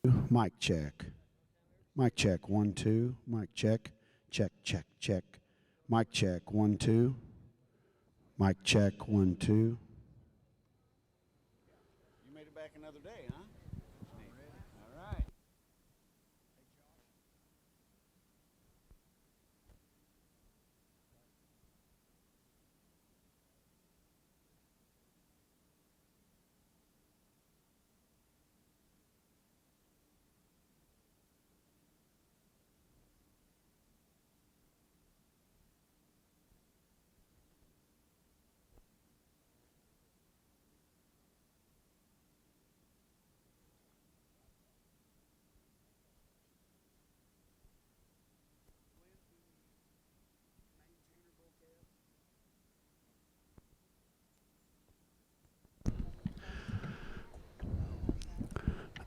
Mic check. Mic check. 1, 2. Mic check. Check, check, check. Mic check. 1, 2. Mic check. 1, 2. You made it back another day, huh? All right.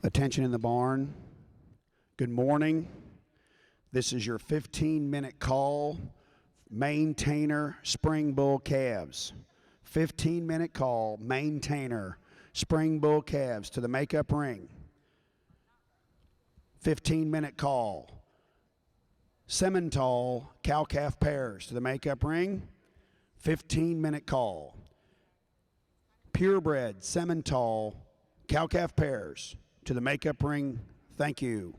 Attention in the barn. Good morning. This is your 15-minute call. Maintainer Spring Bull Calves. 15-minute call. Maintainer Spring Bull Calves to the makeup ring. 15-minute call. Simmental cow-calf pairs to the makeup ring. 15-minute call. Purebred Simmental cow-calf pairs to the makeup ring. Thank you.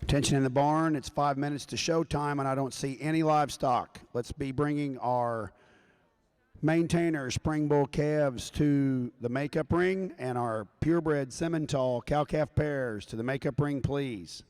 Attention in the barn, it's 5 minutes to showtime, and I don't see any livestock. Let's be bringing our maintainer spring bull calves to the makeup ring and our purebred Simmental cow-calf pairs to the makeup ring, please.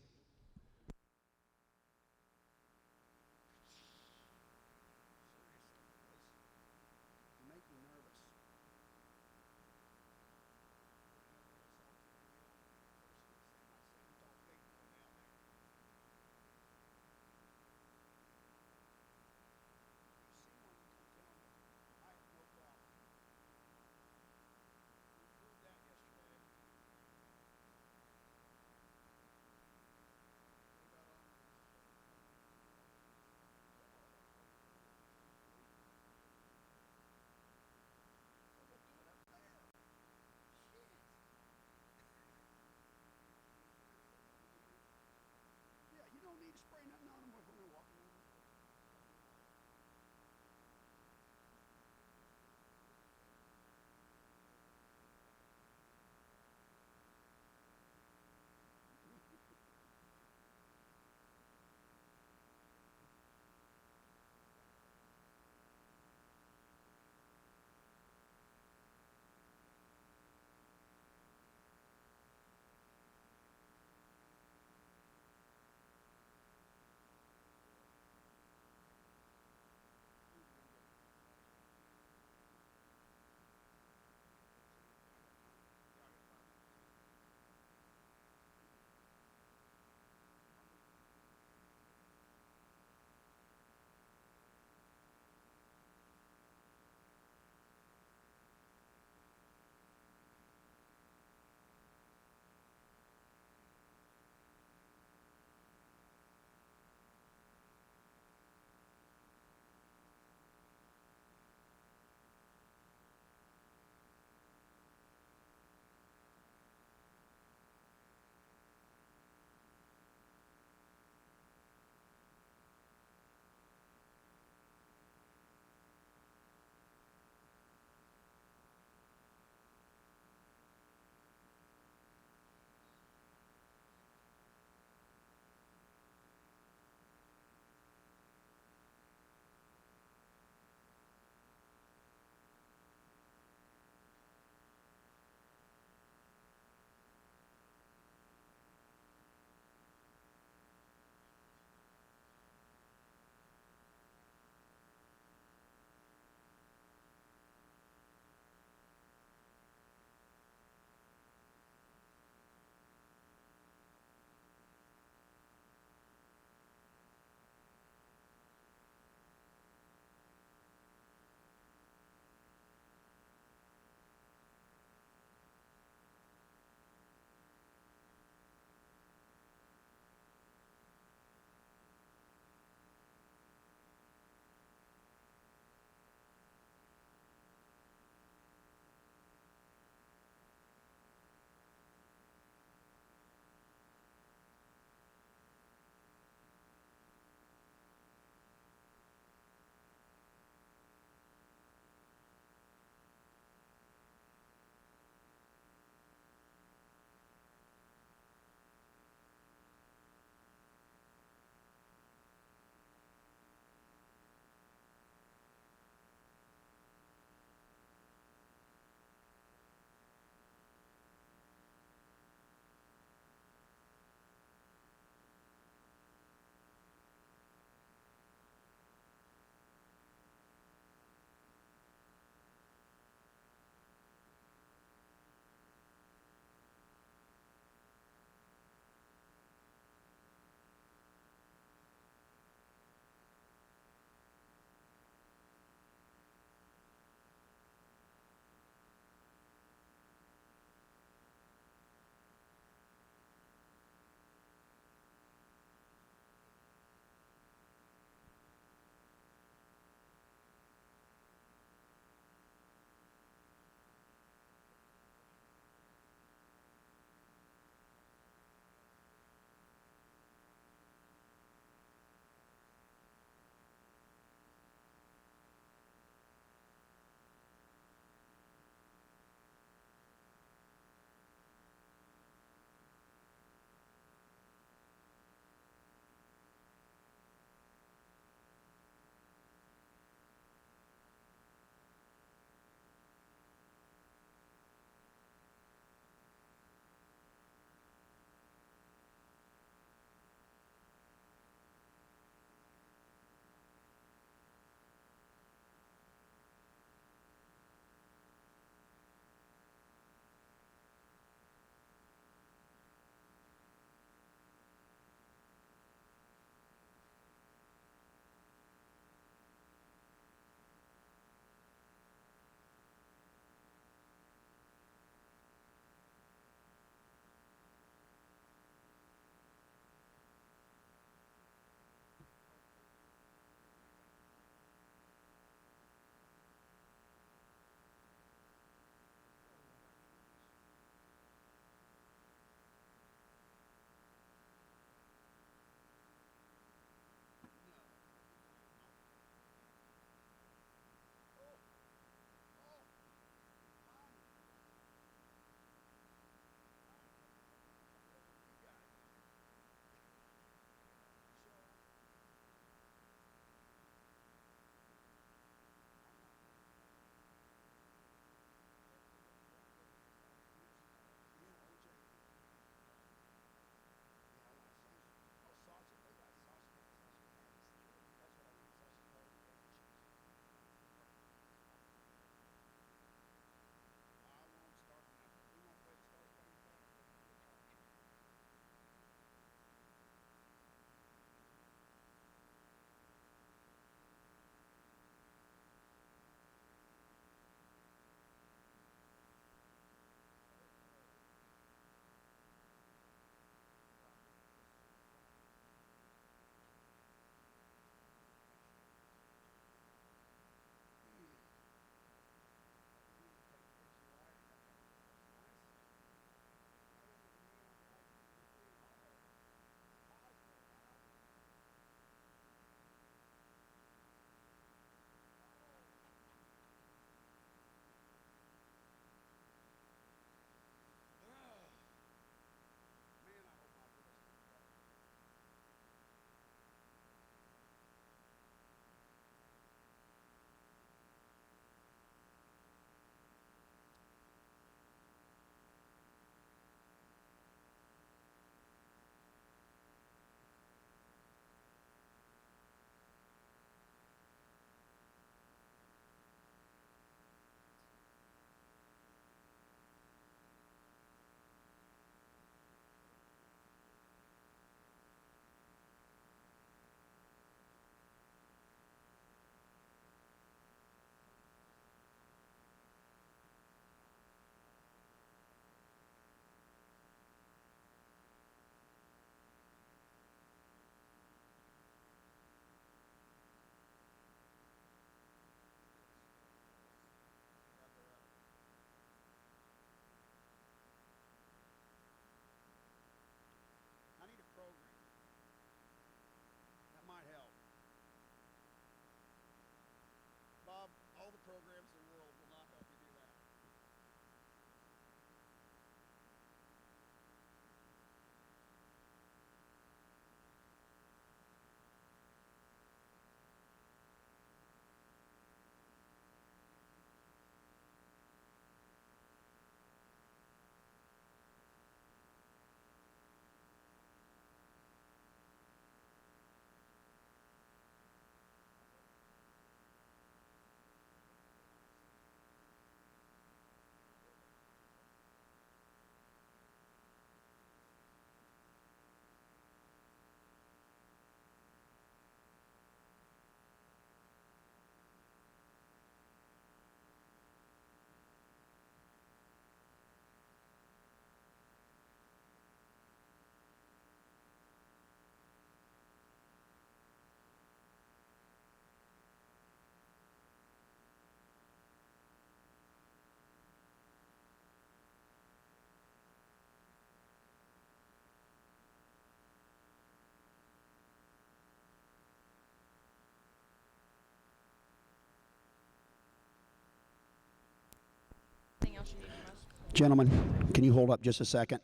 Gentlemen, can you hold up just a second?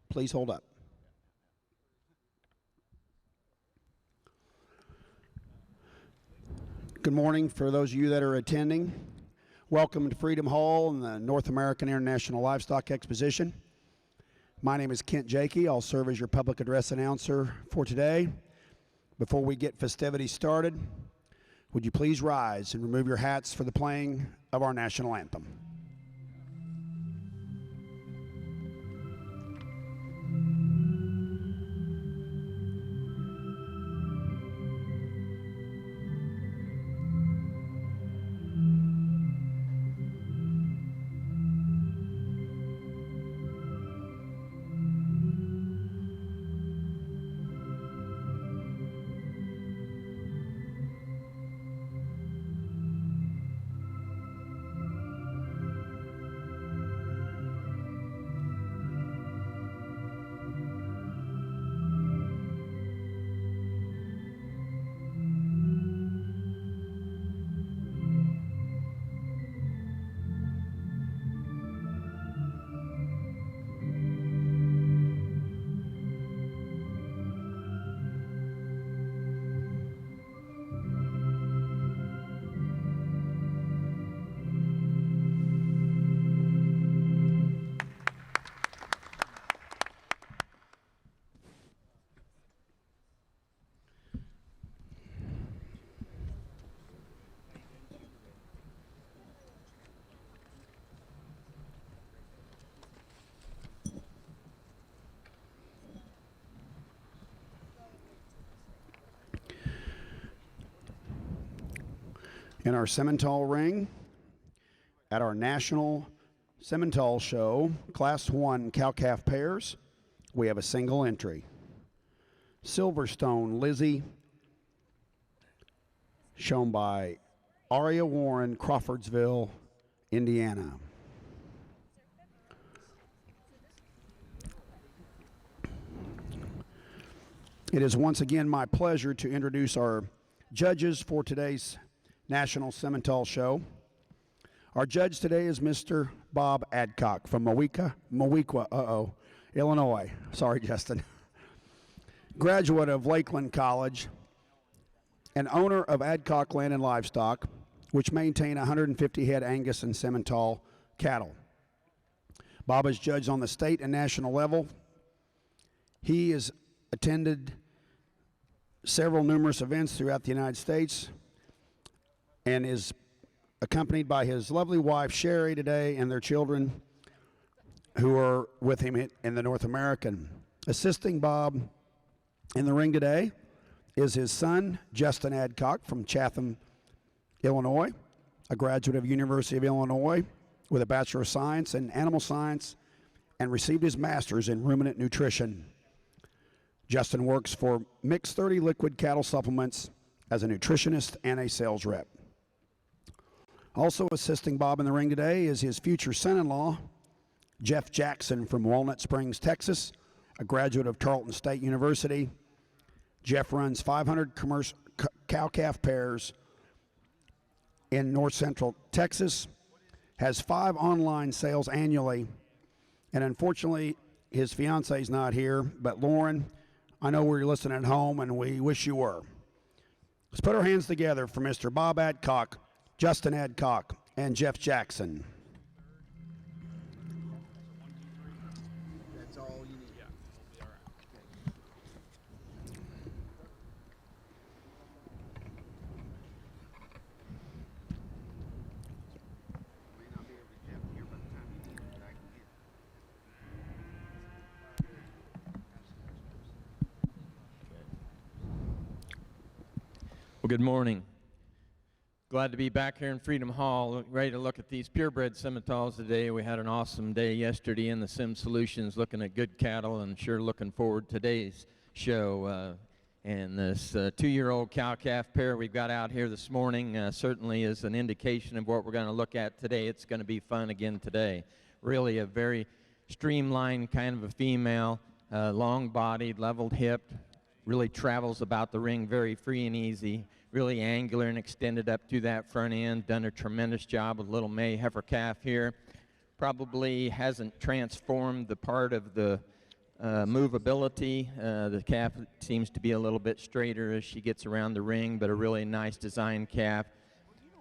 Please hold up. Good morning for those of you that are attending. Welcome to Freedom Hall and the North American International Livestock Exposition. My name is Kent Jakey. I'll serve as your public address announcer for today. Before we get festivities started, would you please rise and remove your hats for the playing of our national anthem? In our Simmental ring, at our National Simmental Show, Class 1 cow-calf pairs, we have a single entry. Silverstone Lizzie, shown by Aria Warren, Crawfordsville, Indiana. It is once again my pleasure to introduce our judges for today's National Simmental Show. Our judge today is Mr. Bob Adcock from Moweaqua, Illinois. Sorry, Justin. Graduate of Lakeland College and owner of Adcock Land and Livestock, which maintain 150 head Angus and Simmental cattle. Bob is judged on the state and national level. He has attended several numerous events throughout the United States and is accompanied by his lovely wife, Sherry, today, and their children who are with him in the North American. Assisting Bob in the ring today is his son, Justin Adcock from Chatham, Illinois, a graduate of University of Illinois with a Bachelor of Science in Animal Science and received his Master's in Ruminant Nutrition. Justin works for Mix 30 Liquid Cattle Supplements as a nutritionist and a sales rep. Also assisting Bob in the ring today is his future son-in-law, Jeff Jackson from Walnut Springs, Texas, a graduate of Tarleton State University. Jeff runs 500 commercial cow-calf pairs in north central Texas, has 5 online sales annually, and unfortunately his fiance is not here, but Lauren, I know we're listening at home and we wish you were. Let's put our hands together for Mr. Bob Adcock, Justin Adcock, and Jeff Jackson. That's all you need. Yeah, we'll be all right. May not be able to get here by the time you get it, but I can get Well, good morning. Glad to be back here in Freedom Hall, ready to look at these purebred Simmentals today. We had an awesome day yesterday in the Sim Solutions looking at good cattle, and sure looking forward to today's show. And this 2-year-old cow-calf pair we've got out here this morning certainly is an indication of what we're going to look at today. It's going to be fun again today. Really a very streamlined kind of a female, long-bodied, leveled-hipped, really travels about the ring very free and easy, really angular and extended up to that front end. Done a tremendous job with little May heifer calf here. probably hasn't transformed the part of the movability. The calf seems to be a little bit straighter as she gets around the ring, but a really nice design calf.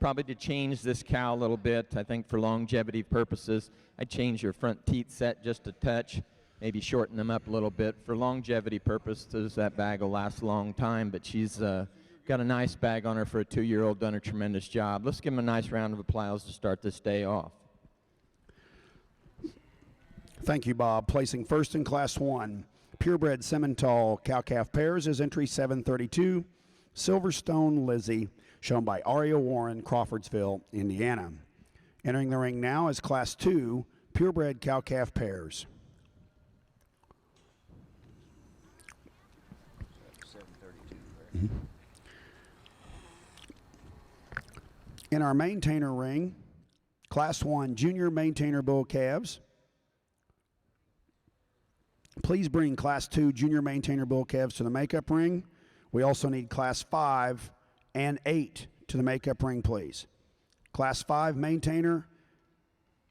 Probably to change this cow a little bit, I think for longevity purposes, I'd change her front teeth set just a touch, maybe shorten them up a little bit. For longevity purposes, that bag will last a long time, but she's got a nice bag on her for a 2-year-old, done a tremendous job. Let's give them a nice round of applause to start this day off. Thank you, Bob. Placing first in Class 1, purebred Simmental cow-calf pairs is entry 732, Silverstone Lizzie, shown by Aria Warren, Crawfordsville, Indiana. Entering the ring now is Class 2, purebred cow-calf pairs. 732. In our maintainer ring, Class 1 junior maintainer bull calves. Please bring Class 2 junior maintainer bull calves to the makeup ring. We also need Class 5 and 8 to the makeup ring, please. Class 5 maintainer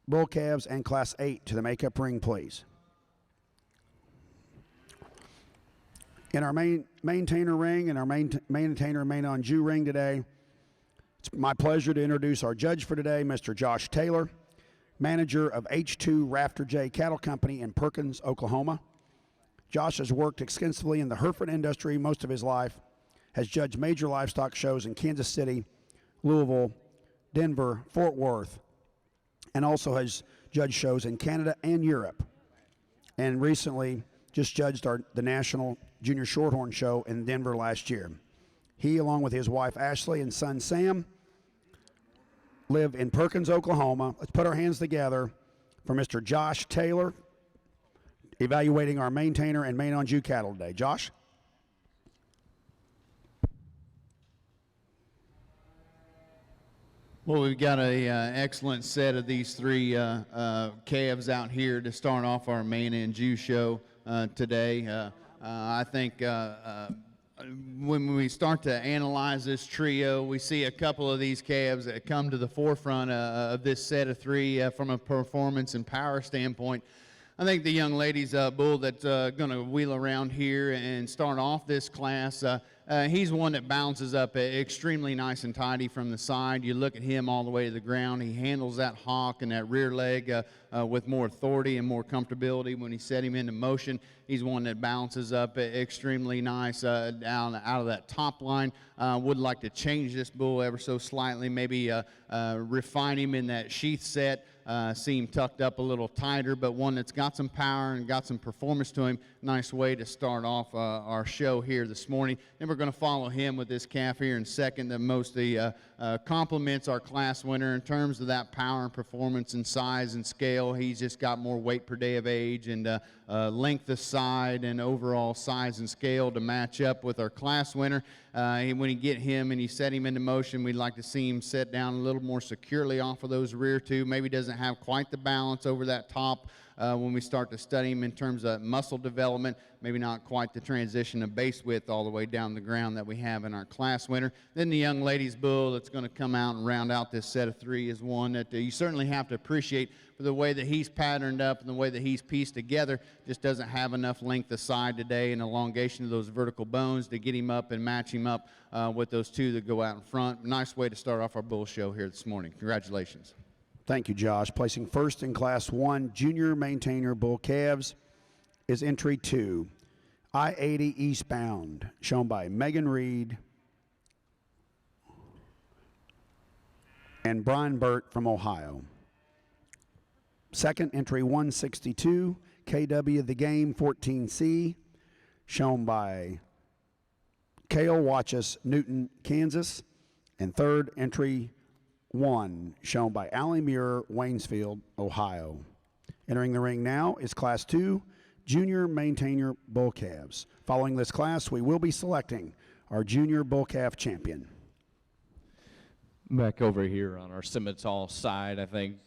bull calves and Class 8 to the makeup ring, please. In our maintainer ring and our maintainer main on Jew ring today, it's my pleasure to introduce our judge for today, Mr. Josh Taylor, manager of H2 Rafter J Cattle Company in Perkins, Oklahoma. Josh has worked extensively in the Hereford industry most of his life, has judged major livestock shows in Kansas City, Louisville, Denver, Fort Worth, and also has judged shows in Canada and Europe. And recently just judged the National Junior Shorthorn Show in Denver last year. He, along with his wife Ashley and son Sam, live in Perkins, Oklahoma. Let's put our hands together for Mr. Josh Taylor, evaluating our maintainer and main on Jew cattle today. Josh? Well, we've got a excellent set of these three calves out here to start off our main and Jew show today. I think when we start to analyze this trio, we see a couple of these calves that come to the forefront of this set of three from a performance and power standpoint. I think the young lady's bull that's going to wheel around here and start off this class, he's one that bounces up extremely nice and tidy from the side. You look at him all the way to the ground. He handles that hock and that rear leg with more authority and more comfortability when he set him into motion. He's one that bounces up extremely nice down out of that top line. Would like to change this bull ever so slightly, maybe refine him in that sheath set, see him tucked up a little tighter, but one that's got some power and got some performance to him. Nice way to start off our show here this morning. Then we're going to follow him with this calf here in second that mostly complements our class winner in terms of that power and performance and size and scale. He's just got more weight per day of age and length of side and overall size and scale to match up with our class winner. When you get him and you set him into motion, we'd like to see him set down a little more securely off of those rear two. Maybe doesn't have quite the balance over that top when we start to study him in terms of muscle development. Maybe not quite the transition of base width all the way down the ground that we have in our class winner. Then the young lady's bull that's going to come out and round out this set of three is one that you certainly have to appreciate for the way that he's patterned up and the way that he's pieced together. Just doesn't have enough length of side today and elongation of those vertical bones to get him up and match him up with those two that go out in front. Nice way to start off our bull show here this morning. Congratulations. Thank you, Josh. Placing first in Class 1 junior maintainer bull calves is entry 2, I-80 eastbound, shown by Megan Reed and Brian Burt from Ohio. Second, entry 162, KW The Game 14C, shown by Cale Watchus, Newton, Kansas. And third, entry 1, shown by Allie Muir, Waynesfield, Ohio. Entering the ring now is Class 2, Junior Maintainer Bull Calves. Following this class, we will be selecting our Junior Bull Calf Champion. Back over here on our Simmental side, I think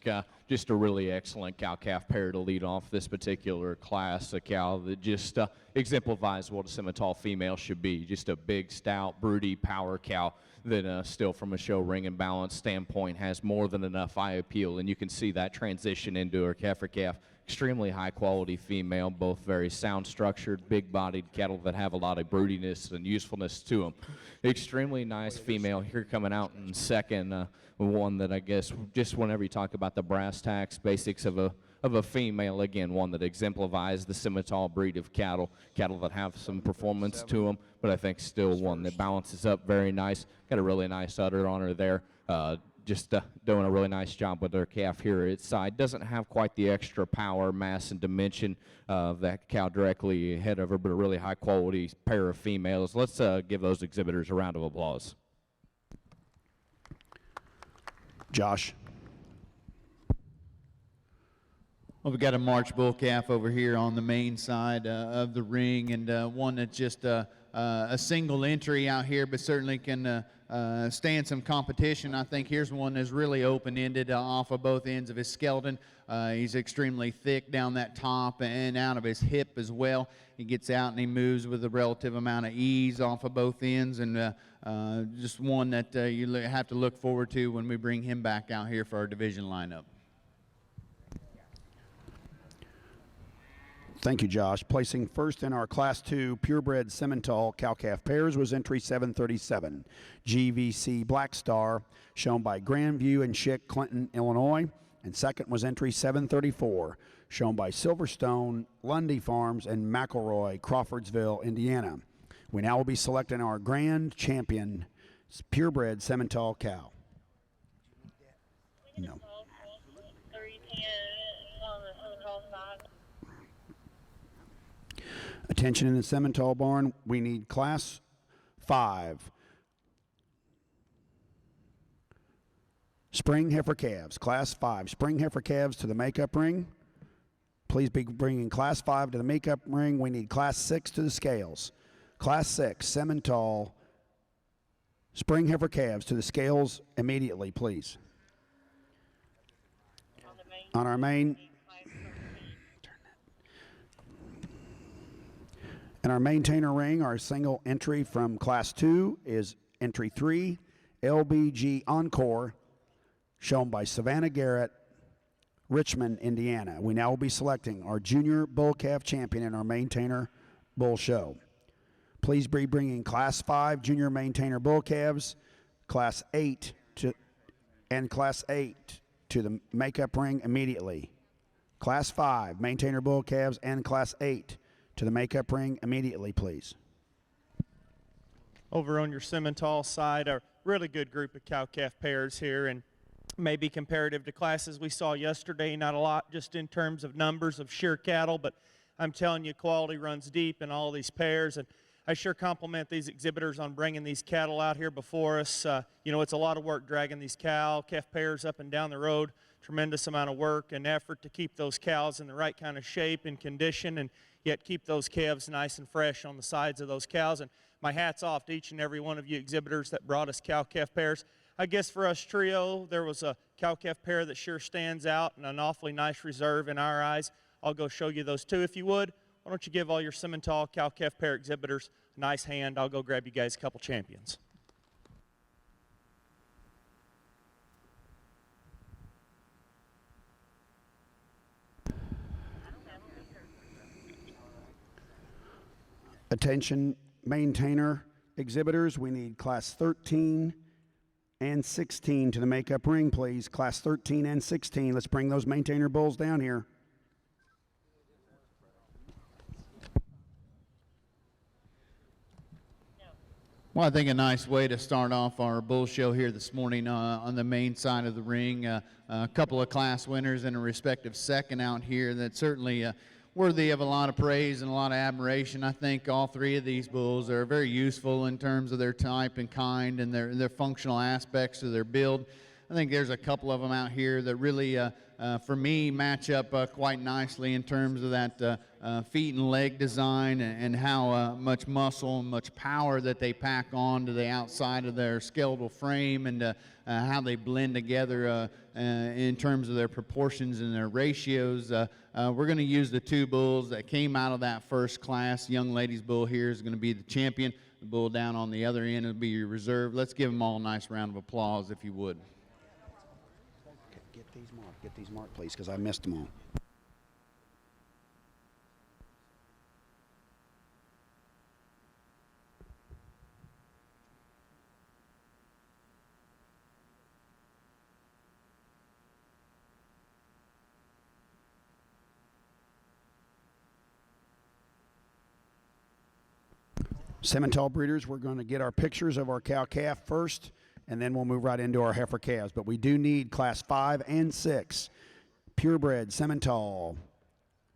just a really excellent cow-calf pair to lead off this particular class. A cow that just exemplifies what a Simmental female should be. Just a big, stout, broody power cow that still from a show ring and balance standpoint has more than enough eye appeal, and you can see that transition into her heifer-calf. Extremely high-quality female, both very sound-structured, big-bodied cattle that have a lot of broodiness and usefulness to them. Extremely nice female here coming out in second, one that I guess just whenever you talk about the brass tacks basics of a female, again, one that exemplifies the Simmental breed of cattle that have some performance to them, but I think still one that balances up very nice. Got a really nice udder on her there. Just doing a really nice job with her calf here at its side. Doesn't have quite the extra power, mass, and dimension of that cow directly ahead of her, but a really high-quality pair of females. Let's give those exhibitors a round of applause. Josh. Well, we've got a March bull calf over here on the main side of the ring, and one that's just a single entry out here, but certainly can stand some competition. I think here's one that's really open-ended off of both ends of his skeleton. He's extremely thick down that top and out of his hip as well. He gets out and he moves with a relative amount of ease off of both ends, and just one that you have to look forward to when we bring him back out here for our division lineup. Thank you, Josh. Placing first in our Class 2 purebred Simmental cow-calf pairs was entry 737, GVC Black Star, shown by Grandview and Schick, Clinton, Illinois. And second was entry 734, shown by Silverstone, Lundy Farms, and McElroy, Crawfordsville, Indiana. We now will be selecting our grand champion purebred Simmental cow. No. Attention in the Simmental barn, we need Class 5. Spring heifer calves, Class 5. Spring heifer calves to the makeup ring. Please be bringing Class 5 to the makeup ring. We need Class 6 to the scales. Class 6, Simmental, spring heifer calves to the scales immediately, please. On our main. In our maintainer ring, our single entry from Class 2 is entry 3, LBG Encore, shown by Savannah Garrett, Richmond, Indiana. We now will be selecting our junior bull calf champion in our maintainer bull show. Please be bringing Class 5 junior maintainer bull calves, Class 8 to the makeup ring immediately. Class 5 maintainer bull calves and Class 8 to the makeup ring immediately, please. Over on your Simmental side, a really good group of cow-calf pairs here, and maybe comparative to classes we saw yesterday, not a lot just in terms of numbers of sheer cattle, but I'm telling you, quality runs deep in all these pairs, and I sure compliment these exhibitors on bringing these cattle out here before us. You know, it's a lot of work dragging these calf pairs up and down the road. Tremendous amount of work and effort to keep those cows in the right kind of shape and condition, and yet keep those calves nice and fresh on the sides of those cows. And my hat's off to each and every one of you exhibitors that brought us cow-calf pairs. I guess for us trio, there was a cow-calf pair that sure stands out and an awfully nice reserve in our eyes. I'll go show you those two if you would. Why don't you give all your Simmental cow-calf pair exhibitors a nice hand. I'll go grab you guys a couple champions. Attention maintainer exhibitors, we need Class 13 and 16 to the makeup ring, please. Class 13 and 16. Let's bring those maintainer bulls down here. Well, I think a nice way to start off our bull show here this morning on the main side of the ring. A couple of class winners and a respective second out here that certainly worthy of a lot of praise and a lot of admiration. I think all three of these bulls are very useful in terms of their type and kind and their functional aspects of their build. I think there's a couple of them out here that really, for me, match up quite nicely in terms of that feet and leg design and how much muscle and much power that they pack on to the outside of their skeletal frame, and how they blend together in terms of their proportions and their ratios. We're going to use the two bulls that came out of that first class. Young ladies bull here is going to be the champion. The bull down on the other end will be your reserve. Let's give them all a nice round of applause, if you would. Get these marked, please, because I missed them all. Simmental breeders, we're going to get our pictures of our cow-calf first, and then we'll move right into our heifer calves. But we do need class 5 and 6 purebred Simmental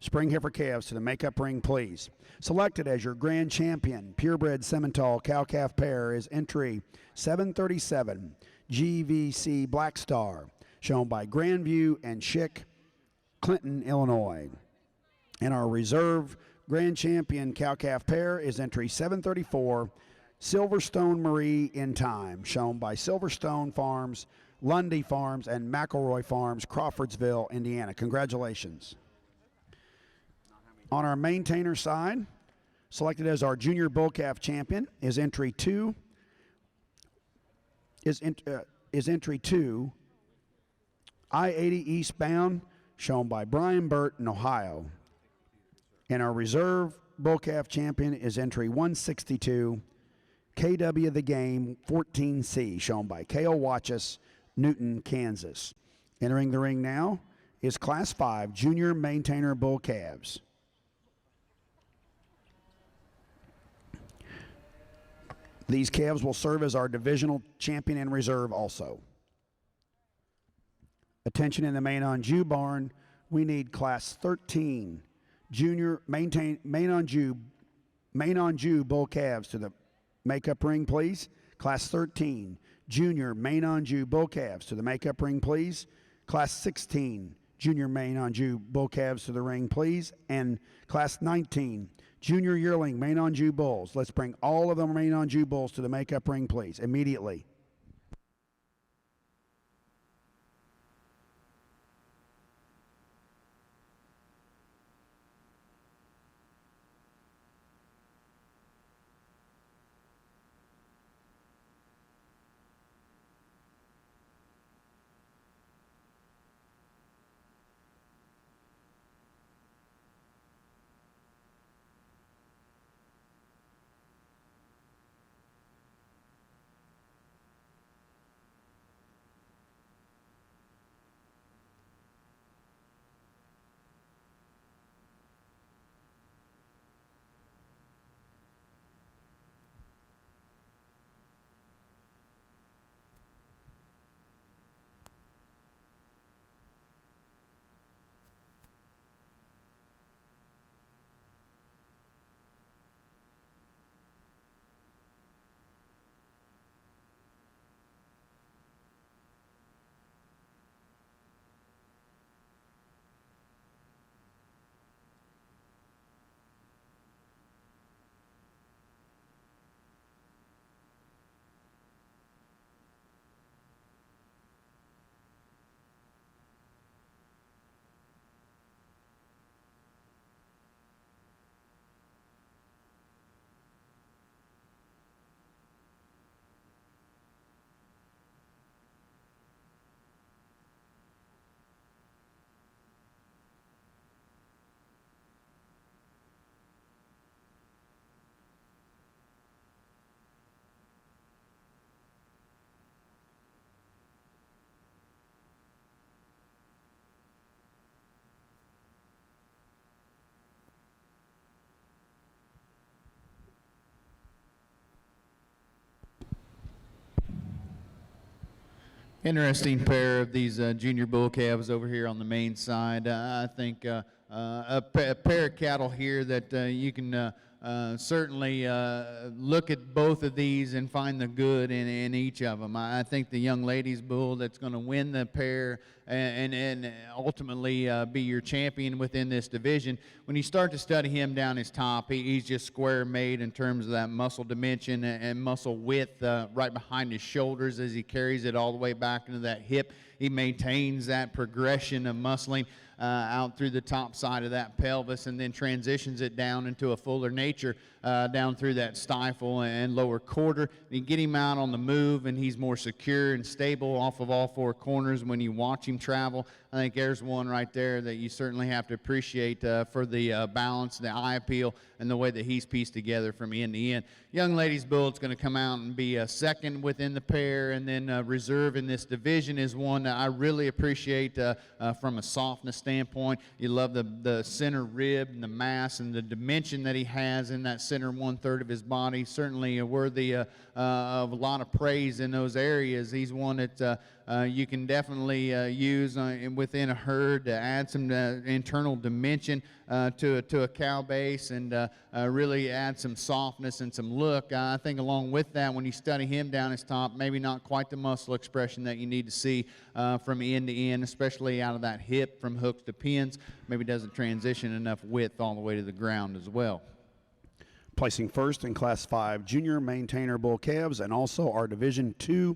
spring heifer calves to the makeup ring, please. Selected as your grand champion purebred Simmental cow-calf pair is entry 737 GVC Black Star, shown by Grandview and Schick, Clinton, Illinois. And our reserve grand champion cow-calf pair is entry 734 Silverstone Marie in Time, shown by Silverstone Farms, Lundy Farms, and McElroy Farms, Crawfordsville, Indiana. Congratulations. On our maintainer side, selected as our junior bull calf champion is entry 2 I-80 Eastbound, shown by Brian Burt in Ohio. And our reserve bull calf champion is entry 162 KW The Game 14C, shown by Cale Watchus, Newton, Kansas. Entering the ring now is class 5 junior maintainer bull calves. These calves will serve as our divisional champion and reserve also. Attention in the main on Jew barn, we need class 13 junior main on Jew bull calves to the makeup ring, please. Class 13 junior main on Jew bull calves to the makeup ring, please. Class 16 junior main on Jew bull calves to the ring, please. And class 19 junior yearling main on Jew bulls. Let's bring all of them main on Jew bulls to the makeup ring, please, immediately. Interesting pair of these junior bull calves over here on the main side. I think a pair of cattle here that you can certainly look at both of these and find the good in each of them. I think the young ladies bull that's going to win the pair and ultimately be your champion within this division, when you start to study him down his top, he's just square made in terms of that muscle dimension and muscle width right behind his shoulders as he carries it all the way back into that hip. He maintains that progression of muscling out through the top side of that pelvis and then transitions it down into a fuller nature down through that stifle and lower quarter. You get him out on the move and he's more secure and stable off of all four corners when you watch him travel. I think there's one right there that you certainly have to appreciate for the balance, the eye appeal, and the way that he's pieced together from end to end. Young ladies bull is going to come out and be second within the pair, and then reserve in this division is one that I really appreciate from a softness standpoint. You love the center rib and the mass and the dimension that he has in that center 1/3 of his body. Certainly worthy of a lot of praise in those areas. He's one that you can definitely use within a herd to add some internal dimension to a cow base and really add some softness and some look. I think along with that, when you study him down his top, maybe not quite the muscle expression that you need to see from end to end, especially out of that hip from hooks to pins. Maybe doesn't transition enough width all the way to the ground as well. Placing first in Class 5 Junior Maintainer Bull Calves, and also our Division 2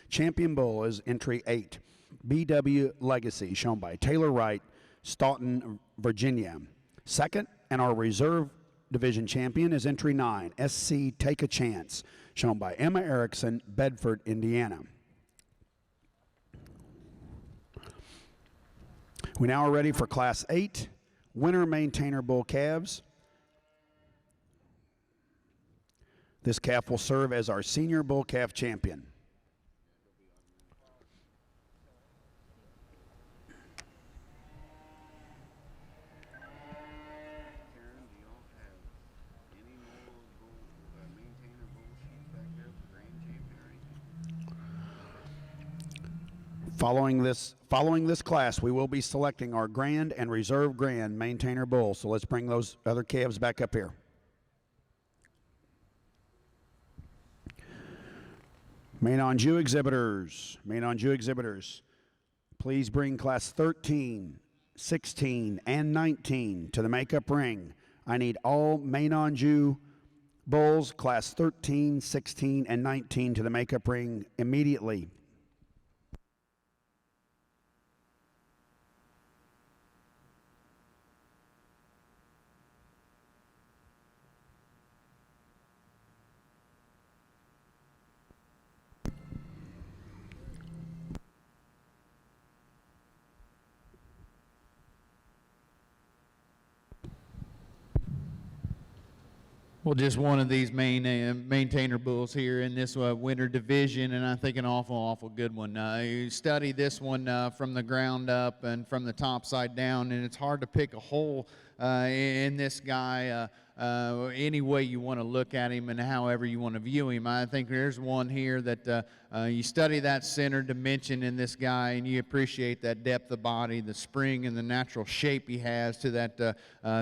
Champion Bull is entry 8, BW Legacy, shown by Taylor Wright, Staunton, Virginia. Second, and our Reserve Division Champion is entry 9, SC Take a Chance, shown by Emma Erickson, Bedford, Indiana. We now are ready for Class 8 Winter Maintainer Bull Calves. This calf will serve as our Senior Bull Calf Champion. Following this class, we will be selecting our Grand and Reserve Grand Maintainer Bull. So let's bring those other calves back up here. Main on Jew exhibitors, please bring class 13, 16, and 19 to the makeup ring. I need all main on Jew bulls, class 13, 16, and 19 to the makeup ring immediately. Well, just one of these maintainer bulls here in this winter division, and I think an awful good one. You study this one from the ground up and from the top side down, and it's hard to pick a hole in this guy any way you want to look at him and however you want to view him. I think there's one here that you study that center dimension in this guy and you appreciate that depth of body, the spring and the natural shape he has to that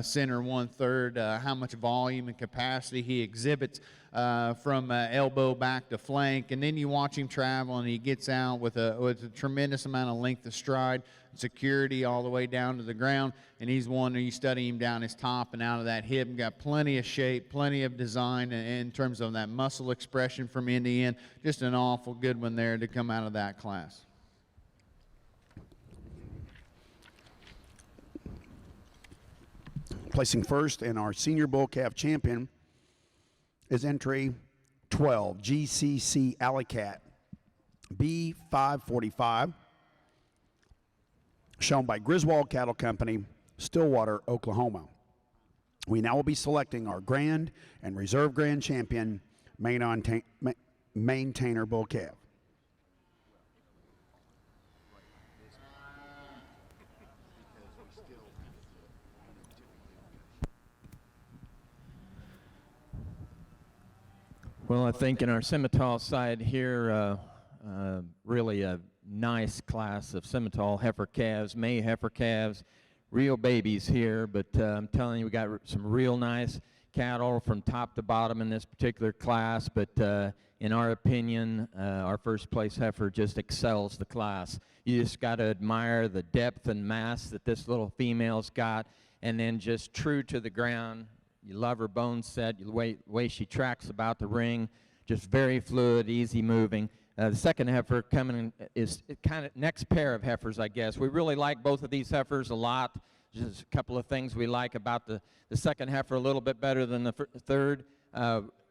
center 1/3, how much volume and capacity he exhibits from elbow back to flank. And then you watch him travel and he gets out with a tremendous amount of length of stride, security all the way down to the ground, and he's one where you study him down his top and out of that hip and got plenty of shape, plenty of design in terms of that muscle expression from end to end. Just an awful good one there to come out of that class. Placing first in our Senior Bull Calf Champion is entry 12, GCC Alley Cat, B545, shown by Griswold Cattle Company, Stillwater, Oklahoma. We now will be selecting our Grand and Reserve Grand Champion Maintainer Bull Calf. Well, I think in our Simmental side here, really a nice class of Simmental heifer calves, May heifer calves, real babies here, but I'm telling you, we got some real nice cattle from top to bottom in this particular class, but in our opinion, our first place heifer just excels the class. You just got to admire the depth and mass that this little female's got, and then just true to the ground. You love her bone set, the way she tracks about the ring, just very fluid, easy moving. The second heifer coming is kind of next pair of heifers, I guess. We really like both of these heifers a lot. Just a couple of things we like about the second heifer a little bit better than the third.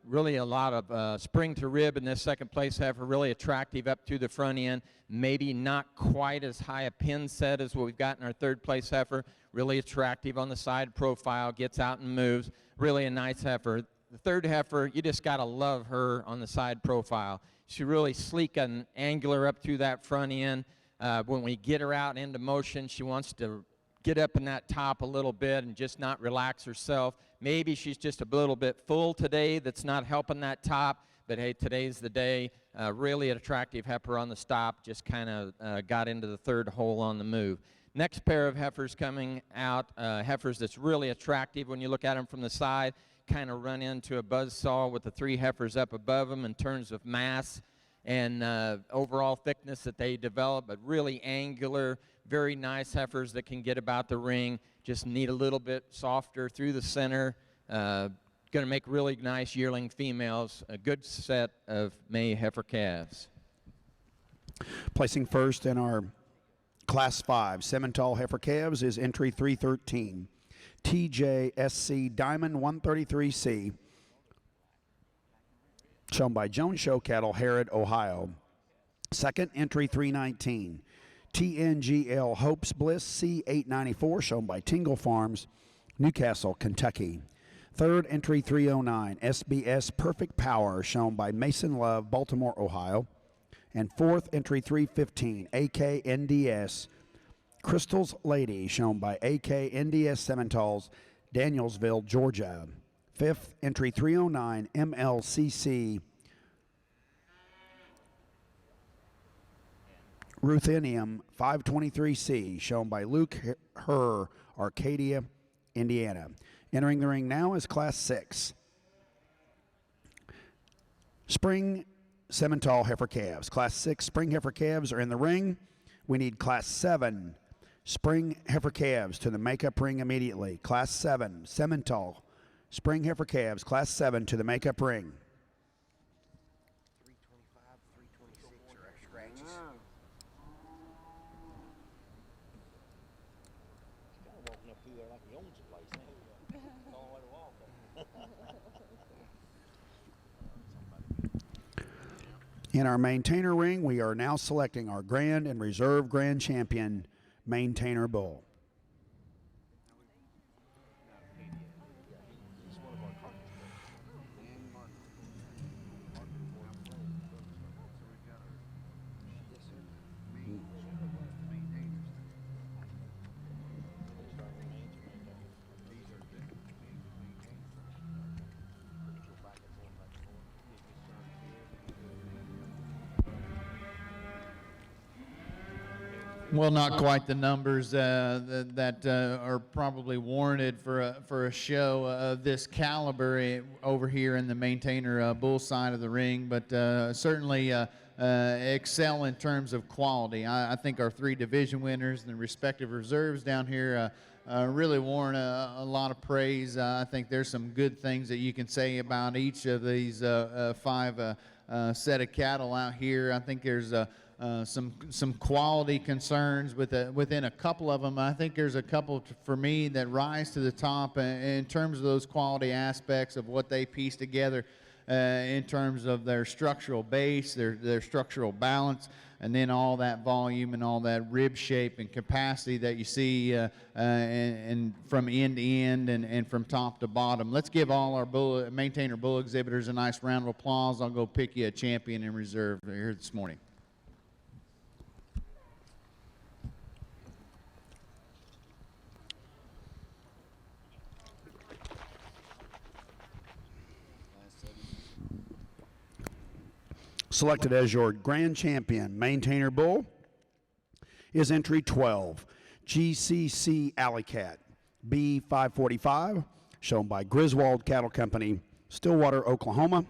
Really a lot of spring to rib in this second place heifer, really attractive up to the front end. Maybe not quite as high a pin set as what we've got in our third place heifer. Really attractive on the side profile, gets out and moves. Really a nice heifer. The third heifer, you just got to love her on the side profile. She's really sleek and angular up through that front end. When we get her out into motion, she wants to get up in that top a little bit and just not relax herself. Maybe she's just a little bit full today that's not helping that top, but hey, today's the day. Really an attractive heifer on the stop, just kind of got into the third hole on the move. Next pair of heifers coming out, heifers that's really attractive when you look at them from the side, kind of run into a buzzsaw with the three heifers up above them in terms of mass and overall thickness that they develop, but really angular, very nice heifers that can get about the ring, just need a little bit softer through the center. Going to make really nice yearling females, a good set of May heifer calves. Placing first in our Class 5 Simmental heifer calves is entry 313, TJSC Diamond 133C, shown by Jones Show Cattle, Harrod, Ohio. Second, entry 319, TNGL Hope's Bliss C894, shown by Tingle Farms, Newcastle, Kentucky. Third, entry 309, SBS Perfect Power, shown by Mason Love, Baltimore, Ohio. And fourth, entry 315, AKNDS Crystal's Lady, shown by AKNDS Simmentals, Danielsville, Georgia. Fifth, entry 309, MLCC Ruthenium 523C, shown by Luke Herr, Arcadia, Indiana. Entering the ring now is Class 6. Spring Simmental heifer calves. Class 6 spring heifer calves are in the ring. We need Class 7 spring heifer calves to the makeup ring immediately. Class 7 Simmental spring heifer calves, Class 7 to the makeup ring. 325, 326 are scratches. He's kind of walking up through there like he owns the place now. Long way to walk. In our maintainer ring, we are now selecting our grand and reserve grand champion maintainer bull. Well, not quite the numbers that are probably warranted for a show of this caliber over here in the maintainer bull side of the ring, but certainly excel in terms of quality. I think our three division winners and the respective reserves down here really warrant a lot of praise. I think there's some good things that you can say about each of these five set of cattle out here. I think there's some quality concerns within a couple of them. I think there's a couple for me that rise to the top in terms of those quality aspects of what they piece together in terms of their structural base, their structural balance, and then all that volume and all that rib shape and capacity that you see and from end to end and from top to bottom. Let's give all our maintainer bull exhibitors a nice round of applause. I'll go pick you a champion in reserve here this morning. Selected as your grand champion maintainer bull is entry 12, GCC Alley Cat, B545, shown by Griswold Cattle Company, Stillwater, Oklahoma.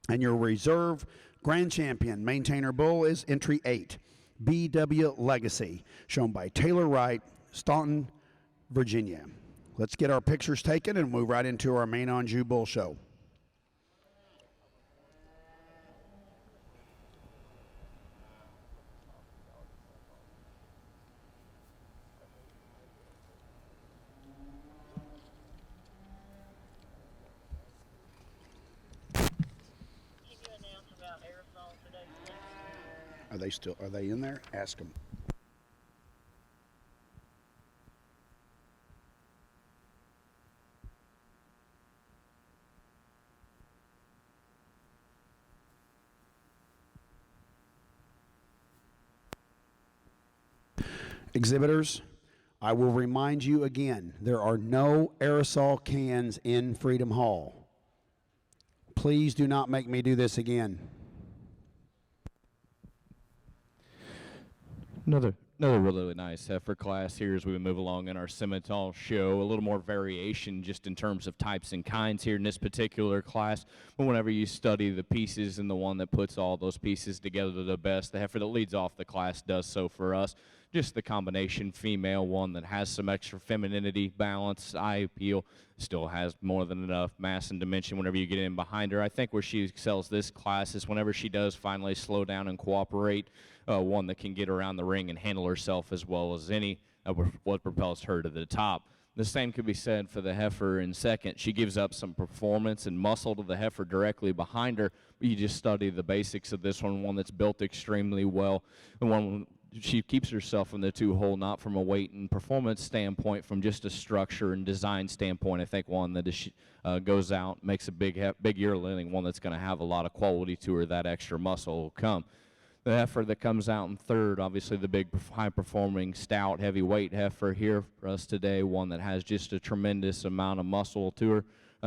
And your reserve grand champion maintainer bull is entry 8, BW Legacy, shown by Taylor Wright, Staunton, Virginia. Let's get our pictures taken and move right into our main Anjou bull show. Are they in there? Ask them. Exhibitors, I will remind you again, there are no aerosol cans in Freedom Hall. Please do not make me do this again. Another really nice heifer class here as we move along in our Simmental show. A little more variation just in terms of types and kinds here in this particular class. But whenever you study the pieces and the one that puts all those pieces together the best, the heifer that leads off the class does so for us. Just the combination female, one that has some extra femininity, balance, eye appeal, still has more than enough mass and dimension whenever you get in behind her. I think where she excels this class is whenever she does finally slow down and cooperate, one that can get around the ring and handle herself as well as any what propels her to the top. The same could be said for the heifer in second. She gives up some performance and muscle to the heifer directly behind her. But you just study the basics of this one that's built extremely well. The one she keeps herself in the two-hole, not from a weight and performance standpoint, from just a structure and design standpoint. I think one that is, goes out, makes a big yearling, one that's going to have a lot of quality to her. That extra muscle will come. The heifer that comes out in third, obviously the big high-performing, stout, heavyweight heifer here for us today, one that has just a tremendous amount of muscle to her.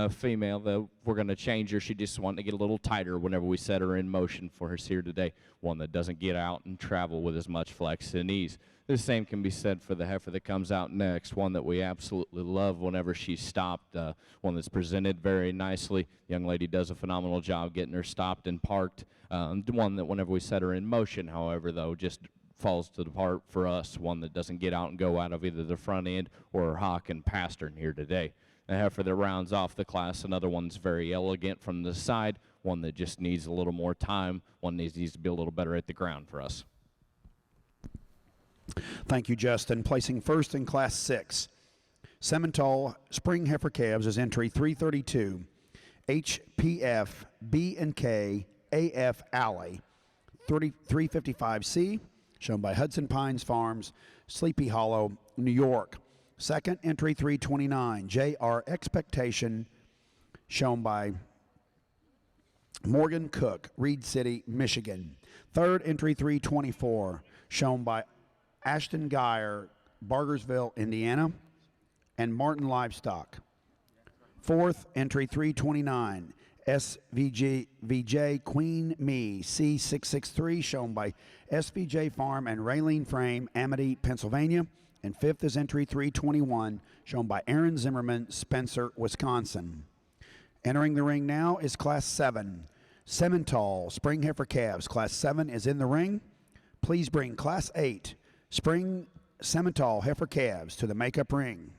Female, that we're going to change her. She just wanted to get a little tighter whenever we set her in motion for us here today. One that doesn't get out and travel with as much flex and ease. The same can be said for the heifer that comes out next, one that we absolutely love whenever she's stopped, one that's presented very nicely. The young lady does a phenomenal job getting her stopped and parked. One that whenever we set her in motion, however, though, just falls to the part for us, one that doesn't get out and go out of either the front end or her hock and pastern here today. The heifer that rounds off the class, another one's very elegant from the side, one that just needs a little more time, one that needs to be a little better at the ground for us. Thank you, Justin. Placing first in Class 6, Simmental Spring Heifer Calves is entry 332, HPF B&K AF Alley 355C, shown by Hudson Pines Farms, Sleepy Hollow, New York. Second, entry 329, JR Expectation, shown by Morgan Cook, Reed City, Michigan. Third, entry 324, shown by Ashton Geyer, Bargersville, Indiana, and Martin Livestock. Fourth, entry 329, SVJ Queen Me, C663, shown by SVJ Farm and Raylene Frame, Amity, Pennsylvania. And fifth is entry 321, shown by Aaron Zimmerman, Spencer, Wisconsin. Entering the ring now is Class 7, Simmental Spring Heifer Calves. Class 7 is in the ring. Please bring Class 8, Spring Simmental Heifer Calves to the makeup ring.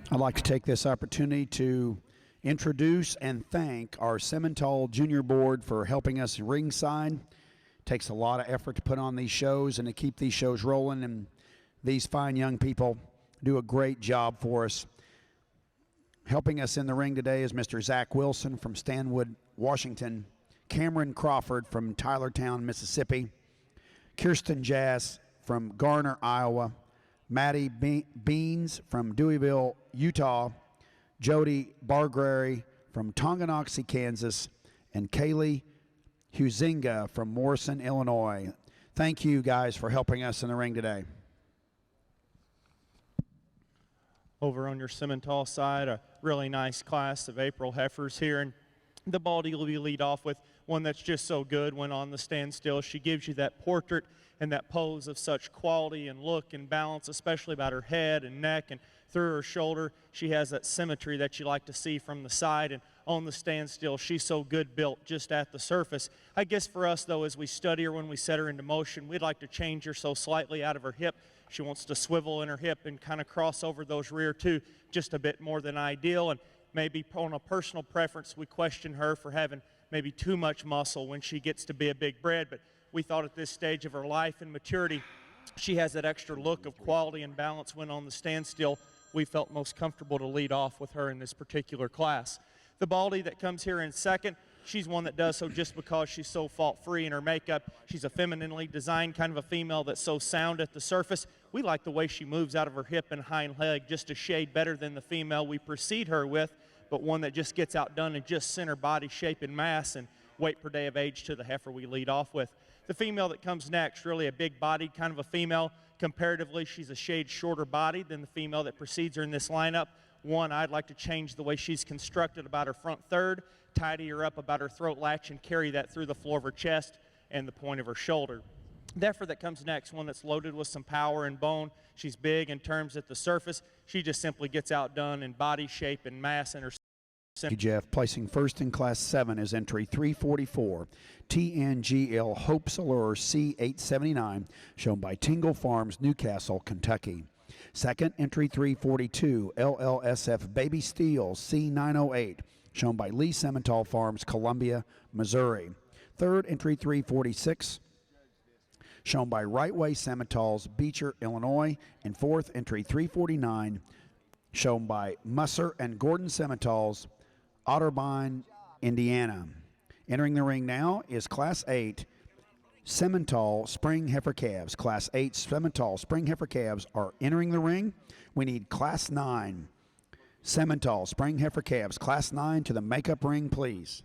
I'd like to take this opportunity to introduce and thank our Simmental Junior Board for helping us ringside. Takes a lot of effort to put on these shows and to keep these shows rolling, and these fine young people do a great job for us. Helping us in the ring today is Mr. Zach Wilson from Stanwood, Washington, Cameron Crawford from Tylertown, Mississippi, Kirsten Jass from Garner, Iowa, Maddie Beans from Deweyville, Utah, Jody Bargrary from Tonganoxie, Kansas, and Kaylee Huizinga from Morrison, Illinois. Thank you guys for helping us in the ring today. Over on your Simmental side, a really nice class of April heifers here, and the Baldy will be lead off with one that's just so good when on the standstill. She gives you that portrait and that pose of such quality and look and balance, especially about her head and neck and through her shoulder. She has that symmetry that you like to see from the side, and on the standstill, she's so good built just at the surface. I guess for us, though, as we study her, when we set her into motion, we'd like to change her so slightly out of her hip. She wants to swivel in her hip and kind of cross over those rear two just a bit more than ideal, and maybe on a personal preference, we question her for having maybe too much muscle when she gets to be a big bred, but we thought at this stage of her life and maturity, she has that extra look of quality and balance when on the standstill. We felt most comfortable to lead off with her in this particular class. The Baldy that comes here in second, she's one that does so just because she's so fault-free in her makeup. She's a femininely designed kind of a female that's so sound at the surface. We like the way she moves out of her hip and hind leg just a shade better than the female we precede her with, but one that just gets outdone in just center body shape and mass and weight per day of age to the heifer we lead off with. The female that comes next, really a big-bodied kind of a female. Comparatively, she's a shade shorter bodied than the female that precedes her in this lineup. One, I'd like to change the way she's constructed about her front third, tidy her up about her throat latch, and carry that through the floor of her chest and the point of her shoulder. The heifer that comes next, one that's loaded with some power and bone. She's big in terms at the surface. She just simply gets outdone in body shape and mass in her. Thank you, Jeff. Placing first in Class 7 is entry 344, TNGL Hope's Allure C879, shown by Tingle Farms, Newcastle, Kentucky. Second, entry 342, LLSF Baby Steel C908, shown by Lee Simmental Farms, Columbia, Missouri. Third, entry 346, shown by Right Way Simmentals, Beecher, Illinois. And fourth, entry 349, shown by Musser and Gordon Simmentals, Otterbein, Indiana. Entering the ring now is Class 8 Simmental Spring Heifer Calves. Class 8 Simmental Spring Heifer Calves are entering the ring. We need Class 9 Simmental Spring Heifer Calves. Class 9 to the makeup ring, please.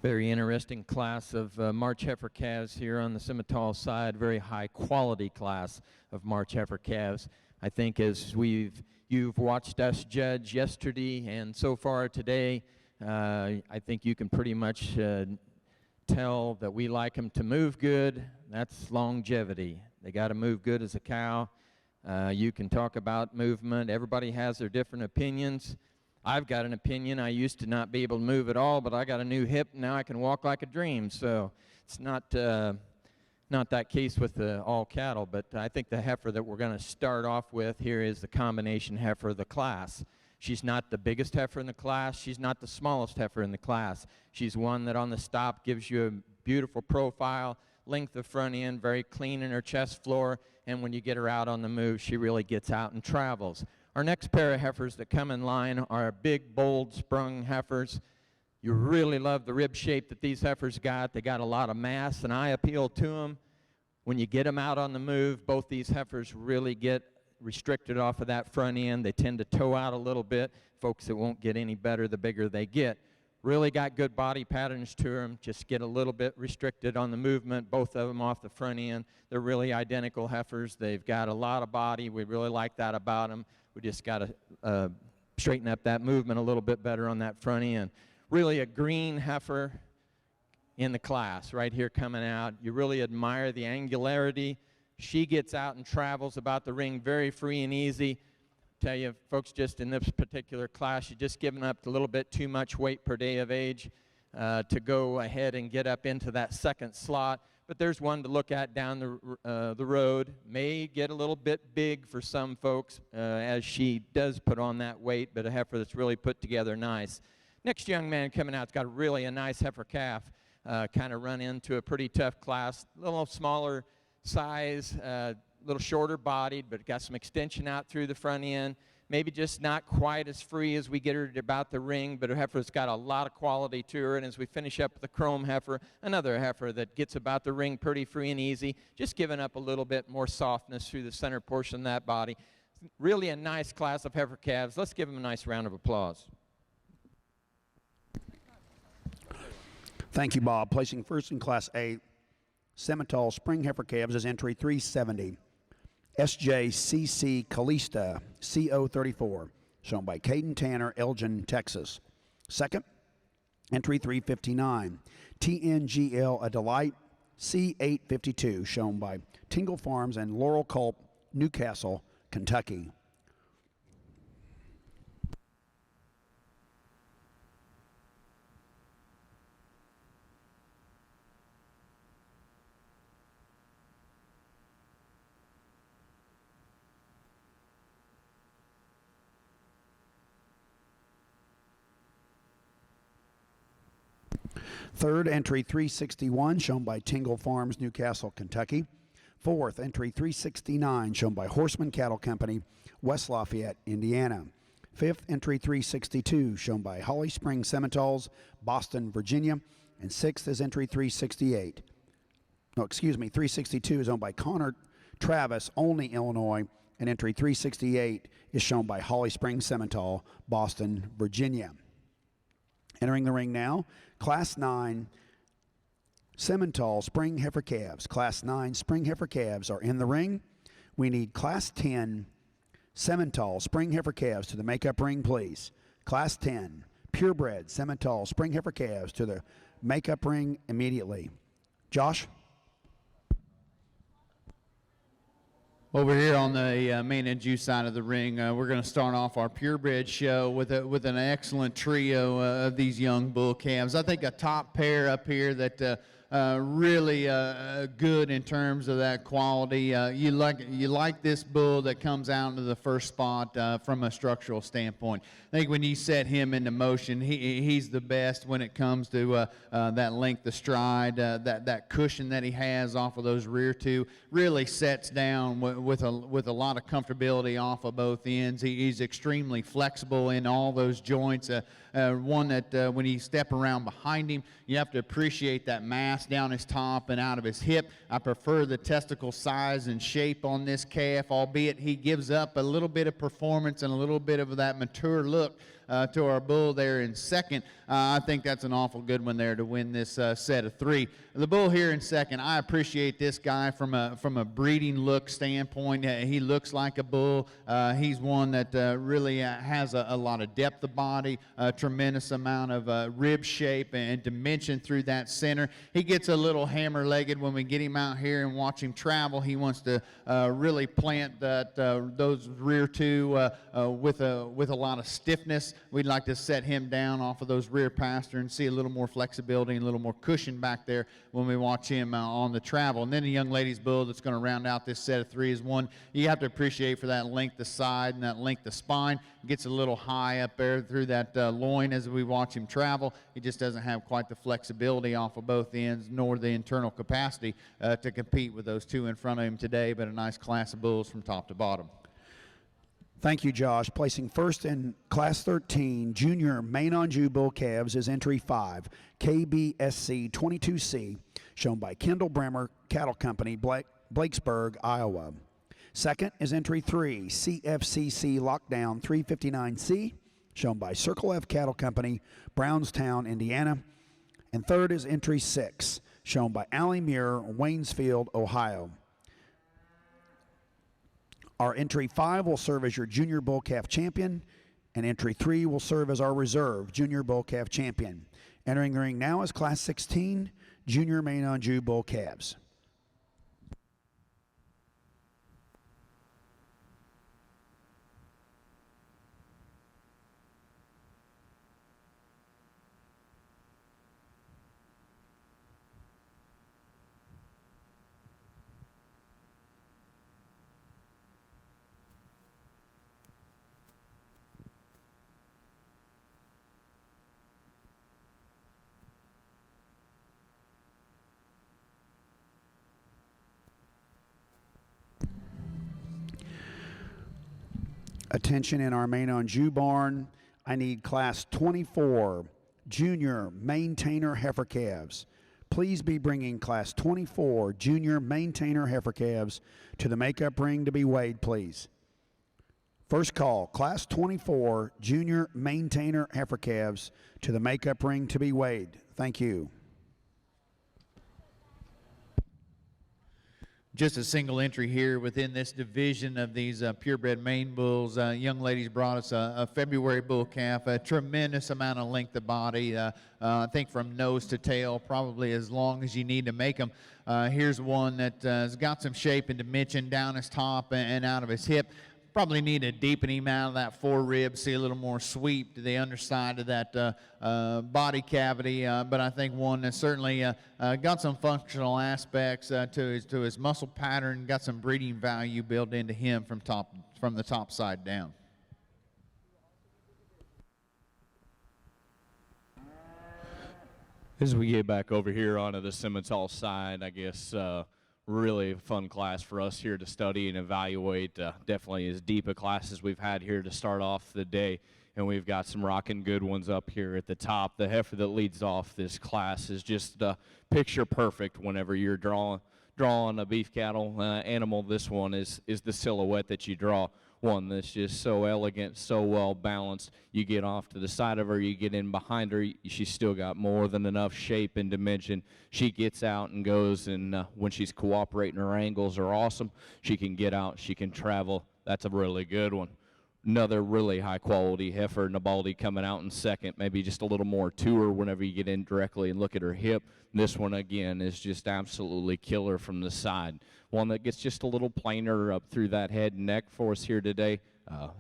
Very interesting class of March heifer calves here on the Simmental side. Very high quality class of March heifer calves. I think as you've watched us judge yesterday and so far today, I think you can pretty much tell that we like them to move good. That's longevity. They got to move good as a cow. You can talk about movement. Everybody has their different opinions. I've got an opinion. I used to not be able to move at all, but I got a new hip. Now I can walk like a dream. So it's not that case with all cattle, but I think the heifer that we're going to start off with here is the combination heifer of the class. She's not the biggest heifer in the class. She's not the smallest heifer in the class. She's one that on the stop gives you a beautiful profile, length of front end, very clean in her chest floor, and when you get her out on the move, she really gets out and travels. Our next pair of heifers that come in line are big, bold, sprung heifers. You really love the rib shape that these heifers got. They got a lot of mass, and I appeal to them. When you get them out on the move, both these heifers really get restricted off of that front end. They tend to toe out a little bit. Folks, it won't get any better the bigger they get. Really got good body patterns to them, just get a little bit restricted on the movement, both of them off the front end. They're really identical heifers. They've got a lot of body. We really like that about them. We just got to straighten up that movement a little bit better on that front end. Really a green heifer in the class right here coming out. You really admire the angularity. She gets out and travels about the ring very free and easy. Tell you, folks, just in this particular class, you're just giving up a little bit too much weight per day of age to go ahead and get up into that second slot. But there's one to look at down the road. May get a little bit big for some folks as she does put on that weight, but a heifer that's really put together nice. Next young man coming out's got really a nice heifer calf. Kind of run into a pretty tough class, a little smaller size, a little shorter bodied, but got some extension out through the front end. Maybe just not quite as free as we get her to about the ring, but a heifer that's got a lot of quality to her. And as we finish up with the chrome heifer, another heifer that gets about the ring pretty free and easy, just giving up a little bit more softness through the center portion of that body. Really a nice class of heifer calves. Let's give them a nice round of applause. Thank you, Bob. Placing first in Class A, Simmental Spring Heifer Calves is entry 370. SJCC Calista CO34, shown by Caden Tanner, Elgin, Texas. Second, entry 359. TNGL A Delight C852, shown by Tingle Farms and Laurel Culp, Newcastle, Kentucky. Third, entry 361, shown by Tingle Farms, Newcastle, Kentucky. Fourth, entry 369, shown by Horseman Cattle Company, West Lafayette, Indiana. Fifth, entry 362, shown by Holly Springs Simmentals, Boston, Virginia. And sixth is entry 368. No, excuse me, 362 is owned by Connor Travis, Olney, Illinois. And entry 368 is shown by Holly Springs Simmental, Boston, Virginia. Entering the ring now, Class 9 Simmental Spring Heifer Calves. Class 9 Spring Heifer Calves are in the ring. We need Class 10 Simmental Spring Heifer Calves to the makeup ring, please. Class 10 Purebred Simmental Spring Heifer Calves to the makeup ring immediately. Josh? Over here on the main and juice side of the ring, we're going to start off our purebred show with an excellent trio of these young bull calves. I think a top pair up here that really good in terms of that quality. You like this bull that comes out into the first spot from a structural standpoint. I think when you set him into motion, he's the best when it comes to that length of stride, that cushion that he has off of those rear two. Really sets down with a lot of comfortability off of both ends. He's extremely flexible in all those joints. One that when you step around behind him, you have to appreciate that mass down his top and out of his hip. I prefer the testicle size and shape on this calf, albeit he gives up a little bit of performance and a little bit of that mature look to our bull there in second. I think that's an awful good one there to win this set of 3. The bull here in second, I appreciate this guy from a breeding look standpoint. He looks like a bull. He's one that really has a lot of depth of body, a tremendous amount of rib shape and dimension through that center. He gets a little hammer-legged when we get him out here and watch him travel. He wants to really plant those rear two with a lot of stiffness. We'd like to set him down off of those rear pasture and see a little more flexibility and a little more cushion back there when we watch him on the travel. And then the young lady's bull that's going to round out this set of 3 is one you have to appreciate for that length of side and that length of spine. Gets a little high up there through that loin as we watch him travel. He just doesn't have quite the flexibility off of both ends nor the internal capacity to compete with those 2 in front of him today, but a nice class of bulls from top to bottom. Thank you, Josh. Placing first in Class 13 Junior Main Anjou Bull Calves is entry 5, KBSC 22C, shown by Kendall Bremer Cattle Company, Blakesburg, Iowa. Second is entry 3, CFCC Lockdown 359C, shown by Circle F Cattle Company, Brownstown, Indiana. And third is entry 6, shown by Allie Muir, Waynesfield, Ohio. Our entry 5 will serve as your Junior Bull Calf Champion, and entry 3 will serve as our reserve Junior Bull Calf Champion. Entering the ring now is Class 16 Junior Main Anjou Bull Calves. Attention in our Main Anjou barn. I need Class 24 Junior Maintainer Heifer Calves. Please be bringing Class 24 Junior Maintainer Heifer Calves to the makeup ring to be weighed, please. First call, Class 24 Junior Maintainer Heifer Calves to the makeup ring to be weighed. Thank you. Just a single entry here within this division of these purebred Maine bulls. Young ladies brought us a February bull calf, a tremendous amount of length of body. I think from nose to tail, probably as long as you need to make them. Here's one that has got some shape and dimension down his top and out of his hip. Probably need to deepen him out of that forerib, see a little more sweep to the underside of that body cavity. But I think one that certainly got some functional aspects to his muscle pattern, got some breeding value built into him from the top side down. As we get back over here onto the Simmental side, I guess really a fun class for us here to study and evaluate. Definitely as deep a class as we've had here to start off the day. And we've got some rocking good ones up here at the top. The heifer that leads off this class is just picture perfect whenever you're drawing a beef cattle animal. This one is the silhouette that you draw. One that's just so elegant, so well balanced. You get off to the side of her, you get in behind her, she's still got more than enough shape and dimension. She gets out and goes, and when she's cooperating, her angles are awesome. She can get out, she can travel. That's a really good one. Another really high quality heifer, Nabaldi, coming out in second, maybe just a little more to her whenever you get in directly and look at her hip. This one again is just absolutely killer from the side. One that gets just a little plainer up through that head and neck for us here today.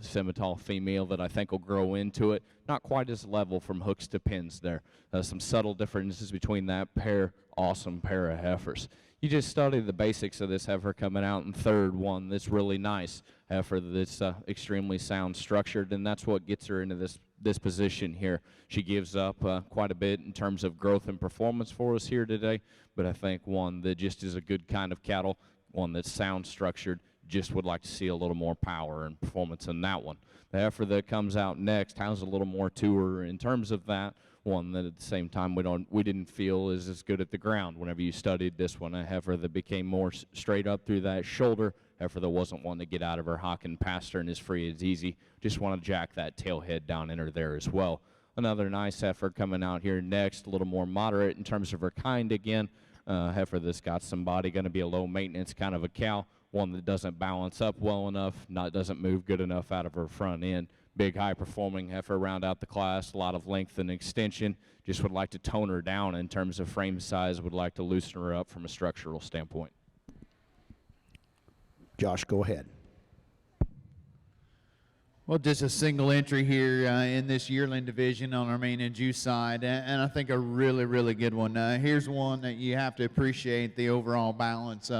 Simmental female that I think will grow into it. Not quite as level from hooks to pins there. Some subtle differences between that pair. Awesome pair of heifers. You just study the basics of this heifer coming out in third. One that's really nice heifer that's extremely sound structured, and that's what gets her into this position here. She gives up quite a bit in terms of growth and performance for us here today, but I think one that just is a good kind of cattle, one that's sound structured. Just would like to see a little more power and performance in that one. The heifer that comes out next has a little more to her in terms of that. one that at the same time we didn't feel is as good at the ground. Whenever you studied this one, a heifer that became more straight up through that shoulder, heifer that wasn't one to get out of her hock and past her and as free as easy. Just want to jack that tail head down in her there as well. Another nice heifer coming out here next, a little more moderate in terms of her kind again. Heifer that's got some body, going to be a low maintenance kind of a cow, one that doesn't balance up well enough, doesn't move good enough out of her front end. Big high performing heifer round out the class, a lot of length and extension. Just would like to tone her down in terms of frame size, would like to loosen her up from a structural standpoint. Josh, go ahead. Well, just a single entry here in this yearling division on our main and juice side, and I think a really, really good one. Here's one that you have to appreciate the overall balance.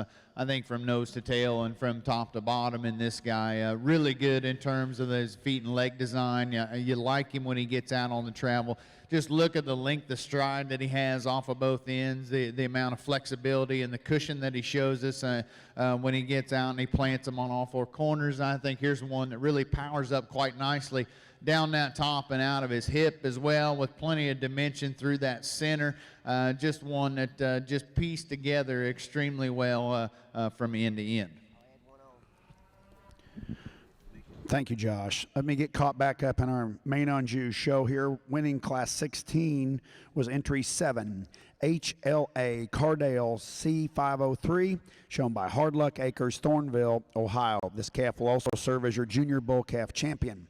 I think from nose to tail and from top to bottom in this guy, really good in terms of his feet and leg design. You like him when he gets out on the travel. Just look at the length of stride that he has off of both ends, the amount of flexibility and the cushion that he shows us when he gets out and he plants them on all four corners. I think here's one that really powers up quite nicely down that top and out of his hip as well, with plenty of dimension through that center. Just one that just pieced together extremely well from end to end. Thank you, Josh. Let me get caught back up in our main on Jews show here. Winning class 16 was entry 7, HLA Cardale C503, shown by Hard Luck Acres, Thornville, Ohio. This calf will also serve as your junior bull calf champion.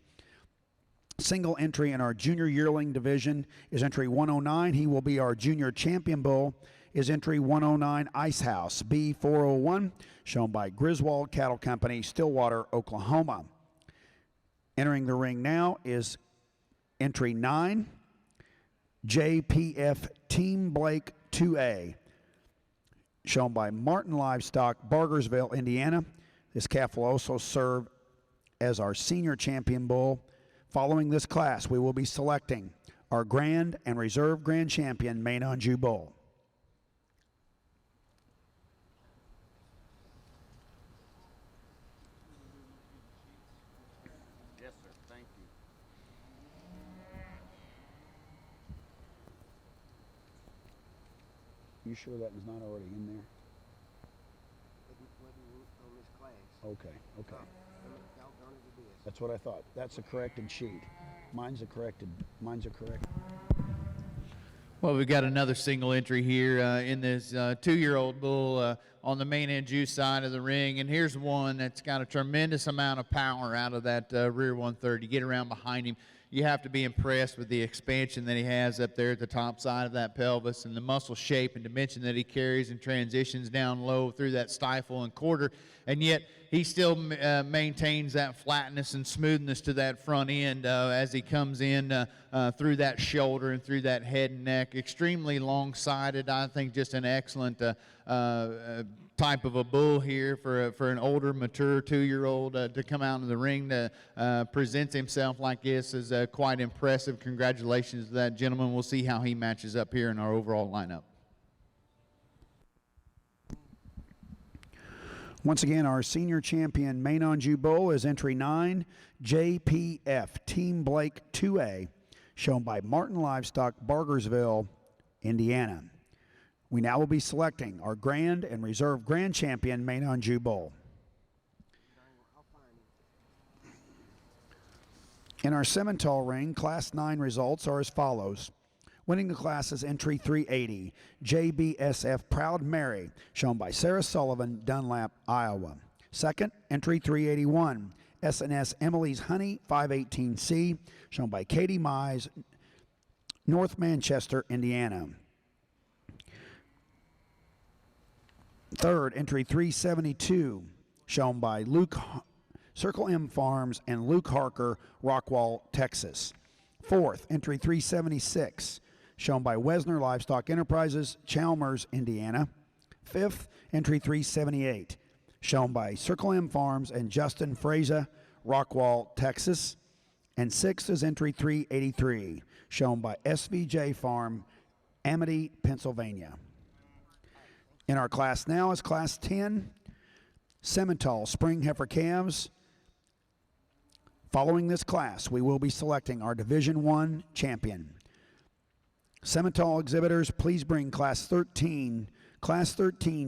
Single entry in our junior yearling division is entry 109. He will be our junior champion bull. Is entry 109 Ice House B401, shown by Griswold Cattle Company, Stillwater, Oklahoma. Entering the ring now is entry 9, JPF Team Blake 2A, shown by Martin Livestock, Bargersville, Indiana. This calf will also serve as our senior champion bull. Following this class, we will be selecting our grand and reserve grand champion main on Jew bull. Yes, sir. Thank you. You sure that was not already in there? Okay. That's what I thought. That's a corrected sheet. Mine's a corrected. Well, we've got another single entry here in this 2-year-old bull on the main end juice side of the ring. And here's one that's got a tremendous amount of power out of that rear 130. You get around behind him, you have to be impressed with the expansion that he has up there at the top side of that pelvis and the muscle shape and dimension that he carries and transitions down low through that stifle and quarter. And yet he still maintains that flatness and smoothness to that front end as he comes in through that shoulder and through that head and neck. Extremely long-sided. I think just an excellent type of a bull here for an older, mature 2-year-old to come out in the ring to present himself like this is quite impressive. Congratulations to that gentleman. We'll see how he matches up here in our overall lineup. Once again, our senior champion main on Jew bull is entry 9, JPF Team Blake 2A, shown by Martin Livestock, Bargersville, Indiana. We now will be selecting our grand and reserve grand champion main on Jew bull. In our Simmental ring, Class 9 results are as follows. Winning the class is entry 380, JBSF Proud Mary, shown by Sarah Sullivan, Dunlap, Iowa. Second, entry 381, SNS Emily's Honey 518C, shown by Katie Mize, North Manchester, Indiana. Third, entry 372, shown by Circle M Farms and Luke Harker, Rockwall, Texas. Fourth, entry 376, shown by Wesner Livestock Enterprises, Chalmers, Indiana. Fifth, entry 378, shown by Circle M Farms and Justin Fraser, Rockwall, Texas. And sixth is entry 383, shown by SVJ Farm, Amity, Pennsylvania. In our class now is Class 10, Simmental Spring Heifer Calves. Following this class, we will be selecting our Division I champion. Simmental exhibitors, please bring Class 13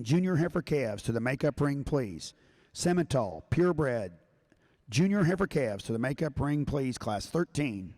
junior heifer calves to the makeup ring, please. Simmental, purebred, junior heifer calves to the makeup ring, please, Class 13.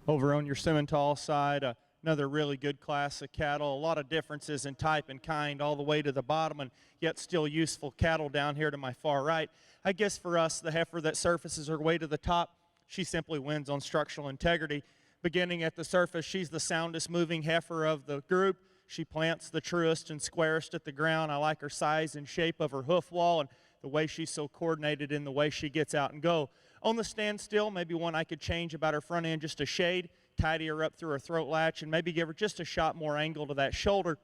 Over on your Simmental side, another really good class of cattle. A lot of differences in type and kind all the way to the bottom, and yet still useful cattle down here to my far right. I guess for us, the heifer that surfaces her way to the top, she simply wins on structural integrity. Beginning at the surface, she's the soundest moving heifer of the group. She plants the truest and squarest at the ground. I like her size and shape of her hoof wall and the way she's so coordinated in the way she gets out and go. On the standstill, maybe one I could change about her front end just a shade, tidy her up through her throat latch, and maybe give her just a shot more angle to that shoulder.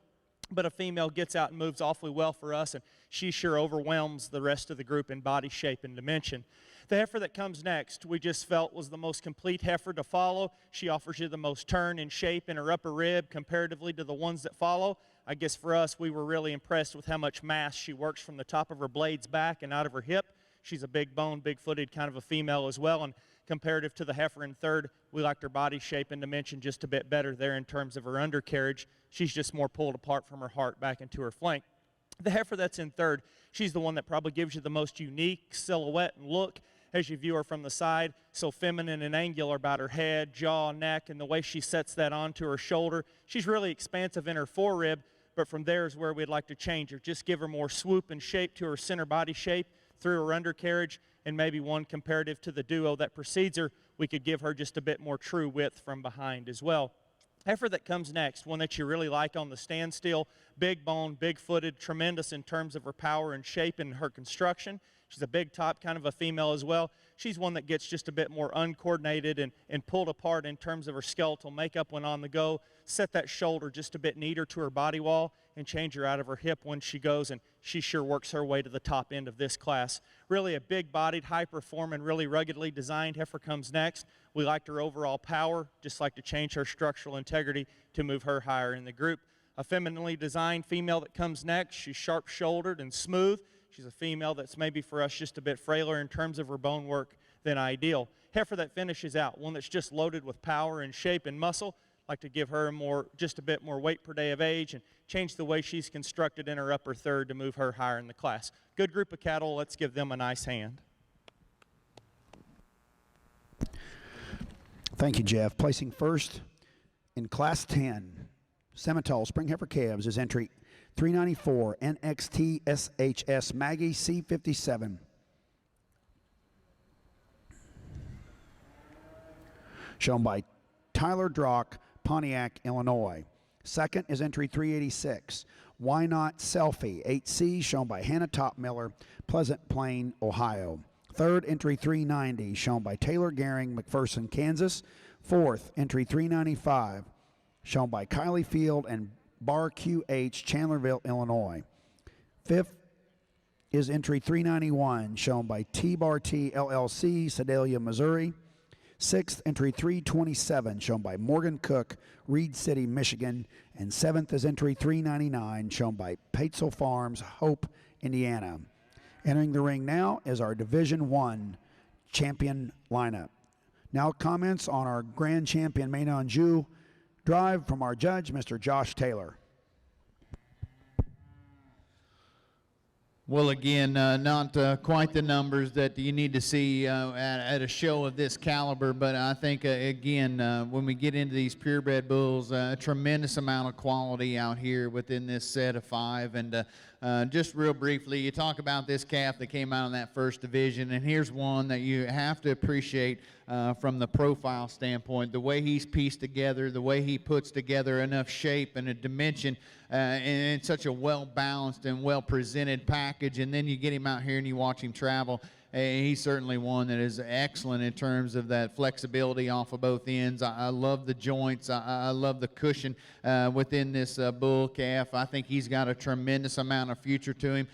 But a female gets out and moves awfully well for us, and she sure overwhelms the rest of the group in body shape and dimension. The heifer that comes next, we just felt was the most complete heifer to follow. She offers you the most turn and shape in her upper rib comparatively to the ones that follow. I guess for us, we were really impressed with how much mass she works from the top of her blades back and out of her hip. She's a big bone, big footed kind of a female as well, and comparative to the heifer in third, we liked her body shape and dimension just a bit better there in terms of her undercarriage. She's just more pulled apart from her heart back into her flank. The heifer that's in third, she's the one that probably gives you the most unique silhouette and look as you view her from the side. So feminine and angular about her head, jaw, neck, and the way she sets that onto her shoulder. She's really expansive in her forerib, but from there is where we'd like to change her. Just give her more swoop and shape to her center body shape through her undercarriage, and maybe one comparative to the duo that precedes her, we could give her just a bit more true width from behind as well. Heifer that comes next, one that you really like on the standstill, big bone, big footed, tremendous in terms of her power and shape and her construction. She's a big top kind of a female as well. She's one that gets just a bit more uncoordinated and pulled apart in terms of her skeletal makeup when on the go. Set that shoulder just a bit neater to her body wall and change her out of her hip when she goes, and she sure works her way to the top end of this class. Really a big-bodied, high-performing, really ruggedly designed heifer comes next. We liked her overall power, just like to change her structural integrity to move her higher in the group. A femininely designed female that comes next. She's sharp-shouldered and smooth. She's a female that's maybe for us just a bit frailer in terms of her bone work than ideal. Heifer that finishes out, one that's just loaded with power and shape and muscle. Like to give her just a bit more weight per day of age and change the way she's constructed in her upper third to move her higher in the class. Good group of cattle. Let's give them a nice hand. Thank you, Jeff. Placing first in Class 10, Simmental Spring Heifer Calves is entry 394 NXT SHS Maggie C57. Shown by Tyler Drock, Pontiac, Illinois. Second is entry 386, Why Not Selfie 8C, shown by Hannah Topmiller, Pleasant Plain, Ohio. Third, entry 390, shown by Taylor Gehring, McPherson, Kansas. Fourth, entry 395, shown by Kylie Field and Bar QH, Chandlerville, Illinois. Fifth is entry 391, shown by T-Bar T LLC, Sedalia, Missouri. Sixth, entry 327, shown by Morgan Cook, Reed City, Michigan. And seventh is entry 399, shown by Paetzel Farms, Hope, Indiana. Entering the ring now is our Division I champion lineup. Now comments on our grand champion main on Jew drive from our judge, Mr. Josh Taylor. Well, again, not quite the numbers that you need to see at a show of this caliber, but I think, again, when we get into these purebred bulls, a tremendous amount of quality out here within this set of five. And just real briefly, you talk about this calf that came out in that first division, and here's one that you have to appreciate. from the profile standpoint. The way he's pieced together, the way he puts together enough shape and a dimension in such a well-balanced and well-presented package, and then you get him out here and you watch him travel. He's certainly one that is excellent in terms of that flexibility off of both ends. I love the joints. I love the cushion within this bull calf. I think he's got a tremendous amount of future to him.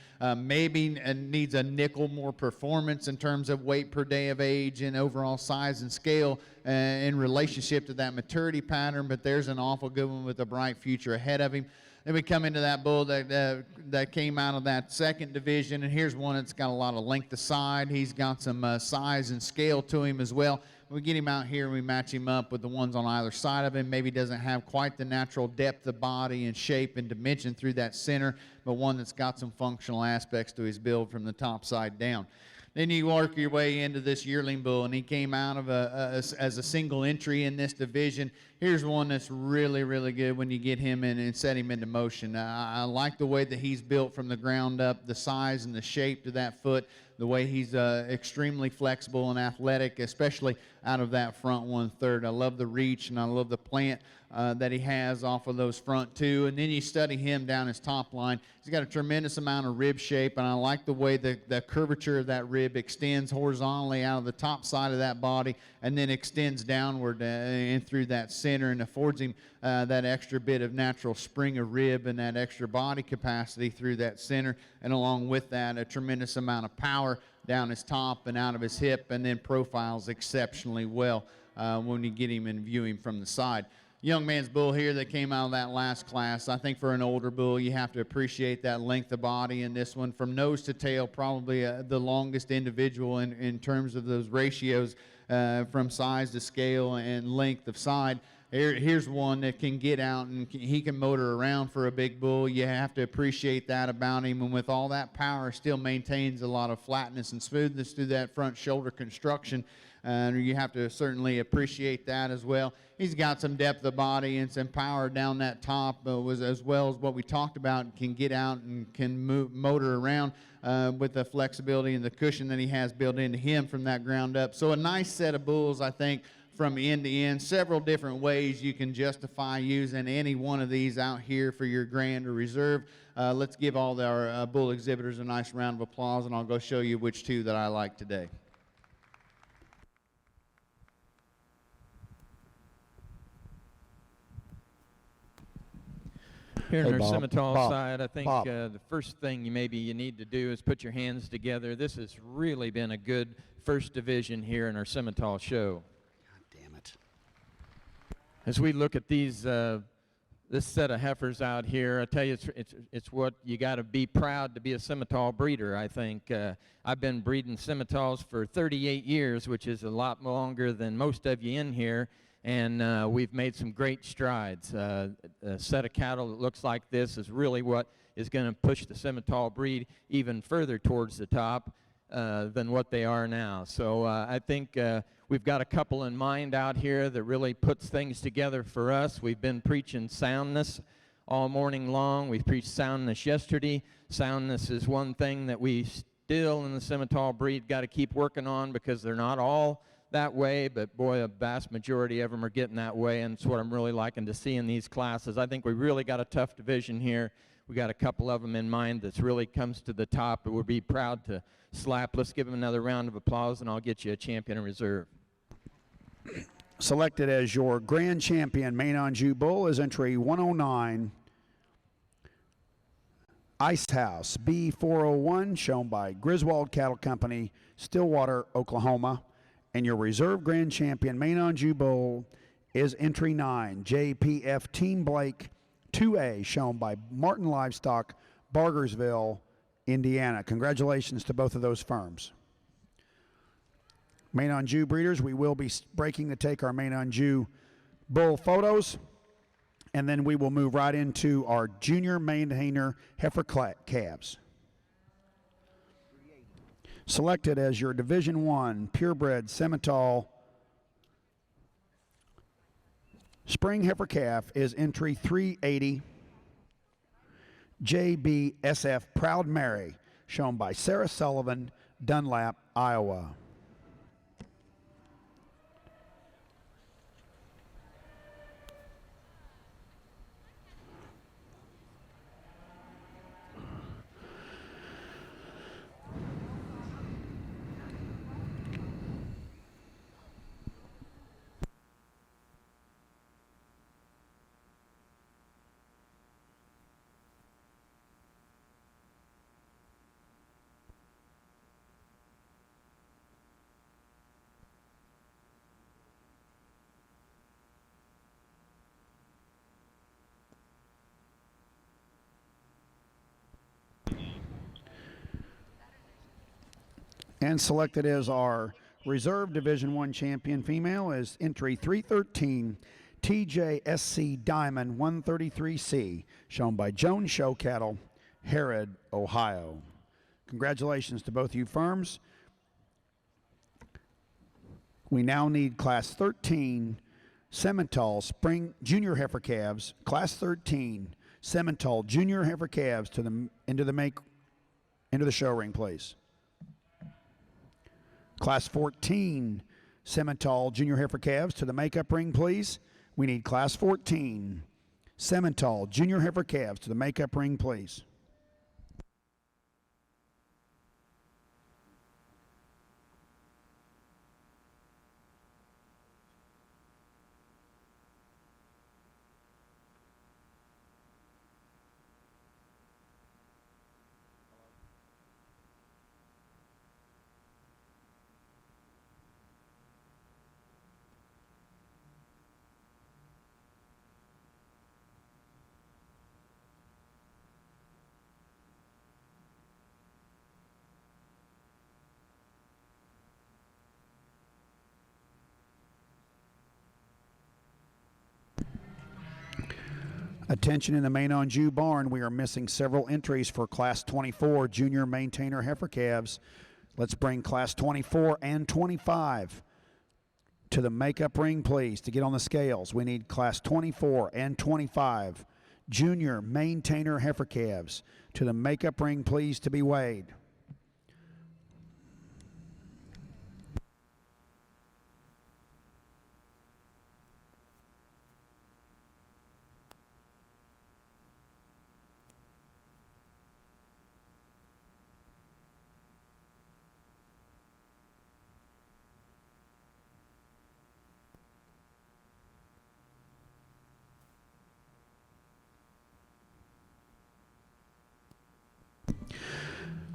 Maybe needs a nickel more performance in terms of weight per day of age and overall size and scale in relationship to that maturity pattern, but there's an awful good one with a bright future ahead of him. Then we come into that bull that came out of that second division, and here's one that's got a lot of length of side. He's got some size and scale to him as well. We get him out here and we match him up with the ones on either side of him. Maybe doesn't have quite the natural depth of body and shape and dimension through that center, but one that's got some functional aspects to his build from the top side down. Then you work your way into this yearling bull, and he came out of as a single entry in this division. Here's one that's really, really good when you get him in and set him into motion. I like the way that he's built from the ground up, the size and the shape to that foot, the way he's extremely flexible and athletic, especially out of that front 1/3. I love the reach, and I love the plant that he has off of those front two. And then you study him down his top line. He's got a tremendous amount of rib shape, and I like the way the curvature of that rib extends horizontally out of the top side of that body and then extends downward and through that center, and affords him that extra bit of natural spring of rib and that extra body capacity through that center, and along with that, a tremendous amount of power down his top and out of his hip, and then profiles exceptionally well when you get him and view him from the side. Young man's bull here that came out of that last class. I think for an older bull, you have to appreciate that length of body in this one. From nose to tail, probably the longest individual in terms of those ratios from size to scale and length of side. Here's one that can get out and he can motor around for a big bull. You have to appreciate that about him, and with all that power, still maintains a lot of flatness and smoothness through that front shoulder construction. You have to certainly appreciate that as well. He's got some depth of body and some power down that top, as well as what we talked about, can get out and can motor around with the flexibility and the cushion that he has built into him from that ground up. So a nice set of bulls, I think, from end to end. Several different ways you can justify using any one of these out here for your grand or reserve. Let's give all our bull exhibitors a nice round of applause, and I'll go show you which two that I like today. Here Hey, on our Bob. Simmental Bob. side, I think Bob. the first thing you need to do is put your hands together. This has really been a good first division here in our Simmental show. God damn it. As we look at these, this set of heifers out here, I tell you, it's what you got to be proud to be a Simmental breeder. I think I've been breeding Simmentals for 38 years, which is a lot longer than most of you in here. And we've made some great strides. A set of cattle that looks like this is really what is going to push the Simmental breed even further towards the top than what they are now. So I think we've got a couple in mind out here that really puts things together for us. We've been preaching soundness all morning long. We preached soundness yesterday. Soundness is one thing that we still in the Simmental breed got to keep working on, because they're not all that way, but boy, a vast majority of them are getting that way, and it's what I'm really liking to see in these classes. I think we really got a tough division here. We got a couple of them in mind that's really comes to the top, and we'll be proud to slap. Let's give them another round of applause, and I'll get you a champion in reserve. Selected as your grand champion, Main on Jew Bull, is entry 109, Ice House B401, shown by Griswold Cattle Company, Stillwater, Oklahoma. And your reserve grand champion, Main on Jew Bull, is entry 9, JPF Team Blake 2A, shown by Martin Livestock, Bargersville, Indiana. Congratulations to both of those firms. Main on Jew breeders, we will be breaking to take our Main on Jew Bull photos, and then we will move right into our junior maintainer heifer calves. Selected as your Division I purebred Simmental spring heifer calf is entry 380, JBSF Proud Mary, shown by Sarah Sullivan, Dunlap, Iowa. And selected as our reserve Division I champion female is entry 313, TJSC Diamond 133C, shown by Jones Show Cattle, Harrod, Ohio. Congratulations to both you firms. We now need Class 13 Simmental Spring Junior Heifer Calves, Class 13 Simmental Junior Heifer Calves into the show ring, please. Class 14 Simmental Junior Heifer Calves to the makeup ring, please. We need Class 14 Simmental Junior Heifer Calves to the makeup ring, please. Attention in the Main on Jew barn. We are missing several entries for Class 24 Junior Maintainer Heifer Calves. Let's bring Class 24 and 25 to the makeup ring, please, to get on the scales. We need Class 24 and 25 Junior Maintainer Heifer Calves to the makeup ring, please, to be weighed.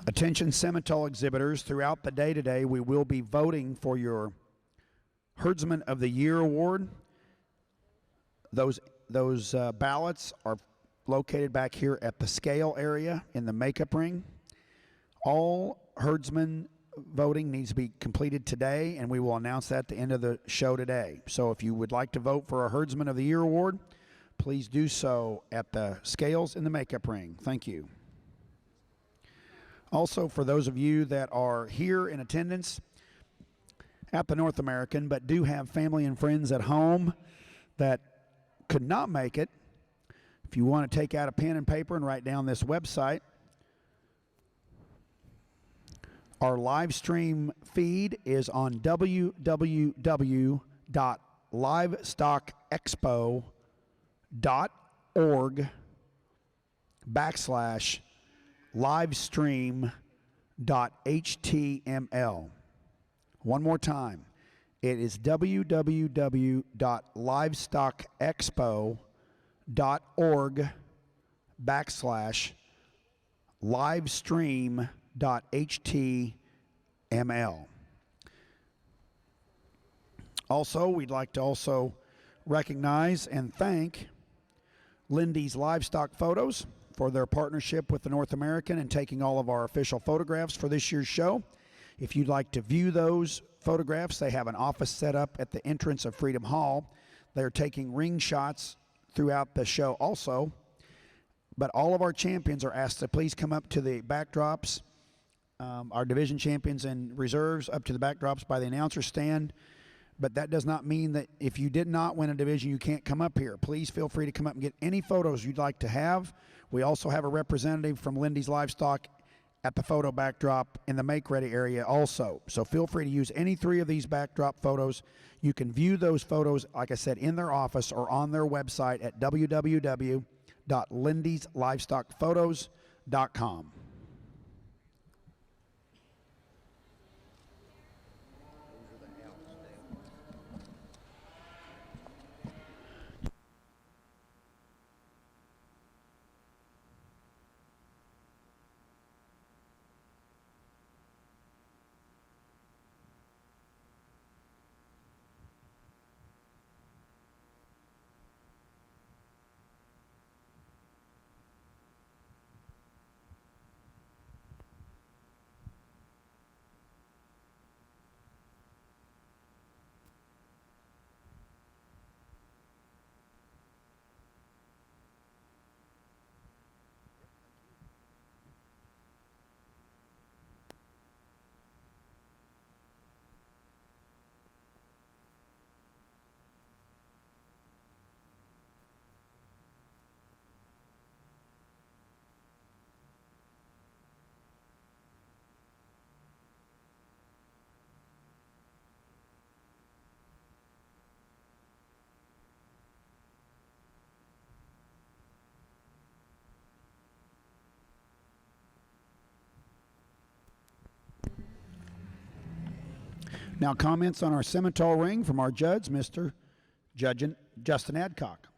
Attention Simmental exhibitors, throughout the day today, we will be voting for your Herdsman of the Year award. Those ballots are located back here at the scale area in the makeup ring. All herdsman voting needs to be completed today, and we will announce that at the end of the show today. So if you would like to vote for a Herdsman of the Year award, please do so at the scales in the makeup ring. Thank you. Also, for those of you that are here in attendance at the North American but do have family and friends at home that could not make it, if you want to take out a pen and paper and write down this website, our live stream feed is on www.livestream.org/livestream.html. One more time. It is www.livestream.expo.org/livestream.html. Also, we'd like to also recognize and thank Lindy's Livestock Photos for their partnership with the North American and taking all of our official photographs for this year's show. If you'd like to view those photographs, they have an office set up at the entrance of Freedom Hall. They're taking ring shots throughout the show also. But all of our champions are asked to please come up to the backdrops, our division champions and reserves up to the backdrops by the announcer stand. But that does not mean that if you did not win a division, you can't come up here. Please feel free to come up and get any photos you'd like to have. We also have a representative from Lindy's Livestock at the photo backdrop in the make-ready area also. So feel free to use any three of these backdrop photos. You can view those photos, like I said, in their office or on their website at www.lindyslivestockphotos.com. Now comments on our Simmental ring from our judge, Mr. Justin Adcock.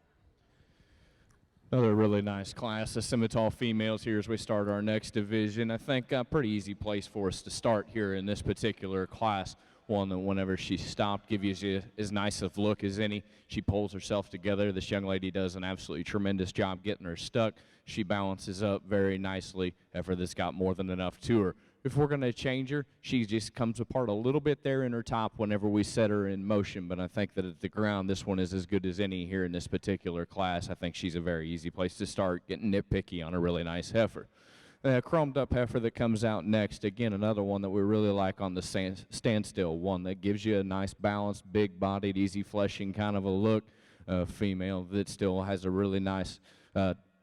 Another really nice class, the Simmental females here as we start our next division. I think a pretty easy place for us to start here in this particular class. One that whenever she stopped, gives you as nice of look as any. She pulls herself together. This young lady does an absolutely tremendous job getting her stuck. She balances up very nicely. Heifer that's got more than enough to her. If we're going to change her, she just comes apart a little bit there in her top whenever we set her in motion. But I think that at the ground, this one is as good as any here in this particular class. I think she's a very easy place to start getting nitpicky on a really nice heifer. Chromed up heifer that comes out next. Again, another one that we really like on the standstill. One that gives you a nice balanced, big-bodied, easy fleshing kind of a look. Female that still has a really nice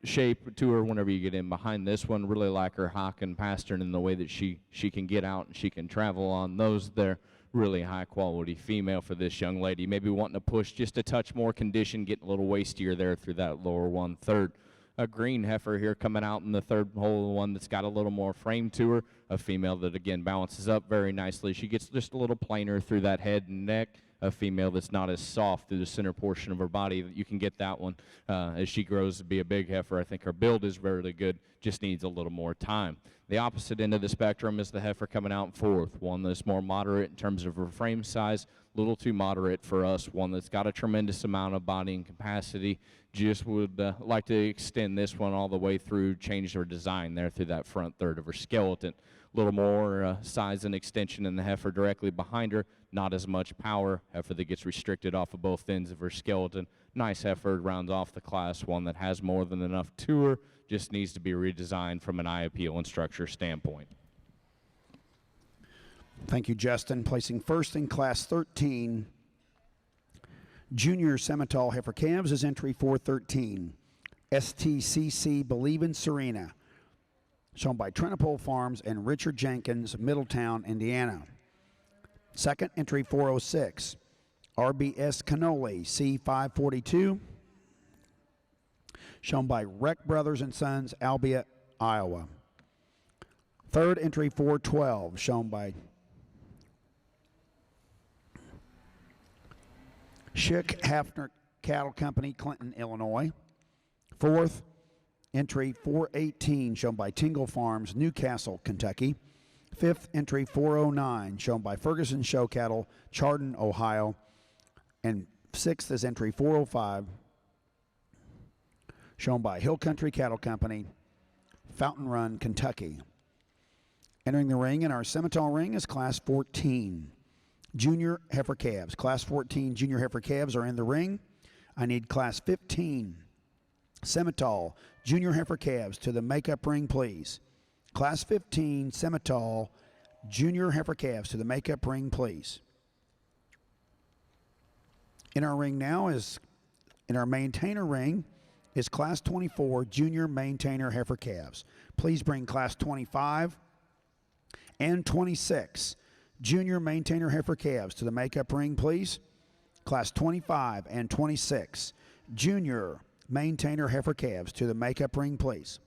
shape to her whenever you get in behind this one. Really like her hock and pastern in the way that she can get out and she can travel on those there. Really high-quality female for this young lady. Maybe wanting to push just a touch more condition, getting a little wastier there through that lower 1/3. A green heifer here coming out in the third hole, one that's got a little more frame to her. A female that, again, balances up very nicely. She gets just a little plainer through that head and neck. A female that's not as soft through the center portion of her body. You can get that one as she grows to be a big heifer. I think her build is really good, just needs a little more time. The opposite end of the spectrum is the heifer coming out in fourth, one that's more moderate in terms of her frame size, a little too moderate for us, one that's got a tremendous amount of body and capacity. Just would like to extend this one all the way through, change her design there through that front third of her skeleton. A little more size and extension in the heifer directly behind her, not as much power. Heifer that gets restricted off of both ends of her skeleton. Nice heifer, rounds off the class, one that has more than enough to her, just needs to be redesigned from an eye appeal and structure standpoint. Thank you, Justin. Placing first in Class 13, Junior Simmental heifer calves is entry 413. STCC Believe in Serena, shown by Trenopole Farms and Richard Jenkins, Middletown, Indiana. Second, entry 406. RBS Cannoli C542, shown by Reck Brothers and Sons, Albia, Iowa. Third, entry 412, shown by Schick Hafner Cattle Company, Clinton, Illinois. Fourth, entry 418, shown by Tingle Farms, Newcastle, Kentucky. Fifth, entry 409, shown by Ferguson Show Cattle, Chardon, Ohio. And sixth is entry 405, shown by Hill Country Cattle Company, Fountain Run, Kentucky. Entering the ring in our Simmental ring is Class 14. Junior heifer calves. Class 14 junior heifer calves are in the ring. I need Class 15 Simmental junior heifer calves to the makeup ring, please. Class 15 Simmental junior heifer calves to the makeup ring, please. In our ring now is, in our maintainer ring, is Class 24 junior maintainer heifer calves. Please bring Class 25 and 26 junior maintainer heifer calves to the makeup ring, please. Class 25 and 26 junior maintainer heifer calves to the makeup ring, please.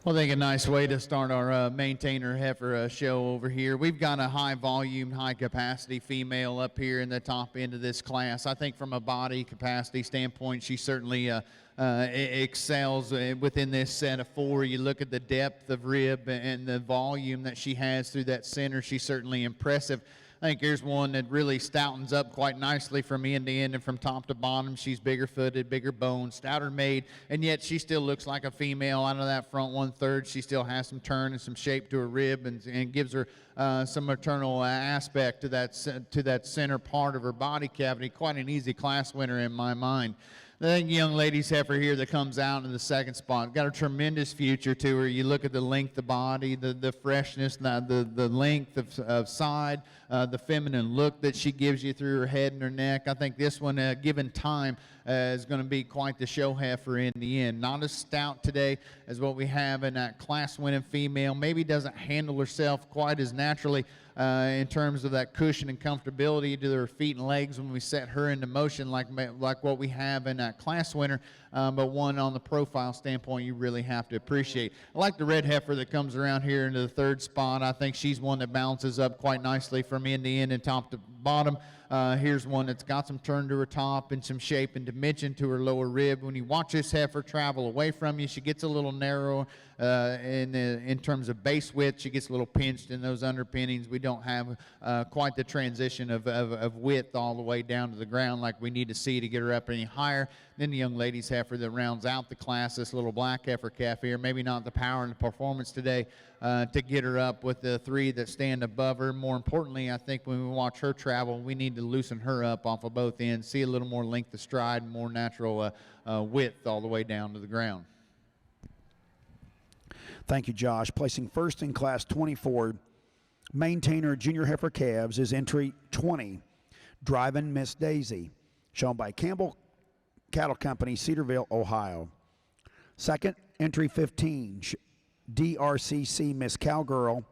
Well, I think a nice way to start our maintainer heifer show over here. We've got a high volume, high capacity female up here in the top end of this class. I think from a body capacity standpoint, she certainly excels within this set of four. You look at the depth of rib and the volume that she has through that center. She's certainly impressive. I think here's one that really stoutens up quite nicely from end to end and from top to bottom. She's bigger footed, bigger boned, stouter made, and yet she still looks like a female out of that front 1/3. She still has some turn and some shape to her rib and gives her some maternal aspect to that center part of her body cavity. Quite an easy class winner in my mind. The young lady's heifer here that comes out in the second spot got a tremendous future to her. You look at the length of body, the freshness, the length of side, the feminine look that she gives you through her head and her neck. I think this one, given time, is going to be quite the show heifer in the end. Not as stout today as what we have in that class-winning female. Maybe doesn't handle herself quite as naturally in terms of that cushion and comfortability to her feet and legs when we set her into motion like what we have in that class winner, but one on the profile standpoint you really have to appreciate. I like the red heifer that comes around here into the third spot. I think she's one that balances up quite nicely from end to end and top to bottom. Here's one that's got some turn to her top and some shape and dimension to her lower rib. When you watch this heifer travel away from you, she gets a little narrow in terms of base width. She gets a little pinched in those underpinnings. We don't have quite the transition of width all the way down to the ground like we need to see to get her up any higher. Then the young lady's heifer that rounds out the class, this little black heifer calf here, maybe not the power and the performance today to get her up with the three that stand above her. More importantly, I think when we watch her travel, we need to loosen her up off of both ends, see a little more length of stride, more natural width all the way down to the ground. Thank you, Josh. Placing first in Class 24, Maintainer Junior Heifer Calves is entry 20, Driving Miss Daisy, shown by Campbell Cattle Company, Cedarville, Ohio. Second, entry 15, DRCC Miss Cowgirl,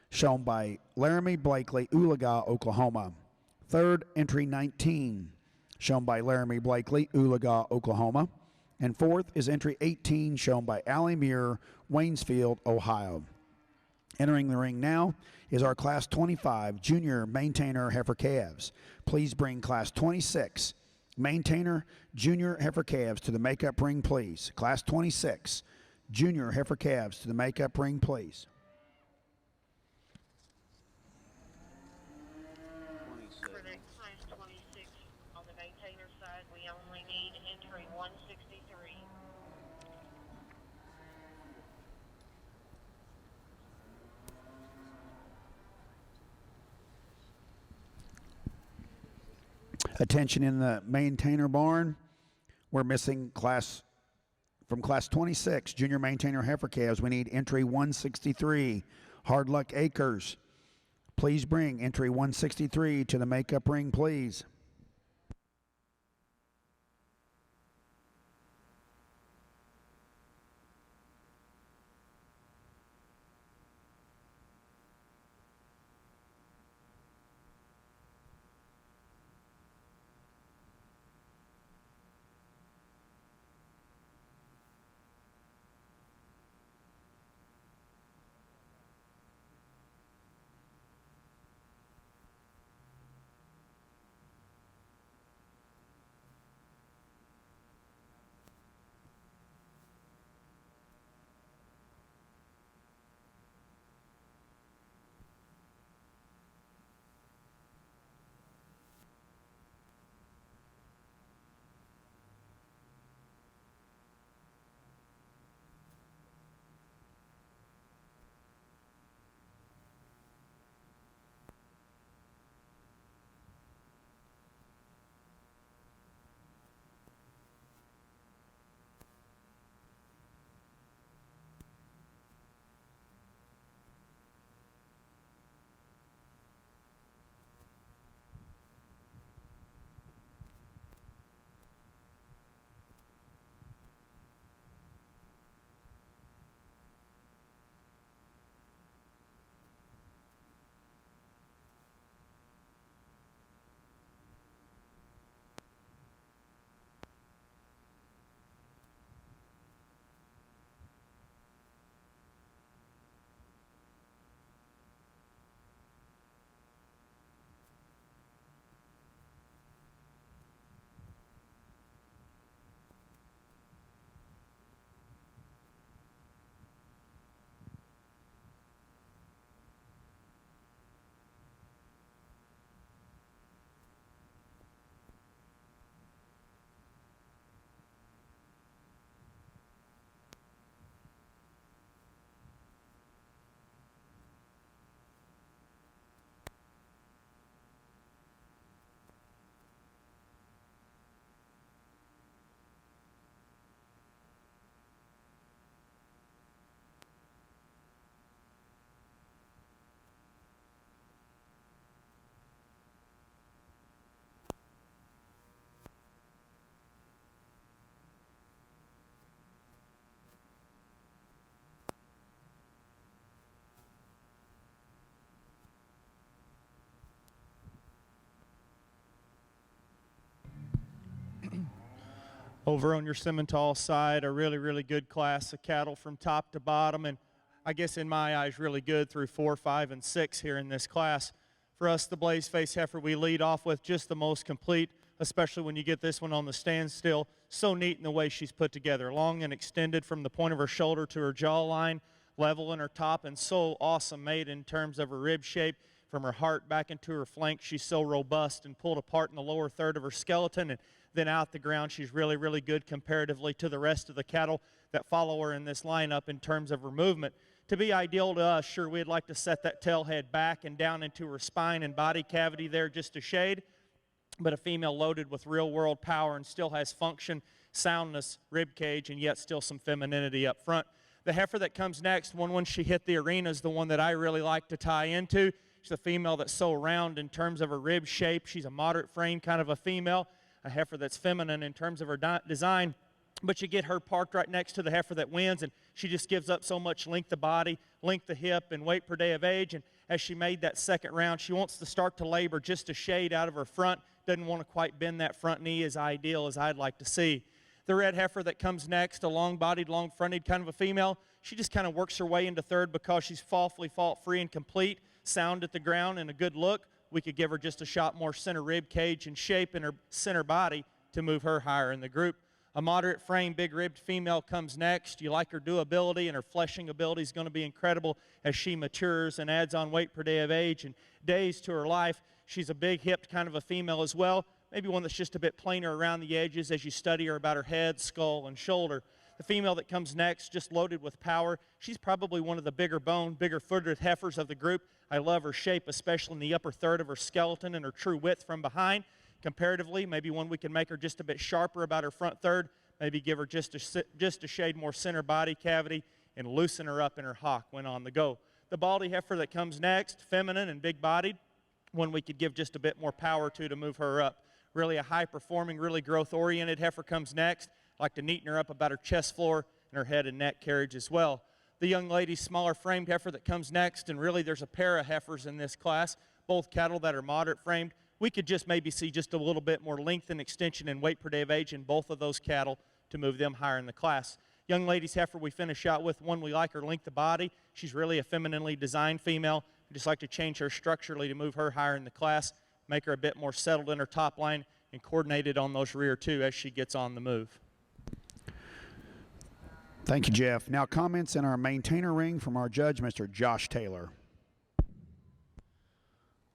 shown by Laramie Blakely, Oologah, Oklahoma. Third, entry 19, shown by Laramie Blakely, Oologah, Oklahoma. And fourth is entry 18, shown by Allie Muir, Waynesfield, Ohio. Entering the ring now is our Class 25 Junior Maintainer Heifer Calves. Please bring Class 26 Maintainer Junior Heifer Calves to the makeup ring, please. Class 26 Junior Heifer Calves to the makeup ring, please. For the class 26 on the maintainer side, we only need entry 163. Attention in the maintainer barn. We're missing from class 26, Junior Maintainer Heifer Calves. We need entry 163, Hard Luck Acres. Please bring entry 163 to the makeup ring, please. Over on your Simmental side, a really, really good class of cattle from top to bottom, and I guess in my eyes really good through 4, 5, and 6 here in this class. For us, the Blaze Face heifer, we lead off with just the most complete, especially when you get this one on the standstill. So neat in the way she's put together, long and extended from the point of her shoulder to her jawline, level in her top, and so awesome made in terms of her rib shape. From her heart back into her flank, she's so robust and pulled apart in the lower third of her skeleton, and then out the ground, she's really, really good comparatively to the rest of the cattle that follow her in this lineup in terms of her movement. To be ideal to us, sure, we'd like to set that tail head back and down into her spine and body cavity there just a shade, but a female loaded with real-world power and still has function, soundness, rib cage, and yet still some femininity up front. The heifer that comes next, when she hit the arena, is the one that I really like to tie into. She's a female that's so round in terms of her rib shape. She's a moderate frame kind of a female, a heifer that's feminine in terms of her design. But you get her parked right next to the heifer that wins, and she just gives up so much length of body, length of hip, and weight per day of age. And as she made that second round, she wants to start to labor just a shade out of her front. Doesn't want to quite bend that front knee as ideal as I'd like to see. The red heifer that comes next, a long-bodied, long-fronted kind of a female, she just kind of works her way into third because she's awfully fault-free and complete, sound at the ground, and a good look. We could give her just a shot more center rib cage and shape in her center body to move her higher in the group. A moderate frame, big-ribbed female comes next. You like her durability, and her fleshing ability is going to be incredible as she matures and adds on weight per day of age and days to her life. She's a big-hipped kind of a female as well, maybe one that's just a bit plainer around the edges as you study her about her head, skull, and shoulder. The female that comes next, just loaded with power, she's probably one of the bigger bone, bigger footed heifers of the group. I love her shape, especially in the upper third of her skeleton and her true width from behind. Comparatively, maybe one we can make her just a bit sharper about her front third, maybe give her just a shade more center body cavity and loosen her up in her hock when on the go. The baldy heifer that comes next, feminine and big-bodied, one we could give just a bit more power to move her up. Really a high-performing, really growth-oriented heifer comes next. I like to neaten her up about her chest floor and her head and neck carriage as well. The young lady's smaller framed heifer that comes next, and really there's a pair of heifers in this class, both cattle that are moderate framed. We could just maybe see just a little bit more length and extension and weight per day of age in both of those cattle to move them higher in the class. Young lady's heifer we finish out with, one we like her length of body. She's really a femininely designed female. We just like to change her structurally to move her higher in the class, make her a bit more settled in her top line, and coordinated on those rear too as she gets on the move. Thank you, Jeff. Now comments in our maintainer ring from our judge, Mr. Josh Taylor.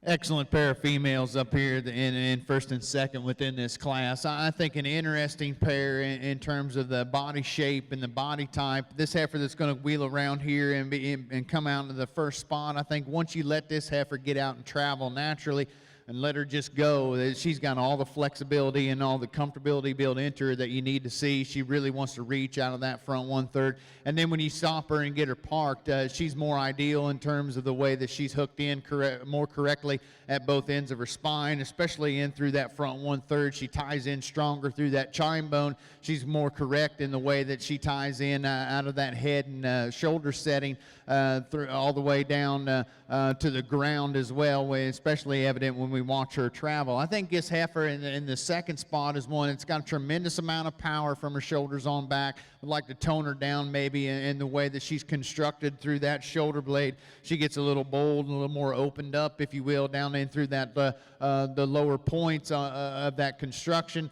Excellent pair of females up here in first and second within this class. I think an interesting pair in terms of the body shape and the body type. This heifer that's going to wheel around here and come out into the first spot, I think once you let this heifer get out and travel naturally and let her just go, she's got all the flexibility and all the comfortability built into her that you need to see. She really wants to reach out of that front 1/3. And then when you stop her and get her parked, she's more ideal in terms of the way that she's hooked in more correctly at both ends of her spine, especially in through that front 1/3. She ties in stronger through that chine bone. She's more correct in the way that she ties in out of that head and shoulder setting through all the way down to the ground as well, especially evident when we watch her travel. I think this heifer in the second spot is one that's got a tremendous amount of power from her shoulders on back. I'd like to tone her down maybe in the way that she's constructed through that shoulder blade. She gets a little bold and a little more opened up, if you will, down in through that the lower points of that construction.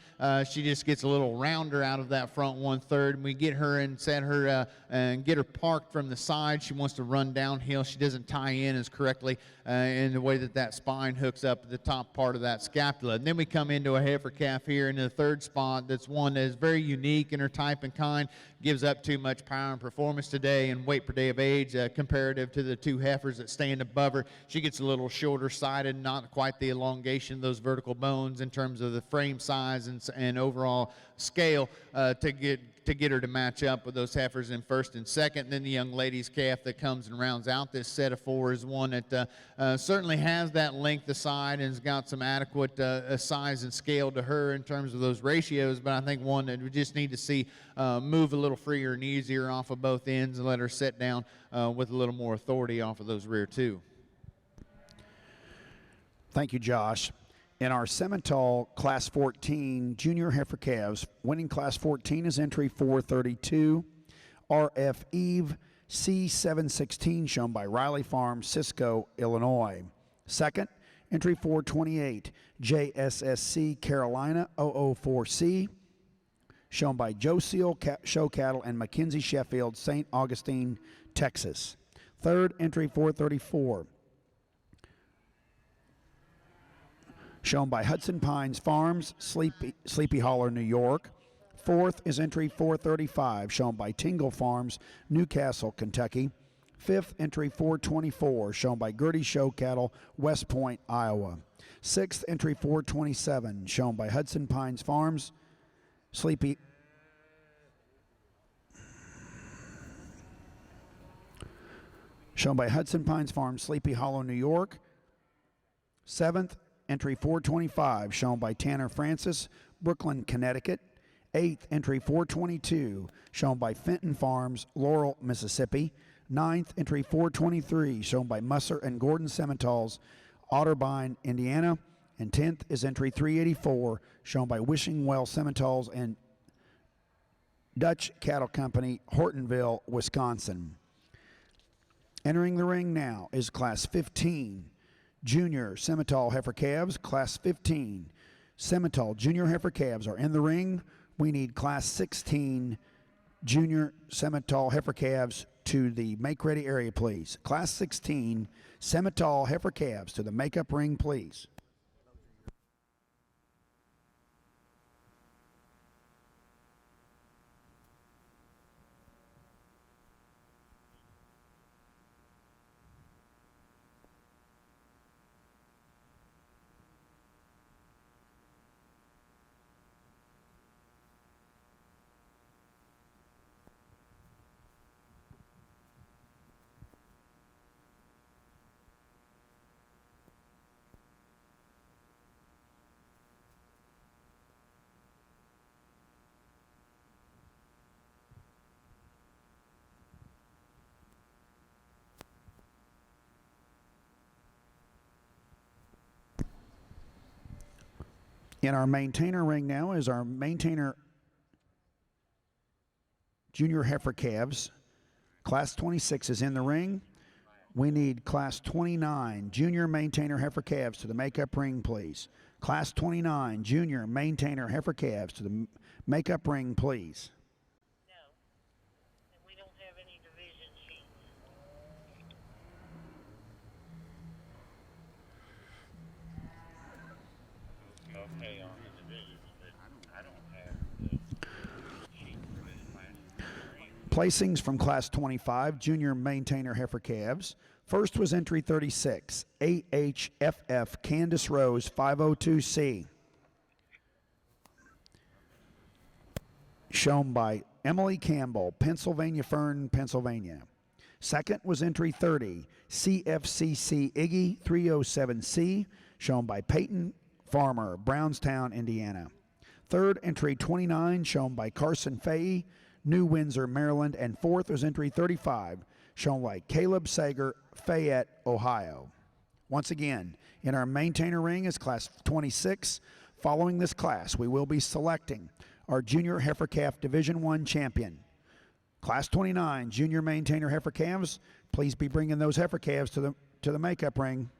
She just gets a little rounder out of that front 1/3. And we get her and set her and get her parked from the side. She wants to run downhill. She doesn't tie in as correctly in the way that spine hooks up at the top part of that scapula. And then we come into a heifer calf here in the third spot. That's one that is very unique in her type and kind, gives up too much power and performance today and weight per day of age comparative to the two heifers that stand above her. She gets a little shorter sided, not quite the elongation of those vertical bones in terms of the frame size and overall scale to get her to match up with those heifers in first and second. And then the young lady's calf that comes and rounds out this set of four is one that certainly has that length of side and has got some adequate size and scale to her in terms of those ratios, but I think one that we just need to see move a little freer and easier off of both ends and let her sit down with a little more authority off of those rear two. Thank you, Josh. In our Simmental Class 14 Junior Heifer Calves, winning Class 14 is entry 432, RF Eve C716, shown by Riley Farm, Cisco, Illinois. Second, entry 428, JSSC Carolina 004C, shown by Joe Seal Show Cattle and Mackenzie Sheffield, St. Augustine, Texas. Third, entry 434, shown by Hudson Pines Farms, Sleepy Hollow, New York. Fourth is entry 435, shown by Tingle Farms, Newcastle, Kentucky. Fifth, entry 424, shown by Gertie Show Cattle, West Point, Iowa. Sixth, entry 427, shown by Hudson Pines Farms, Sleepy Hollow, New York. Seventh, entry 425, shown by Tanner Francis, Brooklyn, Connecticut. Eighth, entry 422, shown by Fenton Farms, Laurel, Mississippi. Ninth, entry 423, shown by Musser and Gordon Simmentals, Otterbein, Indiana. And 10th is entry 384, shown by Wishing Well Simmentals and Dutch Cattle Company, Hortonville, Wisconsin. Entering the ring now is Class 15, Junior Simmental Heifer Calves. Class 15, Simmental Junior Heifer Calves are in the ring. We need Class 16 Junior Simmental Heifer Calves to the make-ready area, please. Class 16 Simmental Heifer Calves to the make-up ring, please. In our maintainer ring now is our maintainer Junior Heifer Calves. Class 26 is in the ring. We need Class 29 Junior Maintainer Heifer Calves to the makeup ring, please. Class 29 Junior Maintainer Heifer Calves to the makeup ring, please. No. And we don't have any division sheets. Okay, on the divisions, but I don't have the sheet for this class. Placings from Class 25 Junior Maintainer Heifer Calves. First was entry 36, AHFF Candace Rose 502C, shown by Emily Campbell, Pennsylvania Fern, Pennsylvania. Second was entry 30, CFCC Iggy 307C, shown by Peyton Farmer, Brownstown, Indiana. Third, entry 29, shown by Carson Fahey, New Windsor, Maryland. And fourth was entry 35, shown by Caleb Sager, Fayette, Ohio. Once again, in our maintainer ring is Class 26. Following this class, we will be selecting our Junior Heifer Calf Division I champion. Class 29 Junior Maintainer Heifer Calves, please be bringing those heifer calves to the makeup ring.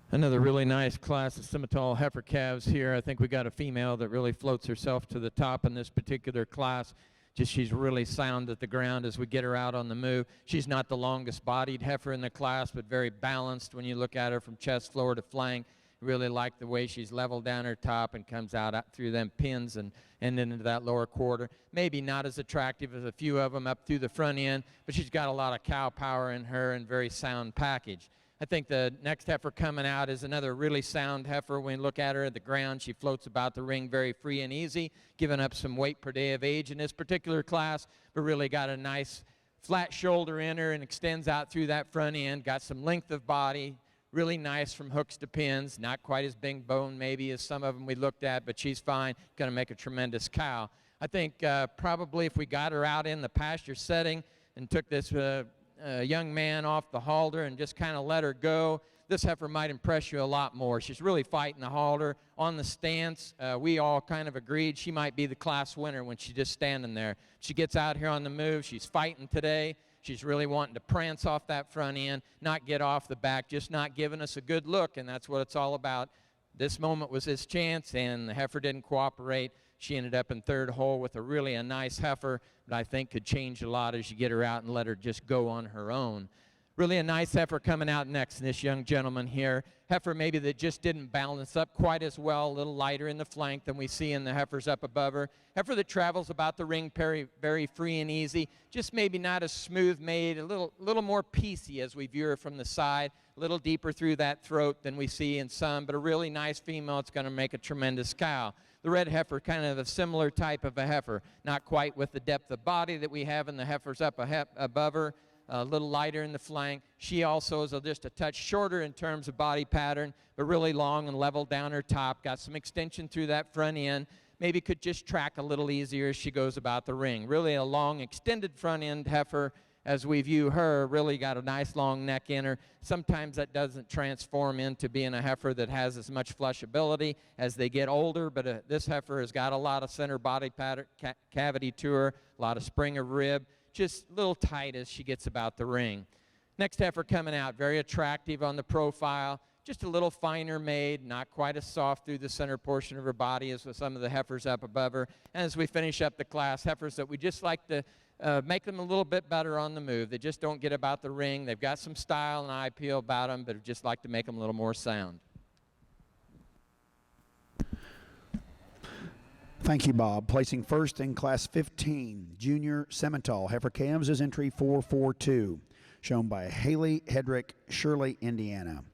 Another really nice class of Simmental heifer calves here. I think we got a female that really floats herself to the top in this particular class. Just she's really sound at the ground as we get her out on the move. She's not the longest bodied heifer in the class, but very balanced when you look at her from chest, floor to flank. Really like the way she's leveled down her top and comes out through them pins and then into that lower quarter. Maybe not as attractive as a few of them up through the front end, but she's got a lot of cow power in her and very sound package. I think the next heifer coming out is another really sound heifer. When you look at her at the ground, she floats about the ring very free and easy, giving up some weight per day of age in this particular class, but really got a nice flat shoulder in her and extends out through that front end. Got some length of body, really nice from hooks to pins. Not quite as big bone maybe as some of them we looked at, but she's fine. Going to make a tremendous cow. I think probably if we got her out in the pasture setting and took this young man off the halter and just kind of let her go, this heifer might impress you a lot more. She's really fighting the halter. On the stance, we all kind of agreed she might be the class winner when she's just standing there. She gets out here on the move. She's fighting today. She's really wanting to prance off that front end, not get off the back, just not giving us a good look, and that's what it's all about. This moment was his chance, and the heifer didn't cooperate. She ended up in third hole with a nice heifer that I think could change a lot as you get her out and let her just go on her own. Really a nice heifer coming out next, this young gentleman here. Heifer maybe that just didn't balance up quite as well, a little lighter in the flank than we see in the heifers up above her. Heifer that travels about the ring very, very free and easy, just maybe not as smooth made, a little more piecey as we view her from the side, a little deeper through that throat than we see in some, but a really nice female. It's going to make a tremendous cow. The red heifer, kind of a similar type of a heifer, not quite with the depth of body that we have in the heifers up above her. A little lighter in the flank. She also is just a touch shorter in terms of body pattern, but really long and level down her top. Got some extension through that front end. Maybe could just track a little easier as she goes about the ring. Really a long, extended front end heifer as we view her. Really got a nice long neck in her. Sometimes that doesn't transform into being a heifer that has as much flushability as they get older, but this heifer has got a lot of center body pattern, cavity to her, a lot of spring of rib. Just a little tight as she gets about the ring. Next heifer coming out, very attractive on the profile, just a little finer made, not quite as soft through the center portion of her body as with some of the heifers up above her. And as we finish up the class, heifers that we just like to make them a little bit better on the move. They just don't get about the ring. They've got some style and eye appeal about them, but just like to make them a little more sound. Thank you, Bob. Placing first in Class 15, Junior Simmental heifer calves is entry 442, shown by Haley Hedrick, Shirley, Indiana.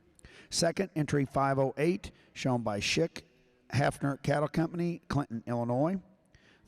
Second, entry 508, shown by Schick Hafner Cattle Company, Clinton, Illinois.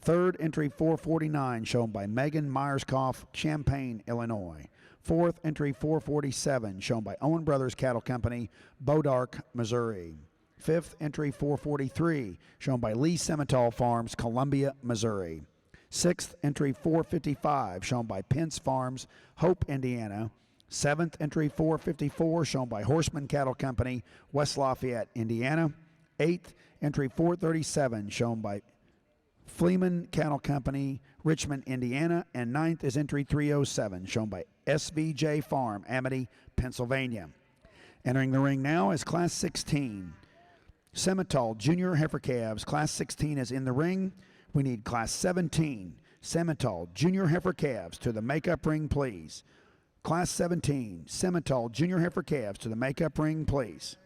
Third, entry 449, shown by Megan Myerscough, Champaign, Illinois. Fourth, entry 447, shown by Owen Brothers Cattle Company, Bodark, Missouri. Fifth, entry 443, shown by Lee Simmental Farms, Columbia, Missouri. Sixth, entry 455, shown by Pence Farms, Hope, Indiana. Seventh, entry 454, shown by Horseman Cattle Company, West Lafayette, Indiana. Eighth, entry 437, shown by Fleeman Cattle Company, Richmond, Indiana. And ninth is entry 307, shown by SVJ Farm, Amity, Pennsylvania. Entering the ring now is Class 16. Simmental Junior Heifer Calves. Class 16 is in the ring. We need Class 17. Simmental Junior Heifer Calves to the makeup ring, please. Class 17. Simmental Junior Heifer Calves to the makeup ring, please.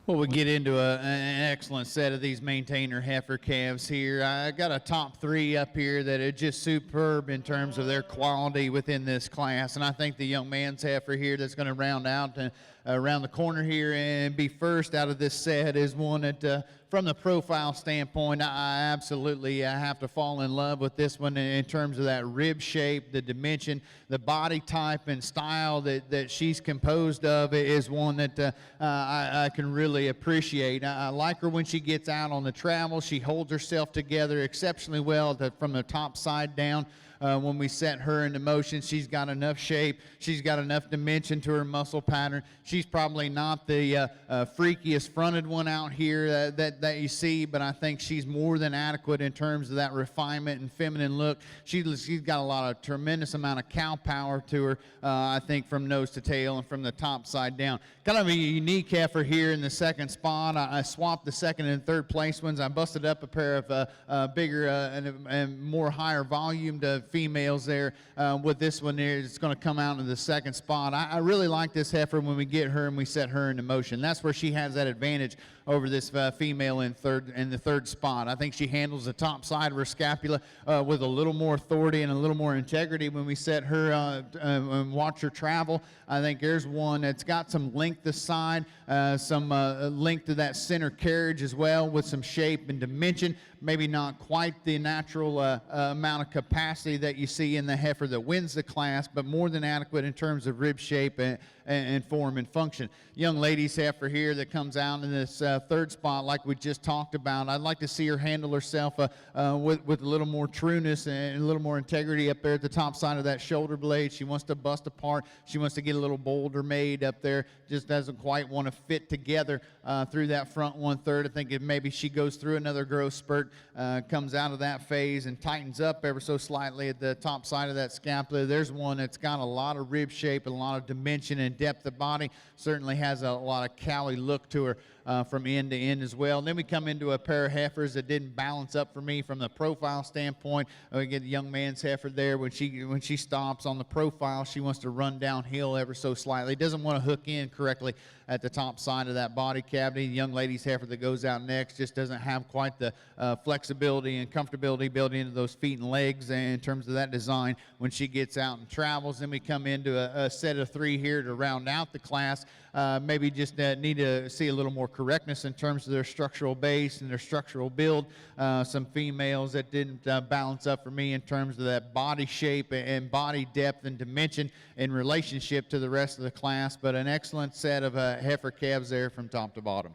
Well, we get into an excellent set of these maintainer heifer calves here. I got a top three up here that are just superb in terms of their quality within this class, and I think the young man's heifer here that's going to round out around the corner here and be first out of this set is one that, from the profile standpoint, I absolutely have to fall in love with this one in terms of that rib shape, the dimension, the body type and style that she's composed of is one that I can really appreciate. I like her when she gets out on the travel. She holds herself together exceptionally well from the top side down. when we set her into motion. She's got enough shape. She's got enough dimension to her muscle pattern. She's probably not the freakiest fronted one out here that you see, but I think she's more than adequate in terms of that refinement and feminine look. She's got a lot of tremendous amount of cow power to her, I think, from nose to tail and from the top side down. Kind of a unique heifer here in the second spot. I swapped the second and third place ones. I busted up a pair of bigger and more higher volumed females there. With this one there, it's going to come out in the second spot. I really like this heifer when we get her and we set her into motion. That's where she has that advantage over this female in the third spot. I think she handles the top side of her scapula with a little more authority and a little more integrity when we set her and watch her travel. I think there's one that's got some length this side, some length to that center carriage as well, with some shape and dimension. Maybe not quite the natural amount of capacity that you see in the heifer that wins the class, but more than adequate in terms of rib shape and form and function. Young lady's heifer here that comes out in this third spot, like we just talked about. I'd like to see her handle herself with a little more trueness and a little more integrity up there at the top side of that shoulder blade. She wants to bust apart. She wants to get a little bolder made up there. Just doesn't quite want to fit together through that front 1/3. I think if maybe she goes through another growth spurt, comes out of that phase and tightens up ever so slightly at the top side of that scapula. There's one that's got a lot of rib shape and a lot of dimension and depth of body. Certainly has a lot of cowy look to her from end to end as well. And then we come into a pair of heifers that didn't balance up for me from the profile standpoint. We get the young man's heifer there. When she stops on the profile, she wants to run downhill ever so slightly. Doesn't want to hook in correctly at the top side of that body cavity. The young lady's heifer that goes out next just doesn't have quite the flexibility and comfortability built into those feet and legs in terms of that design when she gets out and travels. Then we come into a set of 3 here to round out the class. Maybe just need to see a little more correctness in terms of their structural base and their structural build. Some females that didn't balance up for me in terms of that body shape and body depth and dimension in relationship to the rest of the class, but an excellent set of heifer calves there from top to bottom.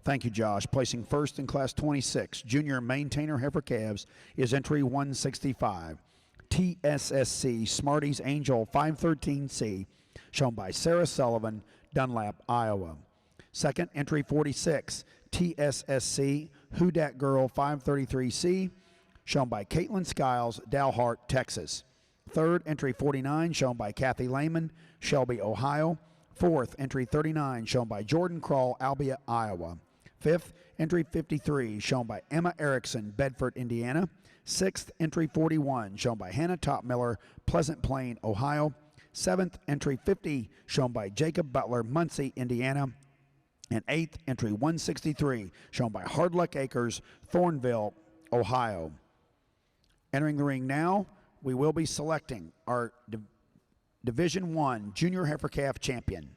Thank you, Josh. Placing first in Class 26, Junior Maintainer Heifer Calves is entry 165. TSSC Smarties Angel 513C, shown by Sarah Sullivan, Dunlap, Iowa. Second, entry 46, TSSC Who Dat Girl 533C, shown by Caitlin Skiles, Dalhart, Texas. Third, entry 49, shown by Kathy Lehman, Shelby, Ohio. Fourth, entry 39, shown by Jordan Kroll, Albia, Iowa. Fifth, entry 53, shown by Emma Erickson, Bedford, Indiana. Sixth, entry 41, shown by Hannah Topmiller, Pleasant Plain, Ohio. Seventh, entry 50, shown by Jacob Butler, Muncie, Indiana. And eighth, entry 163, shown by Hard Luck Acres, Thornville, Ohio. Entering the ring now, we will be selecting our Division I Junior Heifer Calf Champion.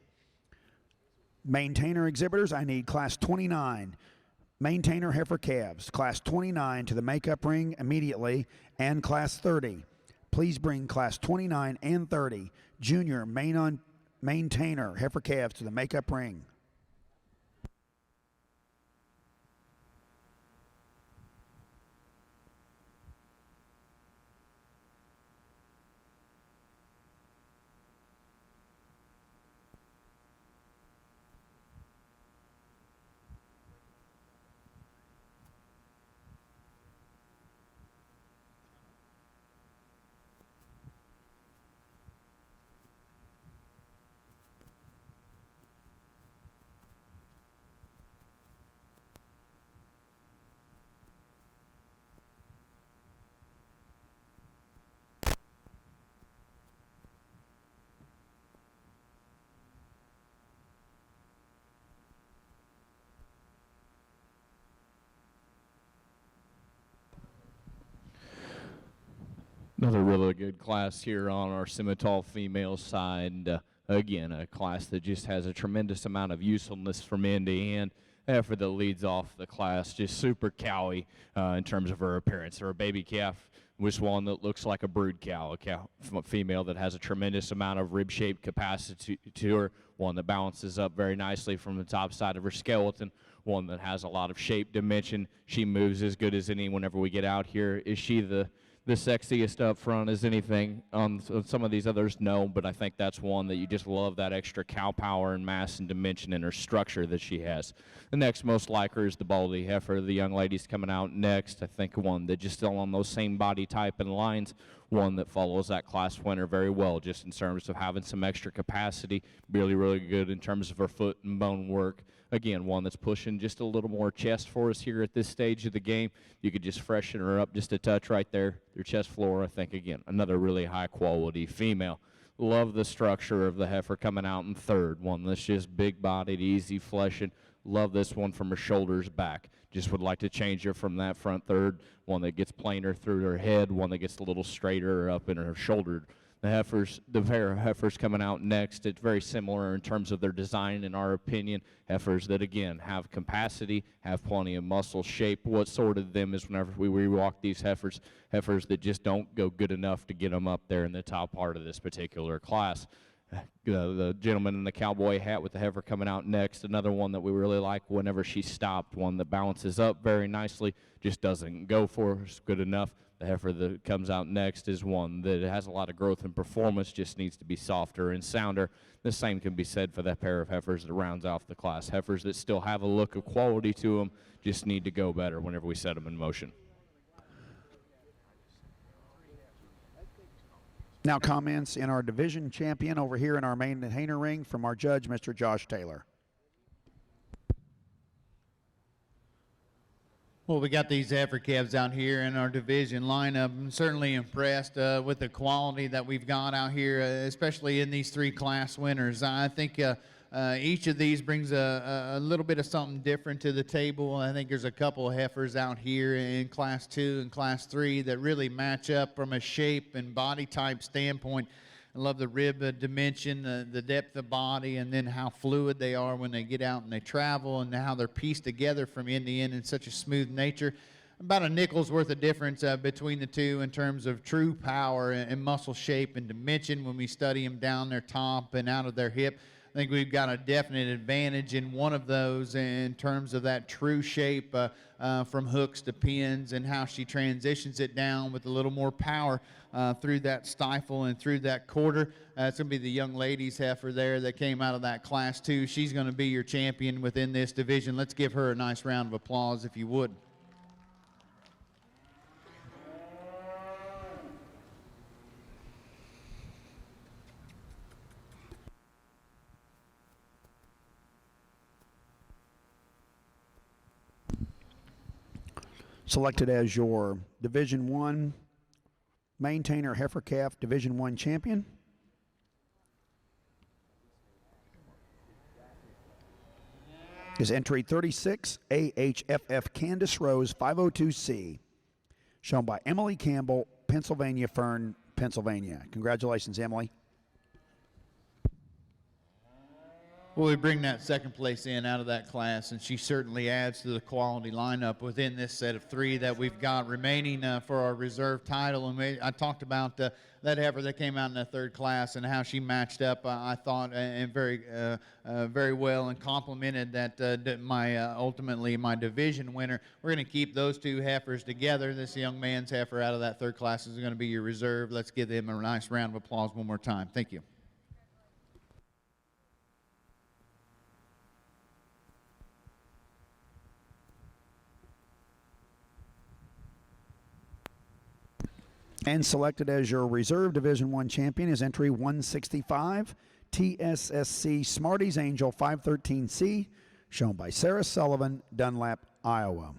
Maintainer exhibitors, I need Class 29 Maintainer Heifer Calves, Class 29 to the makeup ring immediately, and Class 30. Please bring Class 29 and 30 Junior Maintainer Heifer Calves to the makeup ring. Another really good class here on our Simmental female side. Again, a class that just has a tremendous amount of usefulness from end to end. Heifer that leads off the class, just super cowy in terms of her appearance. Her baby calf was one that looks like a brood cow, a female that has a tremendous amount of rib shape capacity to her, one that balances up very nicely from the top side of her skeleton, one that has a lot of shape dimension. She moves as good as any whenever we get out here. Is she the the sexiest up front as anything on some of these others, no, but I think that's one that you just love that extra cow power and mass and dimension in her structure that she has. The next most like her is the Baldy heifer. The young lady's coming out next. I think one that just still on those same body type and lines, one that follows that class winner very well, just in terms of having some extra capacity, really, really good in terms of her foot and bone work. Again, one that's pushing just a little more chest for us here at this stage of the game. You could just freshen her up just a touch right there, your chest floor. I think, again, another really high-quality female. Love the structure of the heifer coming out in third. One that's just big-bodied, easy fleshing. Love this one from her shoulders back. Just would like to change her from that front third, one that gets plainer through her head, one that gets a little straighter up in her shoulder. The pair of heifers coming out next, it's very similar in terms of their design, in our opinion. Heifers that, again, have capacity, have plenty of muscle shape. What sorted them is whenever we rewalk these heifers that just don't go good enough to get them up there in the top part of this particular class. The gentleman in the cowboy hat with the heifer coming out next, another one that we really like whenever she stopped, one that balances up very nicely, just doesn't go for us good enough. The heifer that comes out next is one that has a lot of growth and performance, just needs to be softer and sounder. The same can be said for that pair of heifers that rounds off the class. Heifers that still have a look of quality to them, just need to go better whenever we set them in motion. Now comments in our division champion over here in our maintainer ring from our judge, Mr. Josh Taylor. Well, we got these heifer calves out here in our division lineup. I'm certainly impressed with the quality that we've got out here, especially in these three class winners. I think each of these brings a little bit of something different to the table. I think there's a couple of heifers out here in Class 2 and Class 3 that really match up from a shape and body type standpoint. I love the rib dimension, the depth of body, and then how fluid they are when they get out and they travel, and how they're pieced together from end to end in such a smooth nature. About a nickel's worth of difference between the two in terms of true power and muscle shape and dimension when we study them down their top and out of their hip. I think we've got a definite advantage in one of those in terms of that true shape from hooks to pins, and how she transitions it down with a little more power through that stifle and through that quarter. It's going to be the young ladies heifer there that came out of that Class 2. She's going to be your champion within this division. Let's give her a nice round of applause if you would. Selected as your Division I maintainer heifer calf Division I champion is entry 36 AHFF Candace Rose 502C, shown by Emily Campbell, Pennsylvania Fern, Pennsylvania. Congratulations, Emily. Well, we bring that second place in out of that class, and she certainly adds to the quality lineup within this set of three that we've got remaining for our reserve title. And I talked about that heifer that came out in the third class and how she matched up, I thought, and very well, and complimented that ultimately my division winner. We're going to keep those two heifers together. This young man's heifer out of that third class is going to be your reserve. Let's give them a nice round of applause one more time. Thank you. And selected as your reserve Division I champion is entry 165, TSSC Smarties Angel 513C, shown by Sarah Sullivan, Dunlap, Iowa.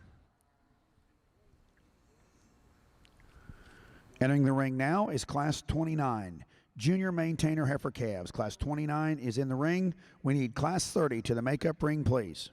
Entering the ring now is Class 29, Junior Maintainer Heifer Calves. Class 29 is in the ring. We need Class 30 to the makeup ring, please.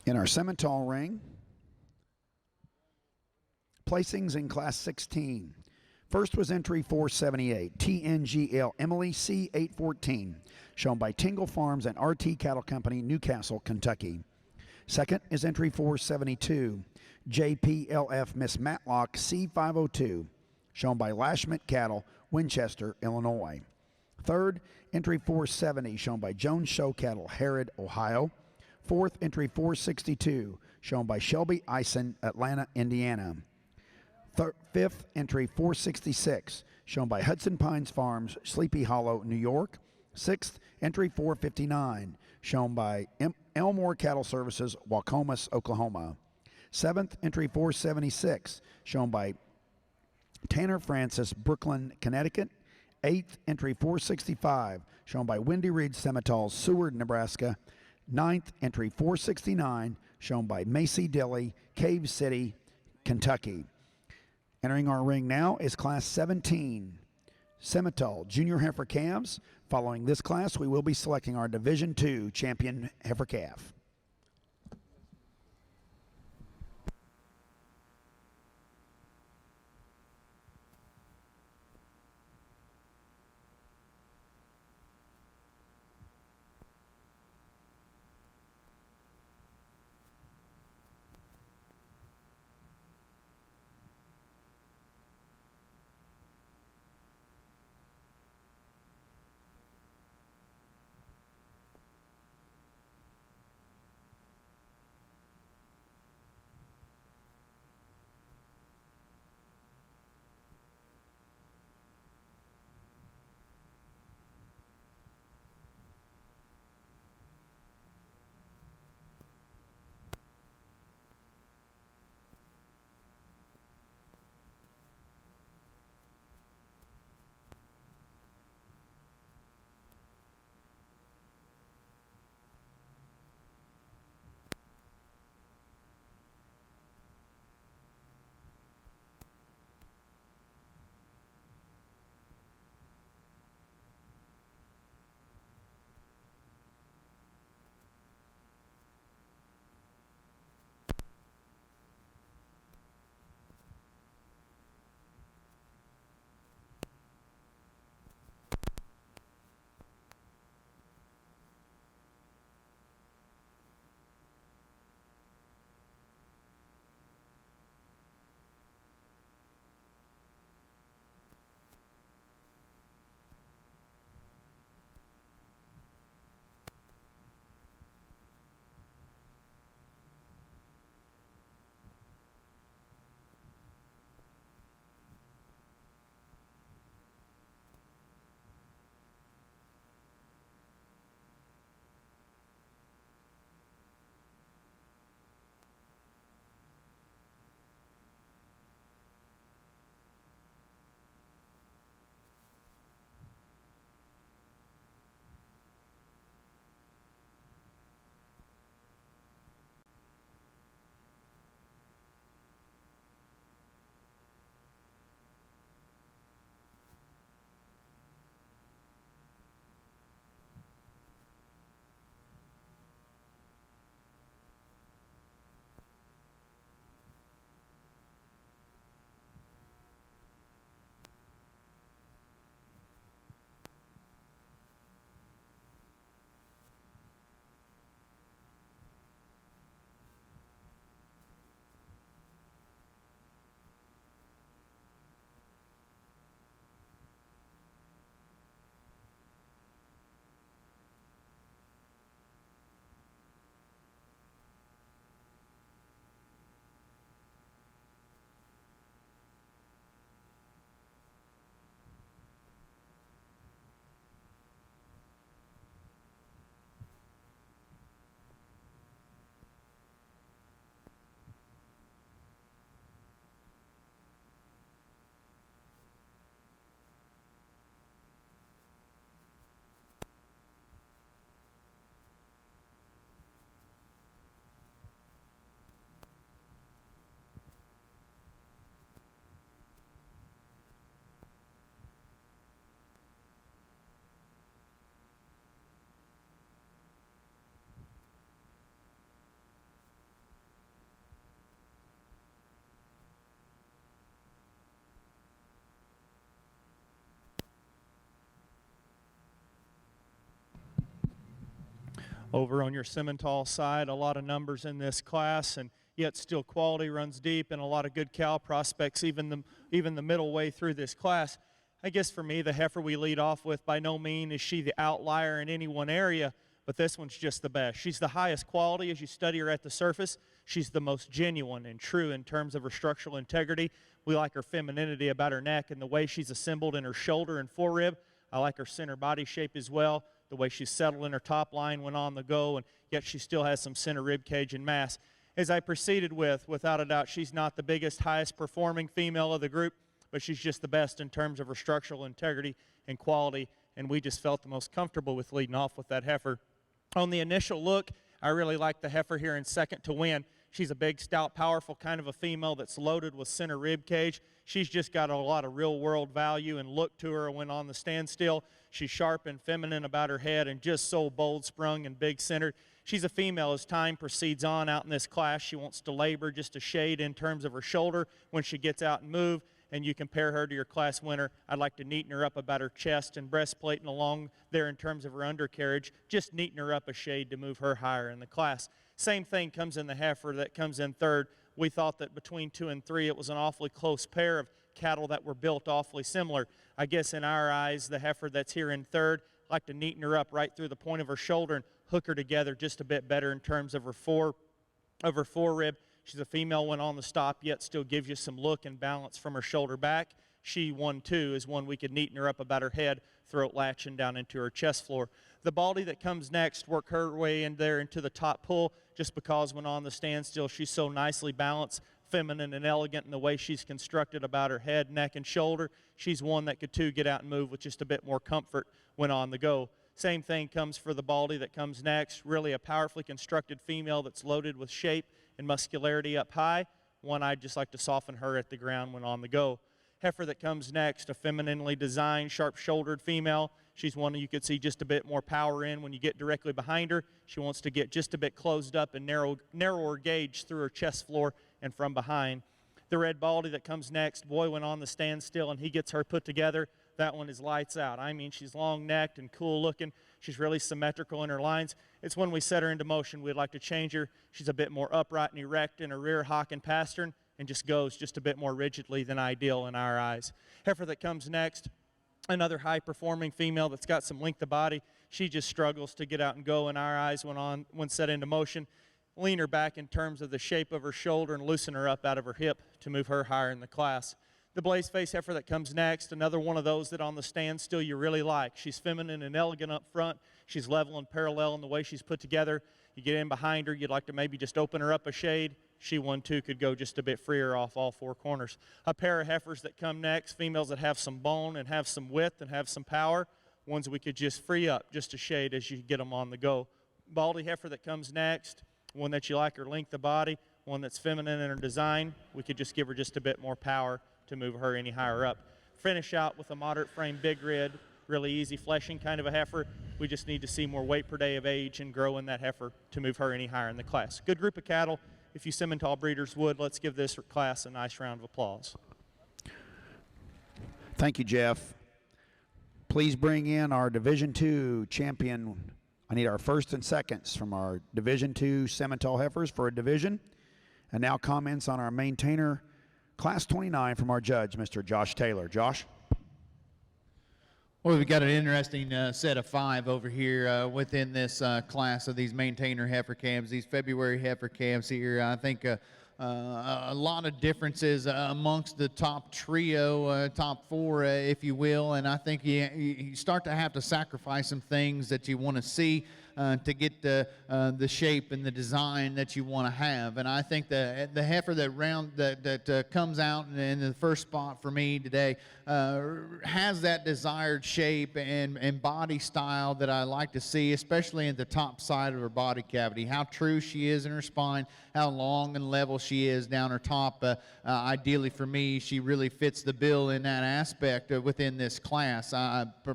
In our Simmental ring, placings in Class 16. First was entry 478, TNGL Emily C814, shown by Tingle Farms and RT Cattle Company, Newcastle, Kentucky. Second is entry 472, JPLF Miss Matlock C502, shown by Lashment Cattle, Winchester, Illinois. Third, entry 470, shown by Jones Show Cattle, Harrod, Ohio. Fourth, entry 462, shown by Shelby Eisen, Atlanta, Indiana. Fifth, entry 466, shown by Hudson Pines Farms, Sleepy Hollow, New York. Sixth, entry 459, shown by Elmore Cattle Services, Wacomas, Oklahoma. Seventh, entry 476, shown by Tanner Francis, Brooklyn, Connecticut. Eighth, entry 465, shown by Wendy Reed Simmental, Seward, Nebraska. Ninth, entry 469, shown by Macy Dilly, Cave City, Kentucky. Entering our ring now is Class 17, Simmental Junior Heifer Calves. Following this class, we will be selecting our Division II champion heifer calf. Over on your Simmental side, a lot of numbers in this class, and yet still quality runs deep and a lot of good cow prospects even the middle way through this class. I guess for me, the heifer we lead off with, by no means is she the outlier in any one area, but this one's just the best. She's the highest quality as you study her at the surface. She's the most genuine and true in terms of her structural integrity. We like her femininity about her neck and the way she's assembled in her shoulder and forerib. I like her center body shape as well, the way she's settled in her top line when on the go, and yet she still has some center rib cage and mass. As I proceeded with, without a doubt, she's not the biggest, highest performing female of the group, but she's just the best in terms of her structural integrity and quality, and we just felt the most comfortable with leading off with that heifer. On the initial look, I really like the heifer here in second to win. She's a big, stout, powerful kind of a female that's loaded with center rib cage. She's just got a lot of real-world value and look to her when on the standstill. She's sharp and feminine about her head and just so bold-sprung and big-centered. She's a female as time proceeds on out in this class. She wants to labor just a shade in terms of her shoulder when she gets out and move, and you compare her to your class winner. I'd like to neaten her up about her chest and breastplate and along there in terms of her undercarriage, just neaten her up a shade to move her higher in the class. Same thing comes in the heifer that comes in third. We thought that between 2 and 3 it was an awfully close pair of cattle that were built awfully similar. I guess in our eyes, the heifer that's here in third, I'd like to neaten her up right through the point of her shoulder and hook her together just a bit better in terms of her forerib. She's a female when on the stop, yet still gives you some look and balance from her shoulder back. She, 1-2, is one we could neaten her up about her head, throat latching down into her chest floor. The baldy that comes next, work her way in there into the top pull, just because when on the standstill, she's so nicely balanced, feminine and elegant in the way she's constructed about her head, neck, and shoulder. She's one that could, too, get out and move with just a bit more comfort when on the go. Same thing comes for the baldy that comes next, really a powerfully constructed female that's loaded with shape and muscularity up high. One I'd just like to soften her at the ground when on the go. Heifer that comes next, a femininely designed, sharp-shouldered female. She's one you could see just a bit more power in when you get directly behind her. She wants to get just a bit closed up and narrower gauge through her chest floor and from behind. The red baldy that comes next, boy, when on the standstill and he gets her put together, that one is lights out. I mean, she's long-necked and cool-looking. She's really symmetrical in her lines. It's when we set her into motion, we'd like to change her. She's a bit more upright and erect in her rear hock and pastern, and just goes just a bit more rigidly than ideal in our eyes. Heifer that comes next, another high-performing female that's got some length of body. She just struggles to get out and go in our eyes when set into motion. Lean her back in terms of the shape of her shoulder and loosen her up out of her hip to move her higher in the class. The blaze face heifer that comes next, another one of those that on the standstill you really like. She's feminine and elegant up front. She's level and parallel in the way she's put together. You get in behind her, you'd like to maybe just open her up a shade. She, 1-2, could go just a bit freer off all 4 corners. A pair of heifers that come next, females that have some bone and have some width and have some power. Ones we could just free up just a shade as you get them on the go. Baldy heifer that comes next, one that you like her length of body, one that's feminine in her design. We could just give her just a bit more power to move her any higher up. Finish out with a moderate frame, big red, really easy fleshing kind of a heifer. We just need to see more weight per day of age and grow in that heifer to move her any higher in the class. Good group of cattle. If you Simmental breeders would, let's give this class a nice round of applause. Thank you, Jeff. Please bring in our Division II champion. I need our first and seconds from our Division II Simmental heifers for a division. And now comments on our maintainer, Class 29, from our judge, Mr. Josh Taylor. Josh? Well, we've got an interesting set of 5 over here within this class of these maintainer heifer calves, these February heifer calves here. I think a lot of differences amongst the top trio, top 4, if you will, and I think you start to have to sacrifice some things that you want to see to get the shape and the design that you want to have. And I think the heifer that comes out in the first spot for me today has that desired shape and body style that I like to see, especially in the top side of her body cavity. How true she is in her spine, how long and level she is down her top. Ideally for me, she really fits the bill in that aspect within this class.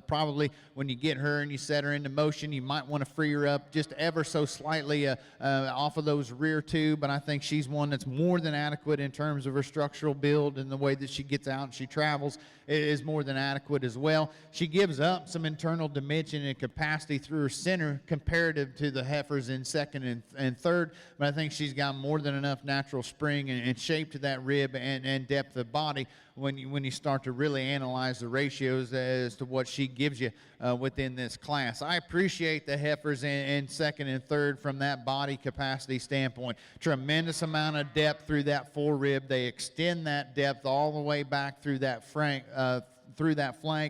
Probably when you get her and you set her into motion, you might want to free free her up just ever so slightly off of those rear two, but I think she's one that's more than adequate in terms of her structural build, and the way that she gets out and she travels is more than adequate as well. She gives up some internal dimension and capacity through her center comparative to the heifers in second and third, but I think she's got more than enough natural spring and shape to that rib and depth of body when you start to really analyze the ratios as to what she gives you within this class. I appreciate the heifers in second and third from that body capacity standpoint. Tremendous amount of depth through that forerib. They extend that depth all the way back through that flank,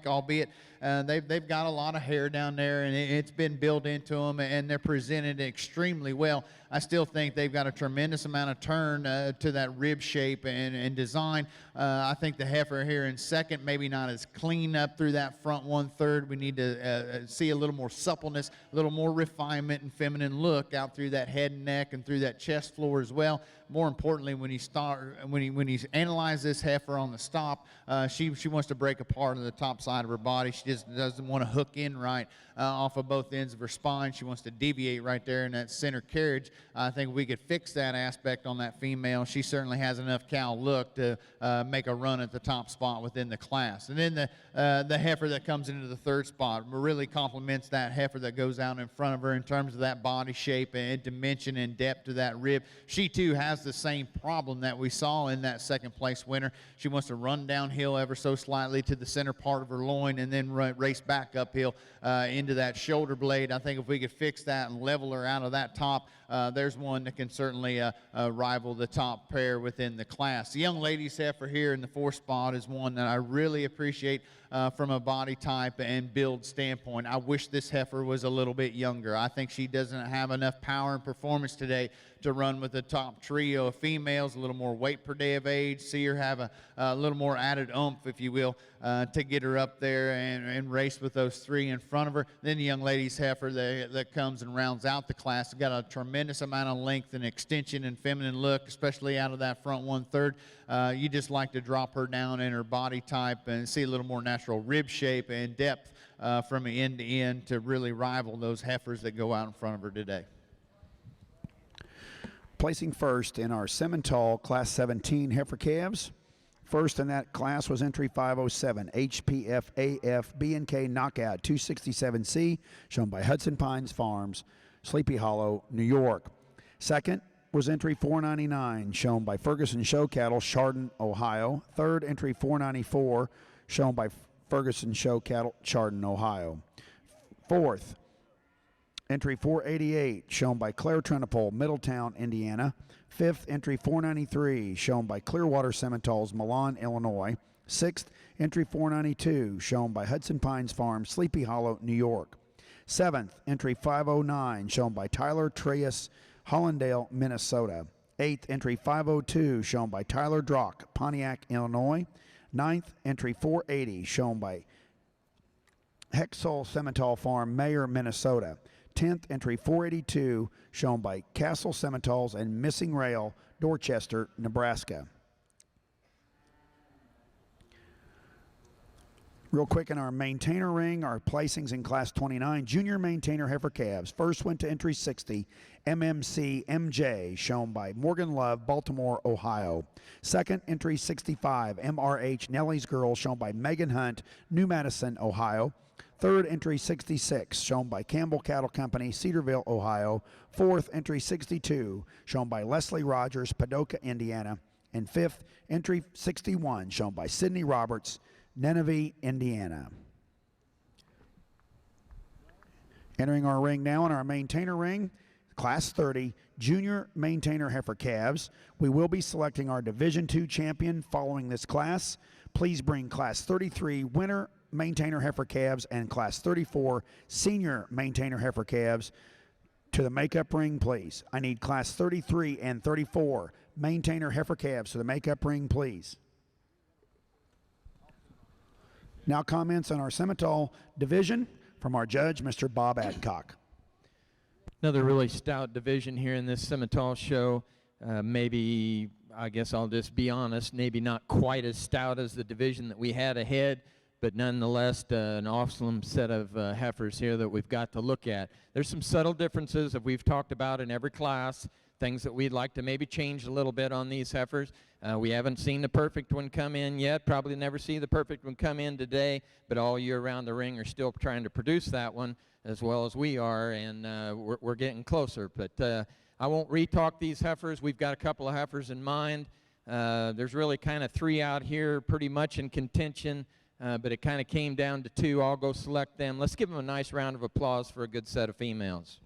albeit they've got a lot of hair down there, and it's been built into them, and they're presented extremely well. I still think they've got a tremendous amount of turn to that rib shape and design. I think the heifer here in second, maybe not as clean up through that front 1/3. We need to see a little more suppleness, a little more refinement and feminine look out through that head and neck and through that chest floor as well. More importantly, when you analyze this heifer on the stop, she wants to break apart on the top side of her body. She just doesn't want to hook in right off of both ends of her spine. She wants to deviate right there in that center carriage. I think we could fix that aspect on that female. She certainly has enough cow look to make a run at the top spot within the class. And then the heifer that comes into the third spot really complements that heifer that goes out in front of her in terms of that body shape and dimension and depth to that rib. She too has the same problem that we saw in that second place winner. She wants to run downhill ever so slightly to the center part of her loin and then race back uphill into that shoulder blade. I think if we could fix that and level her out of that top, there's one that can certainly rival the top pair within the class. The young lady's heifer here in the fourth spot is one that I really appreciate from a body type and build standpoint. I wish this heifer was a little bit younger. I think she doesn't have enough power and performance today to run with the top trio of females, a little more weight per day of age, see her have a little more added oomph, if you will, to get her up there and race with those three in front of her. Then the young lady's heifer that comes and rounds out the class, got a tremendous amount of length and extension and feminine look, especially out of that front 1/3. You just like to drop her down in her body type and see a little more natural rib shape and depth from end to end to really rival those heifers that go out in front of her today. Placing first in our Simmental Class 17 heifer calves. First in that class was entry 507, HPF AF B&K Knockout 267C, shown by Hudson Pines Farms, Sleepy Hollow, New York. Second was entry 499, shown by Ferguson Show Cattle, Chardon, Ohio. Third, entry 494, shown by Ferguson Show Cattle, Chardon, Ohio. Fourth, entry 488, shown by Claire Trenopole, Middletown, Indiana. Fifth, entry 493, shown by Clearwater Simmentals, Milan, Illinois. Sixth, entry 492, shown by Hudson Pines Farm, Sleepy Hollow, New York. Seventh, entry 509, shown by Tyler Treyas, Hollandale, Minnesota. Eighth, entry 502, shown by Tyler Drock, Pontiac, Illinois. Ninth, entry 480, shown by Hexol Simmental Farm, Mayer, Minnesota. 10th, entry 482, shown by Castle Simmentals and Missing Rail, Dorchester, Nebraska. Real quick in our maintainer ring, our placings in Class 29, junior maintainer heifer calves. First went to entry 60, MMC MJ, shown by Morgan Love, Baltimore, Ohio. Second, entry 65, MRH Nellie's Girl, shown by Megan Hunt, New Madison, Ohio. Third, entry 66, shown by Campbell Cattle Company, Cedarville, Ohio. Fourth, entry 62, shown by Leslie Rogers, Paducah, Indiana. And fifth, entry 61, shown by Sidney Roberts, Nineveh, Indiana. Entering our ring now in our maintainer ring, Class 30, junior maintainer heifer calves. We will be selecting our Division II champion following this class. Please bring Class 33 winner maintainer heifer calves and Class 34 senior maintainer heifer calves to the makeup ring, please. I need Class 33 and 34 maintainer heifer calves to the makeup ring, please. Now comments on our Simmental division from our judge, Mr. Bob Adcock. Another really stout division here in this Simmental show. Maybe, I guess I'll just be honest, maybe not quite as stout as the division that we had ahead. but nonetheless an awesome set of heifers here that we've got to look at. There's some subtle differences that we've talked about in every class, things that we'd like to maybe change a little bit on these heifers. We haven't seen the perfect one come in yet, probably never see the perfect one come in today, but all year round the ring are still trying to produce that one as well as we are, and we're getting closer. But I won't re-talk these heifers. We've got a couple of heifers in mind. There's really kind of 3 out here pretty much in contention, but it kind of came down to 2. I'll go select them. Let's give them a nice round of applause for a good set of females.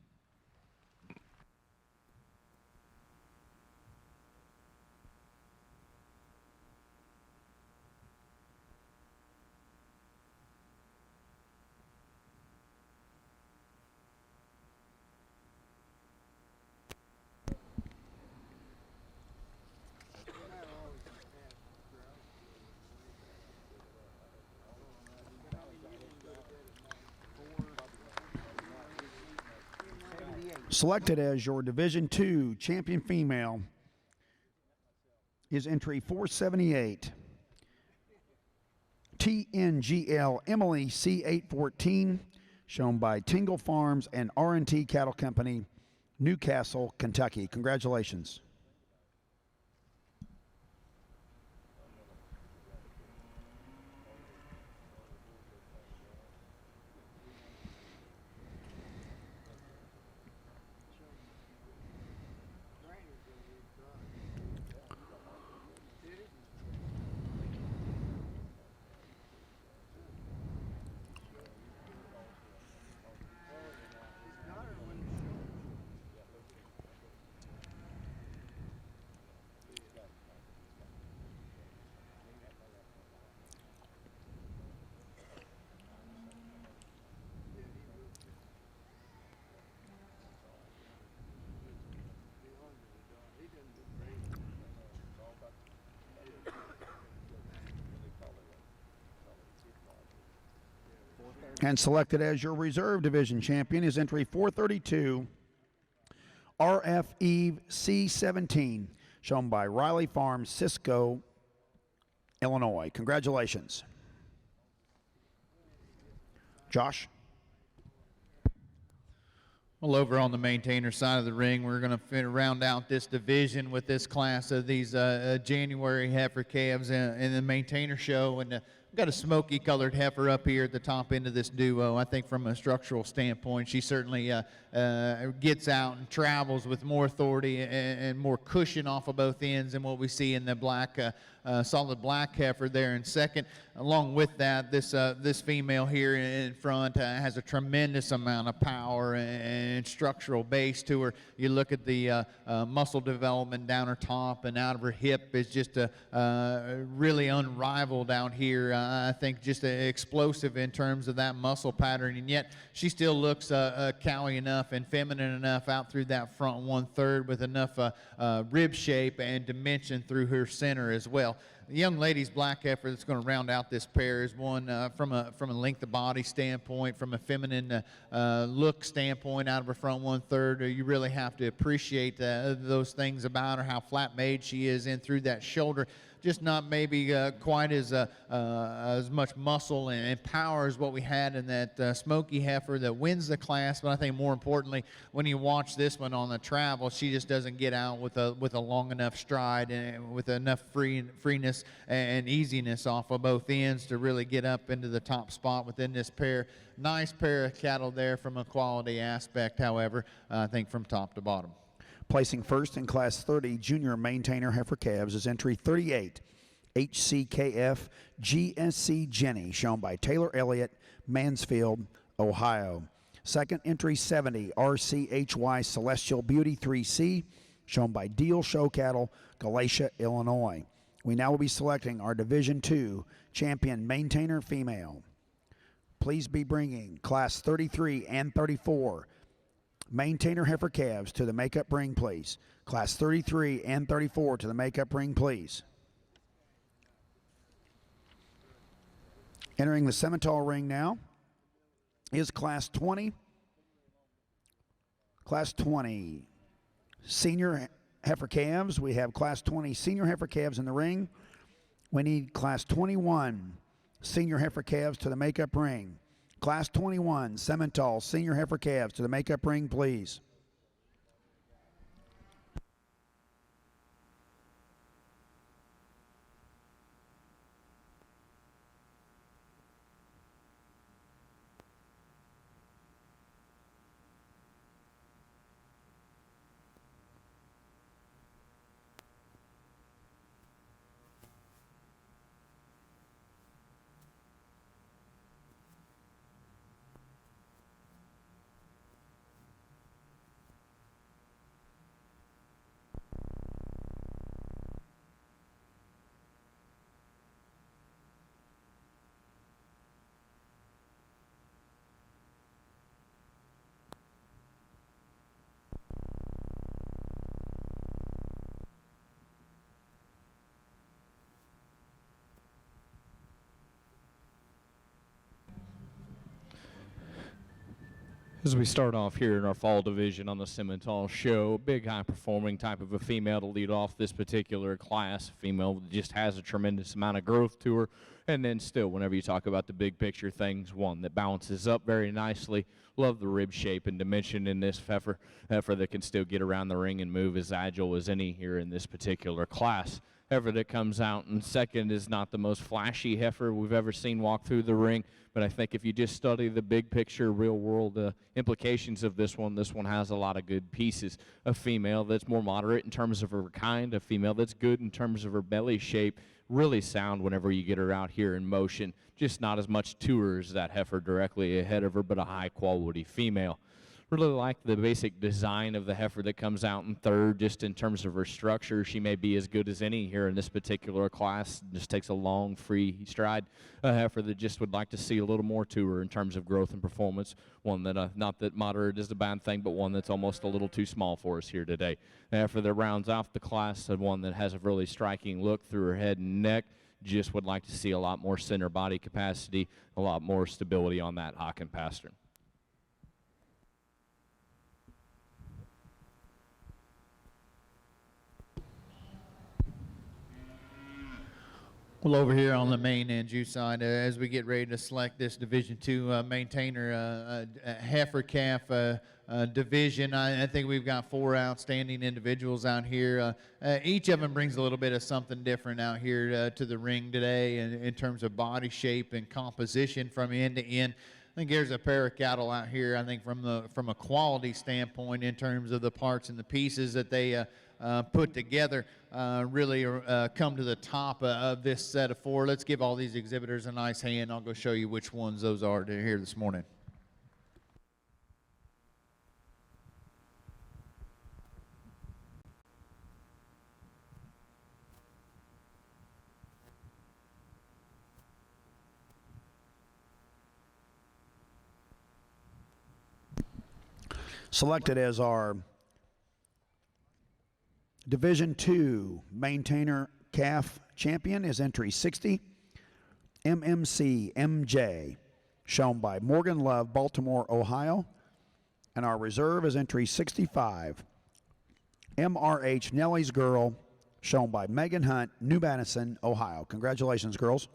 Selected as your Division II champion female is entry 478, TNGL Emily C814, shown by Tingle Farms and R&T Cattle Company, Newcastle, Kentucky. Congratulations. And selected as your reserve division champion is entry 432, RFE C17, shown by Riley Farms, Cisco, Illinois. Congratulations. Josh? Well, over on the maintainer side of the ring, we're going to round out this division with this class of these January heifer calves in the maintainer show. And we've got a smoky colored heifer up here at the top end of this duo. I think from a structural standpoint, she certainly gets out and travels with more authority and more cushion off of both ends than what we see in the black, solid black heifer there in second. Along with that, this female here in front has a tremendous amount of power and structural base to her. You look at the muscle development down her top and out of her hip is just really unrivaled out here. I think just explosive in terms of that muscle pattern, and yet she still looks cowy enough and feminine enough out through that front 1/3 with enough rib shape and dimension through her center as well. The young lady's black heifer that's going to round out this pair is one from a length of body standpoint, from a feminine look standpoint out of her front 1/3. You really have to appreciate those things about her, how flat made she is in through that shoulder. Just not maybe quite as much muscle and power as what we had in that smoky heifer that wins the class. But I think more importantly, when you watch this one on the travel, she just doesn't get out with a long enough stride and with enough freeness and easiness off of both ends to really get up into the top spot within this pair. Nice pair of cattle there from a quality aspect, however, I think from top to bottom. Placing first in Class 30 Junior Maintainer Heifer Calves is entry 38, HCKF GSC Jenny, shown by Taylor Elliott, Mansfield, Ohio. Second, entry 70 RCHY Celestial Beauty 3C, shown by Deal Show Cattle, Galatia, Illinois. We now will be selecting our Division II Champion Maintainer Female. Please be bringing Class 33 and 34 Maintainer heifer calves to the makeup ring, please. Class 33 and 34 to the makeup ring, please. Entering the Simmental ring now is Class 20. Class 20 Senior heifer calves. We have Class 20 Senior heifer calves in the ring. We need Class 21 senior heifer calves to the makeup ring. Class 21, Simmental senior heifer calves to the makeup ring, please. As we start off here in our fall division on the Simmental show, big high-performing type of a female to lead off this particular class. A female that just has a tremendous amount of growth to her. And then still, whenever you talk about the big picture things, one that balances up very nicely. Love the rib shape and dimension in this heifer that can still get around the ring and move as agile as any here in this particular class. Heifer that comes out in second is not the most flashy heifer we've ever seen walk through the ring, but I think if you just study the big picture, real-world implications of this one has a lot of good pieces. A female that's more moderate in terms of her kind, a female that's good in terms of her belly shape, really sound whenever you get her out here in motion. Just not as much to her as that heifer directly ahead of her, but a high-quality female. Really like the basic design of the heifer that comes out in third, just in terms of her structure. She may be as good as any here in this particular class. Just takes a long, free stride. A heifer that just would like to see a little more to her in terms of growth and performance. One that, not that moderate is a bad thing, but one that's almost a little too small for us here today. A heifer that rounds off the class, one that has a really striking look through her head and neck. Just would like to see a lot more center body capacity, a lot more stability on that hock and pastern. Well, over here on the main and juice side, as we get ready to select this Division II maintainer heifer calf division, I think we've got 4 outstanding individuals out here. Each of them brings a little bit of something different out here to the ring today in terms of body shape and composition from end to end. I think there's a pair of cattle out here, I think from a quality standpoint in terms of the parts and the pieces that they put together, really come to the top of this set of 4. Let's give all these exhibitors a nice hand. I'll go show you which ones those are here this morning. Selected as our Division II Maintainer Calf Champion is entry 60, MMC MJ, shown by Morgan Love, Baltimore, Ohio. And our reserve is entry 65, MRH Nellie's Girl, shown by Megan Hunt, New Madison, Ohio. Congratulations, girls.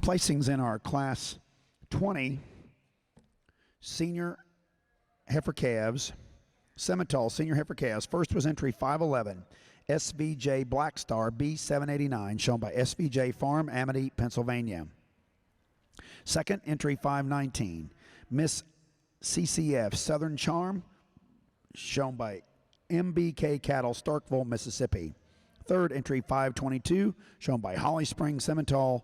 Placings in our Class 20 Senior Heifer Calves, Simmental Senior Heifer Calves. First was entry 511, SVJ Black Star B789, shown by SVJ Farm, Amity, Pennsylvania. Second, entry 519, Miss CCF Southern Charm, shown by MBK Cattle, Starkville, Mississippi. Third, entry 522, shown by Holly Springs Simmental,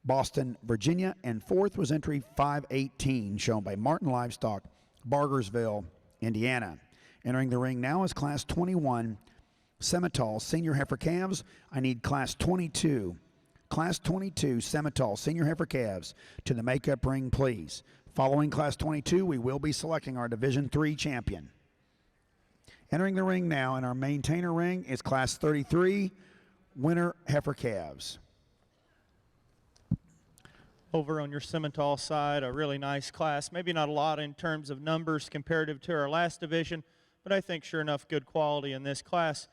Boston, Virginia. And fourth was entry 518, shown by Martin Livestock, Bargersville, Indiana. Entering the ring now is Class 21 Simmental Senior Heifer Calves. I need Class 22 Simmental Senior Heifer Calves to the makeup ring, please. Following Class 22, we will be selecting our Division III champion. Entering the ring now in our maintainer ring is Class 33 winner heifer calves. Over on your Simmental side, a really nice class. Maybe not a lot in terms of numbers comparative to our last division, but I think sure enough good quality in this class.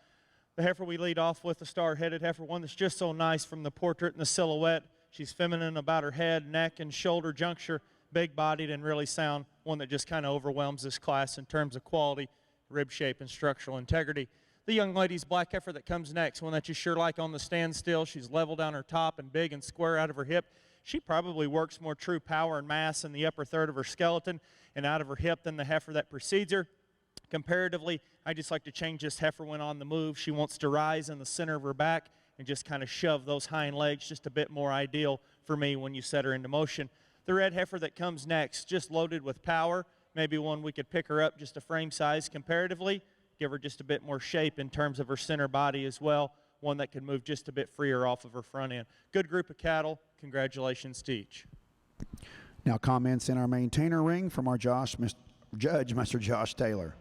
The heifer we lead off with, the star-headed heifer, one that's just so nice from the portrait and the silhouette. She's feminine about her head, neck, and shoulder juncture, big-bodied and really sound, one that just kind of overwhelms this class in terms of quality, rib shape, and structural integrity. The young lady's black heifer that comes next, one that you sure like on the standstill. She's level down her top and big and square out of her hip. She probably works more true power and mass in the upper third of her skeleton and out of her hip than the heifer that precedes her. Comparatively, I just like to change this heifer when on the move. She wants to rise in the center of her back and just kind of shove those hind legs, just a bit more ideal for me when you set her into motion. The red heifer that comes next, just loaded with power, maybe one we could pick her up just a frame size comparatively, give her just a bit more shape in terms of her center body as well, one that can move just a bit freer off of her front end. Good group of cattle. Congratulations to each. Now comments in our maintainer ring from our judge, Mr. Josh Taylor.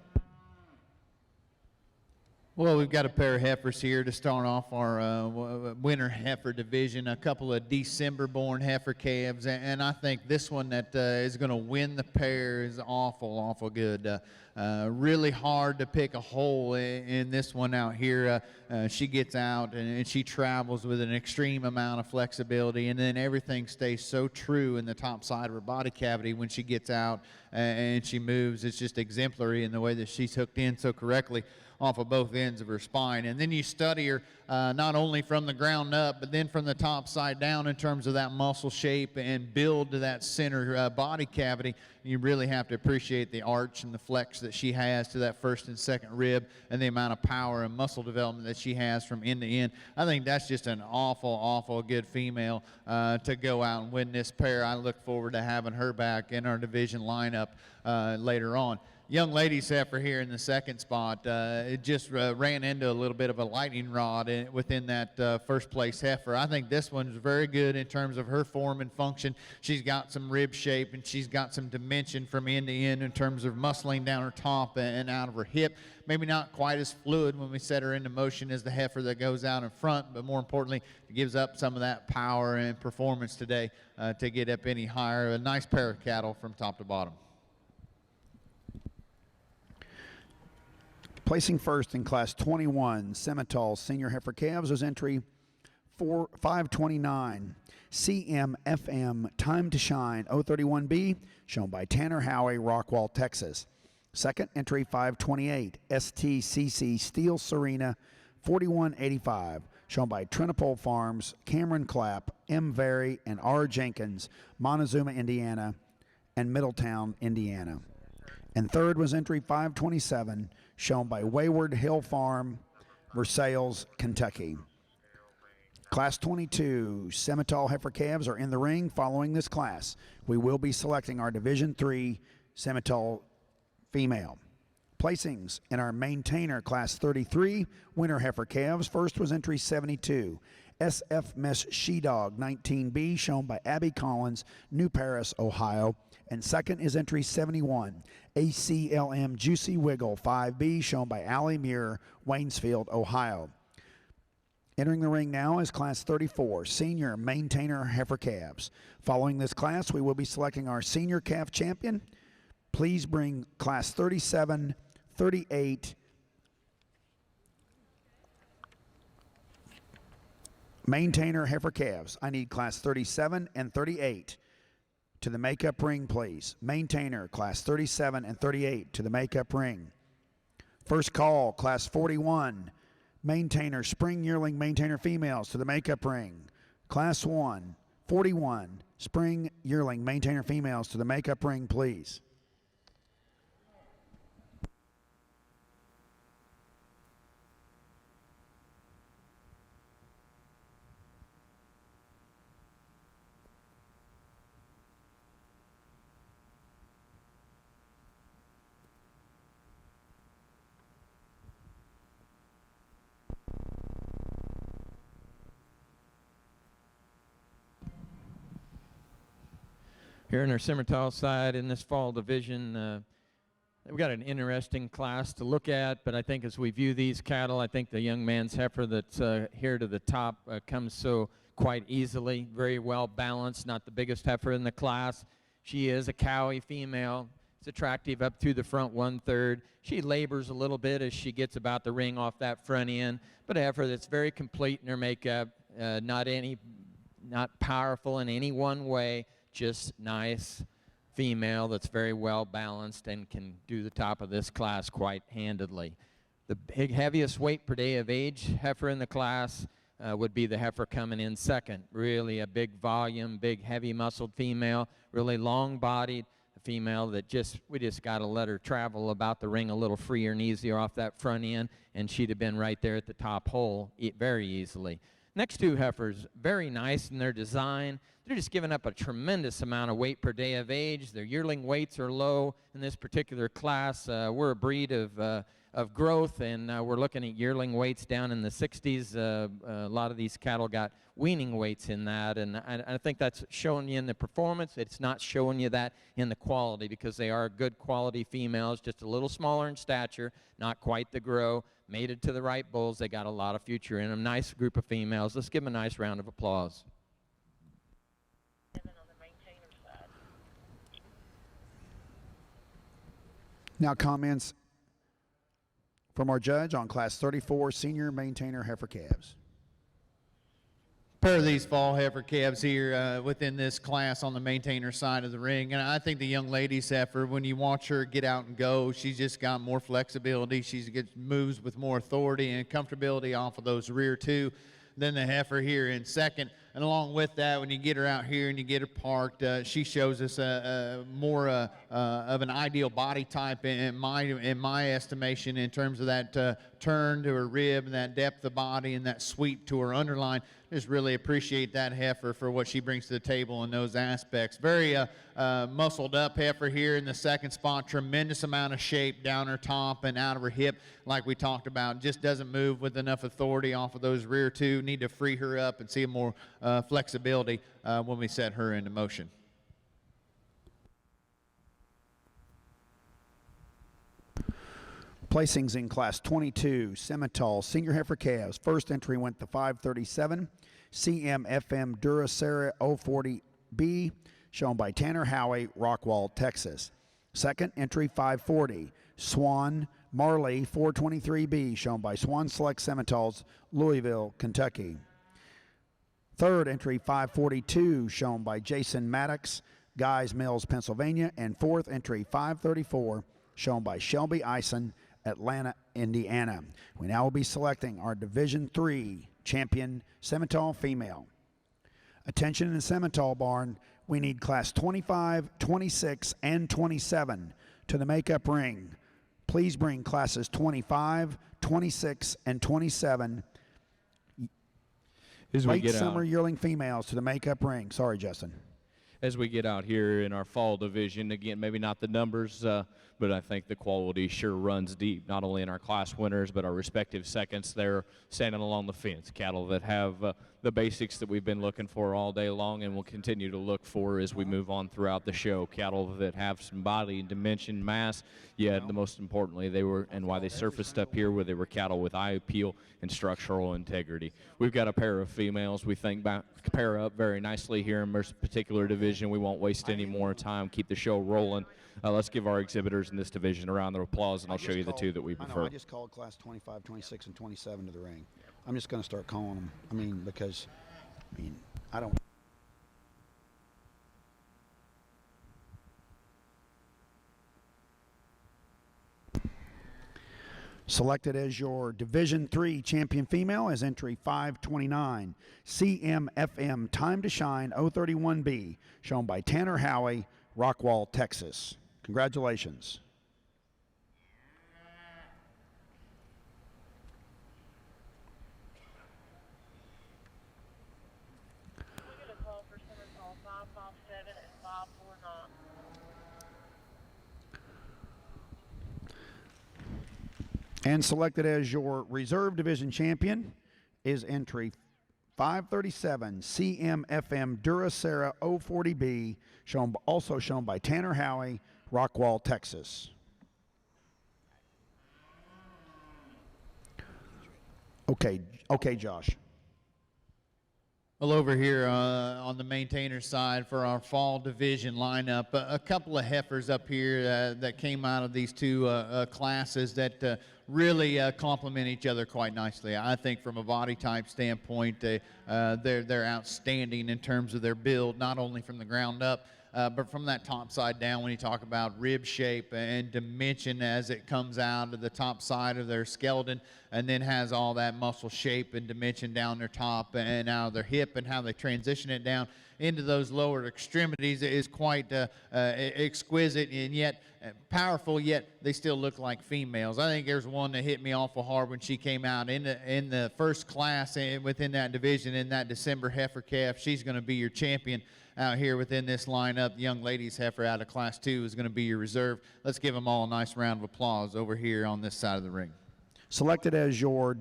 Well, we've got a pair of heifers here to start off our winter heifer division, a couple of December-born heifer calves, and I think this one that is going to win the pair is awful good. Really hard to pick a hole in this one out here. She gets out and she travels with an extreme amount of flexibility, and then everything stays so true in the top side of her body cavity when she gets out and she moves. It's just exemplary in the way that she's hooked in so correctly off of both ends of her spine. And then you study her not only from the ground up, but then from the top side down in terms of that muscle shape and build to that center body cavity. You really have to appreciate the arch and the flex that she has to that first and second rib and the amount of power and muscle development that she has from end to end. I think that's just an awful good female to go out and win this pair. I look forward to having her back in our division lineup later on. Young ladies heifer here in the second spot, it just ran into a little bit of a lightning rod within that first place heifer. I think this one's very good in terms of her form and function. She's got some rib shape and she's got some dimension from end to end in terms of muscling down her top and out of her hip. Maybe not quite as fluid when we set her into motion as the heifer that goes out in front, but more importantly, it gives up some of that power and performance today to get up any higher. A nice pair of cattle from top to bottom. Placing first in Class 21, Simmental Senior Heifer Calves was entry 529. CMFM Time to Shine 031B, shown by Tanner Howie, Rockwall, Texas. Second entry 528. STCC Steel Serena 4185, shown by Trinipole Farms, Cameron Clapp, M. Very, and R. Jenkins, Montezuma, Indiana, and Middletown, Indiana. And third was entry 527, shown by Wayward Hill Farm, Versailles, Kentucky. Class 22, Simmental Heifer Calves are in the ring. Following this class, we will be selecting our Division III Simmental female. Placings in our maintainer Class 33 winter heifer calves. First was entry 72. SF Miss She-Dog 19B, shown by Abby Collins, New Paris, Ohio. And second is entry 71, ACLM Juicy Wiggle 5B, shown by Allie Muir, Waynesfield, Ohio. Entering the ring now is Class 34, Senior Maintainer Heifer Calves. Following this class, we will be selecting our Senior Calf Champion. Please bring Class 37, 38, Maintainer Heifer Calves. I need Class 37 and 38 to the makeup ring, please. Maintainer, Class 37 and 38 to the makeup ring. First call, Class 41, Maintainer, Spring Yearling Maintainer Females to the makeup ring. Class 1, 41, Spring Yearling Maintainer Females to the makeup ring, please. Here in our Simmental side in this fall division, we've got an interesting class to look at, but I think as we view these cattle, I think the young man's heifer that's here to the top comes so quite easily, very well balanced, not the biggest heifer in the class. She is a cowy female. It's attractive up through the front 1/3. She labors a little bit as she gets about the ring off that front end, but a heifer that's very complete in her makeup, not powerful in any one way, just nice female that's very well balanced and can do the top of this class quite handedly. The heaviest weight per day of age heifer in the class would be the heifer coming in second. Really a big volume, big heavy muscled female, really long bodied, a female that we just got to let her travel about the ring a little freer and easier off that front end, and she'd have been right there at the top hole very easily. Next two heifers, very nice in their design. They're just giving up a tremendous amount of weight per day of age. Their yearling weights are low in this particular class. We're a breed of growth, and we're looking at yearling weights down in the 60s. A lot of these cattle got weaning weights in that, and I think that's showing you in the performance. It's not showing you that in the quality, because they are good quality females, just a little smaller in stature, not quite the grow, mated to the right bulls. They got a lot of future in them. Nice group of females. Let's give them a nice round of applause. On the maintainer side. Now comments from our judge on Class 34 Senior Maintainer Heifer Calves. Pair of these fall heifer calves here within this class on the maintainer side of the ring. And I think the young lady's heifer, when you watch her get out and go, she's just got more flexibility. She moves with more authority and comfortability off of those rear two than the heifer here in second. And along with that, when you get her out here and you get her parked, she shows us more of an ideal body type in my estimation, in terms of that turn to her rib and that depth of body and that sweep to her underline. Just really appreciate that heifer for what she brings to the table in those aspects. Very muscled up heifer here in the second spot. Tremendous amount of shape down her top and out of her hip, like we talked about. Just doesn't move with enough authority off of those rear two. Need to free her up and see more flexibility when we set her into motion. Placings in Class 22 Simmental Senior Heifer Calves. First entry went the 537 CMFM Duracera 040B, shown by Tanner Howie, Rockwall, Texas. Second entry 540 Swan Marley 423B, shown by Swan Select Simmentals, Louisville, Kentucky. Third entry 542, shown by Jason Maddox, Guys Mills, Pennsylvania. And fourth entry 534, shown by Shelby Eisen, Atlanta, Indiana. We now will be selecting our Division III champion Simmental female. Attention in the Simmental barn, we need Class 25, 26, and 27 to the makeup ring. Please bring Classes 25, 26, and 27 late summer yearling females to the makeup ring. Sorry, Justin. As we get out here in our fall division, again, maybe not the numbers, but I think the quality sure runs deep, not only in our class winners, but our respective seconds there standing along the fence. Cattle that have the basics that we've been looking for all day long and will continue to look for as we move on throughout the show. Cattle that have some body and dimension, mass, yet the most importantly, they were, and why they surfaced up here, where they were cattle with eye appeal and structural integrity. We've got a pair of females we think pair up very nicely here in this particular division. We won't waste any more time, keep the show rolling. Let's give our exhibitors in this division a round of applause, and I'll show you the two that we prefer. I just called Class 25, 26, and 27 to the ring. I'm just going to start calling them. I mean, because, I don't. Selected as your Division III champion female is entry 529, CMFM Time to Shine 031B, shown by Tanner Howie, Rockwall, Texas. Congratulations. We get a call for Simmental 557 and 549. And selected as your Reserve Division champion is entry 537 CMFM Duracera 040B, also shown by Tanner Howie, Rockwall, Texas. Okay, Josh. Well, over here on the maintainer side for our fall division lineup, a couple of heifers up here that came out of these two classes that really complement each other quite nicely. I think from a body type standpoint, they're outstanding in terms of their build, not only from the ground up, but from that top side down when you talk about rib shape and dimension as it comes out of the top side of their skeleton and then has all that muscle shape and dimension down their top and out of their hip and how they transition it down into those lower extremities is quite exquisite and yet powerful, yet they still look like females. I think there's one that hit me awful hard when she came out in the first class within that division in that December heifer calf. She's going to be your champion out here within this lineup. The young ladies heifer out of class 2 is going to be your reserve. Let's give them all a nice round of applause over here on this side of the ring. Selected as your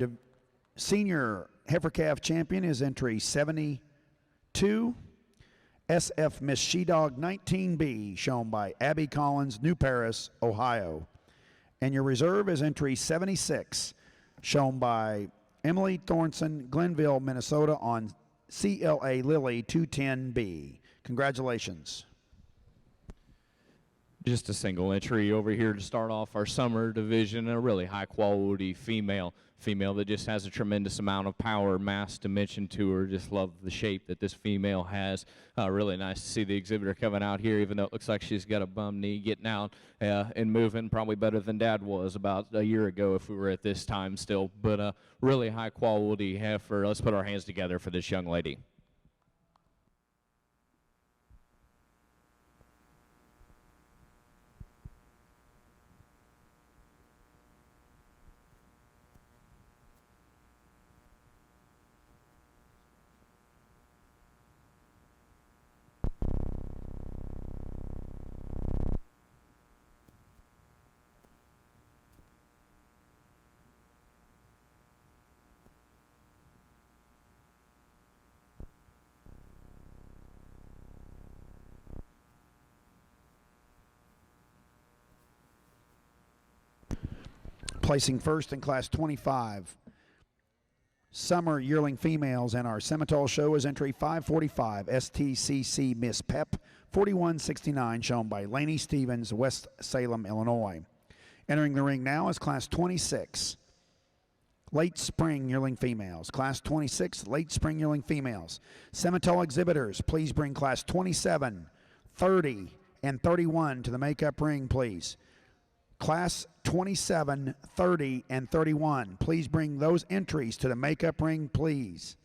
senior heifer calf champion is entry 72, SF Miss She-Dog 19B, shown by Abby Collins, New Paris, Ohio. And your reserve is entry 76, shown by Emily Thornson, Glenville, Minnesota, on CLA Lily 210B. Congratulations. Just a single entry over here to start off our summer division. A really high quality female that just has a tremendous amount of power, mass, dimension to her. Just love the shape that this female has. Really nice to see the exhibitor coming out here, even though it looks like she's got a bum knee, getting out and moving probably better than Dad was about a year ago if we were at this time still. But really high quality heifer. Let's put our hands together for this young lady. Placing first in class 25, summer yearling females in our Simmental show is entry 545, STCC Miss Pep 4169, shown by Laney Stevens, West Salem, Illinois. Entering the ring now is class 26, late spring yearling females. Class 26, late spring yearling females. Simmental exhibitors, please bring class 27, 30, and 31 to the makeup ring, please. Class 27, 30, and 31. Please bring those entries to the makeup ring, please.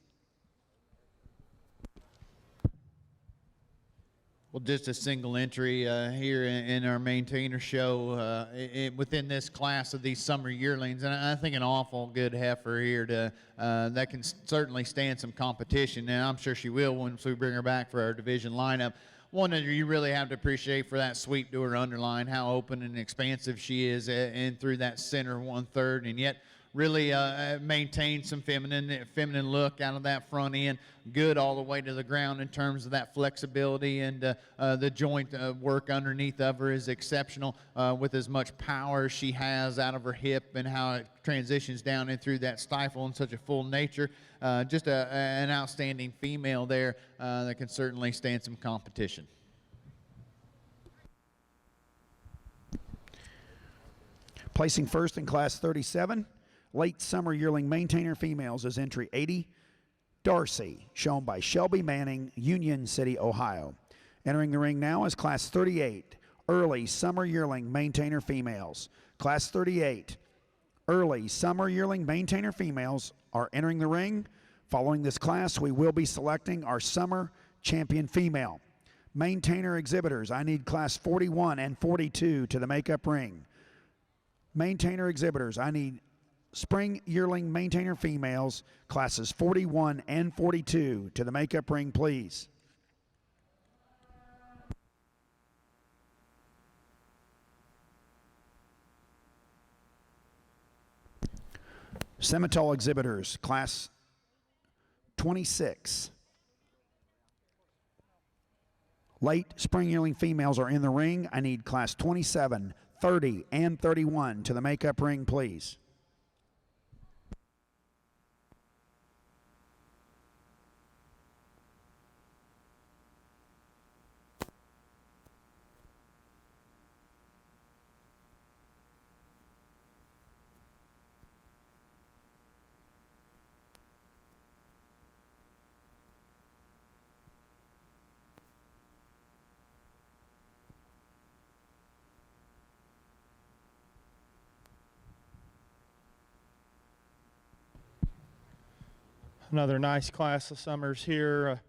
Well, just a single entry here in our maintainer show within this class of these summer yearlings, and I think an awful good heifer here to that can certainly stand some competition, and I'm sure she will once we bring her back for our division lineup. One that you really have to appreciate for that sweep to her underline, how open and expansive she is and through that center 1/3, and yet really maintain some feminine look out of that front end. Good all the way to the ground in terms of that flexibility, and the joint work underneath of her is exceptional with as much power as she has out of her hip and how it transitions down and through that stifle in such a full nature. Just an outstanding female there that can certainly stand some competition. Placing first in class 37, late summer yearling maintainer females is entry 80, Darcy, shown by Shelby Manning, Union City, Ohio. Entering the ring now is class 38, early summer yearling maintainer females. Class 38, early summer yearling maintainer females are entering the ring. Following this class, we will be selecting our summer champion female. Maintainer exhibitors, I need class 41 and 42 to the makeup ring. Maintainer exhibitors, I need spring yearling maintainer females, classes 41 and 42 to the makeup ring, please. Simmental exhibitors, class 26. Late spring yearling females are in the ring. I need class 27, 30, and 31 to the makeup ring, please. Another nice class of summers here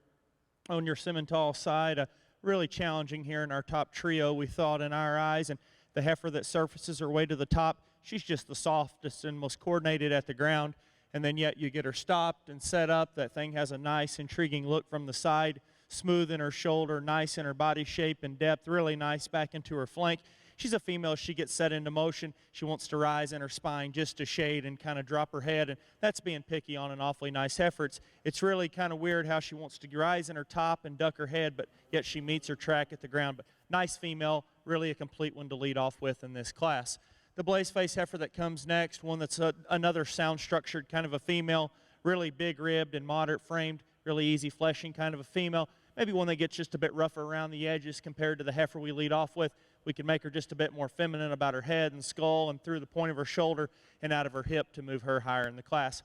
on your Simmental side. Really challenging here in our top trio, we thought, in our eyes. And the heifer that surfaces her way to the top, she's just the softest and most coordinated at the ground. And then yet you get her stopped and set up. That thing has a nice, intriguing look from the side, smooth in her shoulder, nice in her body shape and depth, really nice back into her flank. She's a female. She gets set into motion. She wants to rise in her spine just to shade and kind of drop her head, and that's being picky on an awfully nice heifer. It's really kind of weird how she wants to rise in her top and duck her head, but yet she meets her track at the ground. But nice female, really a complete one to lead off with in this class. The blaze face heifer that comes next, one that's another sound structured kind of a female, really big ribbed and moderate framed, really easy fleshing kind of a female. Maybe one that gets just a bit rougher around the edges compared to the heifer we lead off with. We can make her just a bit more feminine about her head and skull and through the point of her shoulder and out of her hip to move her higher in the class.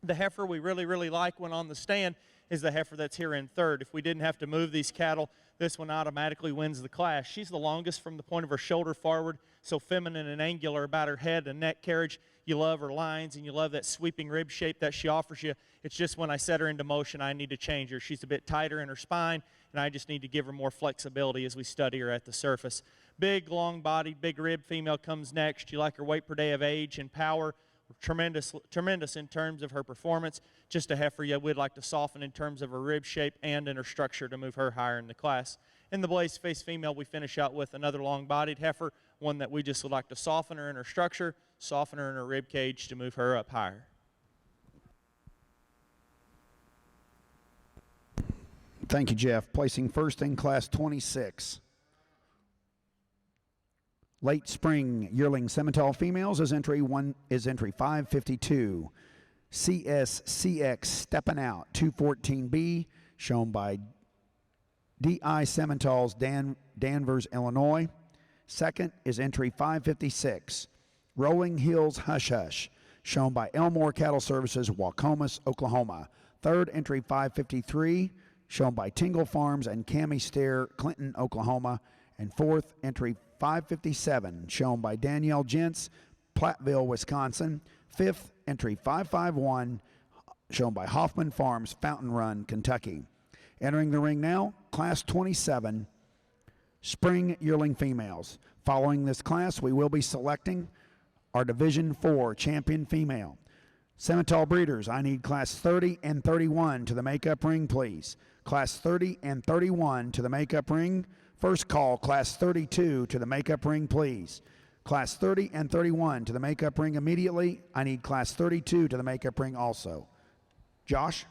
The heifer we really like when on the stand is the heifer that's here in third. If we didn't have to move these cattle, this one automatically wins the class. She's the longest from the point of her shoulder forward, so feminine and angular about her head and neck carriage. You love her lines and you love that sweeping rib shape that she offers you. It's just when I set her into motion, I need to change her. She's a bit tighter in her spine, and I just need to give her more flexibility as we study her at the surface. Big, long-bodied, big rib female comes next. You like her weight per day of age and power. Tremendous in terms of her performance. Just a heifer you would like to soften in terms of her rib shape and in her structure to move her higher in the class. In the blaze face female, we finish out with another long-bodied heifer, one that we just would like to soften her in her structure, soften her in her rib cage to move her up higher. Thank you, Jeff. Placing first in class 26. Late spring yearling Simmental females is entry 552. CSCX stepping out 214B, shown by DI Simmental's Danvers, Illinois. Second is entry 556. Rolling Hills Hush Hush, shown by Elmore Cattle Services, Waukomis, Oklahoma. Third, entry 553, shown by Tingle Farms and Cami Stair, Clinton, Oklahoma. And fourth, entry 557, shown by Danielle Gents, Platteville, Wisconsin. Fifth, entry 551, shown by Hoffman Farms, Fountain Run, Kentucky. Entering the ring now, class 27, spring yearling females. Following this class, we will be selecting our Division 4 champion female. Simmental breeders, I need class 30 and 31 to the makeup ring, please. Class 30 and 31 to the makeup ring. First call, class 32 to the makeup ring, please. Class 30 and 31 to the makeup ring immediately. I need class 32 to the makeup ring also. Josh?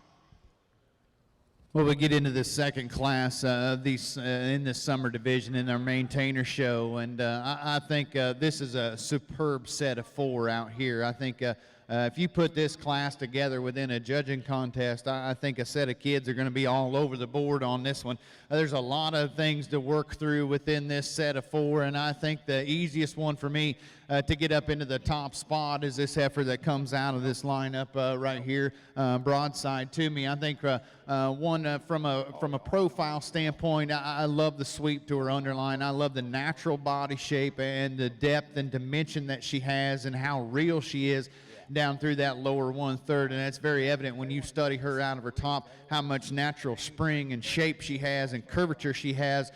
Well, we get into the second class in this summer division in our maintainer show, and I think this is a superb set of four out here. I think if you put this class together within a judging contest, I think a set of kids are going to be all over the board on this one. There's a lot of things to work through within this set of four, and I think the easiest one for me to get up into the top spot is this heifer that comes out of this lineup right here, broadside to me. I think one from a profile standpoint, I love the sweep to her underline. I love the natural body shape and the depth and dimension that she has and how real she is down through that lower 1/3, and that's very evident when you study her out of her top, how much natural spring and shape she has and curvature she has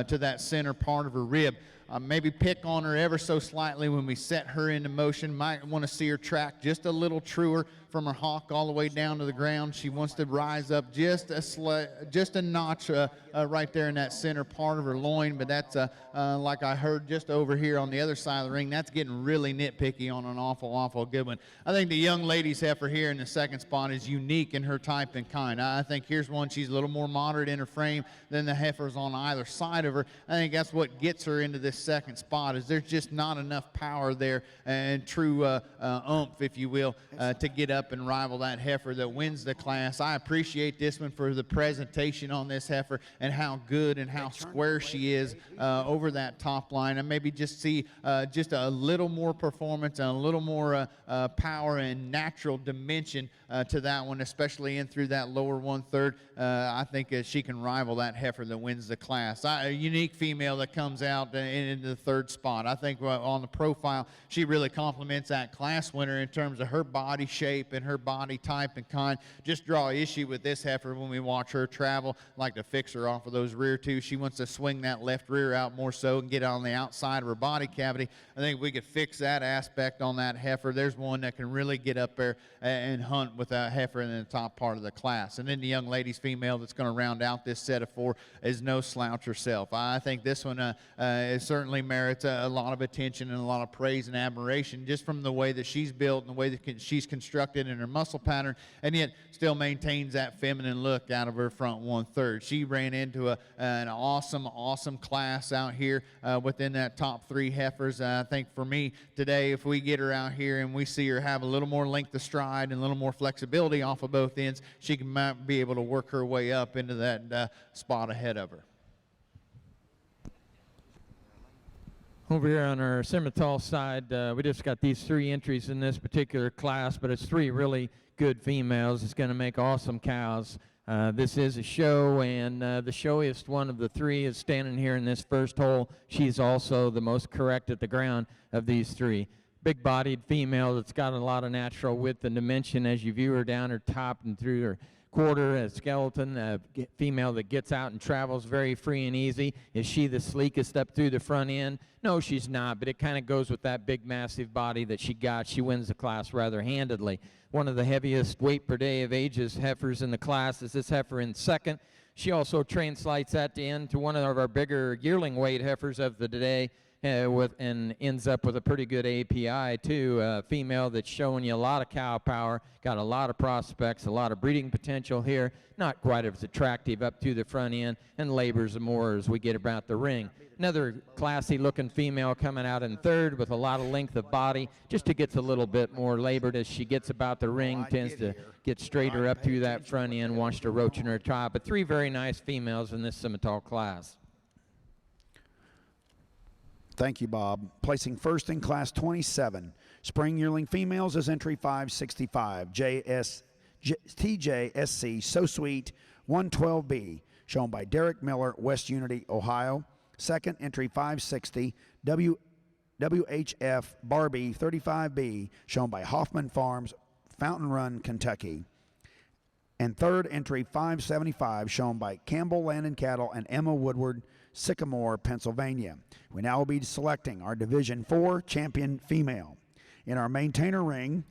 to that center part of her rib. Maybe pick on her ever so slightly when we set her into motion. Might want to see her track just a little truer from her hock all the way down to the ground. She wants to rise up just a notch right there in that center part of her loin, but that's like I heard just over here on the other side of the ring, that's getting really nitpicky on an awful good one. I think the young lady's heifer here in the second spot is unique in her type and kind. I think here's one, she's a little more moderate in her frame than the heifers on either side of her. I think that's what gets her into this second spot, is there's just not enough power there and true oomph, if you will, to get up and rival that heifer that wins the class. I appreciate this one for the presentation on this heifer and how good and how square she is over that top line, and maybe just see just a little more performance and a little more power and natural dimension to that one, especially in through that lower 1/3. I think she can rival that heifer that wins the class. A unique female that comes out into the third spot. I think on the profile, she really complements that class winner in terms of her body shape shape and her body type and kind. Just draw issue with this heifer when we watch her travel. Like to fix her off of those rear two. She wants to swing that left rear out more so and get on the outside of her body cavity. I think if we could fix that aspect on that heifer, there's one that can really get up there and hunt with a heifer in the top part of the class. And then the young lady's female that's going to round out this set of 4 is no slouch herself. I think this one certainly merits a lot of attention and a lot of praise and admiration just from the way that she's built and the way that she's constructed in her muscle pattern, and yet still maintains that feminine look out of her front 1/3. She ran into an awesome class out here within that top 3 heifers. I think for me today, if we get her out here and we see her have a little more length of stride and a little more flexibility off of both ends, she might be able to work her way up into that spot ahead of her. Over here on our Simmental side, we just got these 3 entries in this particular class, but it's 3 really good females. It's going to make awesome cows. This is a show, and the showiest one of the 3 is standing here in this first hole. She's also the most correct at the ground of these 3. Big-bodied female that's got a lot of natural width and dimension as you view her down her top and through her quarter, a skeleton, a female that gets out and travels very free and easy. Is she the sleekest up through the front end? No, she's not, but it kind of goes with that big, massive body that she got. She wins the class rather handedly. One of the heaviest weight per day of ages heifers in the class is this heifer in second. She also translates at the end to one of our bigger yearling weight heifers of the day, and ends up with a pretty good API too. A female that's showing you a lot of cow power, got a lot of prospects, a lot of breeding potential here. Not quite as attractive up to the front end, and labors more as we get about the ring. Another classy looking female coming out in third with a lot of length of body. Just to gets a little bit more labored as she gets about the ring, tends to get straighter up through that front end, wants to roach in her top. But 3 very nice females in this Simmental class. Thank you, Bob. Placing first in class 27, spring yearling females is entry 565, TJSC So Sweet 112B, shown by Derek Miller, West Unity, Ohio. Second, entry 560, WHF Barbie 35B, shown by Hoffman Farms, Fountain Run, Kentucky. And third, entry 575, shown by Campbell Land and Cattle and Emma Woodward, Sycamore, Pennsylvania. We now will be selecting our Division 4 champion female. In our maintainer ring,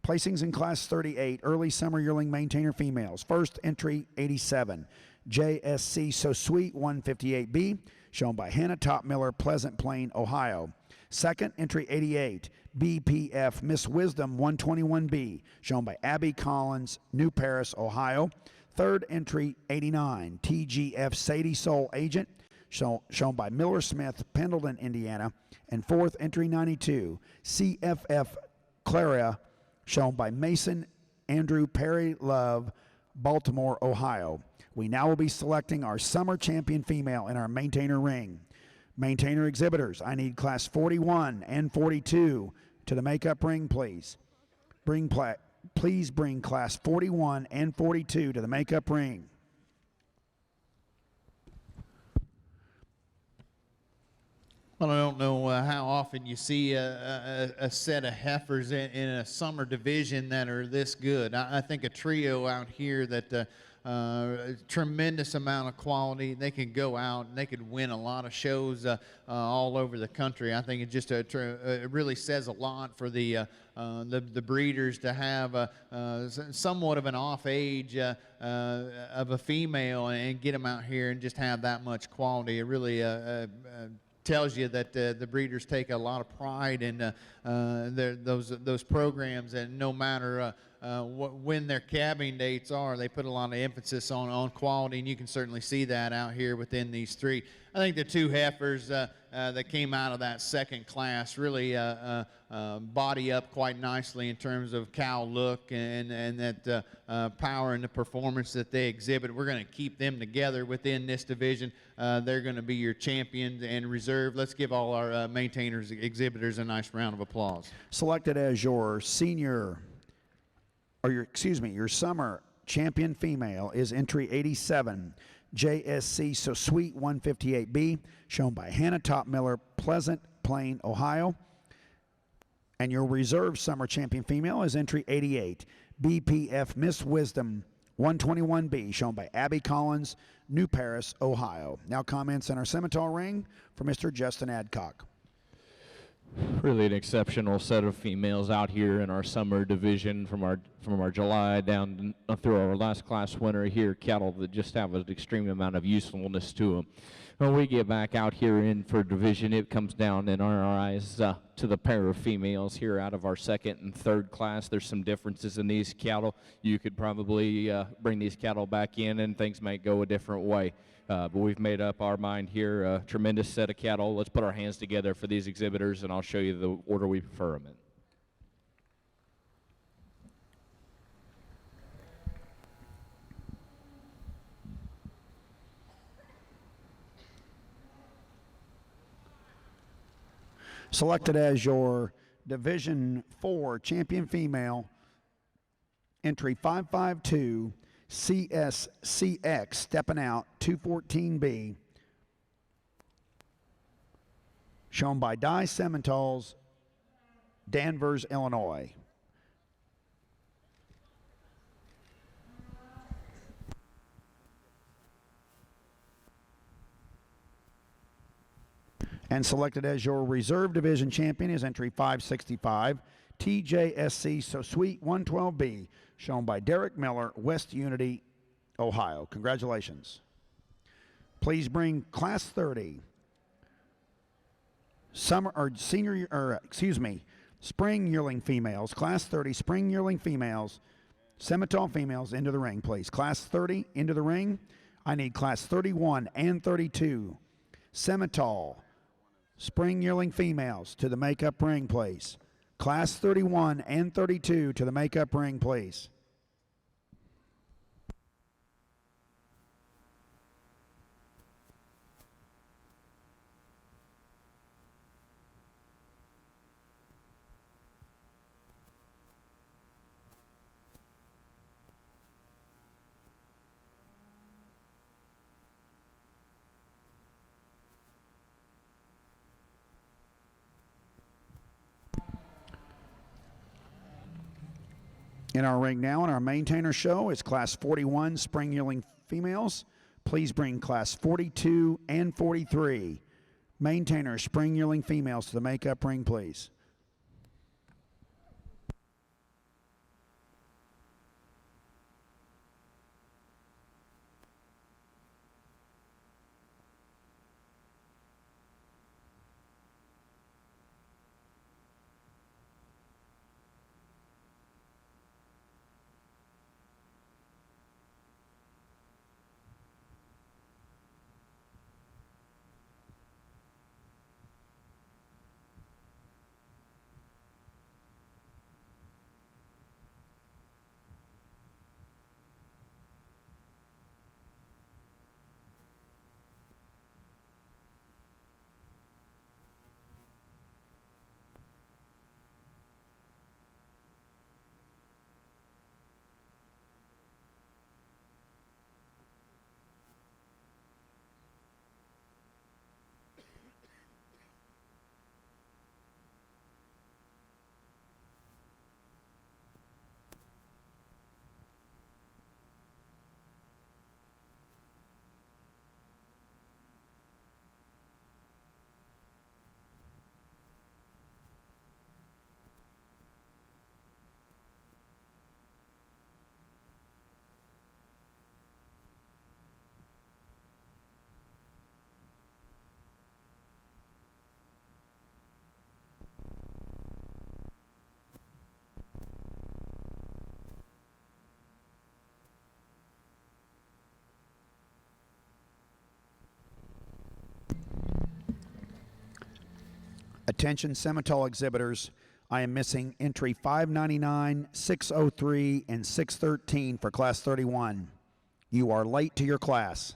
placings in class 38, early summer yearling maintainer females. First, entry 87, JSC So Sweet 158B, shown by Hannah Topmiller, Pleasant Plain, Ohio. Second, entry 88, BPF Miss Wisdom 121B, shown by Abby Collins, New Paris, Ohio. Third, entry 89, TGF Sadie Soul Agent, shown by Miller Smith, Pendleton, Indiana. And fourth, entry 92, CFF Clara, shown by Mason Andrew Perry Love, Baltimore, Ohio. We now will be selecting our summer champion female in our maintainer ring. Maintainer exhibitors, I need class 41 and 42 to the makeup ring, please. Please bring class 41 and 42 to the makeup ring. Well, I don't know how often you see a set of heifers in a summer division that are this good. I think a trio out here that tremendous amount of quality. They could go out and they could win a lot of shows all over the country. I think it just it really says a lot for the breeders to have somewhat of an off age of a female and get them out here and just have that much quality. It really tells you that the breeders take a lot of pride in those programs, and no matter when their calving dates are, they put a lot of emphasis on quality, and you can certainly see that out here within these 3. I think the 2 heifers that came out of that second class really body up quite nicely in terms of cow look and that power and the performance that they exhibit. We're going to keep them together within this division. They're going to be your champions and reserve. Let's give all our maintainers, exhibitors a nice round of applause. Selected as your senior, or your summer champion female is entry 87, JSC So Sweet 158B, shown by Hannah Topmiller, Pleasant Plain, Ohio. And your reserve summer champion female is entry 88, BPF Miss Wisdom 121B, shown by Abby Collins, New Paris, Ohio. Now comments in our Simmental ring for Mr. Justin Adcock. Really an exceptional set of females out here in our summer division from our July down through our last class winter here. Cattle that just have an extreme amount of usefulness to them. When we get back out here in for division, it comes down in our eyes to the pair of females here out of our second and third class. There's some differences in these cattle. You could probably bring these cattle back in and things might go a different way. But we've made up our mind here. A tremendous set of cattle. Let's put our hands together for these exhibitors, and I'll show you the order we prefer them in. Selected as your Division 4 champion female, entry 552, CSCX, stepping out 214B, shown by Die Simmentals, Danvers, Illinois. And selected as your reserve division champion is entry 565, TJSC So Sweet 112B, shown by Derek Miller, West Unity, Ohio. Congratulations. Please bring Class 30 spring yearling females, Class 30 spring yearling females, Simmental females into the ring, please. Class 30 into the ring. I need Class 31 and 32 Simmental spring yearling females to the makeup ring, please. Class 31 and 32 to the makeup ring, please. In our ring now, in our maintainer show, is Class 41 spring yearling females. Please bring Class 42 and 43 maintainer spring yearling females to the makeup ring, please. Attention Simmental exhibitors, I am missing entry 599, 603, and 613 for Class 31. You are late to your class.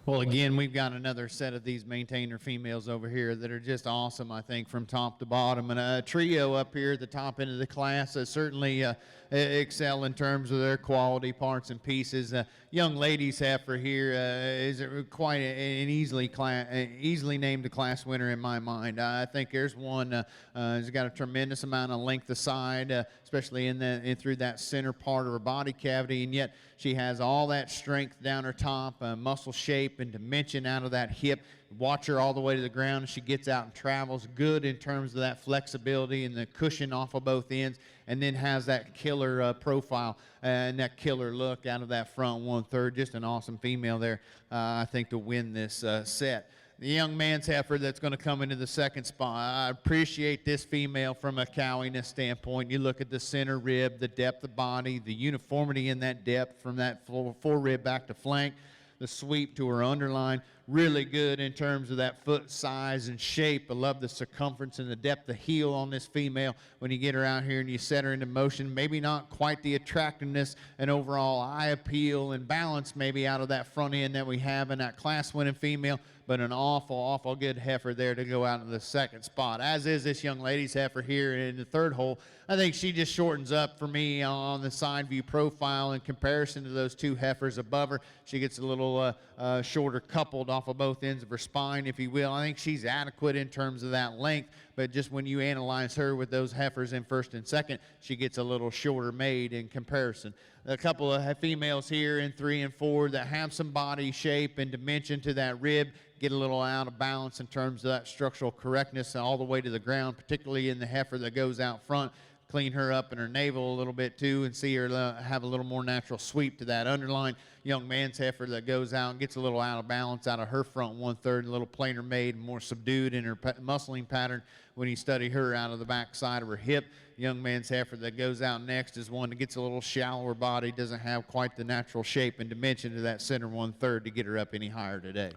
Well, again, we've got another set of these maintainer females over here that are just awesome, I think, from top to bottom. And a trio up here at the top end of the class certainly excel in terms of their quality parts and pieces. Young ladies heifer here is quite an easily named a class winner in my mind. I think there's one who's got a tremendous amount of length of side, especially through that center part of her body cavity, and yet she has all that strength down her top, muscle shape and dimension out of that hip. Watch her all the way to the ground as she gets out and travels. Good in terms of that flexibility and the cushion off of both ends, and then has that killer profile and that killer look out of that front 1/3. Just an awesome female there, I think, to win this set. The young man's heifer that's going to come into the second spot. I appreciate this female from a cowiness standpoint. You look at the center rib, the depth of body, the uniformity in that depth from that fore-rib back to flank, the sweep to her underline. Really good in terms of that foot size and shape. I love the circumference and the depth of heel on this female when you get her out here and you set her into motion. Maybe not quite the attractiveness and overall eye appeal and balance maybe out of that front end that we have in that class-winning female, but an awful good heifer there to go out in the second spot, as is this young lady's heifer here in the third hole. I think she just shortens up for me on the side view profile in comparison to those two heifers above her. She gets a little shorter coupled off of both ends of her spine, if you will. I think she's adequate in terms of that length, but just when you analyze her with those heifers in first and second, she gets a little shorter made in comparison. A couple of females here in 3 and 4 that have some body shape and dimension to that rib, get a little out of balance in terms of that structural correctness all the way to the ground, particularly in the heifer that goes out front. Clean her up in her navel a little bit too and see her have a little more natural sweep to that underline. Young man's heifer that goes out and gets a little out of balance out of her front 1/3, a little plainer made, more subdued in her muscling pattern when you study her out of the back side of her hip. Young man's heifer that goes out next is one that gets a little shallower body, doesn't have quite the natural shape and dimension to that center 1/3 to get her up any higher today.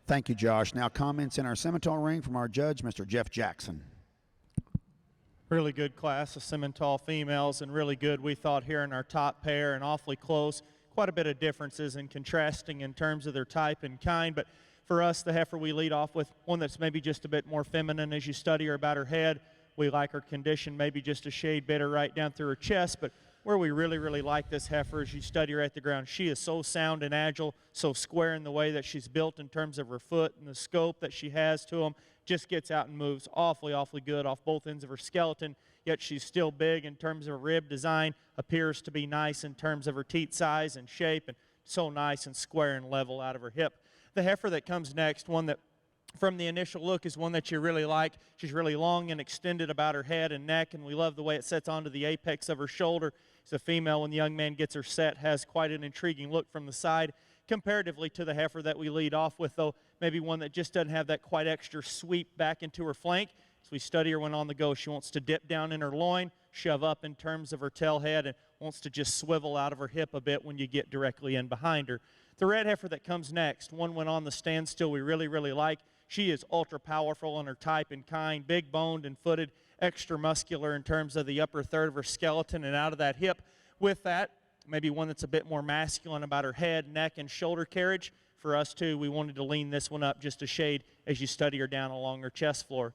Thank you, Josh. Now comments in our Simmental ring from our judge, Mr. Jeff Jackson. Really good class of Simmental females, and really good, we thought, here in our top pair, and awfully close. Quite a bit of differences in contrasting in terms of their type and kind, but for us, the heifer we lead off with, one that's maybe just a bit more feminine as you study her about her head. We like her condition, maybe just a shade better right down through her chest, but where we really like this heifer is you study her at the ground. She is so sound and agile, so square in the way that she's built in terms of her foot and the scope that she has to them. Just gets out and moves awfully good off both ends of her skeleton, yet she's still big in terms of her rib design, appears to be nice in terms of her teat size and shape, and so nice and square and level out of her hip. The heifer that comes next, one that from the initial look is one that you really like. She's really long and extended about her head and neck, and we love the way it sets onto the apex of her shoulder. It's a female, when the young man gets her set, has quite an intriguing look from the side, comparatively to the heifer that we lead off with, though maybe one that just doesn't have that quite extra sweep back into her flank. As we study her when on the go, she wants to dip down in her loin, shove up in terms of her tail head, and wants to just swivel out of her hip a bit when you get directly in behind her. The red heifer that comes next, one when on the standstill we really like. She is ultra powerful in her type and kind, big boned and footed, extra muscular in terms of the upper third of her skeleton and out of that hip. With that, maybe one that's a bit more masculine about her head, neck, and shoulder carriage. For us too, we wanted to lean this one up just a shade as you study her down along her chest floor.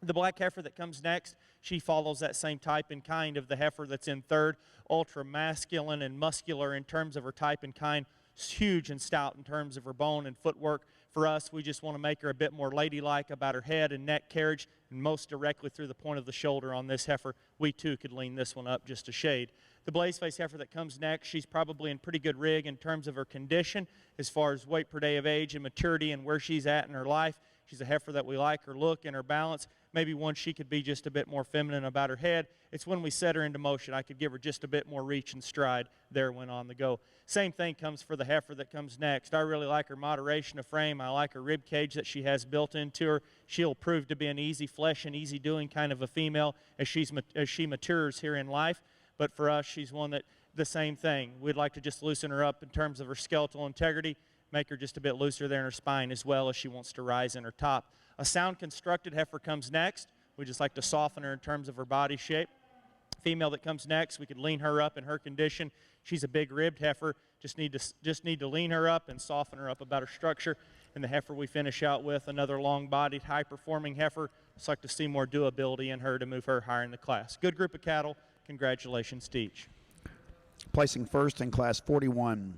The black heifer that comes next, she follows that same type and kind of the heifer that's in third, ultra masculine and muscular in terms of her type and kind, huge and stout in terms of her bone and footwork. For us, we just want to make her a bit more ladylike about her head and neck carriage, and most directly through the point of the shoulder on this heifer. We too could lean this one up just a shade. The blazeface heifer that comes next, she's probably in pretty good rig in terms of her condition as far as weight per day of age and maturity and where she's at in her life. She's a heifer that we like, her look and her balance. Maybe one she could be just a bit more feminine about her head. It's when we set her into motion, I could give her just a bit more reach and stride there when on the go. Same thing comes for the heifer that comes next. I really like her moderation of frame. I like her rib cage that she has built into her. She'll prove to be an easy flesh and easy doing kind of a female as she matures here in life. But for us, she's one that the same thing. We'd like to just loosen her up in terms of her skeletal integrity, make her just a bit looser there in her spine as well as she wants to rise in her top. A sound constructed heifer comes next. We just like to soften her in terms of her body shape. Female that comes next, we could lean her up in her condition. She's a big ribbed heifer. Just need to lean her up and soften her up about her structure. And the heifer we finish out with, another long-bodied, high-performing heifer. Just like to see more doability in her to move her higher in the class. Good group of cattle. Congratulations to each. Placing first in Class 41,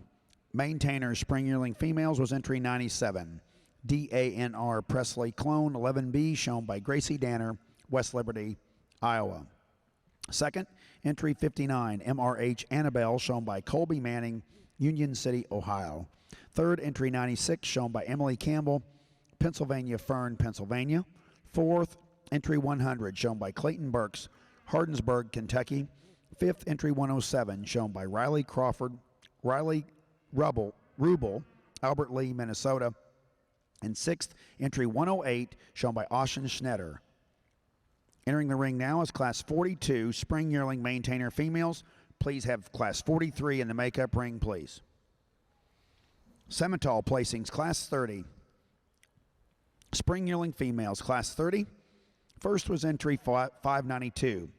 Maintainer Spring Yearling Females was entry 97. DANR Presley Clone 11B, shown by Gracie Danner, West Liberty, Iowa. Second, entry 59, MRH Annabelle, shown by Colby Manning, Union City, Ohio. Third, entry 96, shown by Emily Campbell, Pennsylvania Fern, Pennsylvania. Fourth, entry 100, shown by Clayton Burks, Hardensburg, Kentucky. Fifth, entry 107, shown by Riley Rubel, Albert Lee, Minnesota. And sixth, entry 108, shown by Austin Schneider. Entering the ring now is Class 42, Spring Yearling Maintainer Females. Please have Class 43 in the makeup ring, please. Simmental placings, Class 30. Spring Yearling Females, Class 30. First was entry 592.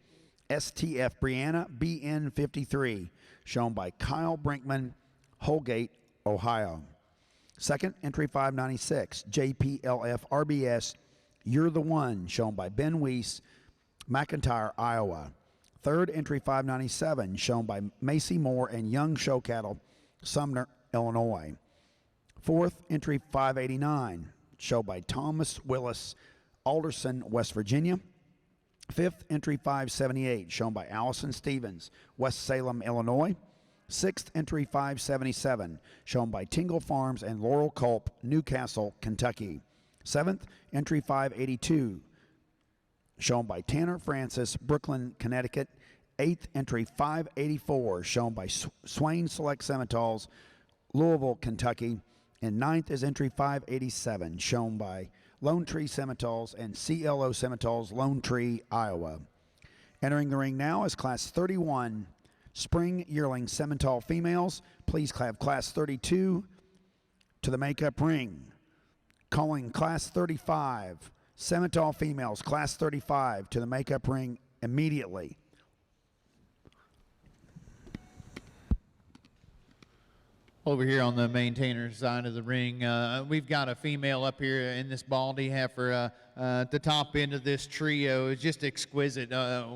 STF Brianna BN 53, shown by Kyle Brinkman, Holgate, Ohio. Second, entry 596, JPLF RBS, You're the One, shown by Ben Weiss, McIntyre, Iowa. Third, entry 597, shown by Macy Moore and Young Show Cattle, Sumner, Illinois. Fourth, entry 589, shown by Thomas Willis, Alderson, West Virginia. Fifth, entry 578, shown by Allison Stevens, West Salem, Illinois. Sixth, entry 577, shown by Tingle Farms and Laurel Culp, Newcastle, Kentucky. Seventh, entry 582, shown by Tanner Francis, Brooklyn, Connecticut. Eighth, entry 584, shown by Swain Select Simmentals, Louisville, Kentucky. And ninth is entry 587, shown by Lone Tree Simmentals and CLO Simmentals, Lone Tree, Iowa. Entering the ring now is Class 31, Spring Yearling Simmental Females. Please have Class 32 to the makeup ring. Calling Class 35, Simmental Females, Class 35 to the makeup ring immediately. Over here on the maintainer side of the ring, we've got a female up here in this baldy heifer. The top end of this trio is just exquisite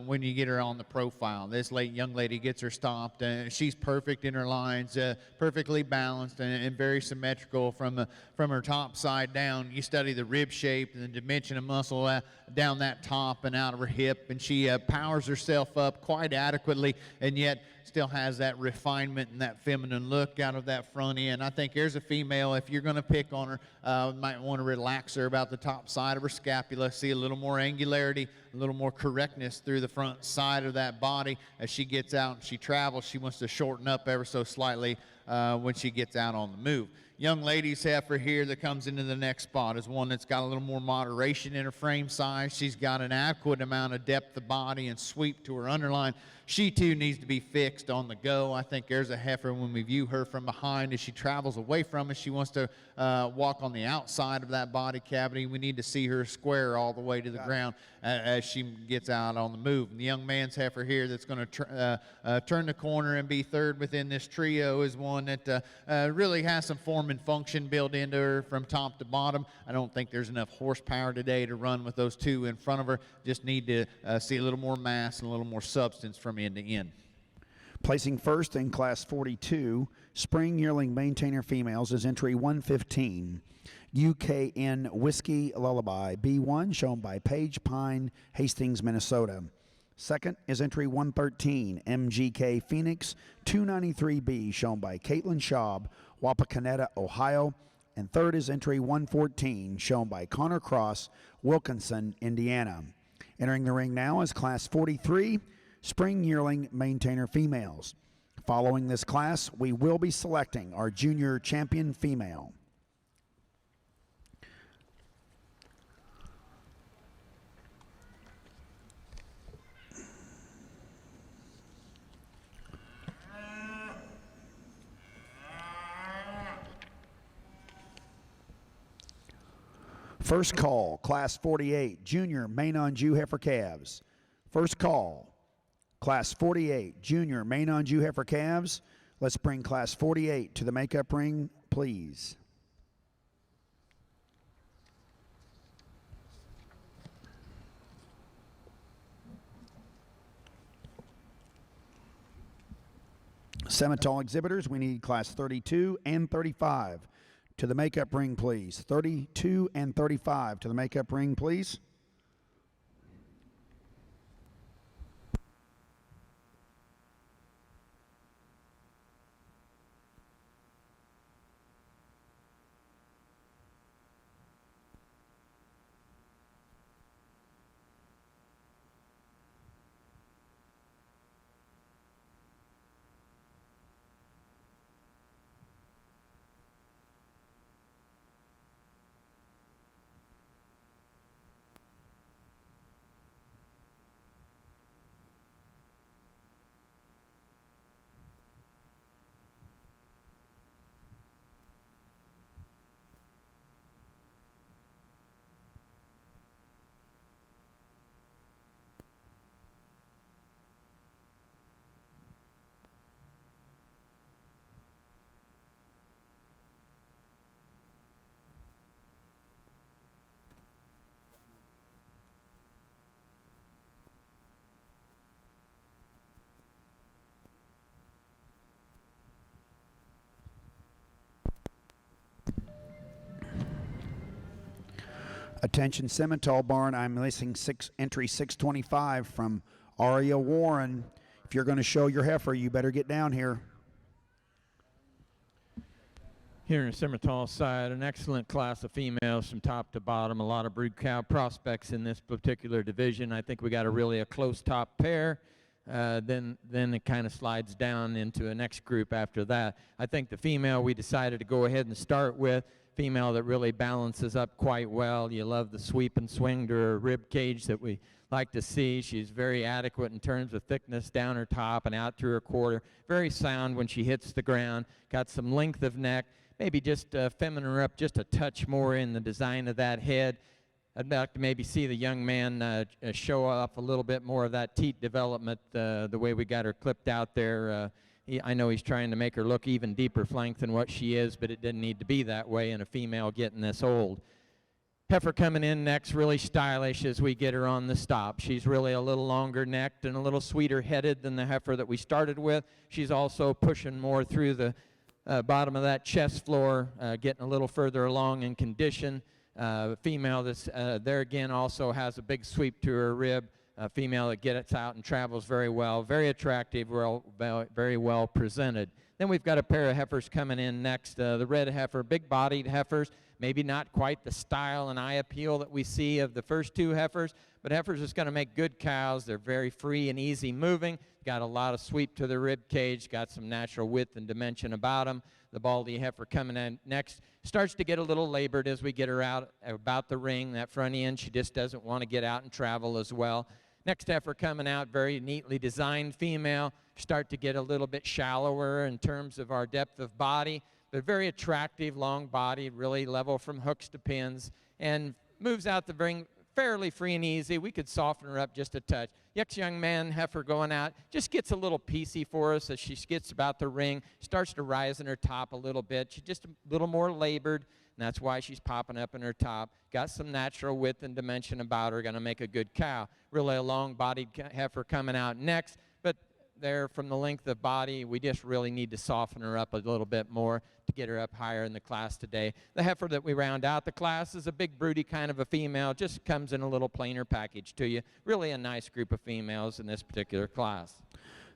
when you get her on the profile. This young lady gets her stopped. She's perfect in her lines, perfectly balanced and very symmetrical from her top side down. You study the rib shape and the dimension of muscle down that top and out of her hip, and she powers herself up quite adequately, and yet still has that refinement and that feminine look out of that front end. I think here's a female, if you're going to pick on her, might want to relax her about the top side of her scapula, see a little more angularity, a little more correctness through the front side of that body. As she gets out and she travels, she wants to shorten up ever so slightly when she gets out on the move. Young lady's heifer here that comes into the next spot is one that's got a little more moderation in her frame size. She's got an adequate amount of depth of body and sweep to her underline. She too needs to be fixed on the go. I think there's a heifer when we view her from behind as she travels away from us. She wants to walk on the outside of that body cavity. We need to see her square all the way to the ground as she gets out on the move. And the young man's heifer here that's going to turn the corner and be third within this trio is one that really has some form and function built into her from top to bottom. I don't think there's enough horsepower today to run with those two in front of her. Just need to see a little more mass and a little more substance from end to end. Placing first in Class 42, Spring Yearling Maintainer Females is entry 115. UKN Whiskey Lullaby B1, shown by Paige Pine, Hastings, Minnesota. Second is entry 113, MGK Phoenix 293B, shown by Caitlin Schaub, Wapakoneta, Ohio. And third is entry 114, shown by Connor Cross, Wilkinson, Indiana. Entering the ring now is Class 43, Spring Yearling Maintainer Females. Following this class, we will be selecting our junior champion female. First call, Class 48, Junior Main on Jew Heifer Calves. First call, Class 48, junior main on Jew heifer calves. Let's bring Class 48 to the makeup ring, please. Simmental exhibitors, we need Class 32 and 35 to the makeup ring, please. 32 and 35 to the makeup ring, please. Attention Simmental barn, I'm listing entry 625 from Aria Warren. If you're going to show your heifer, you better get down here. Here in the Simmental side, an excellent class of females from top to bottom. A lot of brood cow prospects in this particular division. I think we got a close top pair. Then it kind of slides down into a next group after that. I think the female we decided to go ahead and start with, female that really balances up quite well. You love the sweep and swing to her rib cage that we like to see. She's very adequate in terms of thickness down her top and out through her quarter. Very sound when she hits the ground. Got some length of neck. Maybe just feminine her up just a touch more in the design of that head. I'd like to maybe see the young man show off a little bit more of that teat development the way we got her clipped out there. I know he's trying to make her look even deeper flank than what she is, but it didn't need to be that way in a female getting this old. Heifer coming in next, really stylish as we get her on the stop. She's really a little longer necked and a little sweeter headed than the heifer that we started with. She's also pushing more through the bottom of that chest floor, getting a little further along in condition. Female that's there again also has a big sweep to her rib. A female that gets out and travels very well, very attractive, very well presented. Then we've got a pair of heifers coming in next. The red heifer, big-bodied heifers, maybe not quite the style and eye appeal that we see of the first two heifers, but heifers is going to make good cows. They're very free and easy moving, got a lot of sweep to the rib cage, got some natural width and dimension about them. The baldy heifer coming in next starts to get a little labored as we get her out about the ring. That front end, she just doesn't want to get out and travel as well. Next heifer coming out, very neatly designed female. Start to get a little bit shallower in terms of our depth of body, but very attractive, long body, really level from hooks to pins, and moves out the ring fairly free and easy. We could soften her up just a touch. Next young man heifer going out just gets a little piecey for us as she gets about the ring, starts to rise in her top a little bit. She's just a little more labored, and that's why she's popping up in her top. Got some natural width and dimension about her, going to make a good cow. Really a long-bodied heifer coming out next, but there from the length of body, we just really need to soften her up a little bit more to get her up higher in the class today. The heifer that we round out the class is a big broody kind of a female, just comes in a little plainer package to you. Really a nice group of females in this particular class.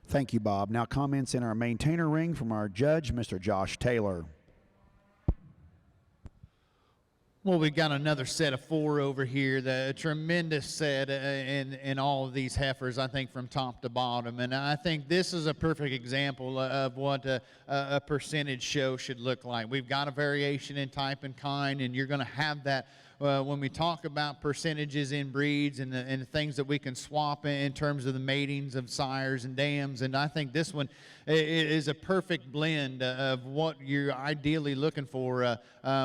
Thank you, Bob. Now comments in our maintainer ring from our judge, Mr. Josh Taylor. Well, we've got another set of four over here, a tremendous set in all of these heifers, I think, from top to bottom. And I think this is a perfect example of what a percentage show should look like. We've got a variation in type and kind, and you're going to have that when we talk about percentages in breeds and the things that we can swap in terms of the matings of sires and dams. And I think this one is a perfect blend of what you're ideally looking for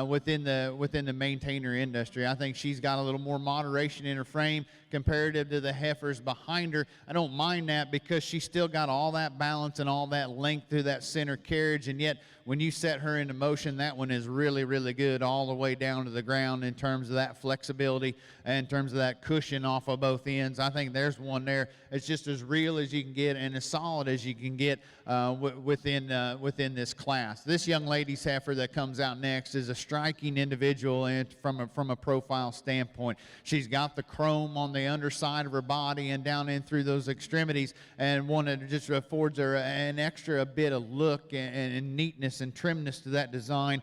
within the maintainer industry. I think she's got a little more moderation in her frame comparative to the heifers behind her. I don't mind that because she's still got all that balance and all that length through that center carriage, and yet when you set her into motion, that one is really, really good all the way down to the ground in terms of that flexibility and in terms of that cushion off of both ends. I think there's one there. It's just as real as you can get and as solid as you can get within this class. This young lady's heifer that comes out next is a striking individual and from a profile standpoint. She's got the chrome on the underside of her body and down in through those extremities, and one that just affords her an extra bit of look and neatness and trimness to that design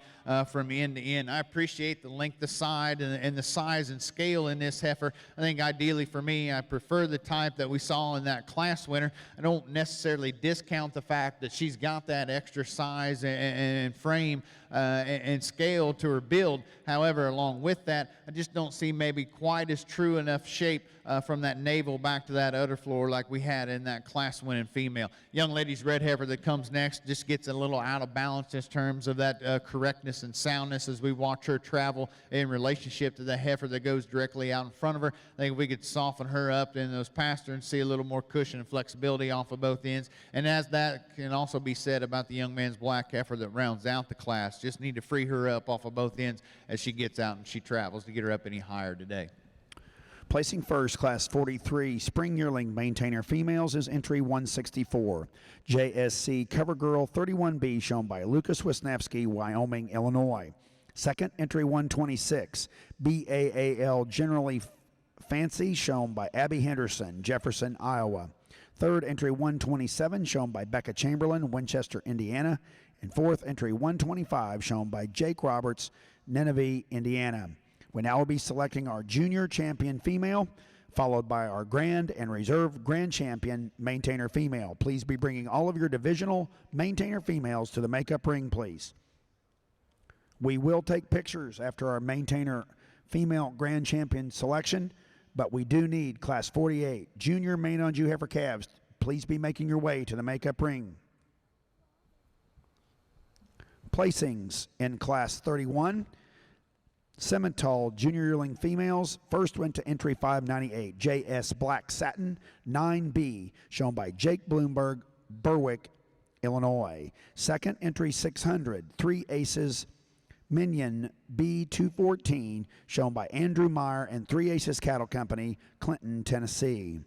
from end to end. I appreciate the length of side and the size and scale in this heifer. I think ideally for me, I prefer the type that we saw in that class winner. I don't necessarily discount the fact that she's got that extra size and frame and scale to her build. However, along with that, I just don't see maybe quite as true enough shape from that navel back to that udder floor like we had in that class-winning female. Young lady's red heifer that comes next just gets a little out of balance in terms of that correctness and soundness as we watch her travel in relationship to the heifer that goes directly out in front of her. I think if we could soften her up in those pastures and see a little more cushion and flexibility off of both ends. And as that can also be said about the young man's black heifer that rounds out the class, just need to free her up off of both ends as she gets out and she travels to get her up any higher today. Placing first, Class 43, Spring Yearling Maintainer Females is entry 164. JSC Cover Girl 31B, shown by Lucas Wisniewski, Wyoming, Illinois. Second, entry 126, BAAL Generally Fancy, shown by Abby Henderson, Jefferson, Iowa. Third, entry 127, shown by Becca Chamberlain, Winchester, Indiana. And fourth, entry 125, shown by Jake Roberts, Nineveh, Indiana. We now will be selecting our junior champion female, followed by our grand and reserve grand champion maintainer female. Please be bringing all of your divisional maintainer females to the makeup ring, please. We will take pictures after our maintainer female grand champion selection, but we do need Class 48 junior main on Jew heifer calves. Please be making your way to the makeup ring. Placings in Class 31. Simmental Junior Yearling Females. First went to entry 598, JS Black Satin 9B, shown by Jake Bloomberg, Berwick, Illinois. Second, entry 600, 3 Aces Minion B214, shown by Andrew Meyer and 3 Aces Cattle Company, Clinton, Tennessee.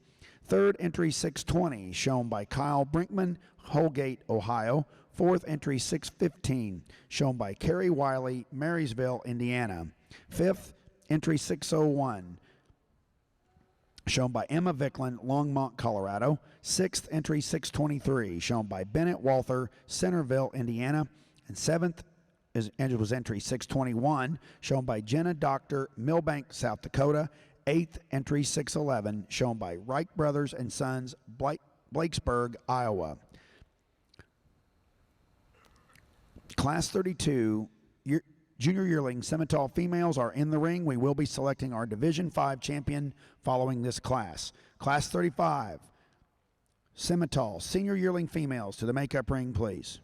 Third, entry 620, shown by Kyle Brinkman, Holgate, Ohio. Fourth, entry 615, shown by Kerry Wiley, Marysville, Indiana. Fifth, entry 601, shown by Emma Vicklin, Longmont, Colorado. Sixth, entry 623, shown by Bennett Walther, Centerville, Indiana. And seventh was entry 621, shown by Jenna Doctor, Millbank, South Dakota. Eighth, entry 611, shown by Reich Brothers and Sons, Blakesburg, Iowa. Class 32 junior yearling Simmental females are in the ring. We will be selecting our Division 5 champion following this class. Class 35 Simmental senior yearling females to the makeup ring, please.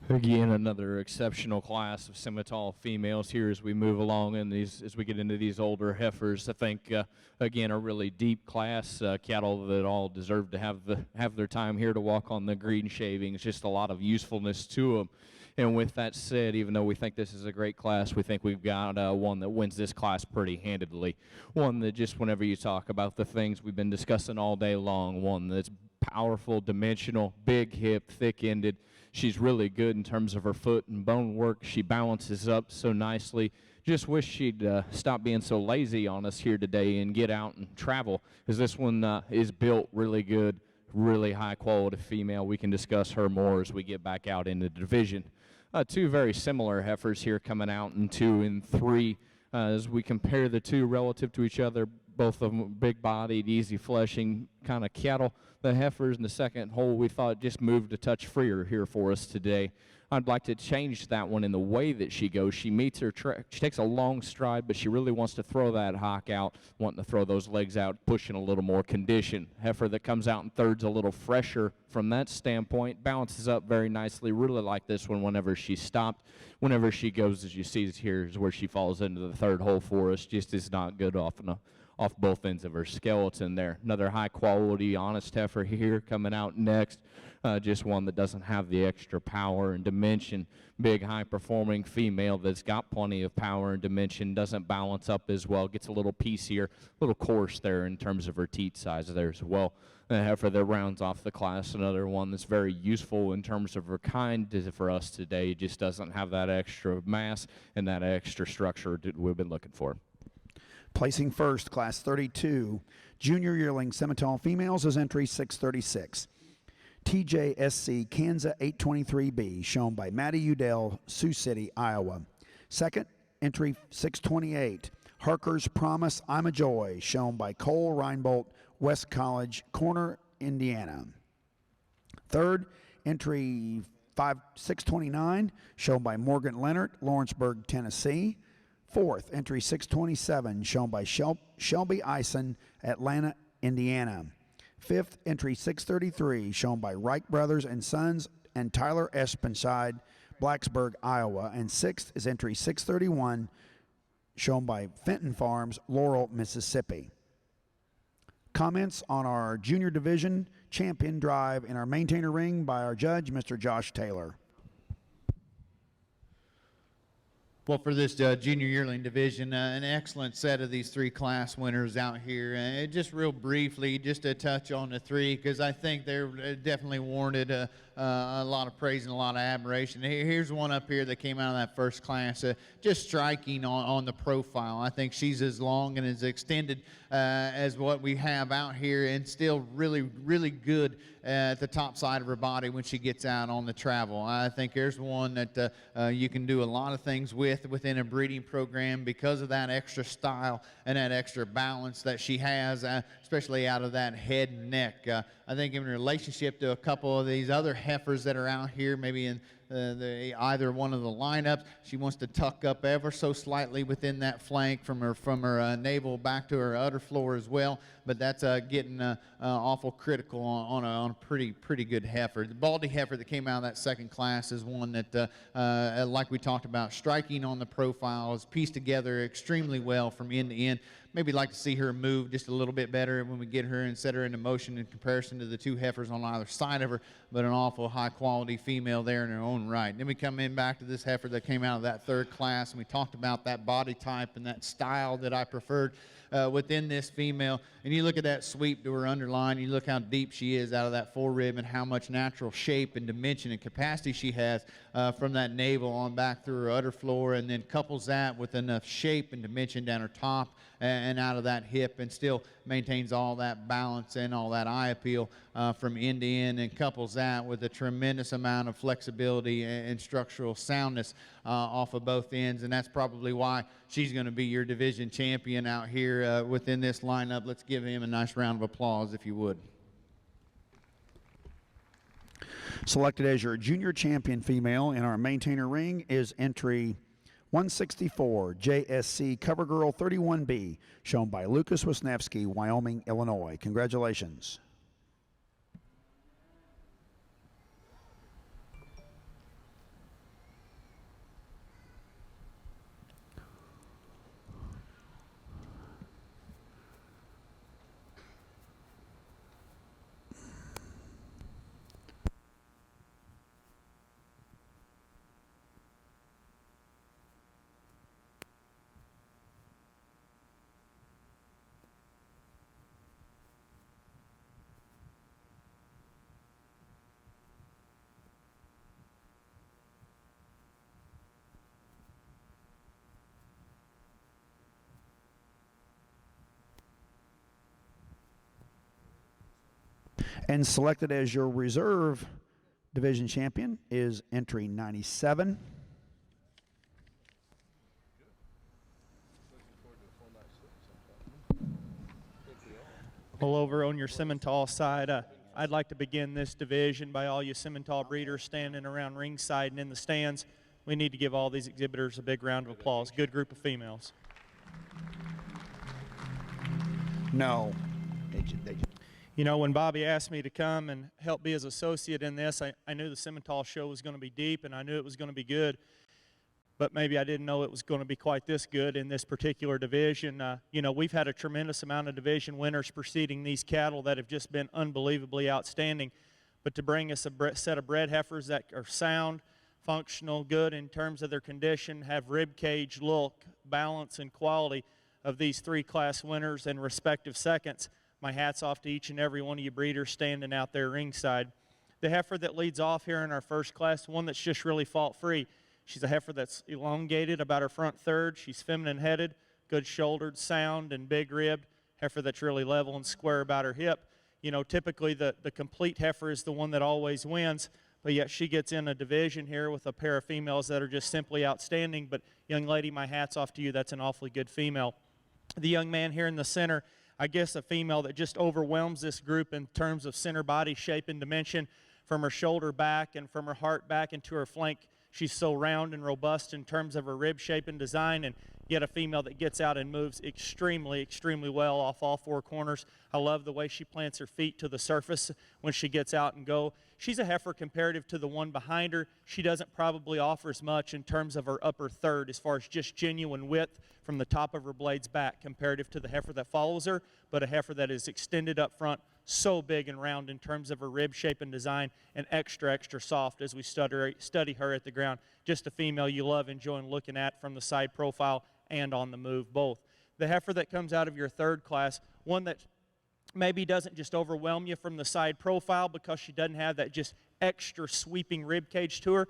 Again, another exceptional class of Simmental females here as we move along and as we get into these older heifers. I think, again, a really deep class, cattle that all deserve to have their time here to walk on the green shavings. Just a lot of usefulness to them. And with that said, even though we think this is a great class, we think we've got one that wins this class pretty handedly. One that just whenever you talk about the things we've been discussing all day long, one that's powerful, dimensional, big hip, thick-ended. She's really good in terms of her foot and bone work. She balances up so nicely. Just wish she'd stop being so lazy on us here today and get out and travel, because this one is built really good, really high-quality female. We can discuss her more as we get back out in the division. Two very similar heifers here coming out in 2 and 3. As we compare the two relative to each other, both of them big-bodied, easy-fleshing kind of cattle. The heifers in the second hole we thought just moved a touch freer here for us today. I'd like to change that one in the way that she goes. She meets her track. She takes a long stride, but she really wants to throw that hock out, wanting to throw those legs out, pushing a little more condition. Heifer that comes out in third's a little fresher from that standpoint, balances up very nicely. Really like this one whenever she stopped. Whenever she goes, as you see here, is where she falls into the third hole for us. Just is not good off both ends of her skeleton there. Another high-quality, honest heifer here coming out next. Just one that doesn't have the extra power and dimension. Big, high-performing female that's got plenty of power and dimension, doesn't balance up as well, gets a little piecier, a little coarse there in terms of her teat size there as well. The heifer that rounds off the class, another one that's very useful in terms of her kind for us today. Just doesn't have that extra mass and that extra structure that we've been looking for. Placing first, Class 32, Junior Yearling Simmental Females is entry 636. TJSC Kansas 823B, shown by Maddie Udell, Sioux City, Iowa. Second, entry 628, Harker's Promise I'm a Joy, shown by Cole Reinbolt, West College, Corner, Indiana. Third, entry 629, shown by Morgan Leonard, Lawrenceburg, Tennessee. Fourth, entry 627, shown by Shelby Eisen, Atlanta, Indiana. Fifth, entry 633, shown by Reich Brothers and Sons and Tyler Espenside, Blacksburg, Iowa. And sixth is entry 631, shown by Fenton Farms, Laurel, Mississippi. Comments on our junior division champion drive in our maintainer ring by our judge, Mr. Josh Taylor. Well, for this junior yearling division, an excellent set of these three class winners out here. Just real briefly, just to touch on the three, because I think they're definitely warranted a lot of praise and a lot of admiration. Here's one up here that came out of that first class, just striking on the profile. I think she's as long and as extended as what we have out here, and still really, really good at the top side of her body when she gets out on the travel. I think there's one that you can do a lot of things within a breeding program because of that extra style and that extra balance that she has, especially out of that head and neck. I think in relationship to a couple of these other heifers that are out here, maybe in either one of the lineups, she wants to tuck up ever so slightly within that flank from her navel back to her udder floor as well. But that's getting awful critical on a pretty good heifer. The Baldy heifer that came out of that second class is one that, like we talked about, striking on the profile, is pieced together extremely well from end to end. Maybe like to see her move just a little bit better when we get her and set her into motion in comparison to the two heifers on either side of her, but an awful high-quality female there in her own right. Then we come in back to this heifer that came out of that third class, and we talked about that body type and that style that I preferred within this female. And you look at that sweep to her underline, you look how deep she is out of that forerib and how much natural shape and dimension and capacity she has from that navel on back through her udder floor, and then couples that with enough shape and dimension down her top and out of that hip, and still maintains all that balance and all that eye appeal from end to end, and couples that with a tremendous amount of flexibility and structural soundness off of both ends. And that's probably why she's going to be your division champion out here within this lineup. Let's give him a nice round of applause, if you would. Selected as your junior champion female in our maintainer ring is entry 164, JSC Cover Girl 31B, shown by Lucas Wisniewski, Wyoming, Illinois. Congratulations. And selected as your reserve division champion is entry 97. Well, over on your Simmental side, I'd like to begin this division by all you Simmental breeders standing around ringside and in the stands. We need to give all these exhibitors a big round of applause. Good group of females. No. You know, when Bobby asked me to come and help be his associate in this, I knew the Simmental show was going to be deep, and I knew it was going to be good. But maybe I didn't know it was going to be quite this good in this particular division. You know, we've had a tremendous amount of division winners preceding these cattle that have just been unbelievably outstanding. But to bring us a set of bred heifers that are sound, functional, good in terms of their condition, have rib cage, look, balance, and quality of these three class winners and respective seconds, my hat's off to each and every one of you breeders standing out there ringside. The heifer that leads off here in our first class, one that's just really fault-free. She's a heifer that's elongated about her front third. She's feminine-headed, good-shouldered, sound, and big-ribbed. Heifer that's really level and square about her hip. You know, typically the complete heifer is the one that always wins, but yet she gets in a division here with a pair of females that are just simply outstanding. But, young lady, my hat's off to you. That's an awfully good female. The young man here in the center, I guess a female that just overwhelms this group in terms of center body shape and dimension, from her shoulder back and from her heart back into her flank. She's so round and robust in terms of her rib shape and design, and yet a female that gets out and moves extremely, extremely well off all four corners. I love the way she plants her feet to the surface when she gets out and go. She's a heifer comparative to the one behind her. She doesn't probably offer as much in terms of her upper third as far as just genuine width from the top of her blades back comparative to the heifer that follows her, but a heifer that is extended up front, so big and round in terms of her rib shape and design, and extra, extra soft as we study her at the ground. Just a female you love enjoying looking at from the side profile and on the move both. The heifer that comes out of your third class, one that maybe doesn't just overwhelm you from the side profile because she doesn't have that just extra sweeping rib cage to her,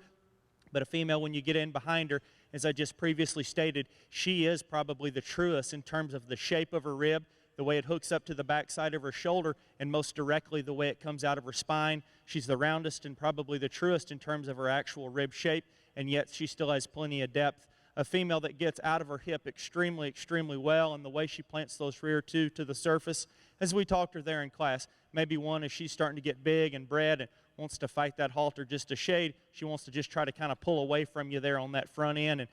but a female when you get in behind her, as I just previously stated, she is probably the truest in terms of the shape of her rib, the way it hooks up to the backside of her shoulder, and most directly the way it comes out of her spine. She's the roundest and probably the truest in terms of her actual rib shape, and yet she still has plenty of depth. A female that gets out of her hip extremely, extremely well, and the way she plants those rear two to the surface, as we talked to her there in class, maybe one as she's starting to get big and bred and wants to fight that halter just a shade, she wants to just try to kind of pull away from you there on that front end and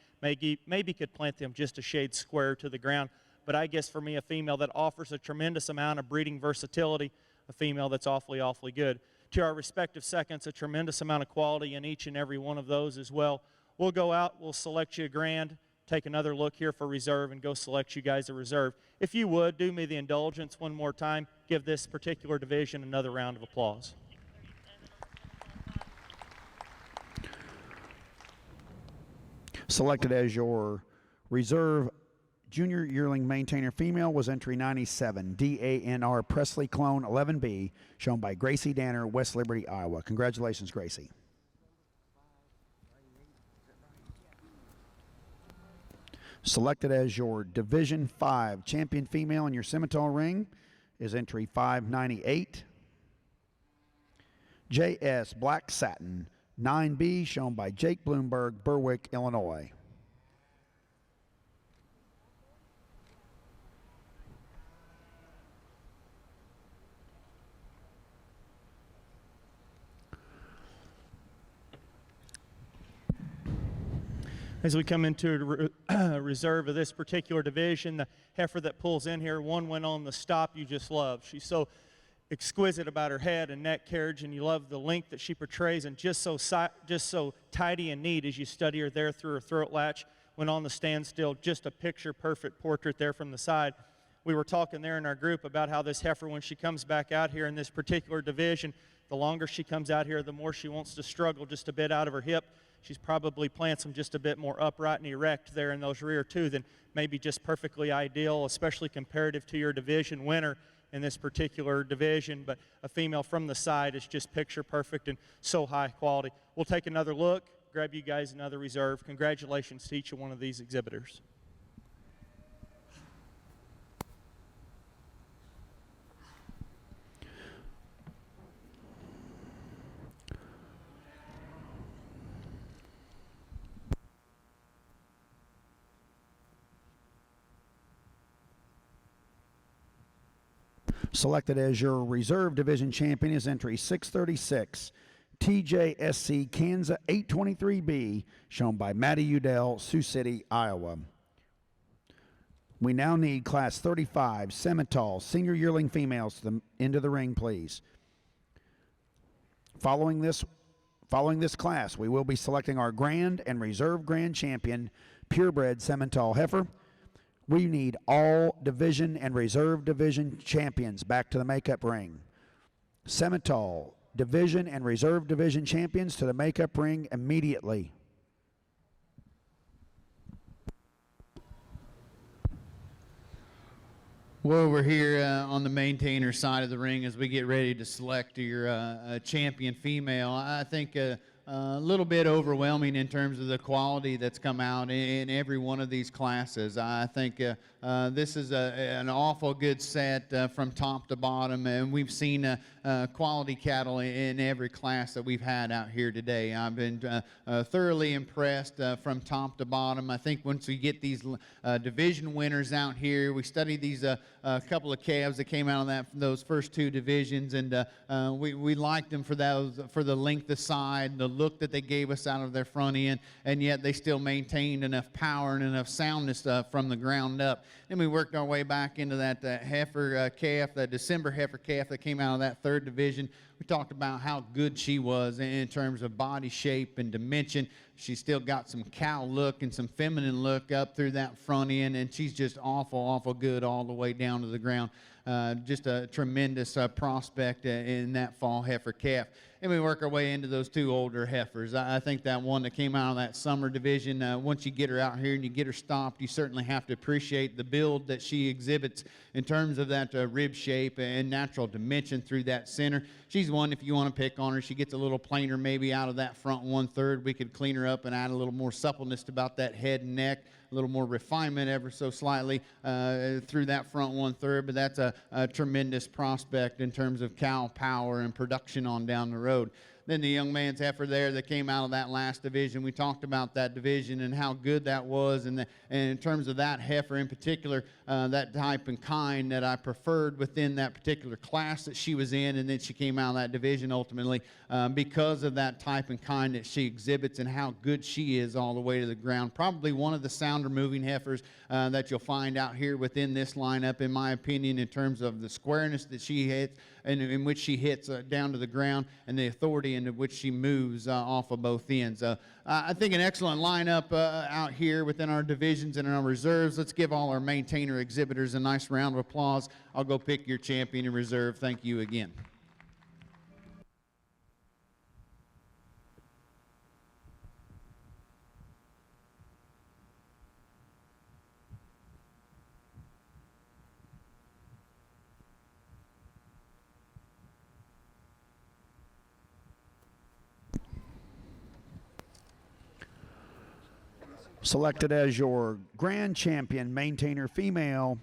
maybe could plant them just a shade square to the ground. But I guess for me, a female that offers a tremendous amount of breeding versatility, a female that's awfully, awfully good. To our respective seconds, a tremendous amount of quality in each and every one of those as well. We'll go out, we'll select you a grand, take another look here for reserve, and go select you guys a reserve. If you would, do me the indulgence one more time, give this particular division another round of applause. Selected as your reserve junior yearling maintainer female was entry 97, DANR Presley Clone 11B, shown by Gracie Danner, West Liberty, Iowa. Congratulations, Gracie. Selected as your Division 5 champion female in your Simmental ring is entry 598, JS Black Satin 9B, shown by Jake Bloomberg, Berwick, Illinois. As we come into a reserve of this particular division, the heifer that pulls in here, one went on the stop you just love. She's so exquisite about her head and neck carriage, and you love the length that she portrays, and just so tidy and neat as you study her there through her throat latch. When on the standstill, just a picture-perfect portrait there from the side. We were talking there in our group about how this heifer, when she comes back out here in this particular division, the longer she comes out here, the more she wants to struggle just a bit out of her hip. She's probably plants them just a bit more upright and erect there in those rear two than maybe just perfectly ideal, especially comparative to your division winner in this particular division. But a female from the side is just picture perfect and so high quality. We'll take another look, grab you guys another reserve. Congratulations to each one of these exhibitors. Selected as your reserve division champion is entry 636, TJSC Kansas 823B, shown by Matty Udell, Sioux City, Iowa. We now need Class 35 Simmental senior yearling females into the ring, please. Following this class, we will be selecting our grand and reserve grand champion, purebred Simmental heifer. We need all division and reserve division champions back to the makeup ring. Simmental division and reserve division champions to the makeup ring immediately. Well, over here on the maintainer side of the ring, as we get ready to select your champion female, I think a little bit overwhelming in terms of the quality that's come out in every one of these classes. I think this is an awful good set from top to bottom, and we've seen quality cattle in every class that we've had out here today. I've been thoroughly impressed from top to bottom. I think once we get these division winners out here, we studied these couple of calves that came out of those first two divisions, and we liked them for the length of side, the look that they gave us out of their front end, and yet they still maintained enough power and enough soundness from the ground up. Then we worked our way back into that heifer calf, that December heifer calf that came out of that third division. We talked about how good she was in terms of body shape and dimension. She's still got some cow look and some feminine look up through that front end, and she's just awful good all the way down to the ground. Just a tremendous prospect in that fall heifer calf. And we work our way into those two older heifers. I think that one that came out of that summer division, once you get her out here and you get her stopped, you certainly have to appreciate the build that she exhibits in terms of that rib shape and natural dimension through that center. She's one, if you want to pick on her, she gets a little plainer maybe out of that front 1/3. We could clean her up and add a little more suppleness about that head and neck, a little more refinement ever so slightly through that front 1/3, but that's a tremendous prospect in terms of cow power and production on down the road. Then the young man's heifer there that came out of that last division, we talked about that division and how good that was, and in terms of that heifer in particular, that type and kind that I preferred within that particular class that she was in, and then she came out of that division ultimately because of that type and kind that she exhibits and how good she is all the way to the ground. Probably one of the sounder moving heifers that you'll find out here within this lineup, in my opinion, in terms of the squareness that she hits and in which she hits down to the ground, and the authority in which she moves off of both ends. I think an excellent lineup out here within our divisions and our reserves. Let's give all our maintainer exhibitors a nice round of applause. I'll go pick your champion in reserve. Thank you again. Selected as your grand champion maintainer female,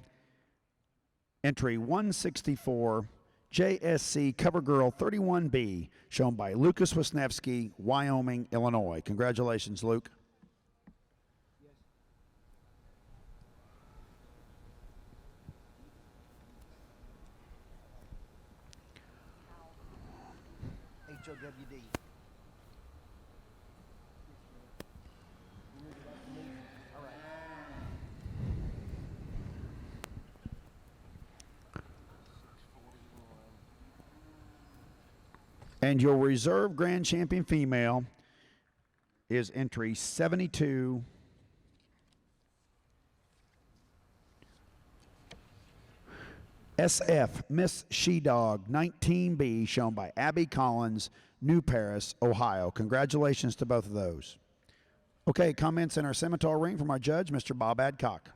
entry 164, JSC Cover Girl 31B, shown by Lucas Wisniewski, Wyoming, Illinois. Congratulations, Luke. HOWD. And your reserve grand champion female is entry 72, SF Miss She-Dog 19B, shown by Abby Collins, New Paris, Ohio. Congratulations to both of those. Okay, comments in our Simmental ring from our judge, Mr. Bob Adcock.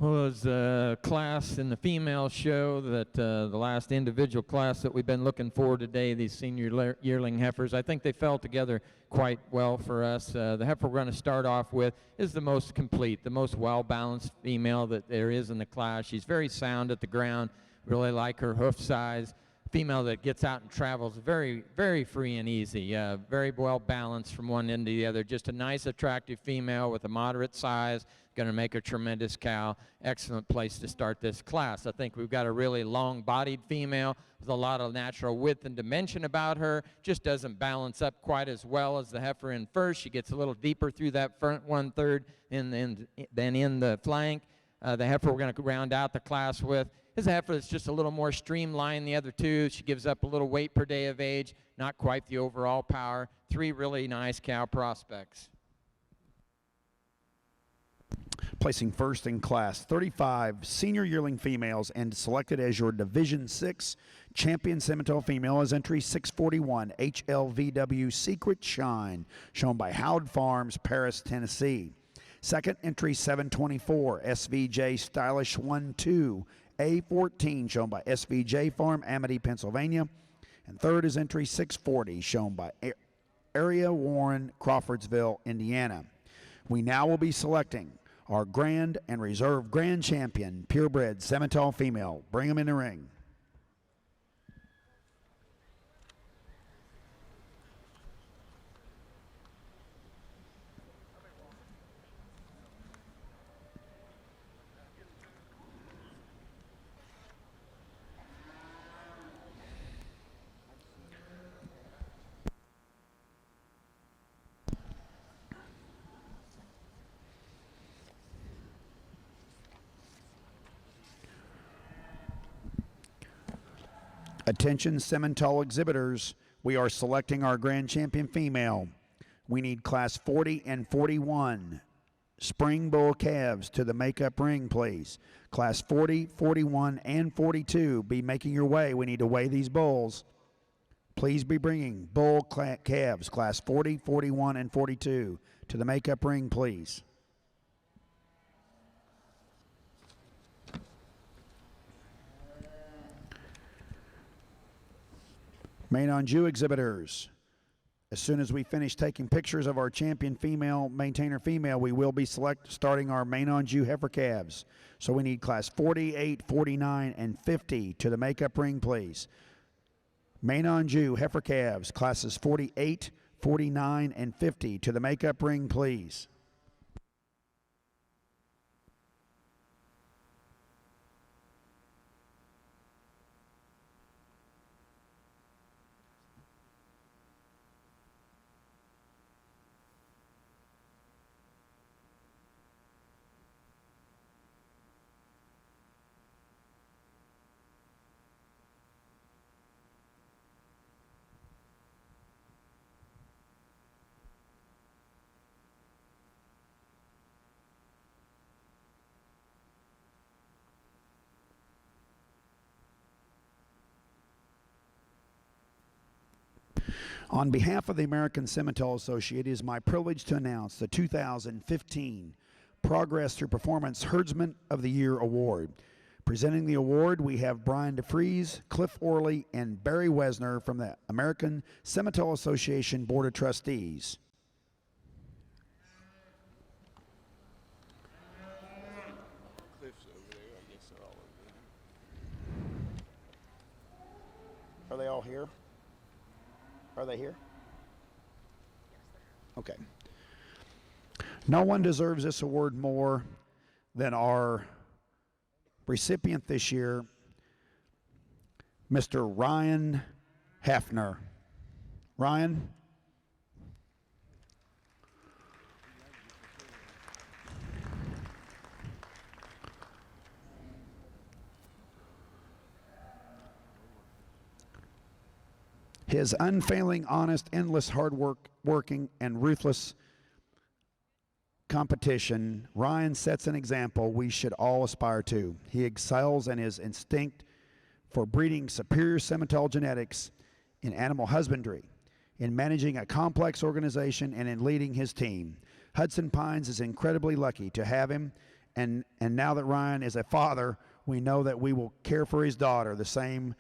Well, it was a class in the female show that the last individual class that we've been looking for today, these senior yearling heifers. I think they fell together quite well for us. The heifer we're going to start off with is the most complete, the most well-balanced female that there is in the class. She's very sound at the ground, really like her hoof size. Female that gets out and travels very, very free and easy, very well balanced from one end to the other. Just a nice, attractive female with a moderate size Going to make a tremendous cow. Excellent place to start this class. I think we've got a really long-bodied female with a lot of natural width and dimension about her. Just doesn't balance up quite as well as the heifer in first. She gets a little deeper through that front 1/3 than in the flank. The heifer we're going to round out the class with is a heifer that's just a little more streamlined than the other two. She gives up a little weight per day of age, not quite the overall power. 3 really nice cow prospects. Placing first in class 35 senior yearling females and selected as your Division 6 champion Simmental female is entry 641 HLVW Secret Shine, shown by Howard Farms, Paris, Tennessee. Second entry 724 SVJ Stylish 12 A14, shown by SVJ Farm, Amity, Pennsylvania. And third is entry 640, shown by Area Warren, Crawfordsville, Indiana. We now will be selecting our Grand and Reserve Grand Champion Purebred Simmental female. Bring them in the ring. Attention Simmental exhibitors, we are selecting our Grand Champion female. We need class 40 and 41 spring bull calves to the makeup ring, please. Class 40, 41, and 42, be making your way. We need to weigh these bulls. Please be bringing bull calves, class 40, 41, and 42 to the makeup ring, please. Main on Jew exhibitors, as soon as we finish taking pictures of our champion female, maintainer female, we will be starting our main on Jew heifer calves. So we need class 48, 49, and 50 to the makeup ring, please. Main on Jew heifer calves, classes 48, 49, and 50 to the makeup ring, please. On behalf of the American Simmental Association, it is my privilege to announce the 2015 Progress Through Performance Herdsman of the Year Award. Presenting the award, we have Brian DeFries, Cliff Orley, and Barry Wesner from the American Simmental Association Board of Trustees. Cliff's over there. I guess they're all over there. Are they all here? Are they here? Okay. No one deserves this award more than our recipient this year, Mr. Ryan Hafner. Ryan? His unfailing, honest, endless working, and ruthless competition, Ryan sets an example we should all aspire to. He excels in his instinct for breeding superior Simmental genetics in animal husbandry, in managing a complex organization, and in leading his team. Hudson Pines is incredibly lucky to have him, and now that Ryan is a father, we know that we will care for his daughter the same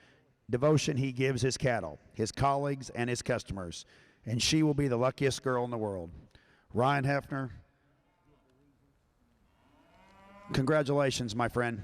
devotion he gives his cattle, his colleagues, and his customers, and she will be the luckiest girl in the world. Ryan Hafner, congratulations, my friend.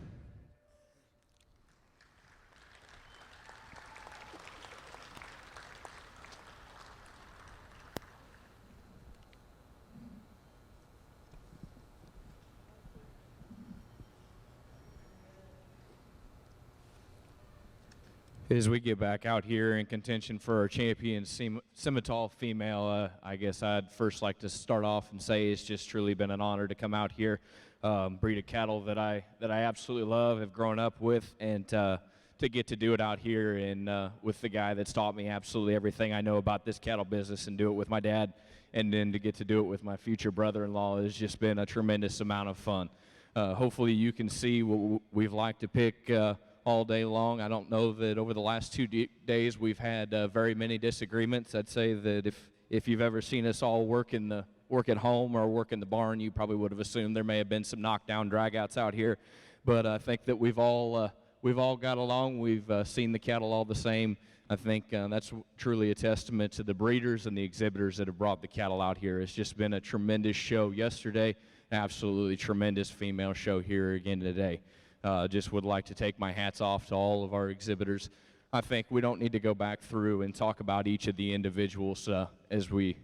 As we get back out here in contention for our champion Simmental female, I guess I'd first like to start off and say it's just truly been an honor to come out here, breed of cattle that I absolutely love, have grown up with, and to get to do it out here and with the guy that's taught me absolutely everything I know about this cattle business, and do it with my dad, and then to get to do it with my future brother-in-law has just been a tremendous amount of fun. Hopefully you can see what we've liked to pick all day long. I don't know that over the last 2 days we've had very many disagreements. I'd say that if you've ever seen us all work at home or work in the barn, you probably would have assumed there may have been some knockdown dragouts out here. But I think that we've all got along. We've seen the cattle all the same. I think that's truly a testament to the breeders and the exhibitors that have brought the cattle out here. It's just been a tremendous show yesterday, absolutely tremendous female show here again today. Just would like to take my hats off to all of our exhibitors. I think we don't need to go back through and talk about each of the individuals as we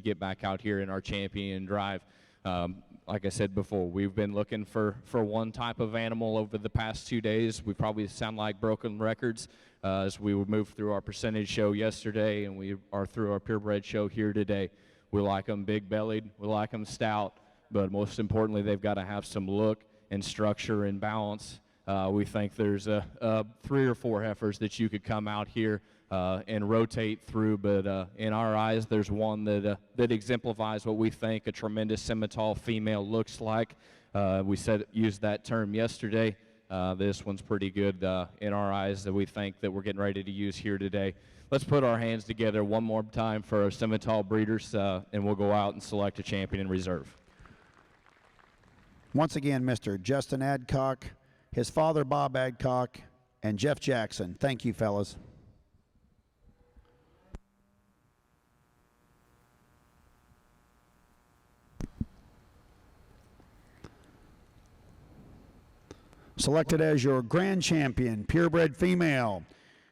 get back out here in our champion drive. Like I said before, we've been looking for one type of animal over the past 2 days. We probably sound like broken records as we would move through our percentage show yesterday and we are through our purebred show here today. We like them big-bellied, we like them stout, but most importantly, they've got to have some look and structure and balance. We think there's 3 or 4 heifers that you could come out here and rotate through, but in our eyes, there's one that exemplifies what we think a tremendous Simmental female looks like. We used that term yesterday. This one's pretty good in our eyes that we think that we're getting ready to use here today. Let's put our hands together one more time for our Simmental breeders, and we'll go out and select a champion in reserve. Once again, Mr. Justin Adcock, his father Bob Adcock, and Jeff Jackson. Thank you, fellas. Selected as your grand champion, purebred female,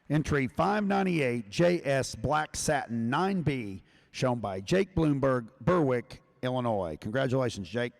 entry 598 JS Black Satin 9B, shown by Jake Bloomberg, Berwick, Illinois. Congratulations, Jake.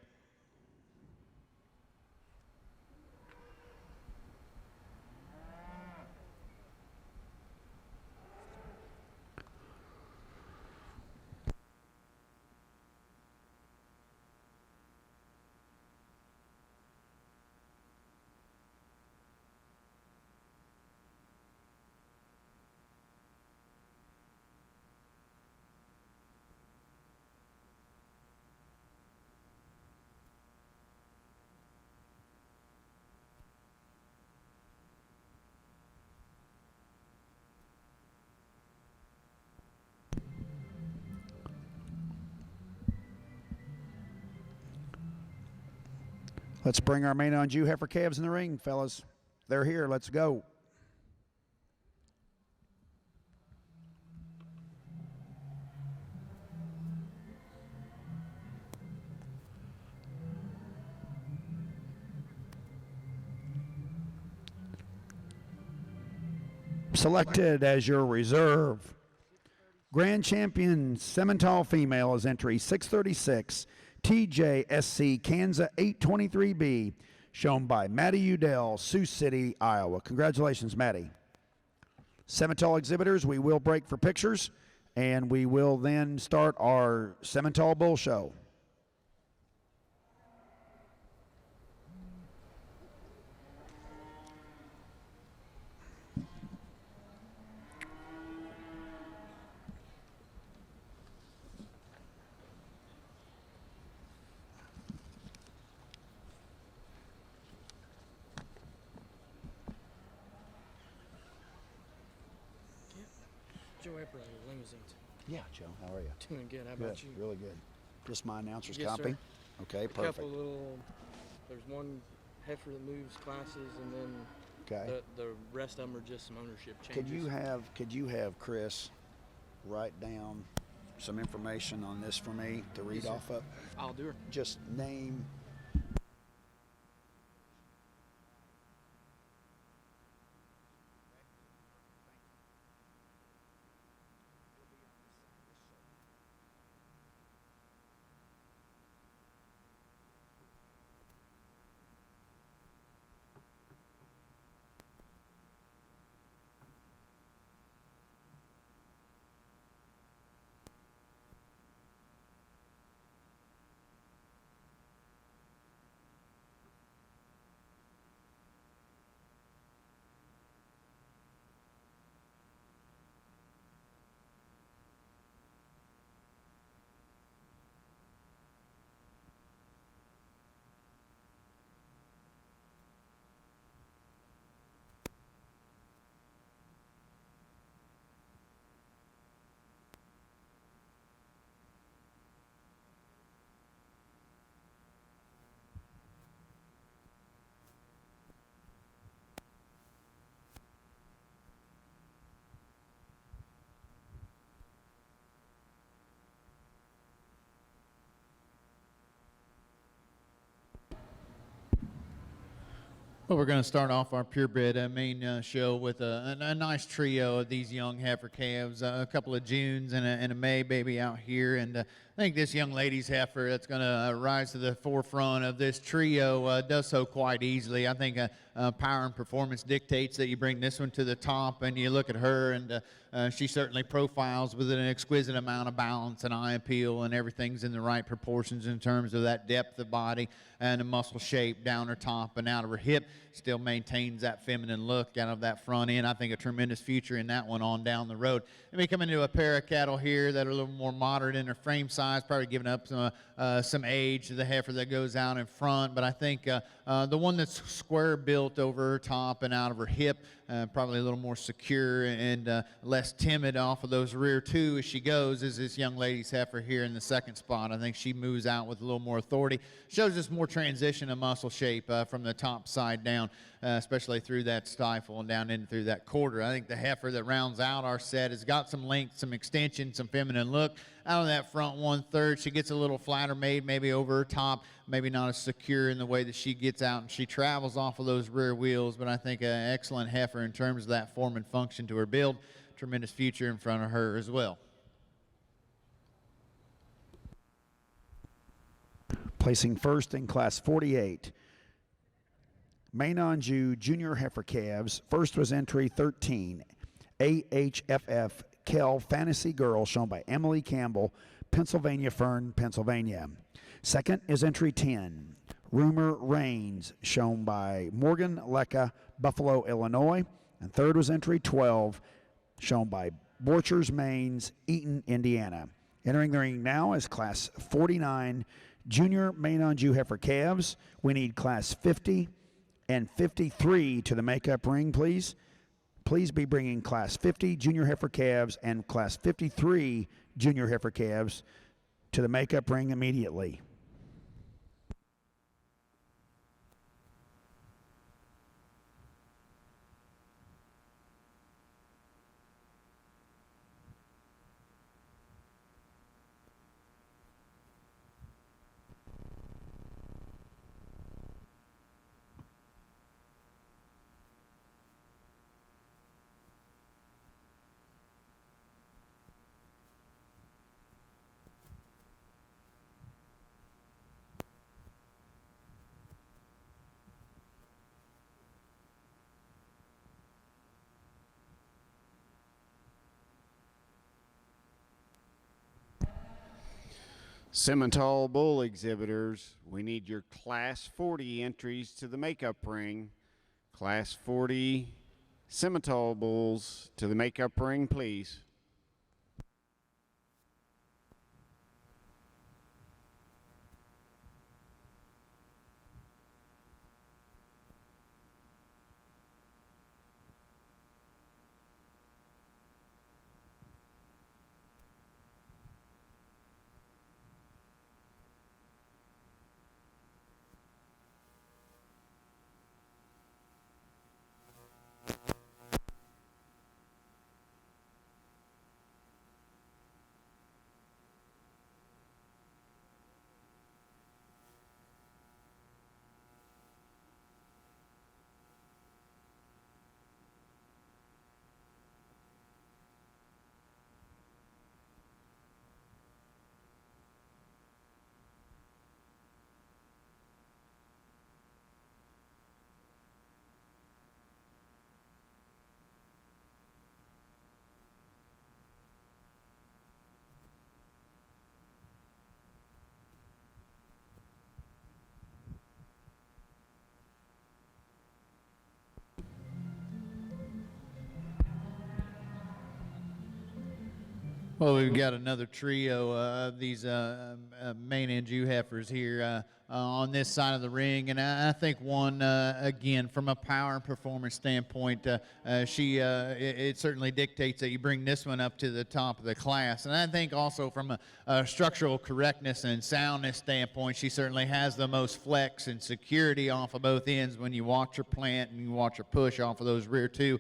Let's bring our main on Jew heifer calves in the ring, fellas. They're here. Let's go. Selected as your reserve, grand champion Simmental female is entry 636. TJSC Kansas 823B, shown by Maddie Udell, Sioux City, Iowa. Congratulations, Maddie. Simmental exhibitors, we will break for pictures, and we will then start our Simmental Bull Show. Joe Epper, Limousine. Yeah, Joe, how are you? Doing good. How about you? Really good. Just my announcer's Yes, copy? sir. Okay, A perfect. couple little, there's one heifer that moves classes, and then Okay. the rest of them are just some ownership changes. Could you have Chris write down some information on this for me to read Yes, sir. off of? I'll do her. Just name. Well, we're going to start off our purebred main show with a nice trio of these young heifer calves, a couple of Junes and a May baby out here. And I think this young lady's heifer that's going to rise to the forefront of this trio does so quite easily. I think power and performance dictates that you bring this one to the top, and you look at her, and she certainly profiles with an exquisite amount of balance and eye appeal, and everything's in the right proportions in terms of that depth of body and the muscle shape down her top and out of her hip. Still maintains that feminine look out of that front end. I think a tremendous future in that one on down the road. And we come into a pair of cattle here that are a little more moderate in their frame size, probably giving up some age to the heifer that goes out in front. But I think the one that's square built over her top and out of her hip, probably a little more secure and less timid off of those rear two as she goes, is this young lady's heifer here in the second spot. I think she moves out with a little more authority, shows us more transition of muscle shape from the top side down, especially through that stifle and down in through that quarter. I think the heifer that rounds out our set has got some length, some extension, some feminine look. Out of that front 1/3, she gets a little flatter made, maybe over her top, maybe not as secure in the way that she gets out and she travels off of those rear wheels, but I think an excellent heifer in terms of that form and function to her build. Tremendous future in front of her as well. Placing first in Class 48, Main Anjou Junior Heifer Calves. First was entry 13, AHFF Kell Fantasy Girl, shown by Emily Campbell, Pennsylvania Fern, Pennsylvania. Second is entry 10, Rumor Reigns, shown by Morgan Lecca, Buffalo, Illinois. And third was entry 12, shown by Borchers Mains, Eaton, Indiana. Entering the ring now is Class 49 Junior Main Anjou Heifer Calves. We need Class 50 and 53 to the makeup ring, please. Please be bringing Class 50 Junior Heifer Calves and Class 53 Junior Heifer Calves to the makeup ring immediately. Simmental bull exhibitors, we need your Class 40 entries to the makeup ring. Class 40 Simmental bulls to the makeup ring, please. Well, we've got another trio of these main Anjou heifers here on this side of the ring, and I think one, again, from a power and performance standpoint, it certainly dictates that you bring this one up to the top of the class. And I think also from a structural correctness and soundness standpoint, she certainly has the most flex and security off of both ends when you watch her plant and you watch her push off of those rear two.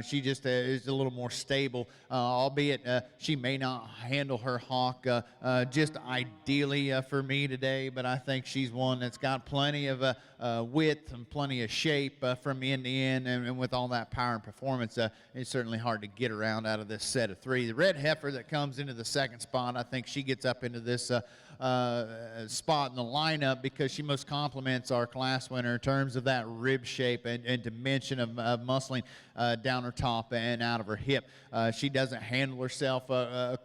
She just is a little more stable, albeit she may not handle her hawk just ideally for me today, but I think she's one that's got plenty of width and plenty of shape from end to end, and with all that power and performance, it's certainly hard to get around out of this set of three. The red heifer that comes into the second spot, I think she gets up into this spot in the lineup because she most complements our class winner in terms of that rib shape and dimension of muscling down her top and out of her hip. She doesn't handle herself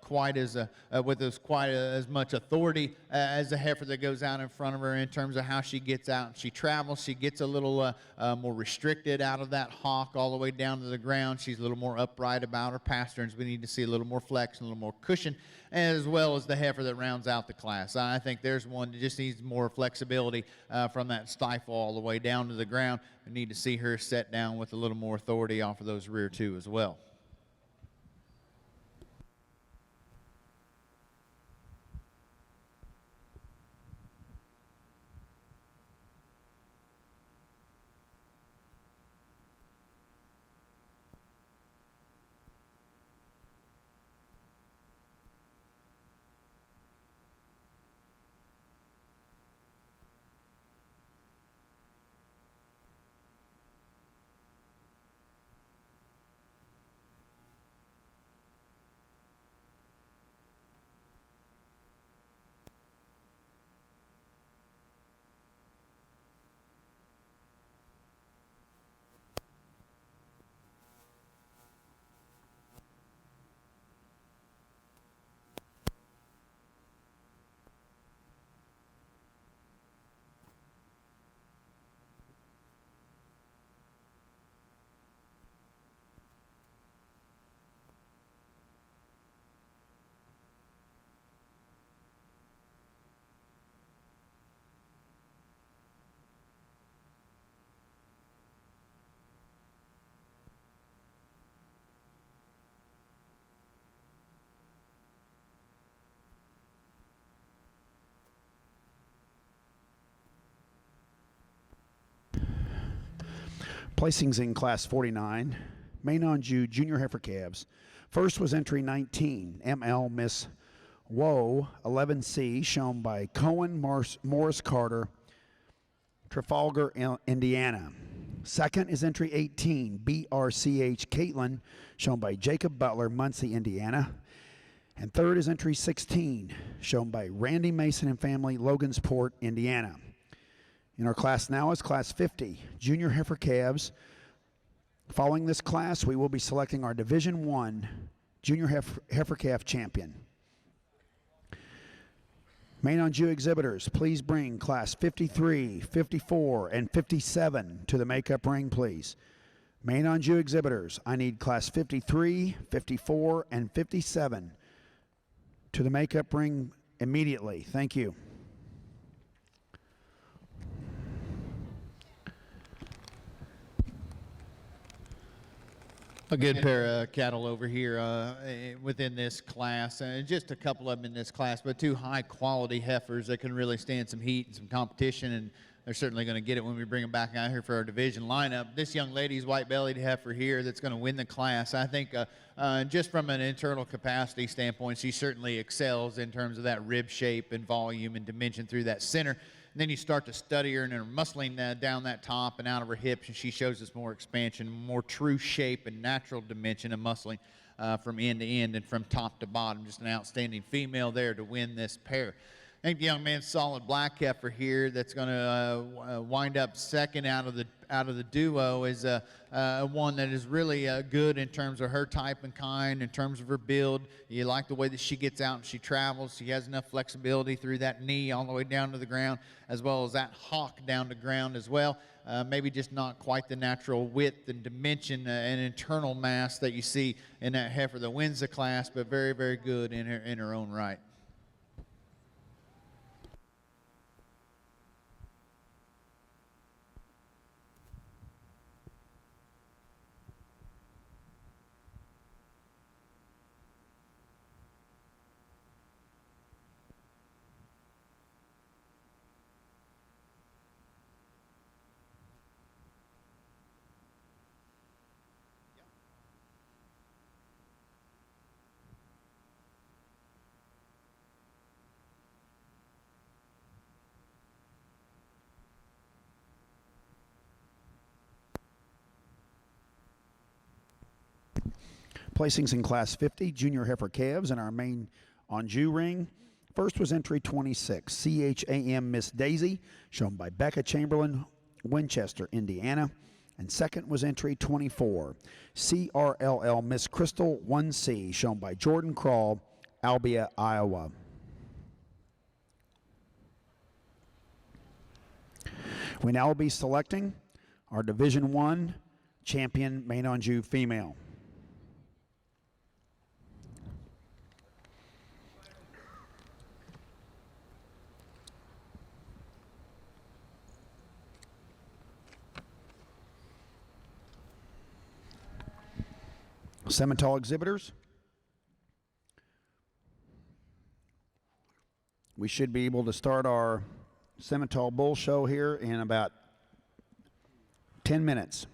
quite as much authority as the heifer that goes out in front of her in terms of how she gets out and she travels. She gets a little more restricted out of that hawk all the way down to the ground. She's a little more upright about her pasterns. We need to see a little more flex and a little more cushion, as well as the heifer that rounds out the class. I think there's one that just needs more flexibility from that stifle all the way down to the ground. We need to see her set down with a little more authority off of those rear two as well. Placings in Class 49, Main Anjou Junior Heifer Calves. First was entry 19, ML Miss Woe 11C, shown by Cohen Morris Carter, Trafalgar, Indiana. Second is entry 18, BRCH Caitlin, shown by Jacob Butler, Muncie, Indiana. And third is entry 16, shown by Randy Mason and family, Logansport, Indiana. In our class now is Class 50, Junior Heifer Calves. Following this class, we will be selecting our Division I Junior Heifer Calf Champion. Main Anjou exhibitors, please bring Class 53, 54, and 57 to the makeup ring, please. Main Anjou exhibitors, I need Class 53, 54, and 57 to the makeup ring immediately. Thank you. A good pair of cattle over here within this class, and just a couple of them in this class, but two high-quality heifers that can really stand some heat and some competition, and they're certainly going to get it when we bring them back out here for our division lineup. This young lady's white-bellied heifer here that's going to win the class. I think just from an internal capacity standpoint, she certainly excels in terms of that rib shape and volume and dimension through that center. And then you start to study her and her muscling down that top and out of her hips, and she shows us more expansion, more true shape and natural dimension of muscling from end to end and from top to bottom. Just an outstanding female there to win this pair. I think the young man's solid black heifer here that's going to wind up second out of the duo is one that is really good in terms of her type and kind, in terms of her build. You like the way that she gets out and she travels. She has enough flexibility through that knee all the way down to the ground, as well as that hawk down to ground as well. Maybe just not quite the natural width and dimension and internal mass that you see in that heifer that wins the class, but very, very good in her own right. Placings in Class 50 junior heifer calves in our main Anjou ring. First was entry 26, CHAM Miss Daisy, shown by Becca Chamberlain, Winchester, Indiana. And second was entry 24, CRLL Miss Crystal 1C, shown by Jordan Crawl, Albia, Iowa. We now will be selecting our Division I champion main Anjou female. Simmental exhibitors. We should be able to start our Simmental bull show here in about 10 minutes.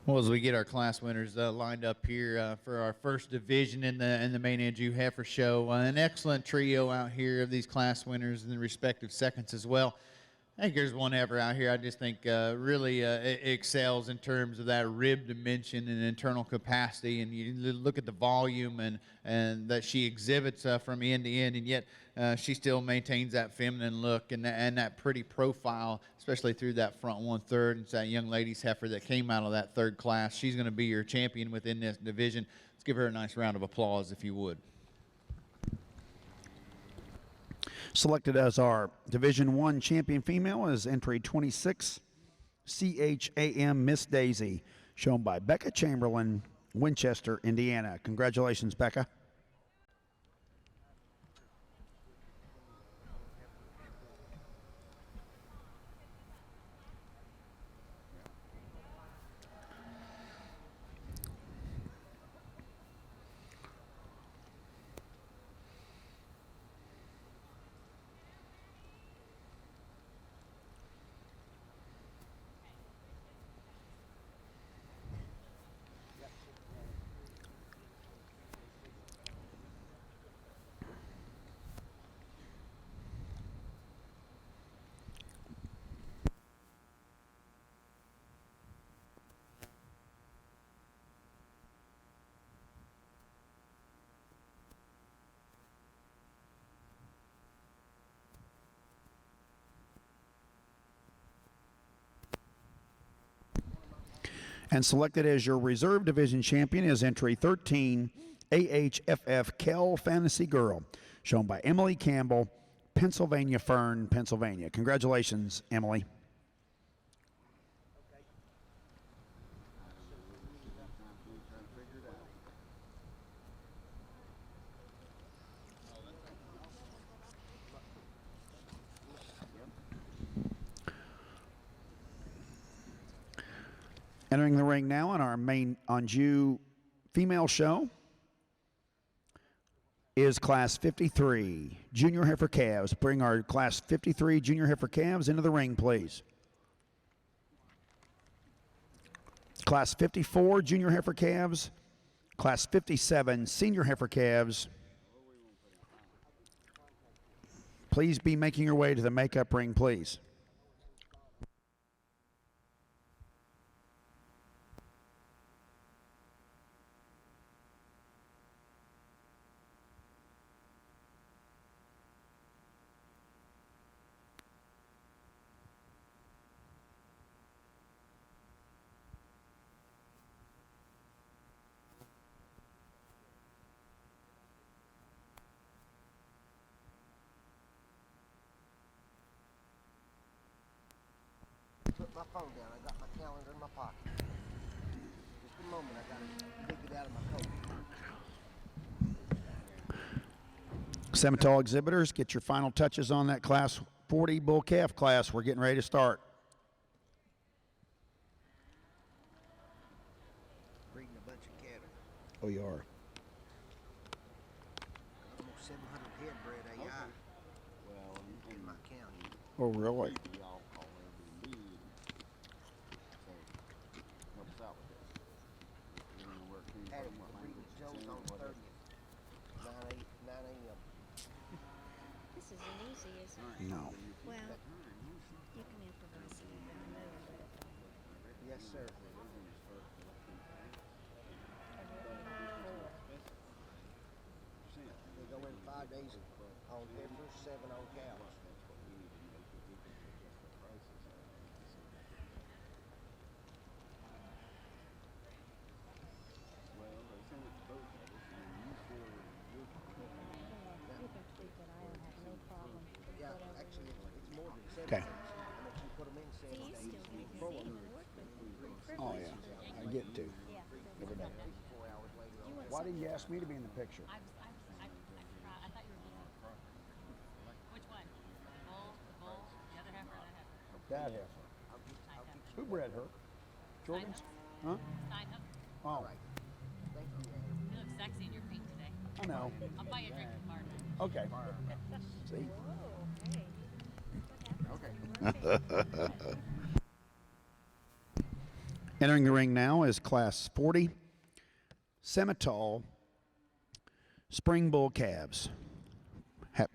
Well, as we get our class winners lined up here for our first division in the main Anjou Heifer Show, an excellent trio out here of these class winners in the respective seconds as well. I think there's one heifer out here I just think really excels in terms of that rib dimension and internal capacity, and you look at the volume and that she exhibits from end to end, and yet she still maintains that feminine look and that pretty profile, especially through that front 1/3. It's that young lady's heifer that came out of that third class. She's going to be your champion within this division. Let's give her a nice round of applause, if you would. Selected as our Division I champion female is entry 26, CHAM Miss Daisy, shown by Becca Chamberlain, Winchester, Indiana. Congratulations, Becca. And selected as your reserve division champion is entry 13, AHFF Cal Fantasy Girl, shown by Emily Campbell, Pennsylvania Fern, Pennsylvania. Congratulations, Emily. Entering the ring now in our main Anjou female show is Class 53, Junior Heifer Calves. Bring our Class 53 Junior Heifer Calves into the ring, please. Class 54 Junior Heifer Calves, Class 57 Senior Heifer Calves. Please be making your way to the makeup ring, please. Put my phone down. I got my calendar in my pocket. Just a moment. I got to dig it out of my coat. Simmental exhibitors, get your final touches on that Class 40 bull calf class. We're getting ready to start. bunch of cattle. Oh, you are. Almost 700 head bred AI in my county. Oh, really? Had it for Regis Jones on the 30th. 9 a.m. This isn't easy, is it? No. Well, you can improvise anything I know, but Yes, sir. They go in 5 days on heifers, 7 on cows. you can tweak it. I don't have no problem. Yeah, actually, it's more than 7 Okay. days. I mean, if you put them in 7 See, you days, still need to pull see them. him and work with him. Oh, yeah. I get to. Yeah. Every day. 4 hours later on. Why didn't you ask me to be in the picture? I thought you were looking. Which one? The bull, the other heifer, or the heifer? That heifer. Who bred her? Jordan's? Huh? Steinhook. Oh, Thank you, Adam. You look sexy in your pink today. I know. I'll buy you a drink at the bar. Okay. See? Entering the ring now is Class 40 Simmental Spring Bull calves.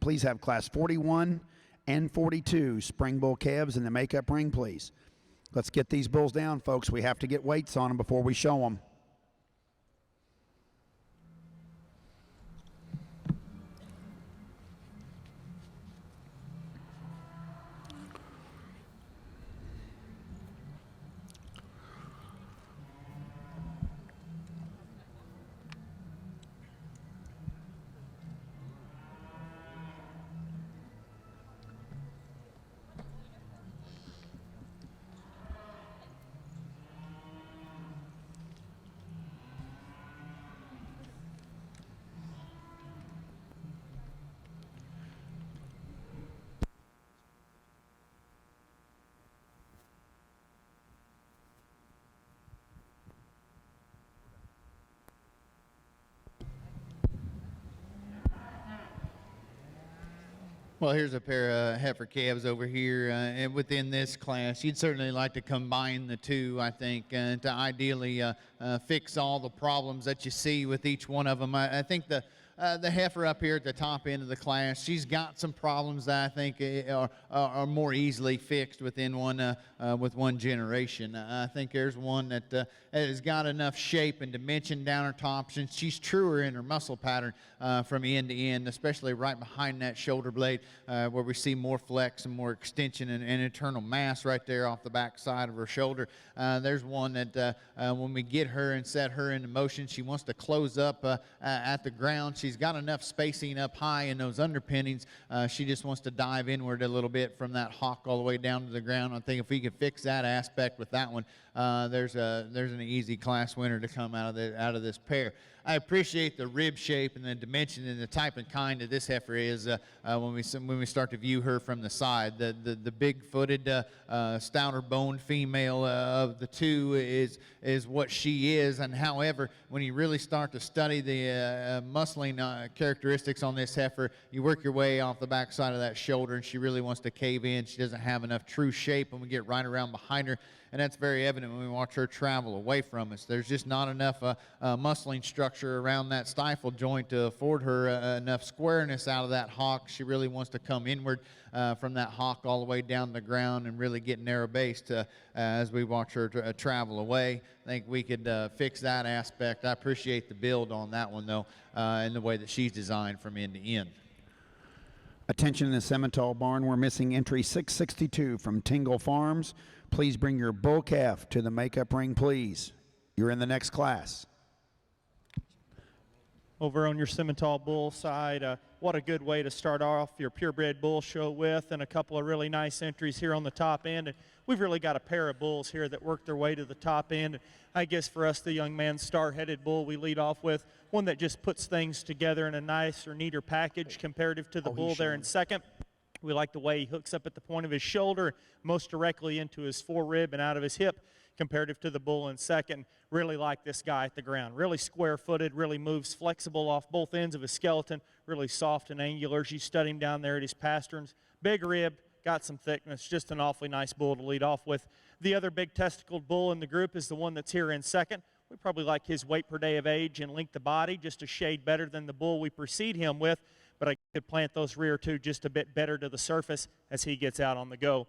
Please have Class 41 and 42 Spring Bull calves in the makeup ring, please. Let's get these bulls down, folks. We have to get weights on them before we show them. Well, here's a pair of heifer calves over here, and within this class, you'd certainly like to combine the two, I think, to ideally fix all the problems that you see with each one of them. I think the heifer up here at the top end of the class, she's got some problems that I think are more easily fixed within with one generation. I think there's one that has got enough shape and dimension down her top, and she's truer in her muscle pattern from end to end, especially right behind that shoulder blade where we see more flex and more extension and internal mass right there off the back side of her shoulder. There's one that when we get her and set her into motion, she wants to close up at the ground. She's got enough spacing up high in those underpinnings. She just wants to dive inward a little bit from that hock all the way down to the ground. I think if we could fix that aspect with that one, there's an easy class winner to come out of this pair. I appreciate the rib shape and the dimension and the type and kind that this heifer is when we start to view her from the side. The big-footed, stouter boned female of the two is what she is. And however, when you really start to study the muscling characteristics on this heifer, you work your way off the back side of that shoulder, and she really wants to cave in. She doesn't have enough true shape when we get right around behind her. And that's very evident when we watch her travel away from us. There's just not enough muscling structure around that stifle joint to afford her enough squareness out of that hock. She really wants to come inward from that hock all the way down to the ground and really get narrow-based as we watch her travel away. I think we could fix that aspect. I appreciate the build on that one, though, and the way that she's designed from end to end. Attention in the Simmental barn, we're missing entry 662 from Tingle Farms. Please bring your bull calf to the makeup ring, please. You're in the next class. Over on your Simmental bull side, what a good way to start off your purebred bull show with, and a couple of really nice entries here on the top end. And we've really got a pair of bulls here that work their way to the top end. I guess for us, the young man star-headed bull we lead off with, one that just puts things together in a nicer, neater package comparative to the bull there in second. We like the way he hooks up at the point of his shoulder, most directly into his forerib and out of his hip. comparative to the bull in second. Really like this guy at the ground. Really square-footed, really moves flexible off both ends of his skeleton, really soft and angular as you stud him down there at his pasterns. Big rib, got some thickness, just an awfully nice bull to lead off with. The other big testicled bull in the group is the one that's here in second. We probably like his weight per day of age and length of body just a shade better than the bull we precede him with, but I could plant those rear two just a bit better to the surface as he gets out on the go.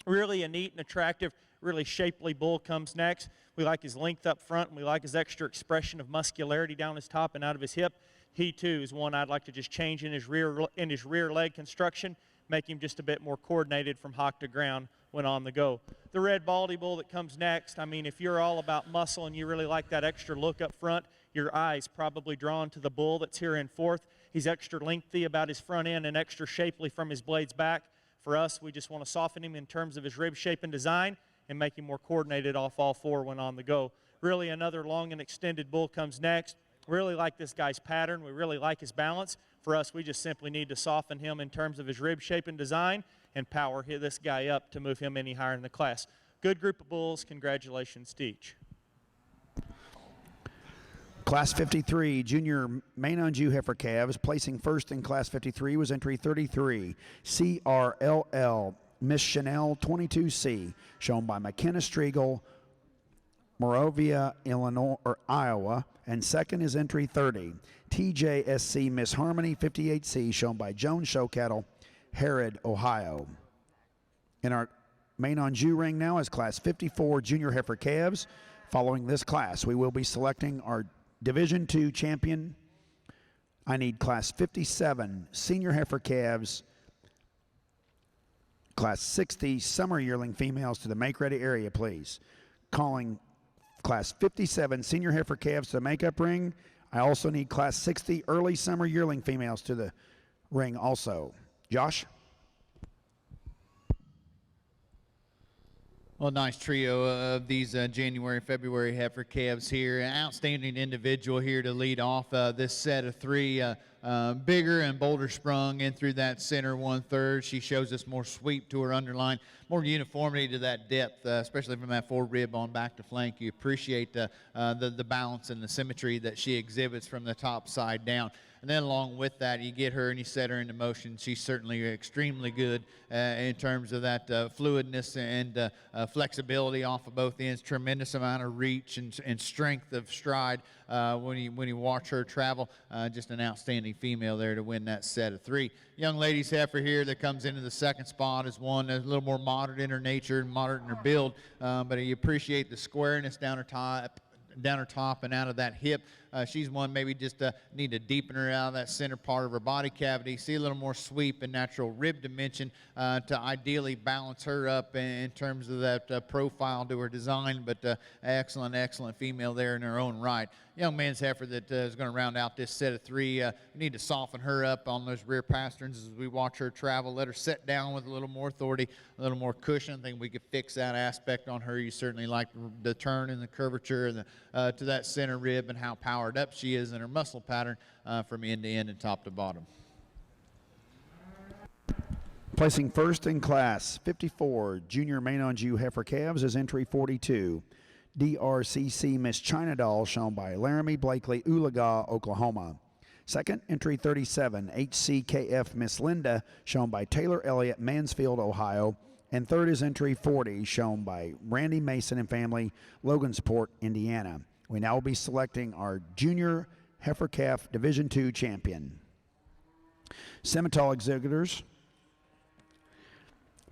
Really a neat and attractive, really shapely bull comes next. We like his length up front, and we like his extra expression of muscularity down his top and out of his hip. He too is one I'd like to just change in his rear leg construction, make him just a bit more coordinated from hock to ground when on the go. The red baldy bull that comes next, I mean, if you're all about muscle and you really like that extra look up front, your eye's probably drawn to the bull that's here in fourth. He's extra lengthy about his front end and extra shapely from his blades back. For us, we just want to soften him in terms of his rib shape and design and make him more coordinated off all four when on the go. Really another long and extended bull comes next. Really like this guy's pattern. We really like his balance. For us, we just simply need to soften him in terms of his rib shape and design and power this guy up to move him any higher in the class. Good group of bulls. Congratulations to each. Class 53, junior main on Jew heifer calves. Placing first in Class 53 was entry 33, CRLL Miss Chanel 22C, shown by McKenna Striegel, Moravia, Illinois, or Iowa. And second is entry 30, TJSC Miss Harmony 58C, shown by Joan Showcattle, Herod, Ohio. In our main on Jew ring now is Class 54 junior heifer calves. Following this class, we will be selecting our Division II champion. I need Class 57 senior heifer calves, Class 60 summer yearling females to the make-ready area, please. Calling Class 57 senior heifer calves to the makeup ring. I also need Class 60 early summer yearling females to the ring also. Josh? Well, nice trio of these January, February heifer calves here. An outstanding individual here to lead off this set of three. Bigger and bolder sprung in through that center 1/3. She shows us more sweep to her underline, more uniformity to that depth, especially from that four-rib on back to flank. You appreciate the balance and the symmetry that she exhibits from the top side down. And then along with that, you get her and you set her into motion. She's certainly extremely good in terms of that fluidness and flexibility off of both ends. Tremendous amount of reach and strength of stride when you watch her travel. Just an outstanding female there to win that set of three. Young ladies heifer here that comes into the second spot is one that's a little more moderate in her nature and moderate in her build, but you appreciate the squareness down her top and out of that hip. She's one maybe just need to deepen her out of that center part of her body cavity, see a little more sweep and natural rib dimension to ideally balance her up in terms of that profile to her design, but excellent female there in her own right. Young man's heifer that is going to round out this set of three. We need to soften her up on those rear pasterns as we watch her travel. Let her sit down with a little more authority, a little more cushion. I think we could fix that aspect on her. You certainly like the turn and the curvature and to that center rib and how powered up she is in her muscle pattern from end to end and top to bottom. Placing first in Class 54 junior main on Jew heifer calves is entry 42. DRCC Miss China Doll, shown by Laramie Blakely, Oolaga, Oklahoma. Second, entry 37, HCKF Miss Linda, shown by Taylor Elliott, Mansfield, Ohio. And third is entry 40, shown by Randy Mason and family, Logansport, Indiana. We now will be selecting our junior heifer calf Division II champion. Simmental exhibitors.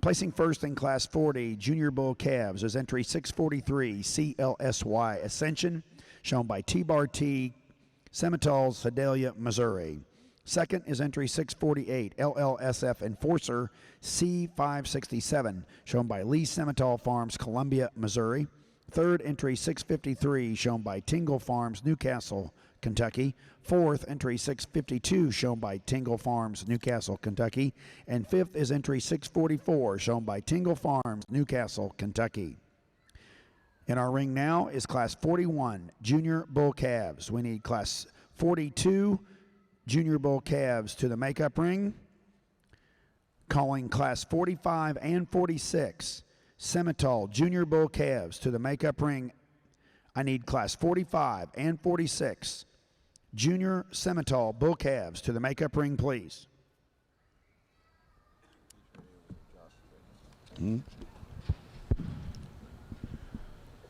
Placing first in Class 40 junior bull calves is entry 643 CLSY Ascension, shown by T-Bar T, Simmental, Sedalia, Missouri. Second is entry 648 LLSF Enforcer C567, shown by Lee Simmental Farms, Columbia, Missouri. Third, entry 653, shown by Tingle Farms, Newcastle, Kentucky. Fourth, entry 652, shown by Tingle Farms, Newcastle, Kentucky. And fifth is entry 644, shown by Tingle Farms, Newcastle, Kentucky. In our ring now is Class 41, Junior Bull Calves. We need Class 42, Junior Bull Calves to the makeup ring. Calling Class 45 and 46, Simmental Junior Bull Calves to the makeup ring. I need class 45 and 46. Junior Simmental Bull Calves to the makeup ring, please.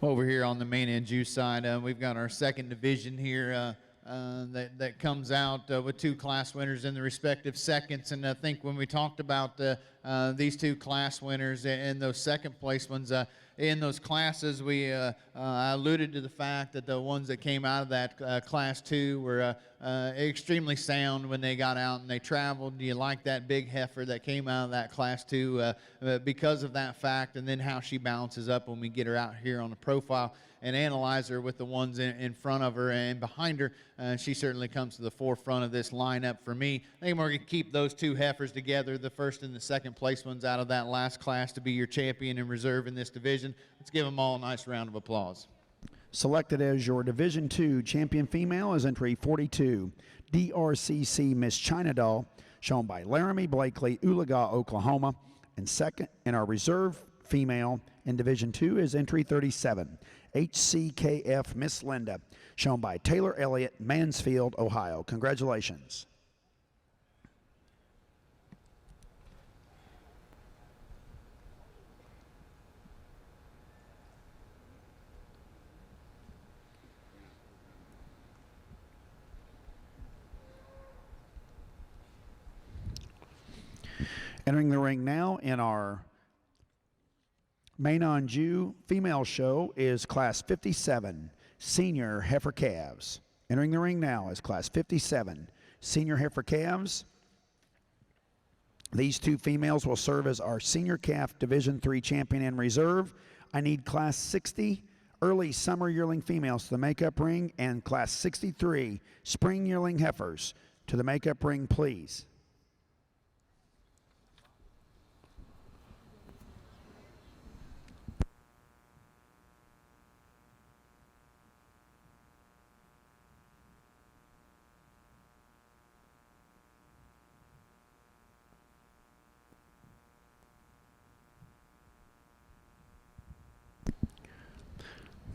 Over here on the main and juice side, we've got our second division here that comes out with two class winners in the respective seconds. And I think when we talked about these two class winners and those second place ones in those classes, we alluded to the fact that the ones that came out of that class 2 were extremely sound when they got out and they traveled. Do you like that big heifer that came out of that class 2 because of that fact, and then how she balances up when we get her out here on the profile and analyze her with the ones in front of her and behind her? She certainly comes to the forefront of this lineup for me. I think we're going to keep those two heifers together, the first and the second place ones out of that last class, to be your champion and reserve in this division. Let's give them all a nice round of applause. Selected as your Division II champion female is entry 42, DRCC Miss China Doll, shown by Laramie Blakely, Oologah, Oklahoma. And second in our reserve female in Division II is entry 37, HCKF Miss Linda, shown by Taylor Elliott, Mansfield, Ohio. Congratulations. Entering the ring now in our main on Jew female show is class 57, senior heifer calves. Entering the ring now is class 57, senior heifer calves. These two females will serve as our senior calf Division III champion in reserve. I need class 60 early summer yearling females to the makeup ring and class 63 spring yearling heifers to the makeup ring, please.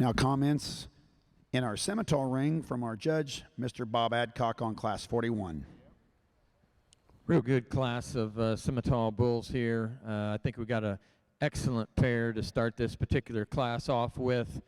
Now comments in our Simmental ring from our judge, Mr. Bob Adcock, on class 41. Real good class of Simmental bulls here. I think we got an excellent pair to start this particular class off with.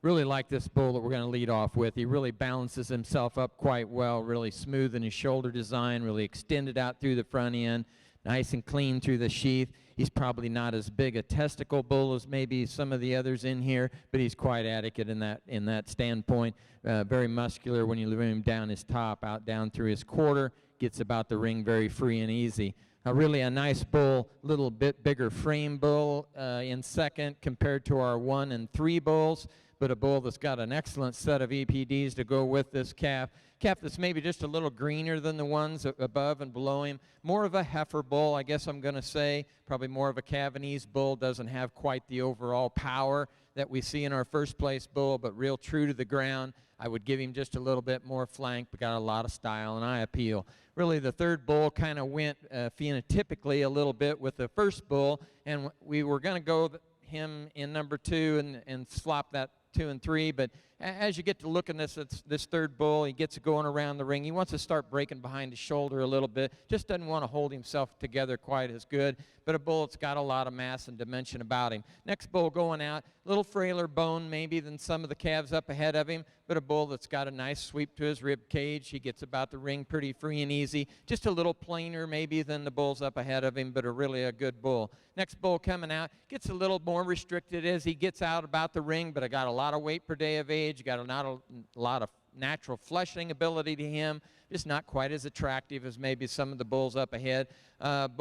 Really like this bull that we're going to lead off with. He really balances himself up quite well, really smooth in his shoulder design, really extended out through the front end, nice and clean through the sheath. He's probably not as big a testicle bull as maybe some of the others in here, but he's quite adequate in that standpoint. Very muscular when you bring him down his top, out down through his quarter, gets about the ring very free and easy. Really a nice bull, little bit bigger frame bull in second compared to our 1 and 3 bulls, but a bull that's got an excellent set of EPDs to go with this calf. Calf that's maybe just a little greener than the ones above and below him. More of a heifer bull, I guess I'm going to say. Probably more of a Cavanese bull. Doesn't have quite the overall power that we see in our first place bull, but real true to the ground. I would give him just a little bit more flank, but got a lot of style and eye appeal. Really, the third bull kind of went phenotypically a little bit with the first bull, and we were going to go him in number 2 and swap that 2 and 3, but as you get to look at this third bull, he gets going around the ring. He wants to start breaking behind his shoulder a little bit. Just doesn't want to hold himself together quite as good, but a bull that's got a lot of mass and dimension about him. Next bull going out, a little frailer bone maybe than some of the calves up ahead of him, but a bull that's got a nice sweep to his rib cage. He gets about the ring pretty free and easy. Just a little plainer maybe than the bulls up ahead of him, but really a good bull. Next bull coming out, gets a little more restricted as he gets out about the ring, but I got a lot of weight per day of age, got not a lot of natural fleshing ability to him, just not quite as attractive as maybe some of the bulls up ahead.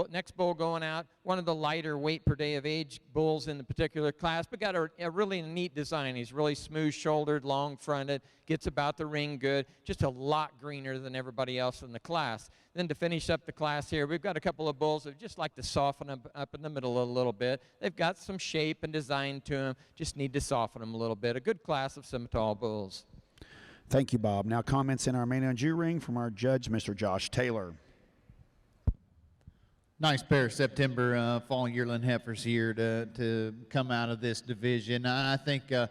Next bull going out, one of the lighter weight per day of age bulls in the particular class, but got a really neat design. He's really smooth-shouldered, long-fronted, gets about the ring good, just a lot greener than everybody else in the class. Then to finish up the class here, we've got a couple of bulls that just like to soften up in the middle a little bit. They've got some shape and design to them, just need to soften them a little bit. A good class of Simmental bulls. Thank you, Bob. Now comments in our main on Jew ring from our judge, Mr. Josh Taylor. Nice pair of September fall yearling heifers here to come out of this division. I think the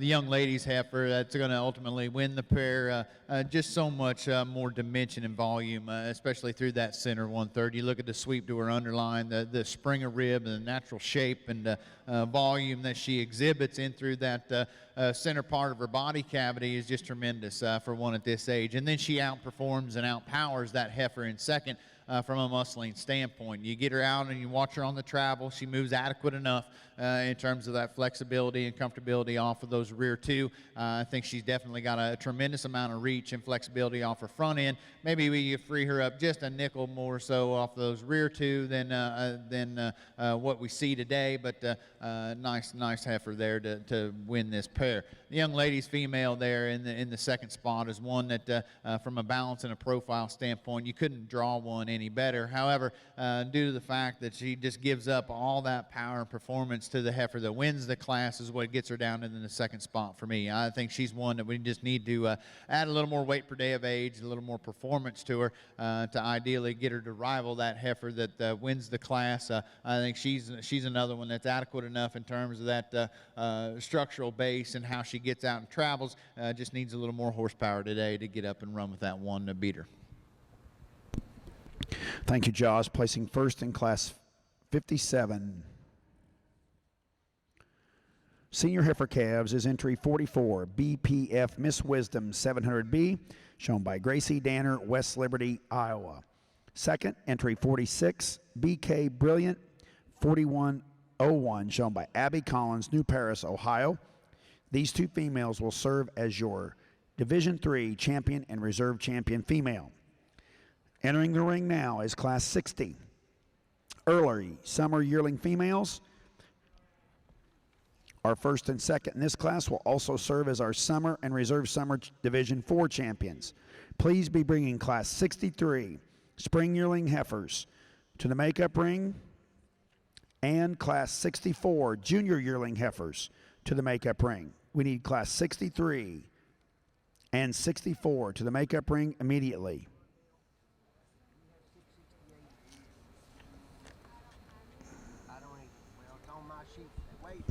young ladies heifer that's going to ultimately win the pair. Just so much more dimension and volume, especially through that center 1/3. You look at the sweep to her underline, the springer rib, and the natural shape and volume that she exhibits in through that center part of her body cavity is just tremendous for one at this age. And then she outperforms and outpowers that heifer in second. From a muscling standpoint. You get her out and you watch her on the travel. She moves adequate enough in terms of that flexibility and comfortability off of those rear two. I think she's definitely got a tremendous amount of reach and flexibility off her front end. Maybe we free her up just a nickel more so off those rear two than what we see today, but nice heifer there to win this pair. The young lady's female there in the second spot is one that from a balance and a profile standpoint, you couldn't draw one any better. However, due to the fact that she just gives up all that power and performance to the heifer that wins the class is what gets her down in the second spot for me. I think she's one that we just need to add a little more weight per day of age, a little more performance to her to ideally get her to rival that heifer that wins the class. I think she's another one that's adequate enough in terms of that structural base and how she gets out and travels. Just needs a little more horsepower today to get up and run with that one to beat her. Thank you, Jaws. Placing first in class 57. Senior heifer calves is entry 44, BPF Miss Wisdom 700B, shown by Gracie Danner, West Liberty, Iowa. Second, entry 46, BK Brilliant 4101, shown by Abby Collins, New Paris, Ohio. These two females will serve as your Division III champion and reserve champion female. Entering the ring now is class 60. Early summer yearling females. Our first and second in this class will also serve as our summer and reserve summer Division IV champions. Please be bringing class 63 spring yearling heifers to the makeup ring and class 64 junior yearling heifers to the makeup ring. We need class 63 and 64 to the makeup ring immediately. It's on my sheet. Wait.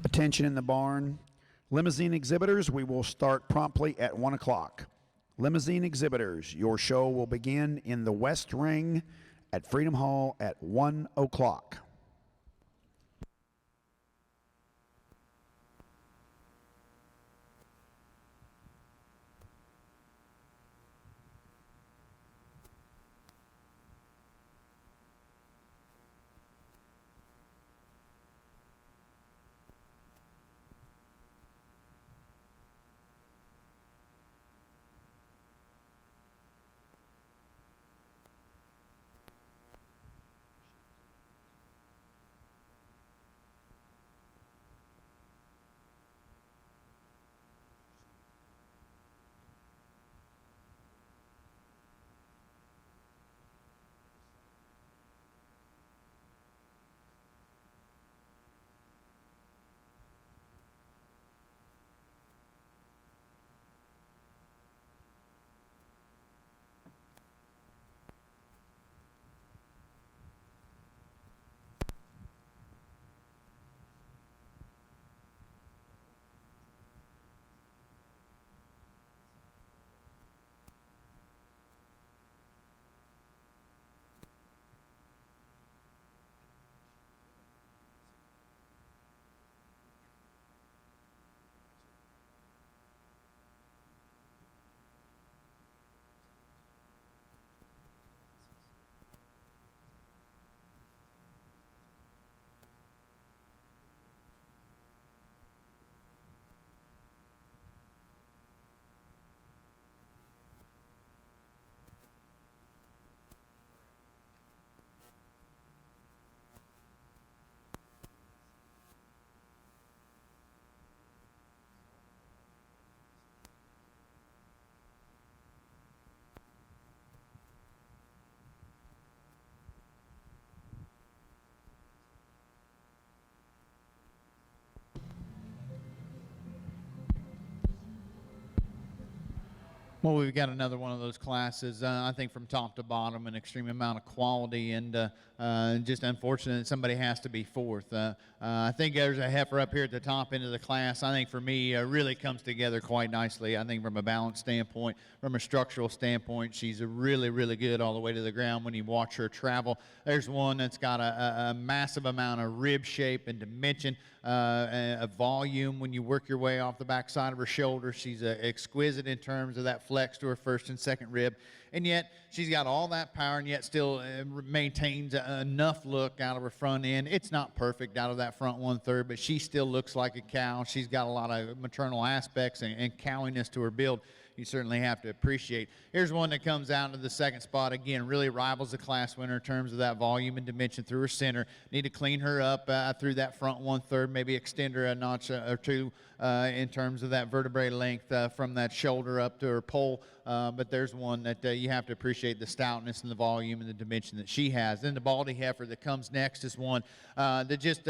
Attention in the barn. Limousine exhibitors, we will start promptly at 1 o'clock. Limousine exhibitors, your show will begin in the West Ring at Freedom Hall at 1 o'clock. Well, we've got another one of those classes, I think from top to bottom, an extreme amount of quality, and just unfortunate that somebody has to be fourth. I think there's a heifer up here at the top end of the class. I think for me, really comes together quite nicely. I think from a balance standpoint, from a structural standpoint, she's really, really good all the way to the ground when you watch her travel. There's one that's got a massive amount of rib shape and dimension, a volume when you work your way off the backside of her shoulder. She's exquisite in terms of that flex to her first and second rib, and yet she's got all that power and yet still maintains enough look out of her front end. It's not perfect out of that front 1/3, but she still looks like a cow. She's got a lot of maternal aspects and cowiness to her build you certainly have to appreciate. Here's one that comes out into the second spot. Again, really rivals the class winner in terms of that volume and dimension through her center. Need to clean her up through that front 1/3, maybe extend her a notch or two in terms of that vertebrae length from that shoulder up to her pole. But there's one that you have to appreciate the stoutness and the volume and the dimension that she has. Then the Baldy heifer that comes next is one that just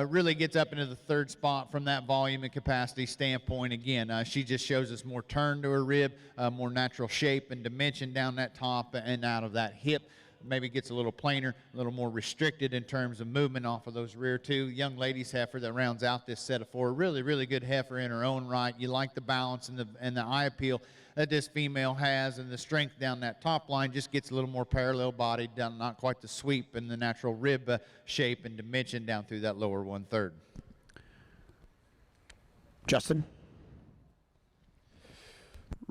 really gets up into the third spot from that volume and capacity standpoint. Again, she just shows us more turn to her rib, more natural shape and dimension down that top and out of that hip. Maybe gets a little plainer, a little more restricted in terms of movement off of those rear two. Young ladies heifer that rounds out this set of four. Really, really good heifer in her own right. You like the balance and the eye appeal that this female has, and the strength down that top line just gets a little more parallel bodied, down not quite the sweep and the natural rib shape and dimension down through that lower 1/3. Justin?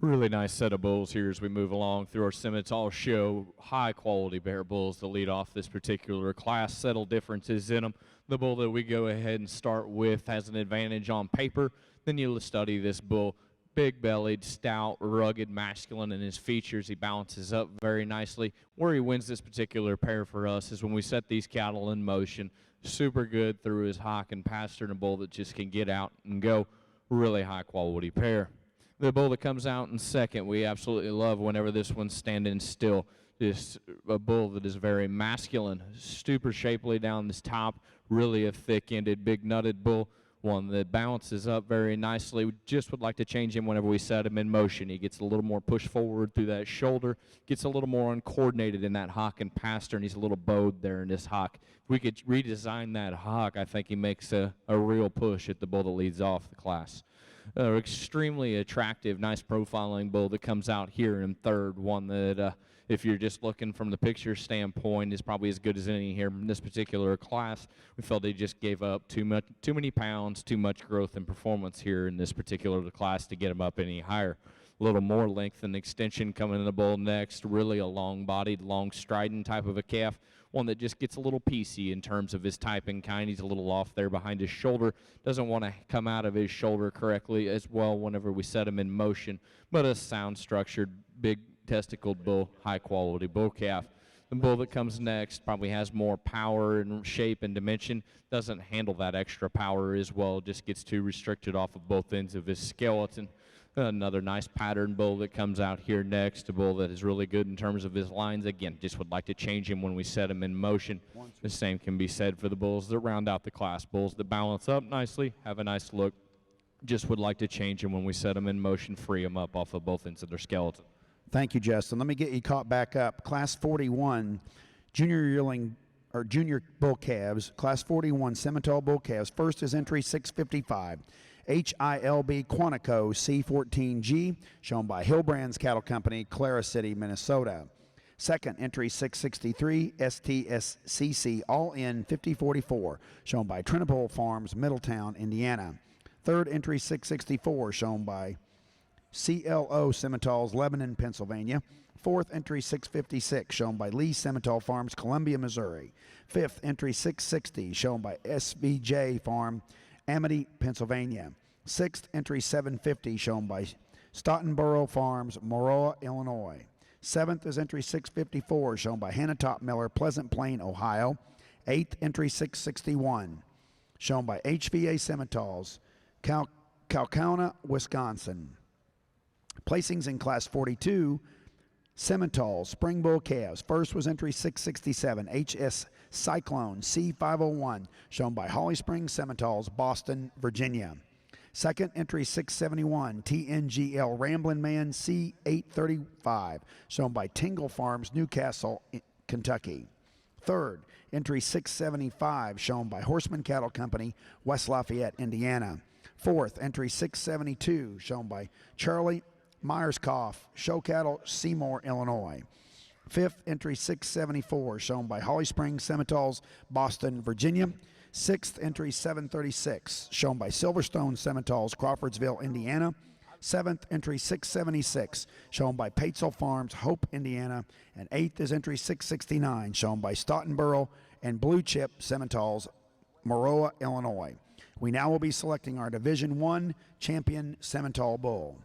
Really nice set of bulls here as we move along through our Simmental show. High quality bear bulls to lead off this particular class. Subtle differences in them. The bull that we go ahead and start with has an advantage on paper. Then you'll study this bull. Big bellied, stout, rugged, masculine in his features. He balances up very nicely. Where he wins this particular pair for us is when we set these cattle in motion. Super good through his hock and pastern, a bull that just can get out and go. Really high quality pair. The bull that comes out in second, we absolutely love whenever this one's standing still. Just a bull that is very masculine, super shapely down this top, really a thick-ended, big nutted bull. One that balances up very nicely. We just would like to change him whenever we set him in motion. He gets a little more push forward through that shoulder, gets a little more uncoordinated in that hock and pastern. He's a little bowed there in his hock. If we could redesign that hock, I think he makes a real push at the bull that leads off the class. Extremely attractive, nice profiling bull that comes out here in third. One that, if you're just looking from the picture standpoint, is probably as good as any here in this particular class. We felt they just gave up too many pounds, too much growth and performance here in this particular class to get him up any higher. A little more length and extension coming in the bull next. Really a long-bodied, long-striding type of a calf. One that just gets a little piecey in terms of his type and kind. He's a little off there behind his shoulder. Doesn't want to come out of his shoulder correctly as well whenever we set him in motion. But a sound-structured, big testicled bull, high-quality bull calf. The bull that comes next probably has more power and shape and dimension. Doesn't handle that extra power as well. Just gets too restricted off of both ends of his skeleton. Another nice pattern bull that comes out here next, a bull that is really good in terms of his lines. Again, just would like to change him when we set him in motion. The same can be said for the bulls that round out the class. Bulls that balance up nicely, have a nice look. Just would like to change him when we set them in motion, free them up off of both ends of their skeleton. Thank you, Justin. Let me get you caught back up. Class 41, junior yearling or junior bull calves. Class 41, Simmental bull calves. First is entry 655. HILB Quantico C14G, shown by Hillbrands Cattle Company, Clara City, Minnesota. Second, entry 663, STSCC All-In 5044, shown by Trinipole Farms, Middletown, Indiana. Third, entry 664, shown by CLO Simmentals, Lebanon, Pennsylvania. Fourth, entry 656, shown by Lee Simmental Farms, Columbia, Missouri. Fifth, entry 660, shown by SBJ Farm, Amity, Pennsylvania. Sixth, entry 750, shown by Stottenboro Farms, Moroa, Illinois. Seventh is entry 654, shown by Hannah Top Miller, Pleasant Plain, Ohio. Eighth, entry 661, shown by HVA Simmentals, Calcona, Wisconsin. Placings in Class 42, Simmental Spring Bull Calves. First was entry 667, HS Cyclone C501, shown by Holly Springs Simmentals, Boston, Virginia. Second, entry 671, TNGL Ramblin' Man C835, shown by Tingle Farms, Newcastle, Kentucky. Third, entry 675, shown by Horseman Cattle Company, West Lafayette, Indiana. Fourth, entry 672, shown by Charlie Myerscough, Show Cattle, Seymour, Illinois. Fifth, entry 674, shown by Holly Springs Simmentals, Boston, Virginia. Sixth, entry 736, shown by Silverstone Simmentals, Crawfordsville, Indiana. Seventh, entry 676, shown by Patesville Farms, Hope, Indiana. And eighth is entry 669, shown by Stottenboro and Blue Chip Simmentals, Maroa, Illinois. We now will be selecting our Division I champion Simmental bull.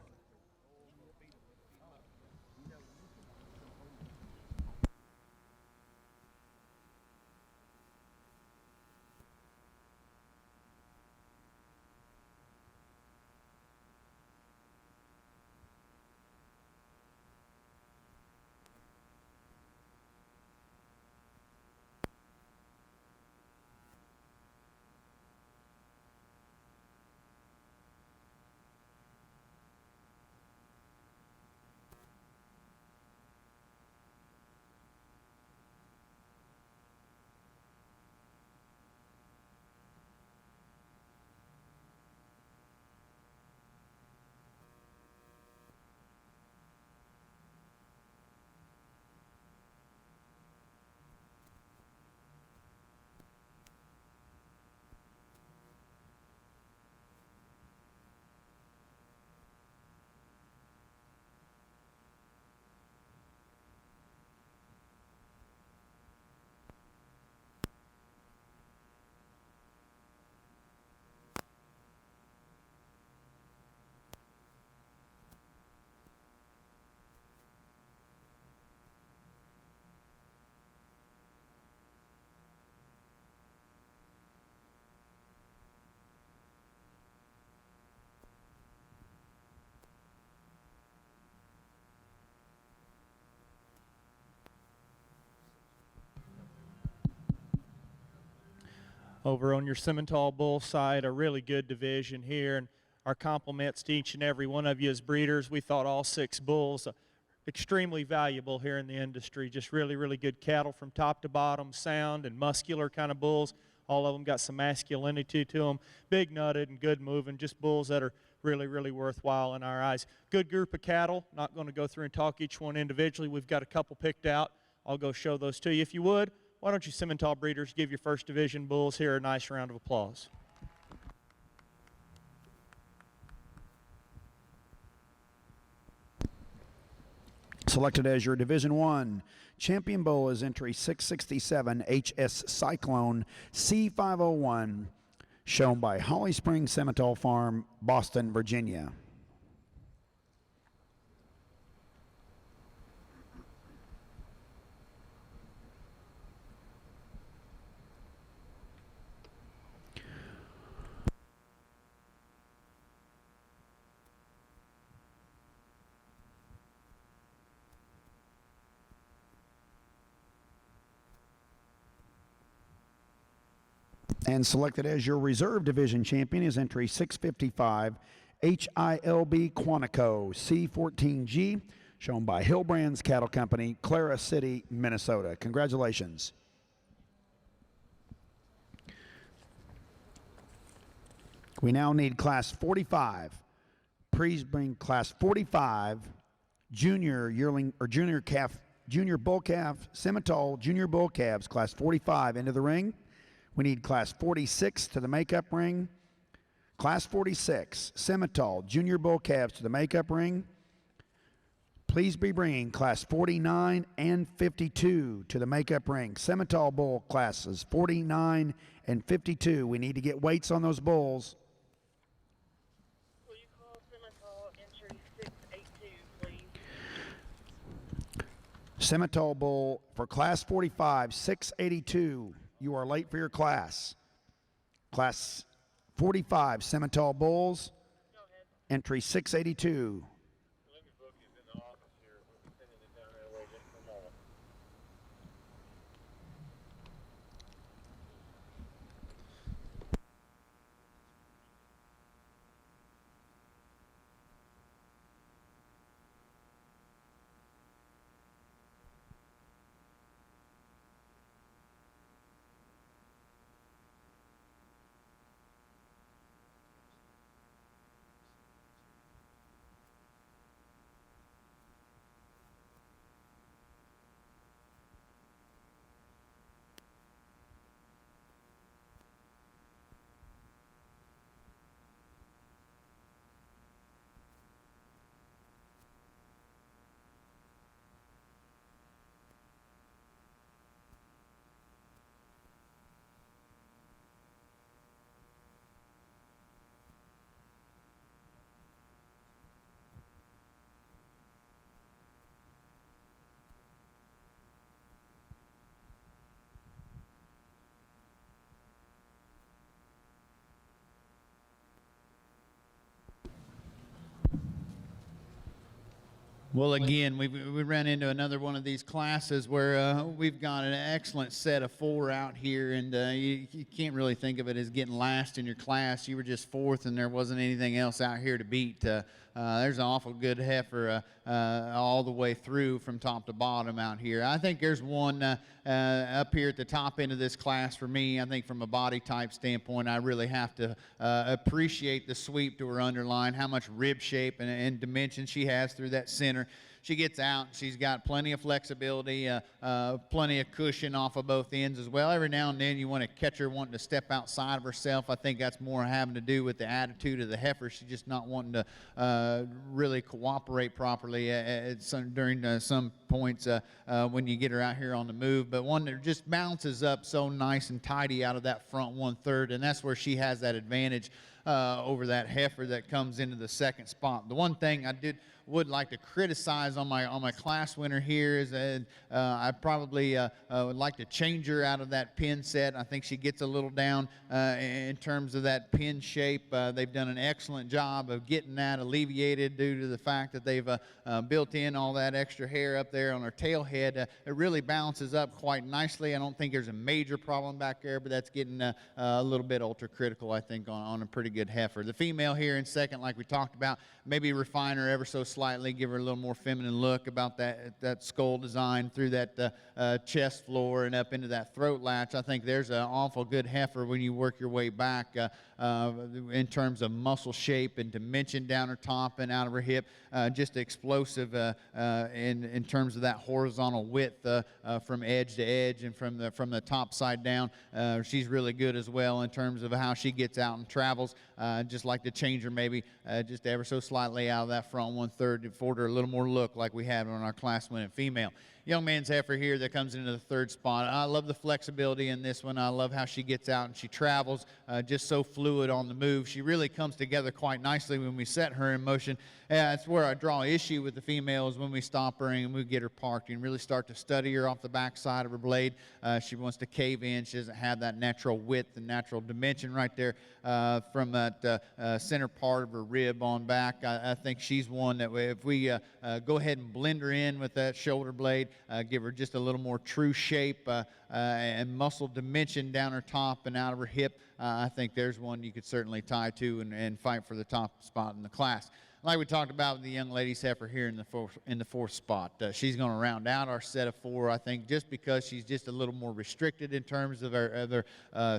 Over on your Simmental bull side, a really good division here, and our compliments to each and every one of you as breeders. We thought all 6 bulls extremely valuable here in the industry. Just really, really good cattle from top to bottom, sound and muscular kind of bulls. All of them got some masculinity to them, big nutted and good moving, just bulls that are really, really worthwhile in our eyes. Good group of cattle. Not going to go through and talk each one individually. We've got a couple picked out. I'll go show those to you. If you would, why don't you Simmental breeders give your first division bulls here a nice round of applause. Selected as your Division I champion bull is entry 667 HS Cyclone C501, shown by Holly Springs Simmental Farm, Boston, Virginia. And selected as your reserve division champion is entry 655 HILB Quantico C14G, shown by Hillbrands Cattle Company, Clara City, Minnesota. Congratulations. We now need class 45. Please bring class 45 junior yearling or junior calf, junior bull calf, Simmental junior bull calves, class 45 into the ring. We need class 46 to the makeup ring. Class 46, Simmental junior bull calves to the makeup ring. Please be bringing class 49 and 52 to the makeup ring. Simmental bull classes 49 and 52. We need to get weights on those bulls. Will you call Simmental entry 682, please? Simmental bull for class 45, 682. You are late for your class. Class 45, Simmental bulls, entry 682. Well, again, we ran into another one of these classes where we've got an excellent set of 4 out here, and you can't really think of it as getting last in your class. You were just 4th, and there wasn't anything else out here to beat. There's an awful good heifer all the way through from top to bottom out here. I think there's one up here at the top end of this class for me. I think from a body type standpoint, I really have to appreciate the sweep to her underline, how much rib shape and dimension she has through that center. She gets out. She's got plenty of flexibility, plenty of cushion off of both ends as well. Every now and then you want to catch her wanting to step outside of herself. I think that's more having to do with the attitude of the heifer. She's just not wanting to really cooperate properly during some points when you get her out here on the move. But one that just bounces up so nice and tidy out of that front 1/3, and that's where she has that advantage over that heifer that comes into the second spot. The one thing I would like to criticize on my class winner here is that I probably would like to change her out of that pin set. I think she gets a little down in terms of that pin shape. They've done an excellent job of getting that alleviated due to the fact that they've built in all that extra hair up there on her tail head. It really balances up quite nicely. I don't think there's a major problem back there, but that's getting a little bit ultra critical, I think, on a pretty good heifer. The female here in second, like we talked about, maybe refine her ever so slightly, give her a little more feminine look about that skull design through that chest floor and up into that throat latch. I think there's an awful good heifer when you work your way back in terms of muscle shape and dimension down her top and out of her hip. Just explosive in terms of that horizontal width from edge to edge and from the top side down. She's really good as well in terms of how she gets out and travels. Just like to change her maybe just ever so slightly out of that front 1/3 to afford her a little more look like we had on our class winning female. Young man's heifer here that comes into the 3rd spot. I love the flexibility in this one. I love how she gets out and she travels just so fluid on the move. She really comes together quite nicely when we set her in motion. That's where I draw issue with the female is when we stop her and we get her parked and really start to study her off the back side of her blade. She wants to cave in. She doesn't have that natural width and natural dimension right there from that center part of her rib on back. I think she's one that if we go ahead and blend her in with that shoulder blade, give her just a little more true shape and muscle dimension down her top and out of her hip, I think there's one you could certainly tie to and fight for the top spot in the class. Like we talked about with the young lady's heifer here in the 4th spot. She's going to round out our set of 4, I think, just because she's just a little more restricted in terms of her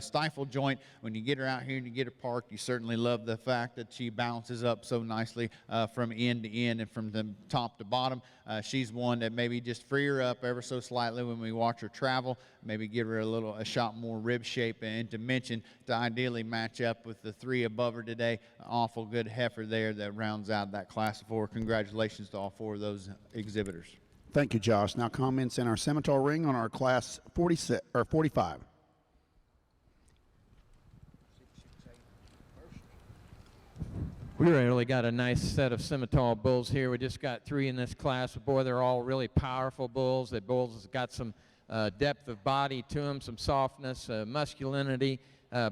stifle joint. When you get her out here and you get her parked, you certainly love the fact that she bounces up so nicely from end to end and from the top to bottom. She's one that maybe just free her up ever so slightly when we watch her travel, maybe give her a shot more rib shape and dimension to ideally match up with the 3 above her today. Awful good heifer there that rounds out that class of 4. Congratulations to all 4 of those exhibitors. Thank you, Josh. Now comments in our Simmental ring on our class 46 or 45. We really got a nice set of Simmental bulls here. We just got 3 in this class. Boy, they're all really powerful bulls. The bulls has got some depth of body to them, some softness, masculinity,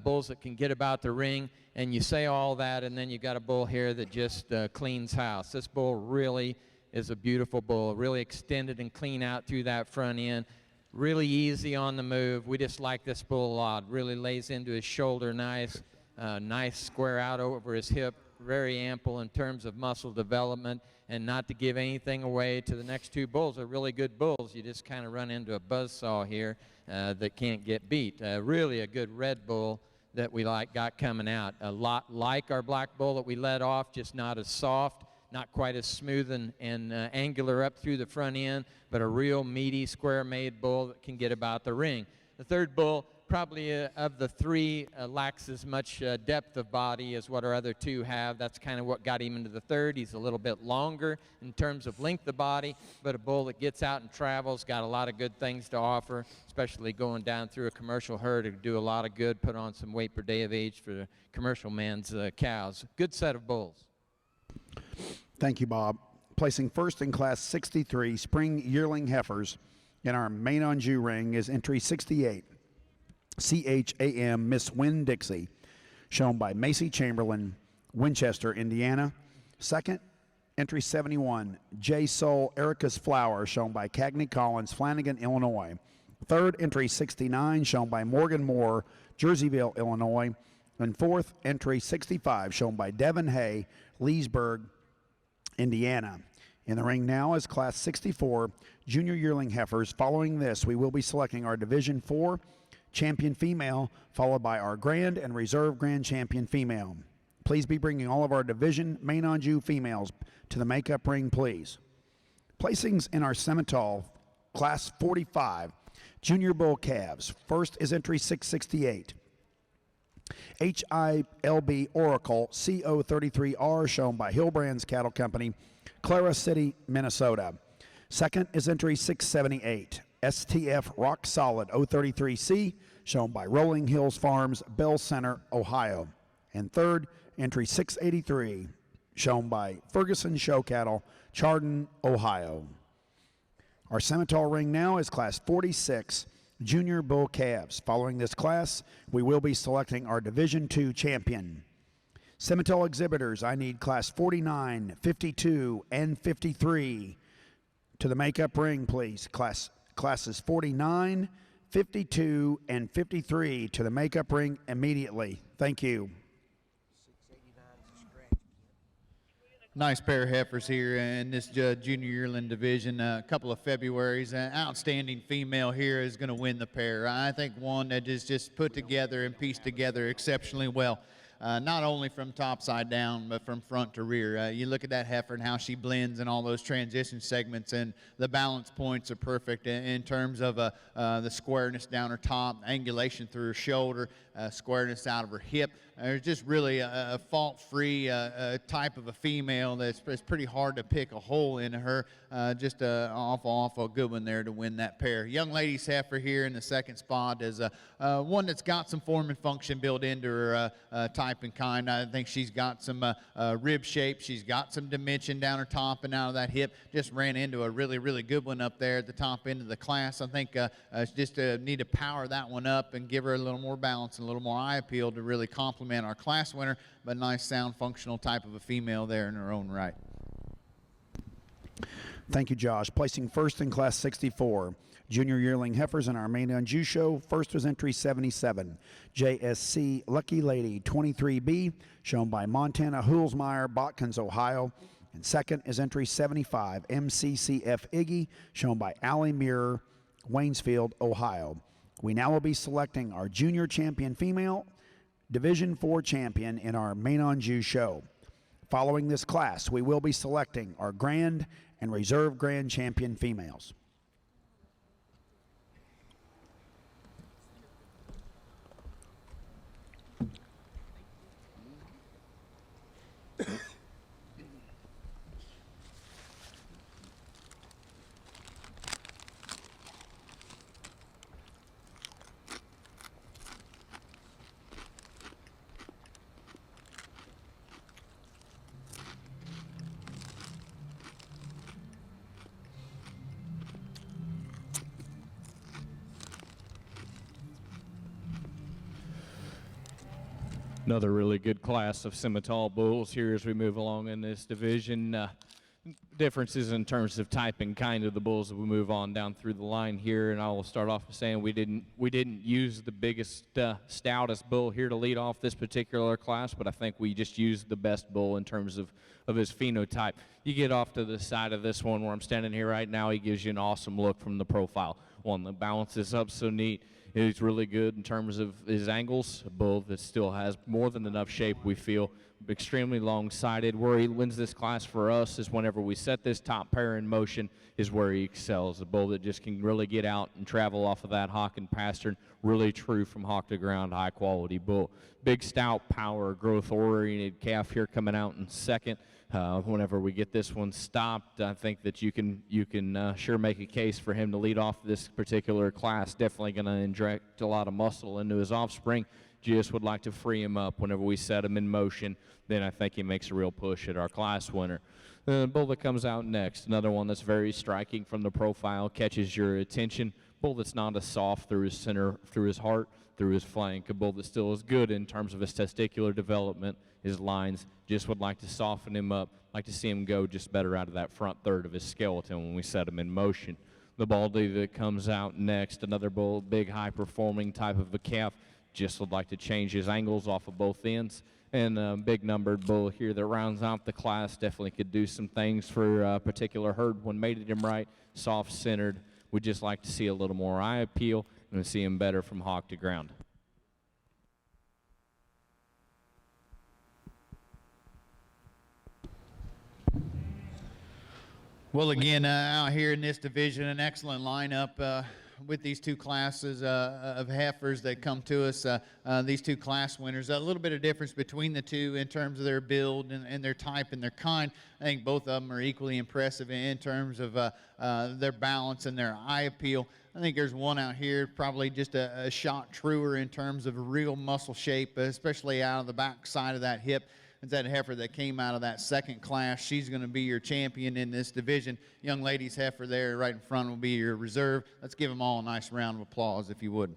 bulls that can get about the ring. And you say all that, and then you got a bull here that just cleans house. This bull really is a beautiful bull, really extended and clean out through that front end. Really easy on the move. We just like this bull a lot. Really lays into his shoulder nice, nice square out over his hip. Very ample in terms of muscle development, and not to give anything away to the next 2 bulls. They're really good bulls. You just kind of run into a buzzsaw here that can't get beat. Really a good red bull that we got coming out. A lot like our black bull that we led off, just not as soft, not quite as smooth and angular up through the front end, but a real meaty, square-made bull that can get about the ring. The 3rd bull, probably of the 3, lacks as much depth of body as what our other 2 have. That's kind of what got him into the 3rd. He's a little bit longer in terms of length of body, but a bull that gets out and travels, got a lot of good things to offer, especially going down through a commercial herd to do a lot of good, put on some weight per day of age for the commercial man's cows. Good set of bulls. Thank you, Bob. Placing first in class 63 spring yearling heifers in our main Anjou ring is entry 68. CHAM Miss Winn-Dixie, shown by Macy Chamberlain, Winchester, Indiana. Second, entry 71, J Soul Erica's Flower, shown by Cagney Collins, Flanagan, Illinois. Third, entry 69, shown by Morgan Moore, Jerseyville, Illinois. And fourth, entry 65, shown by Devin Hay, Leesburg, Indiana. In the ring now is Class 64 Junior Yearling Heifers. Following this, we will be selecting our Division 4 Champion Female, followed by our Grand and Reserve Grand Champion Female. Please be bringing all of our Division Main on Jew females to the makeup ring, please. Placings in our Simmental Class 45 Junior Bull Calves. First is entry 668. HILB Oracle CO33R, shown by Hillbrands Cattle Company, Clara City, Minnesota. Second is entry 678. STF Rock Solid 033C, shown by Rolling Hills Farms, Bell Center, Ohio. And third, entry 683, shown by Ferguson Show Cattle, Chardon, Ohio. Our Simmental ring now is Class 46 Junior Bull Calves. Following this class, we will be selecting our Division II champion. Simmental exhibitors, I need Class 49, 52, and 53 to the makeup ring, please. Classes 49, 52, and 53 to the makeup ring immediately. Thank you. Nice pair of heifers here in this junior yearling division. A couple of Februaries. An outstanding female here is going to win the pair. I think one that is just put together and pieced together exceptionally well. Not only from top side down, but from front to rear. You look at that heifer and how she blends in all those transition segments, and the balance points are perfect in terms of the squareness down her top, angulation through her shoulder, squareness out of her hip. There's just really a fault-free type of a female that's pretty hard to pick a hole in her. Just an awful good one there to win that pair. Young lady's heifer here in the second spot is one that's got some form and function built into her type and kind. I think she's got some rib shape. She's got some dimension down her top and out of that hip. Just ran into a really good one up there at the top end of the class. I think just need to power that one up and give her a little more balance and a little more eye appeal to really complement our class winner, but nice, sound, functional type of a female there in her own right. Thank you, Josh. Placing first in Class 64, Junior Yearling Heifers in our Main on Jew show. First was entry 77, JSC Lucky Lady 23B, shown by Montana Hulsmeyer, Botkins, Ohio. And second is entry 75, MCCF Iggy, shown by Allie Muir, Waynesfield, Ohio. We now will be selecting our Junior Champion Female, Division 4 champion in our Main on Jew show. Following this class, we will be selecting our Grand and Reserve Grand Champion females. Another really good class of Simmental bulls here as we move along in this division. Differences in terms of type and kind of the bulls as we move on down through the line here, and I will start off by saying we didn't use the biggest, stoutest bull here to lead off this particular class, but I think we just used the best bull in terms of his phenotype. You get off to the side of this one where I'm standing here right now, he gives you an awesome look from the profile. One that balances up so neat. He's really good in terms of his angles. A bull that still has more than enough shape, we feel. Extremely long-sided. Where he wins this class for us is whenever we set this top pair in motion is where he excels. A bull that just can really get out and travel off of that hock and pastern. Really true from hock to ground, high-quality bull. Big, stout, power, growth-oriented calf here coming out in second. Whenever we get this one stopped, I think that you can sure make a case for him to lead off this particular class. Definitely going to inject a lot of muscle into his offspring. Just would like to free him up whenever we set him in motion. Then I think he makes a real push at our class winner. The bull that comes out next, another one that's very striking from the profile, catches your attention. Bull that's not as soft through his center, through his heart. through his flank, a bull that still is good in terms of his testicular development, his lines. Just would like to soften him up, like to see him go just better out of that front third of his skeleton when we set him in motion. The baldy that comes out next, another bull, big high-performing type of a calf, just would like to change his angles off of both ends. And a big numbered bull here that rounds out the class, definitely could do some things for a particular herd when mated him right, soft-centered. We'd just like to see a little more eye appeal and see him better from hog to ground. Well, again, out here in this division, an excellent lineup with these two classes of heifers that come to us, these two class winners. A little bit of difference between the two in terms of their build and their type and their kind. I think both of them are equally impressive in terms of their balance and their eye appeal. I think there's one out here probably just a shot truer in terms of real muscle shape, especially out of the back side of that hip. It's that heifer that came out of that second class. She's going to be your champion in this division. Young lady's heifer there right in front will be your reserve. Let's give them all a nice round of applause, if you would.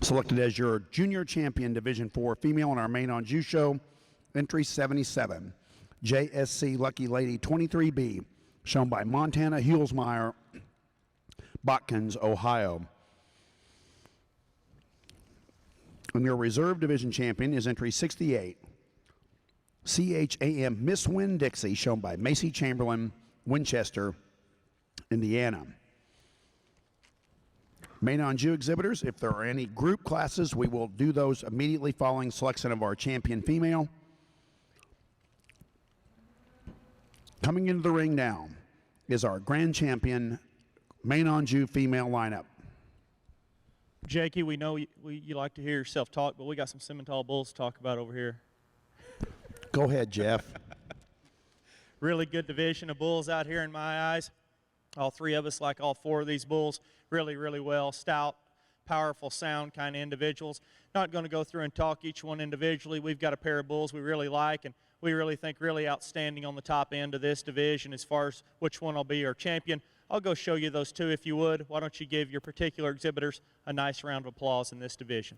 Selected as your junior champion, Division 4 female in our main on Jew show, entry 77, JSC Lucky Lady 23B, shown by Montana Hulsmeyer, Botkins, Ohio. And your reserve division champion is entry 68, CHAM Miss Winn-Dixie, shown by Macy Chamberlain, Winchester, Indiana. Main on Jew exhibitors, if there are any group classes, we will do those immediately following selection of our champion female. Coming into the ring now is our grand champion, main on Jew female lineup. Jakey, we know you like to hear yourself talk, but we got some Simmental bulls to talk about over here. Go ahead, Jeff. Really good division of bulls out here in my eyes. All three of us like all four of these bulls really, really well. Stout, powerful, sound kind of individuals. Not going to go through and talk each one individually. We've got a pair of bulls we really like and we really think really outstanding on the top end of this division as far as which one will be our champion. I'll go show you those two if you would. Why don't you give your particular exhibitors a nice round of applause in this division.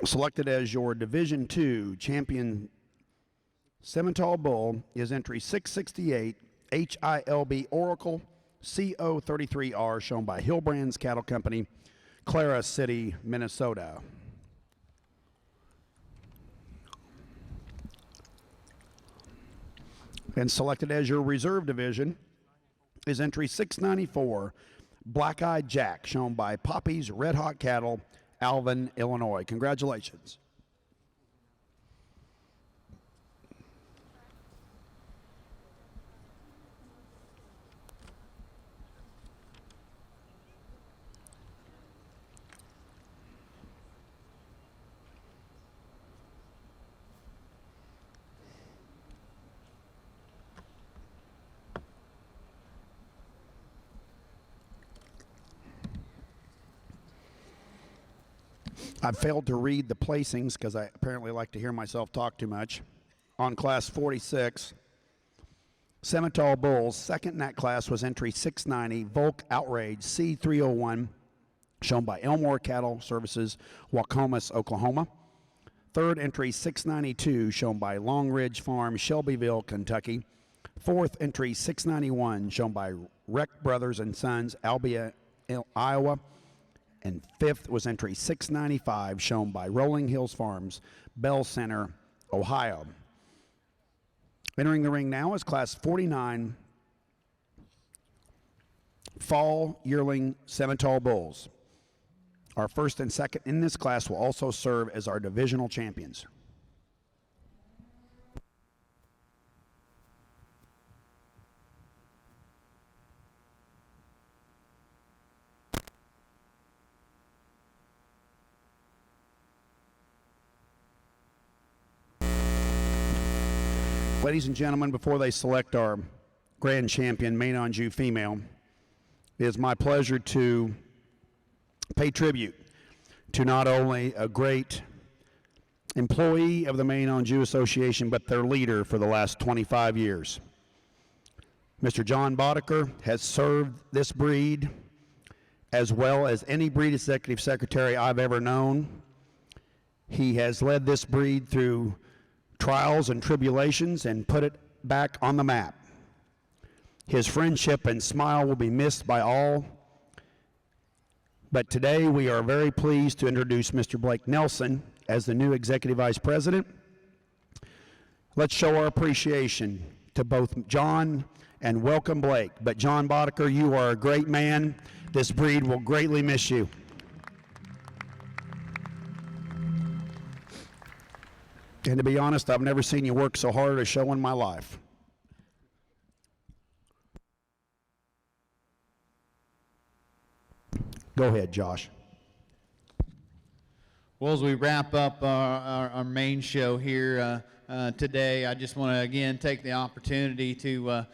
Selected as your Division 2 champion Simmental bull is entry 668 HILB Oracle CO33R, shown by Hillbrands Cattle Company, Clara City, Minnesota. And selected as your reserve division is entry 694 Black Eyed Jack, shown by Poppy's Red Hot Cattle, Alvin, Illinois. Congratulations. I've failed to read the placings because I apparently like to hear myself talk too much. On class 46, Simmental bulls, second in that class was entry 690, Volk Outrage C301, shown by Elmore Cattle Services, Waukomis, Oklahoma. Third entry 692, shown by Long Ridge Farm, Shelbyville, Kentucky. Fourth entry 691, shown by Reck Brothers and Sons, Albia, Iowa. And fifth was entry 695, shown by Rolling Hills Farms, Bell Center, Ohio. Entering the ring now is class 49 fall yearling Simmental bulls. Our first and second in this class will also serve as our divisional champions. Ladies and gentlemen, before they select our grand champion, main on Jew female, it is my pleasure to pay tribute to not only a great employee of the Maine on Jew Association, but their leader for the last 25 years. Mr. John Boddicker has served this breed as well as any breed executive secretary I've ever known. He has led this breed through trials and tribulations and put it back on the map. His friendship and smile will be missed by all. But today we are very pleased to introduce Mr. Blake Nelson as the new Executive Vice President. Let's show our appreciation to both John and welcome Blake. But John Boddicker, you are a great man. This breed will greatly miss you. And to be honest, I've never seen you work so hard at a show in my life. Go ahead, Josh. Well, as we wrap up our main show here today, I just want to again take the opportunity to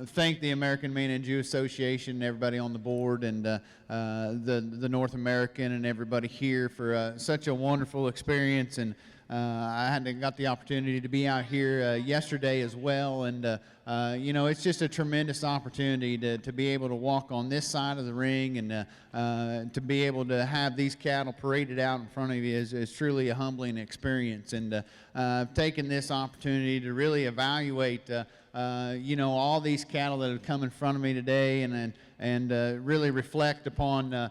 thank the American Maine and Jew Association and everybody on the board and the North American and everybody here for such a wonderful experience. And I got the opportunity to be out here yesterday as well, and you know, it's just a tremendous opportunity to be able to walk on this side of the ring and to be able to have these cattle paraded out in front of you is truly a humbling experience. And I've taken this opportunity to really evaluate you know, all these cattle that have come in front of me today and really reflect upon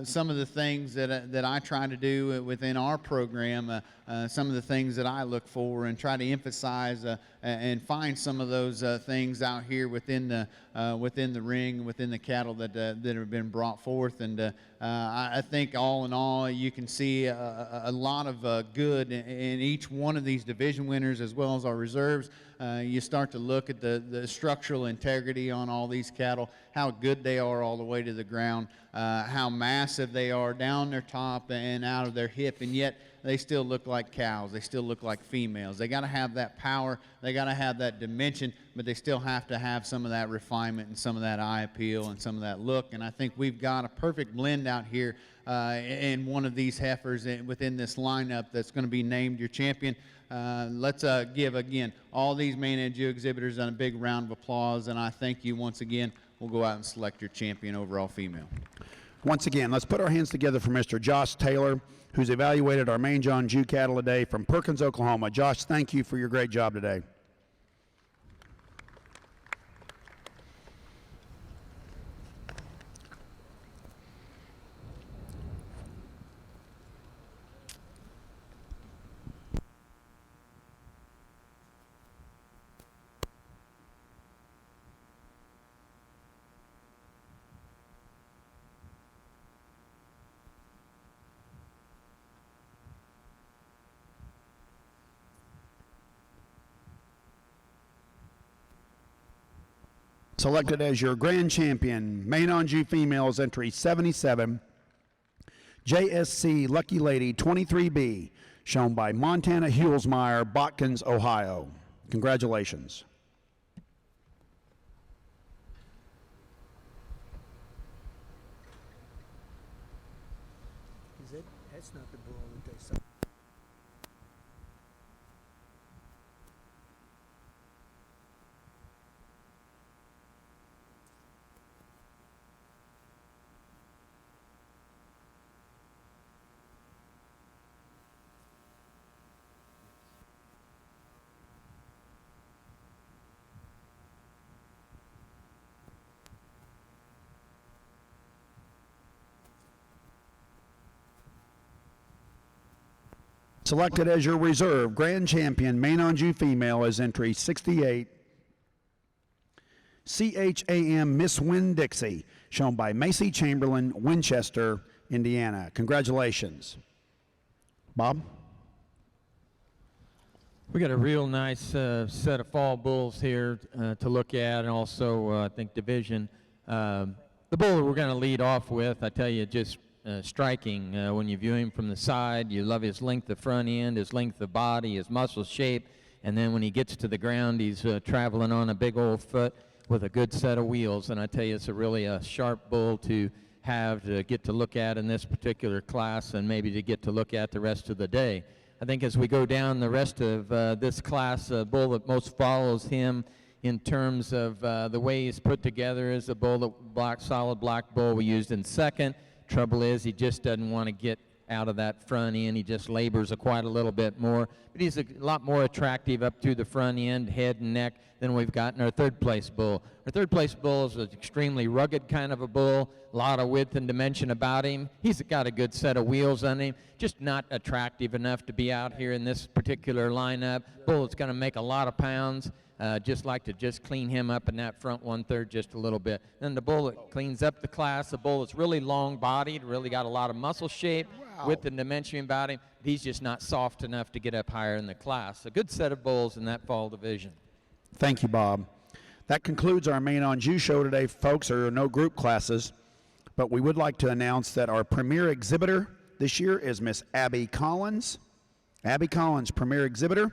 some of the things that I try to do within our program, some of the things that I look for and try to emphasize and find some of those things out here within the ring, within the cattle that have been brought forth. And I think all in all, you can see a lot of good in each one of these division winners as well as our reserves. You start to look at the structural integrity on all these cattle, how good they are all the way to the ground, how massive they are down their top and out of their hip, and yet they still look like cows. They still look like females. They got to have that power. They got to have that dimension, but they still have to have some of that refinement and some of that eye appeal and some of that look. And I think we've got a perfect blend out here in one of these heifers within this lineup that's going to be named your champion. Let's give, again, all these Maine and Jew exhibitors a big round of applause, and I thank you once again. We'll go out and select your champion overall female. Once again, let's put our hands together for Mr. Josh Taylor, who's evaluated our Maine John Jew cattle today from Perkins, Oklahoma. Josh, thank you for your great job today. Selected as your grand champion, Maine on Jew females, entry 77, JSC Lucky Lady 23B, shown by Montana Hulsmeyer, Botkins, Ohio. Congratulations. That's not the bull that they saw. Selected as your reserve grand champion, Maine on Jew female, is entry 68, CHAM Miss Winn-Dixie, shown by Macy Chamberlain, Winchester, Indiana. Congratulations. Bob? We got a real nice set of fall bulls here to look at, and also I think division. The bull that we're going to lead off with, I tell you, just striking when you view him from the side. You love his length of front end, his length of body, his muscle shape, and then when he gets to the ground, he's traveling on a big old foot. with a good set of wheels. And I tell you, it's really a sharp bull to have to get to look at in this particular class, and maybe to get to look at the rest of the day. I think as we go down the rest of this class, a bull that most follows him in terms of the way he's put together is a bull, the solid black bull we used in second. Trouble is, he just doesn't want to get out of that front end. He just labors quite a little bit more, but he's a lot more attractive up through the front end, head and neck, than we've got in our third place bull. Our third place bull is an extremely rugged kind of a bull, a lot of width and dimension about him. He's got a good set of wheels on him, just not attractive enough to be out here in this particular lineup. Bull that's going to make a lot of pounds. Just like to just clean him up in that front 1/3 just a little bit. Then the bull that cleans up the class, the bull that's really long-bodied, really got a lot of muscle shape, width and dimension about him. He's just not soft enough to get up higher in the class. A good set of bulls in that fall division. Thank you, Bob. That concludes our Main on Jew show today, folks. There are no group classes, but we would like to announce that our premier exhibitor this year is Miss Abby Collins. Abby Collins, premier exhibitor,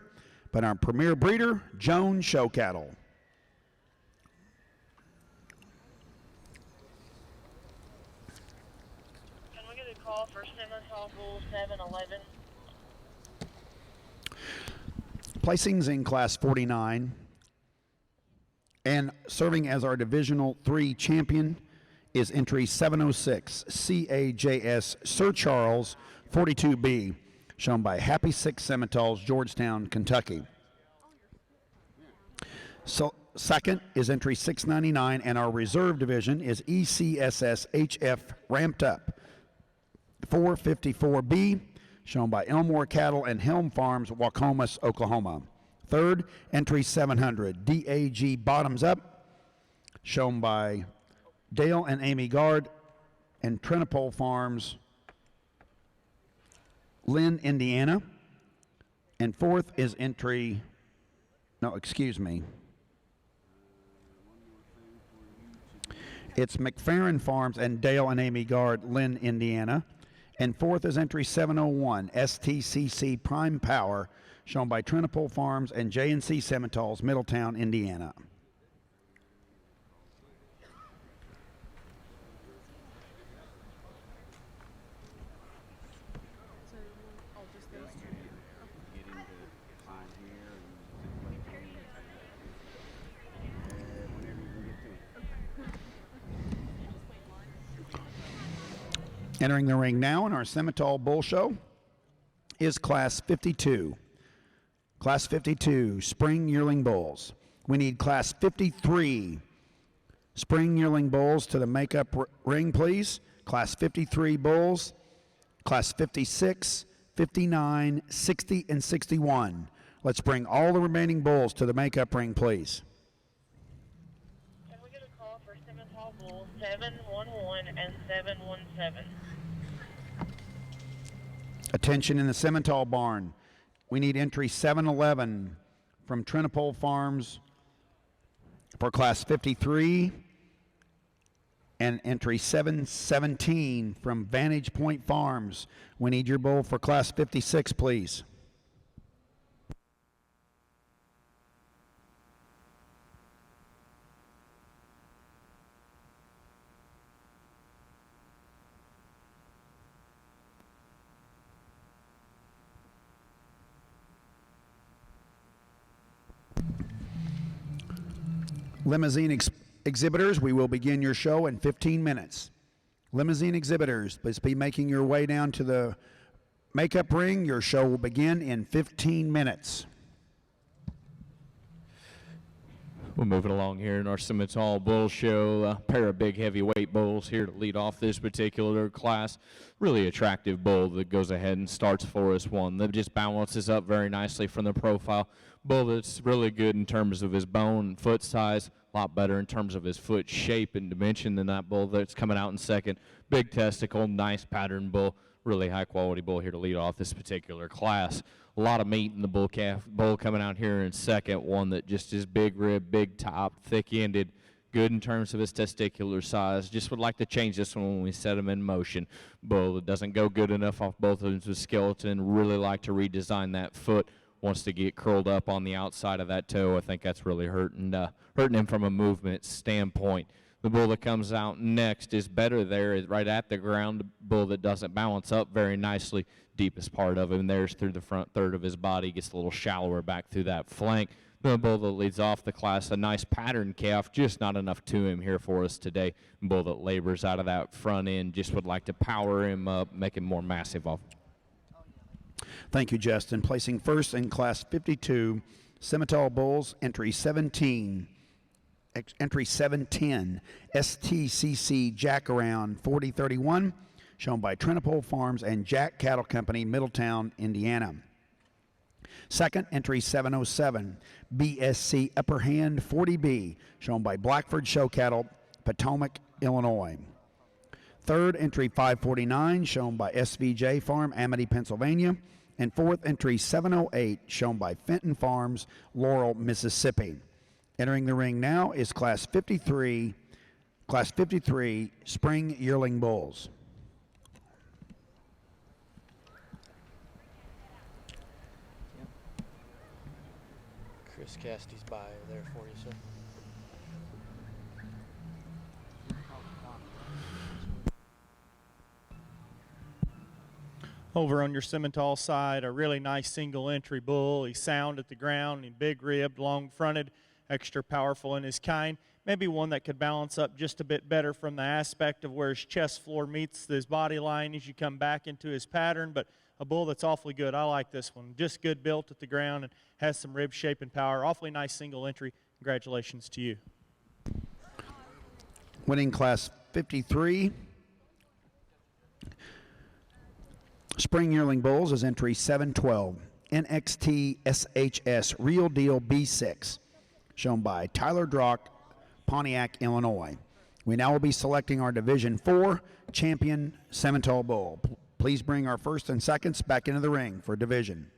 but our premier breeder, Joan Show Cattle. Can we get a call for Simmental Bull 711? Placings in Class 49 and serving as our Divisional 3 champion is entry 706 CAJS Sir Charles 42B, shown by Happy Six Simmentals, Georgetown, Kentucky. So second is entry 699, and our reserve division is ECSS HF Ramped Up 454B, shown by Elmore Cattle and Helm Farms, Wacomas, Oklahoma. Third, entry 700, DAG Bottoms Up, shown by Dale and Amy Gard and Trinopole Farms, Lynn, Indiana. And fourth is entry, no, excuse me. It's McFerrin Farms and Dale and Amy Gard, Lynn, Indiana. And fourth is entry 701, STCC Prime Power, shown by Trinopole Farms and J&C Simmentals, Middletown, Indiana. Entering the ring now in our Simmental Bull Show is Class 52. Class 52, Spring Yearling Bulls. We need Class 53 Spring Yearling Bulls to the makeup ring, please. Class 53 Bulls, Class 56, 59, 60, and 61. Let's bring all the remaining bulls to the makeup ring, please. Can we get a call for Simmental Bull 711 and 717? Attention in the Simmental barn. We need entry 711 from Trinopole Farms for Class 53 and entry 717 from Vantage Point Farms. We need your bull for Class 56, please. Limousine exhibitors, we will begin your show in 15 minutes. Limousine exhibitors, please be making your way down to the makeup ring. Your show will begin in 15 minutes. We're moving along here in our Simmental Bull Show. A pair of big heavyweight bulls here to lead off this particular class. Really attractive bull that goes ahead and starts for us. One that just balances up very nicely from the profile. Bull that's really good in terms of his bone and foot size. A lot better in terms of his foot shape and dimension than that bull that's coming out in second. Big testicle, nice pattern bull. Really high quality bull here to lead off this particular class. A lot of meat in the bull coming out here in second. One that just is big rib, big top, thick-ended, good in terms of his testicular size. Just would like to change this one when we set him in motion. Bull that doesn't go good enough off both of his skeleton. Really like to redesign that foot. wants to get curled up on the outside of that toe. I think that's really hurting him from a movement standpoint. The bull that comes out next is better there, is right at the ground. The bull that doesn't balance up very nicely, deepest part of him there's through the front third of his body, gets a little shallower back through that flank. The bull that leads off the class, a nice pattern calf, just not enough to him here for us today. Bull that labors out of that front end, just would like to power him up, make him more massive off. Thank you, Justin. Placing first in Class 52, Simmental Bulls, entry 710, STCC Jack Around 4031, shown by Trinipole Farms and Jack Cattle Company, Middletown, Indiana. Second, entry 707, BSC Upper Hand 40B, shown by Blackford Show Cattle, Potomac, Illinois. Third, entry 549, shown by SVJ Farm, Amity, Pennsylvania. And fourth, entry 708, shown by Fenton Farms, Laurel, Mississippi. Entering the ring now is Class 53 Spring Yearling Bulls. Chris Cassidy's bio there for you, sir. Over on your Simmental side, a really nice single entry bull. He's sound at the ground, he's big ribbed, long fronted, extra powerful in his kind. Maybe one that could balance up just a bit better from the aspect of where his chest floor meets his body line as you come back into his pattern, but a bull that's awfully good. I like this one. Just good built at the ground and has some rib shape and power. Awfully nice single entry. Congratulations to you. Winning Class 53, Spring Yearling Bulls is entry 712, NXT SHS Real Deal B6, shown by Tyler Drock, Pontiac, Illinois. We now will be selecting our Division 4 champion Simmental Bull. Please bring our first and seconds back into the ring for division.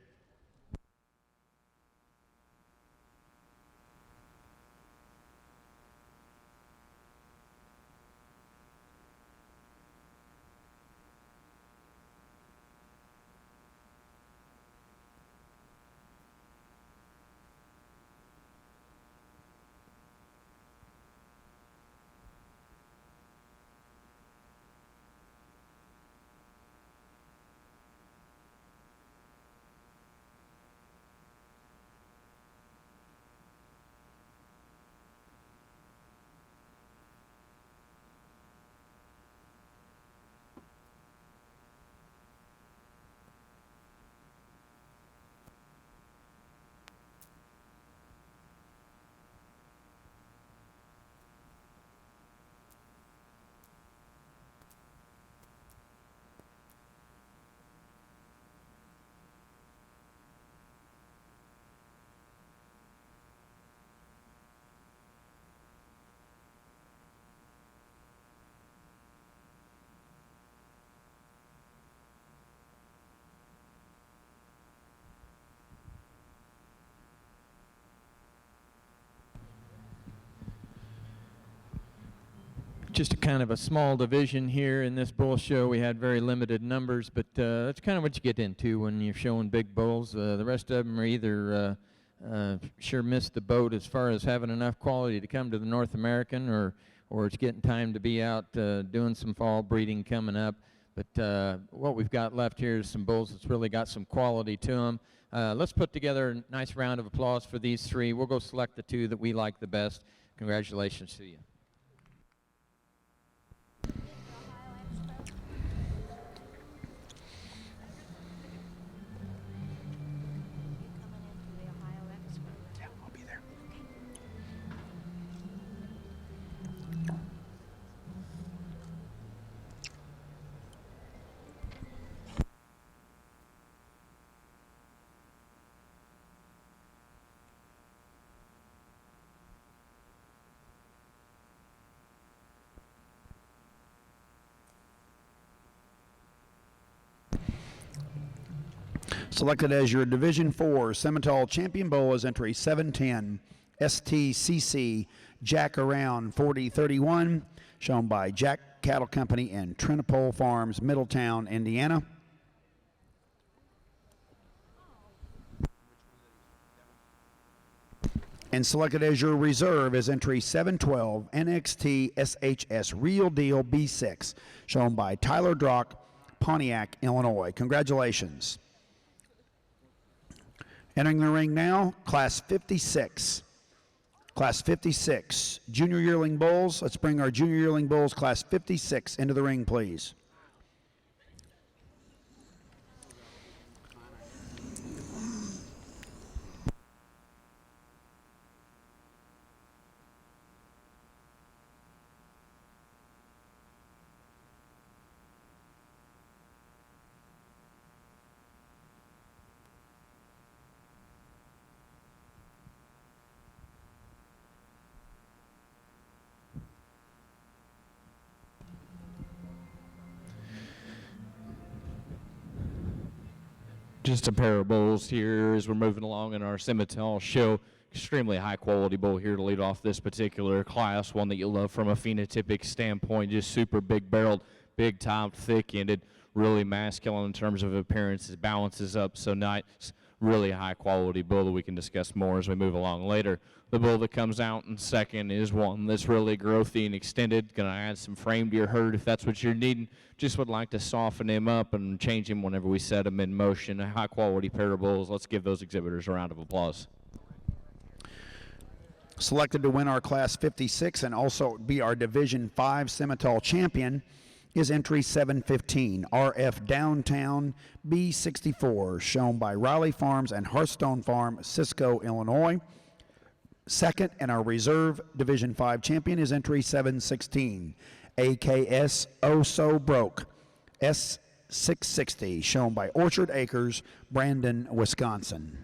Just a kind of a small division here in this bull show. We had very limited numbers, but that's kind of what you get into when you're showing big bulls. The rest of them are either sure missed the boat as far as having enough quality to come to the North American, or it's getting time to be out doing some fall breeding coming up. But what we've got left here is some bulls that's really got some quality to them. Let's put together a nice round of applause for these three. We'll go select the two that we like the best. Congratulations to you. Selected as your Division 4 Simmental Champion Bull is entry 710, STCC Jack Around 4031, shown by Jack Cattle Company and Trinipole Farms, Middletown, Indiana. And selected as your reserve is entry 712 NXT SHS Real Deal B6, shown by Tyler Drock, Pontiac, Illinois. Congratulations. Entering the ring now, Class 56. Class 56, Junior Yearling Bulls. Let's bring our Junior Yearling Bulls, Class 56, into the ring, please. Just a pair of bulls here as we're moving along in our Simmental show. Extremely high quality bull here to lead off this particular class, one that you love from a phenotypic standpoint. Just super big barreled, big topped, thick ended, really masculine in terms of appearance. It balances up so nice. Really high quality bull that we can discuss more as we move along later. The bull that comes out in second is one that's really growthy and extended. Going to add some frame to your herd if that's what you're needing. Just would like to soften him up and change him whenever we set him in motion. A high quality pair of bulls. Let's give those exhibitors a round of applause. Selected to win our Class 56 and also be our Division 5 Simmental champion is entry 715, RF Downtown B64, shown by Riley Farms and Hearthstone Farm, Cisco, Illinois. Second, and our reserve Division 5 champion is entry 716, AKS Oh So Broke, S660, shown by Orchard Acres, Brandon, Wisconsin.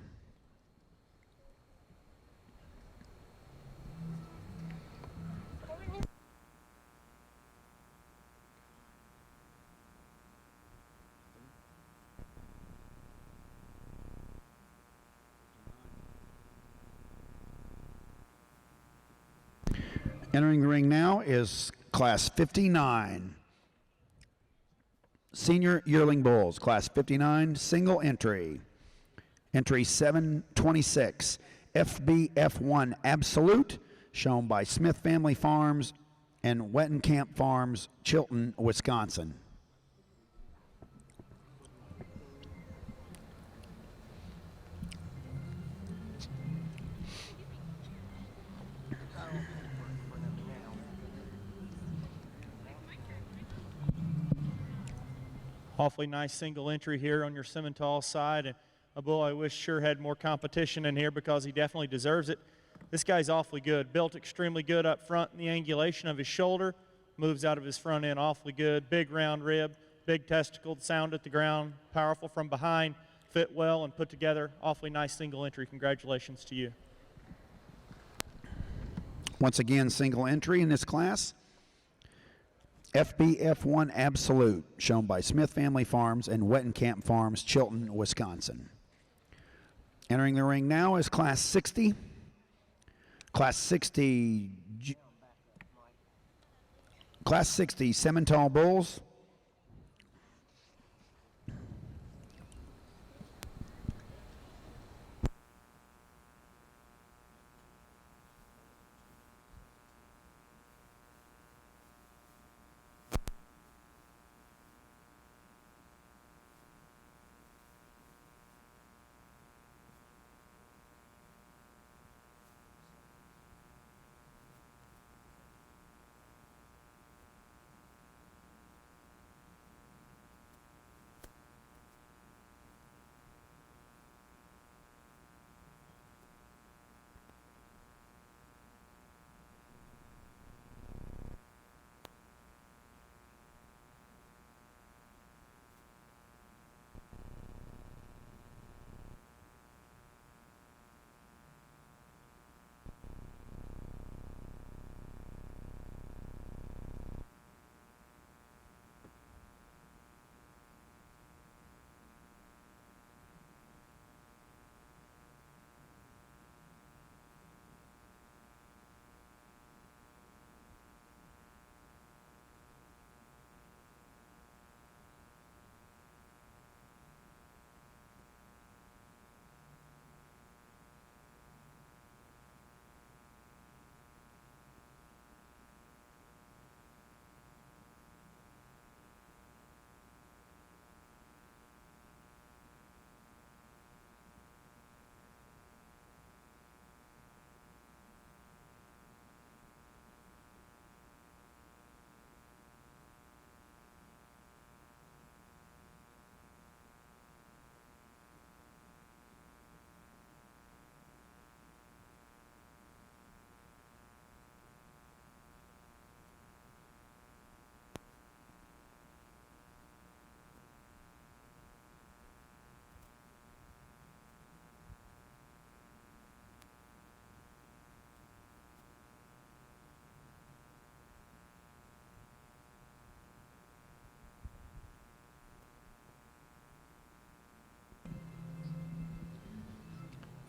Entering the ring now is Class 59. Senior Yearling Bulls, Class 59, single entry. Entry 726, FBF1 Absolute, shown by Smith Family Farms and Wettenkamp Farms, Chilton, Wisconsin. Awfully nice single entry here on your Simmental side, and a bull I wish sure had more competition in here because he definitely deserves it. This guy's awfully good, built extremely good up front in the angulation of his shoulder, moves out of his front end awfully good, big round rib, big testicle, sound at the ground, powerful from behind, fit well and put together. Awfully nice single entry. Congratulations to you. Once again, single entry in this class. FBF1 Absolute, shown by Smith Family Farms and Wettenkamp Farms, Chilton, Wisconsin. Entering the ring now is Class 60. Class 60 Simmental Bulls.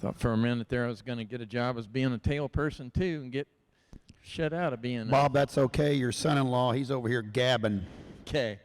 Thought for a minute there I was going to get a job as being a tail person too and get shut out of being Bob, that's okay. Your son-in-law, he's over here gabbing. Okay.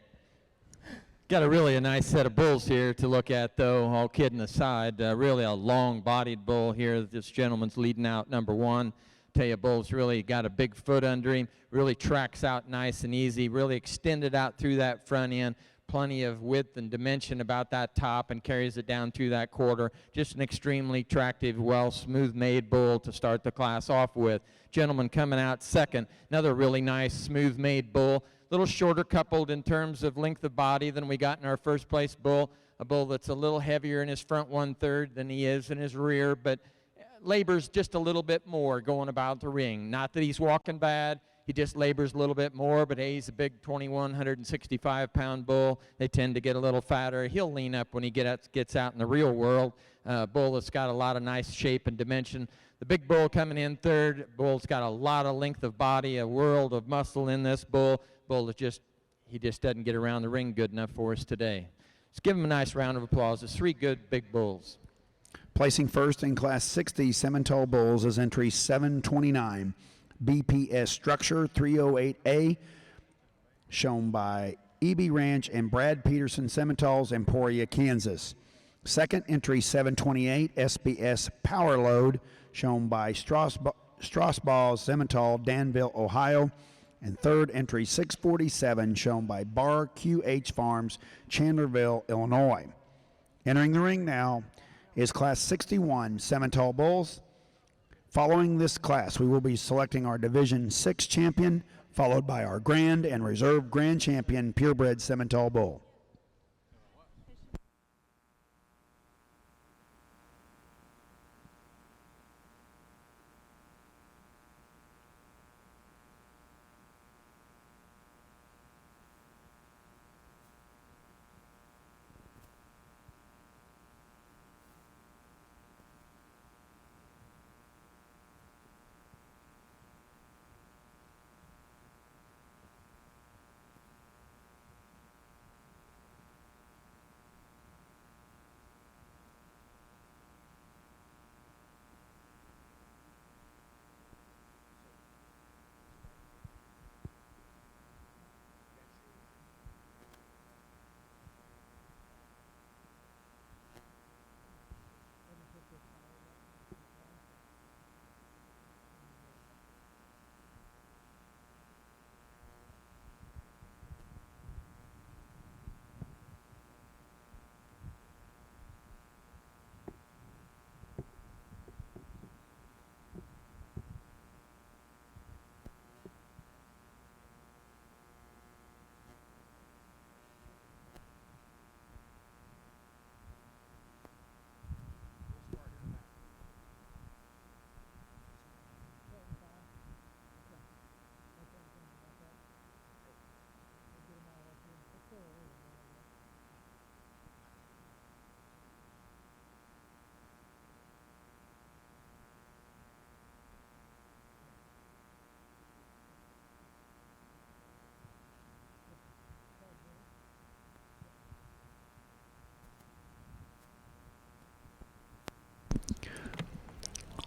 Got a nice set of bulls here to look at, though, all kidding aside. Really a long-bodied bull here. This gentleman's leading out number one. Tell you, bull's really got a big foot under him, really tracks out nice and easy, really extended out through that front end, plenty of width and dimension about that top and carries it down through that quarter. Just an extremely attractive, smooth-made bull to start the class off with. Gentleman coming out second, another really nice, smooth-made bull. Little shorter coupled in terms of length of body than we got in our first place bull. A bull that's a little heavier in his front 1/3 than he is in his rear, but labors just a little bit more going about the ring. Not that he's walking bad, he just labors a little bit more, but hey, he's a big 2,165-pound bull. They tend to get a little fatter. He'll lean up when he gets out in the real world. Bull that's got a lot of nice shape and dimension. The big bull coming in third. Bull's got a lot of length of body, a world of muscle in this bull. Bull is he just doesn't get around the ring good enough for us today. Let's give him a nice round of applause. It's three good big bulls. Placing first in Class 60 Simmental bulls is entry 729, BPS Structure 308A, shown by EB Ranch and Brad Peterson Simmentals, Emporia, Kansas. Second, entry 728, SBS Power Load, shown by Strasbaugh Simmental, Danville, Ohio. And third, entry 647, shown by Bar QH Farms, Chandlerville, Illinois. Entering the ring now is Class 61 Simmental bulls. Following this class, we will be selecting our Division 6 champion, followed by our Grand and Reserve Grand Champion Purebred Simmental bull.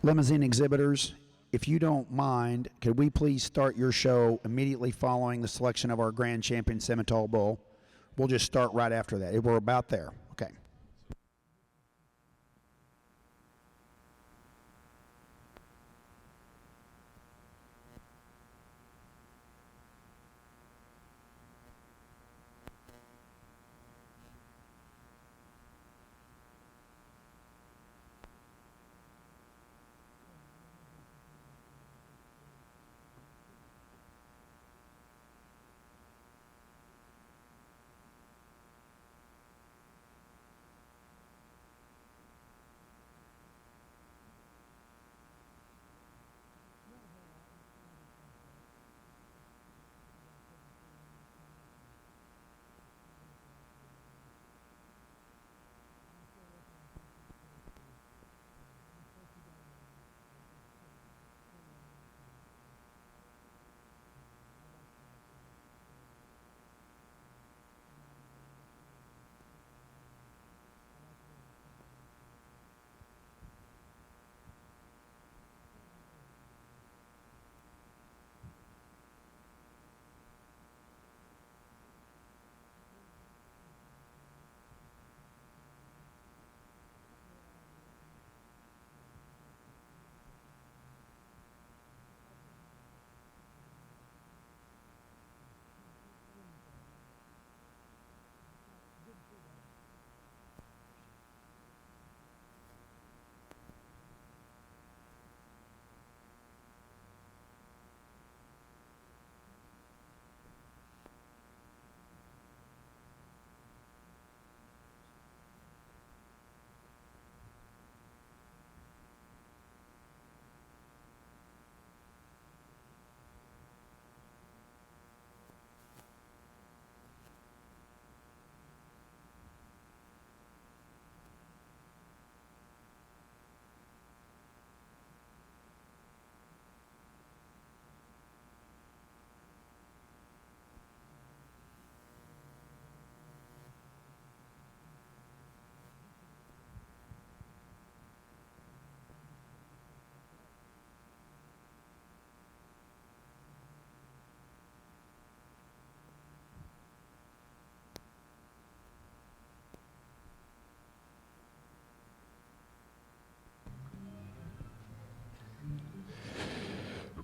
Limousine exhibitors, if you don't mind, could we please start your show immediately following the selection of our Grand Champion Simmental bull? We'll just start right after that. We're about there. Okay.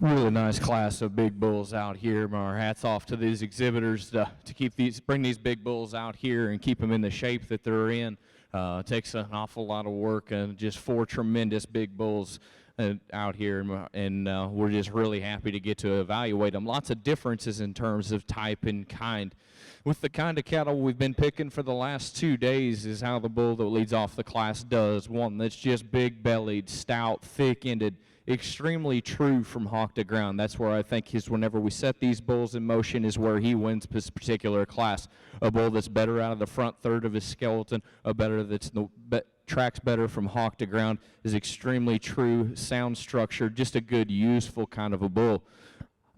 Really nice class of big bulls out here. Our hats off to these exhibitors to bring these big bulls out here and keep them in the shape that they're in. It takes an awful lot of work, and just 4 tremendous big bulls out here, and we're just really happy to get to evaluate them. Lots of differences in terms of type and kind. With the kind of cattle we've been picking for the last 2 days is how the bull that leads off the class does. One that's just big-bellied, stout, thick-ended, extremely true from hawk to ground. That's where I think whenever we set these bulls in motion is where he wins this particular class. A bull that's better out of the front third of his skeleton, tracks better from hawk to ground, is extremely true, sound structured, just a good, useful kind of a bull.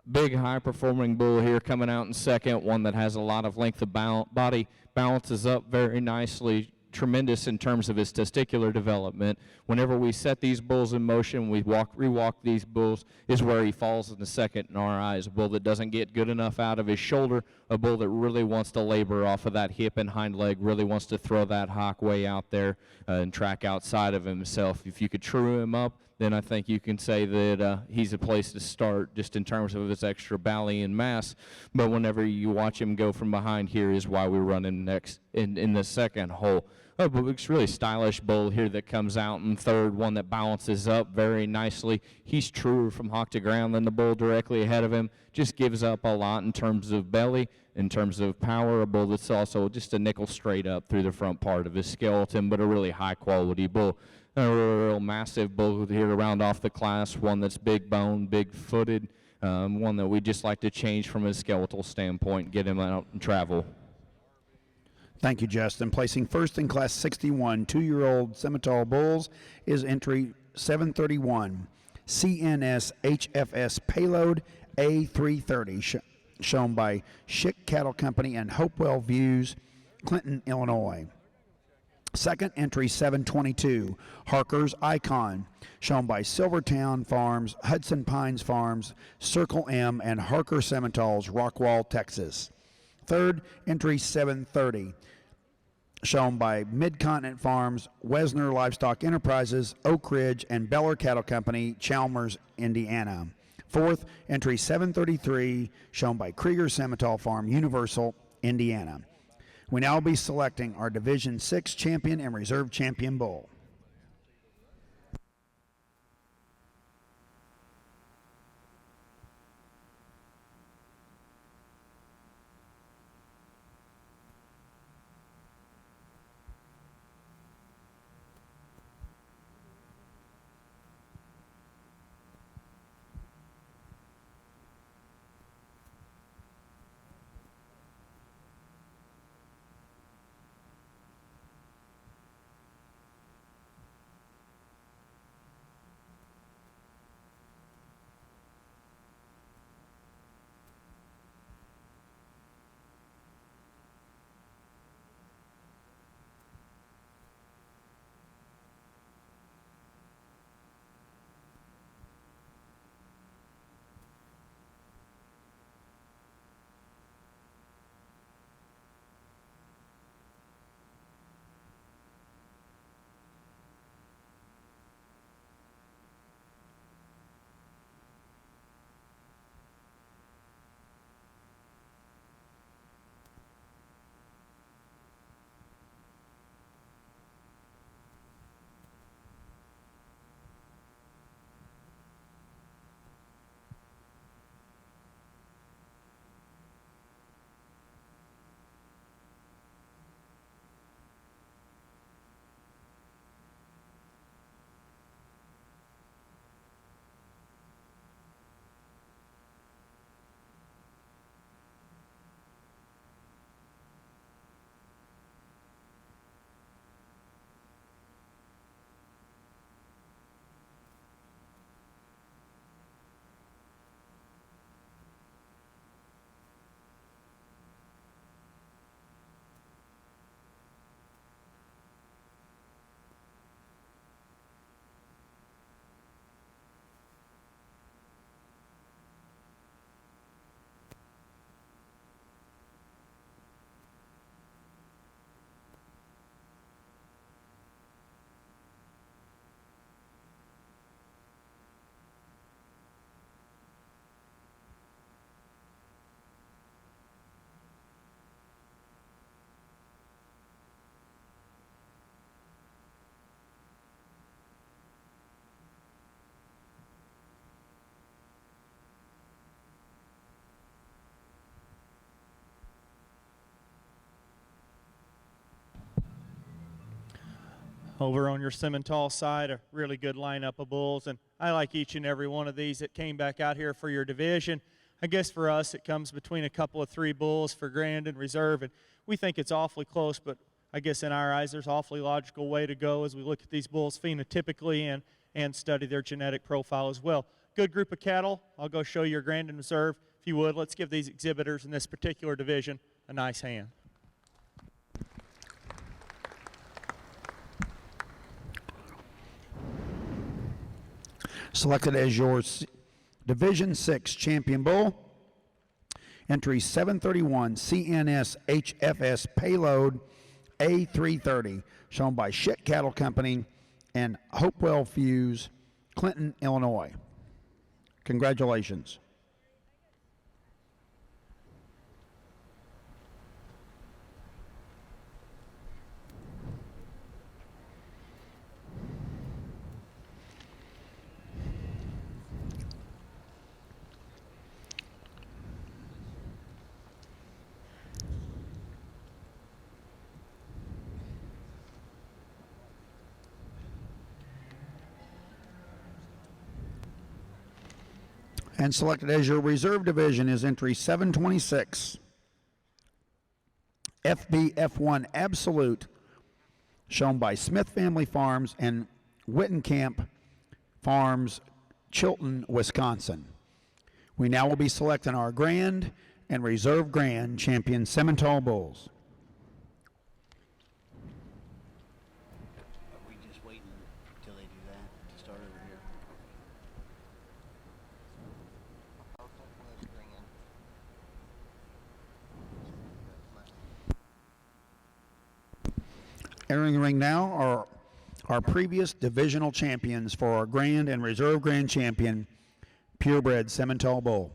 Big, high-performing bull here coming out in second, one that has a lot of length of body, balances up very nicely, tremendous in terms of his testicular development. Whenever we set these bulls in motion, we rewalk these bulls, is where he falls in the second in our eyes. A bull that doesn't get good enough out of his shoulder, a bull that really wants to labor off of that hip and hind leg, really wants to throw that hock way out there and track outside of himself. If you could true him up, then I think you can say that he's a place to start just in terms of his extra belly and mass. But whenever you watch him go from behind here is why we run him next in the second hole. Oh, but it's really stylish bull here that comes out in third, one that balances up very nicely. He's truer from hawk to ground than the bull directly ahead of him. Just gives up a lot in terms of belly, in terms of power. A bull that's also just a nickel straight up through the front part of his skeleton, but a really high quality bull. A real massive bull here to round off the class, one that's big boned, big footed, one that we just like to change from a skeletal standpoint, get him out and travel. Thank you, Justin. Placing first in Class 61, 2-year-old Simmental bulls is entry 731, CNS HFS Payload A330, shown by Schick Cattle Company and Hopewell Views, Clinton, Illinois. Second entry 722, Harker's Icon, shown by Silvertown Farms, Hudson Pines Farms, Circle M, and Harker Simmentals, Rockwall, Texas. Third entry 730, shown by Mid-Continent Farms, Wesner Livestock Enterprises, Oak Ridge, and Beller Cattle Company, Chalmers, Indiana. Fourth entry 733, shown by Krieger Simmental Farm, Universal, Indiana. We now be selecting our Division 6 champion and reserve champion bull. Over on your Simmental side, a really good lineup of bulls, and I like each and every one of these that came back out here for your division. I guess for us it comes between a couple of 3 bulls for Grand and Reserve, and we think it's awfully close, but I guess in our eyes there's an awfully logical way to go as we look at these bulls phenotypically and study their genetic profile as well. Good group of cattle. I'll go show you your Grand and Reserve. If you would, let's give these exhibitors in this particular division a nice hand. Selected as your Division 6 champion bull, entry 731 CNS HFS payload A330, shown by Schick Cattle Company and Hopewell Fuse, Clinton, Illinois. Congratulations. And selected as your reserve division is entry 726, FBF1 Absolute, shown by Smith Family Farms and Wittenkamp Farms, Chilton, Wisconsin. We now will be selecting our Grand and Reserve Grand champion Simmental bulls. Are we just waiting until they do that to start over here? Entering the ring now are our previous divisional champions for our Grand and Reserve Grand champion, purebred Simmental bull.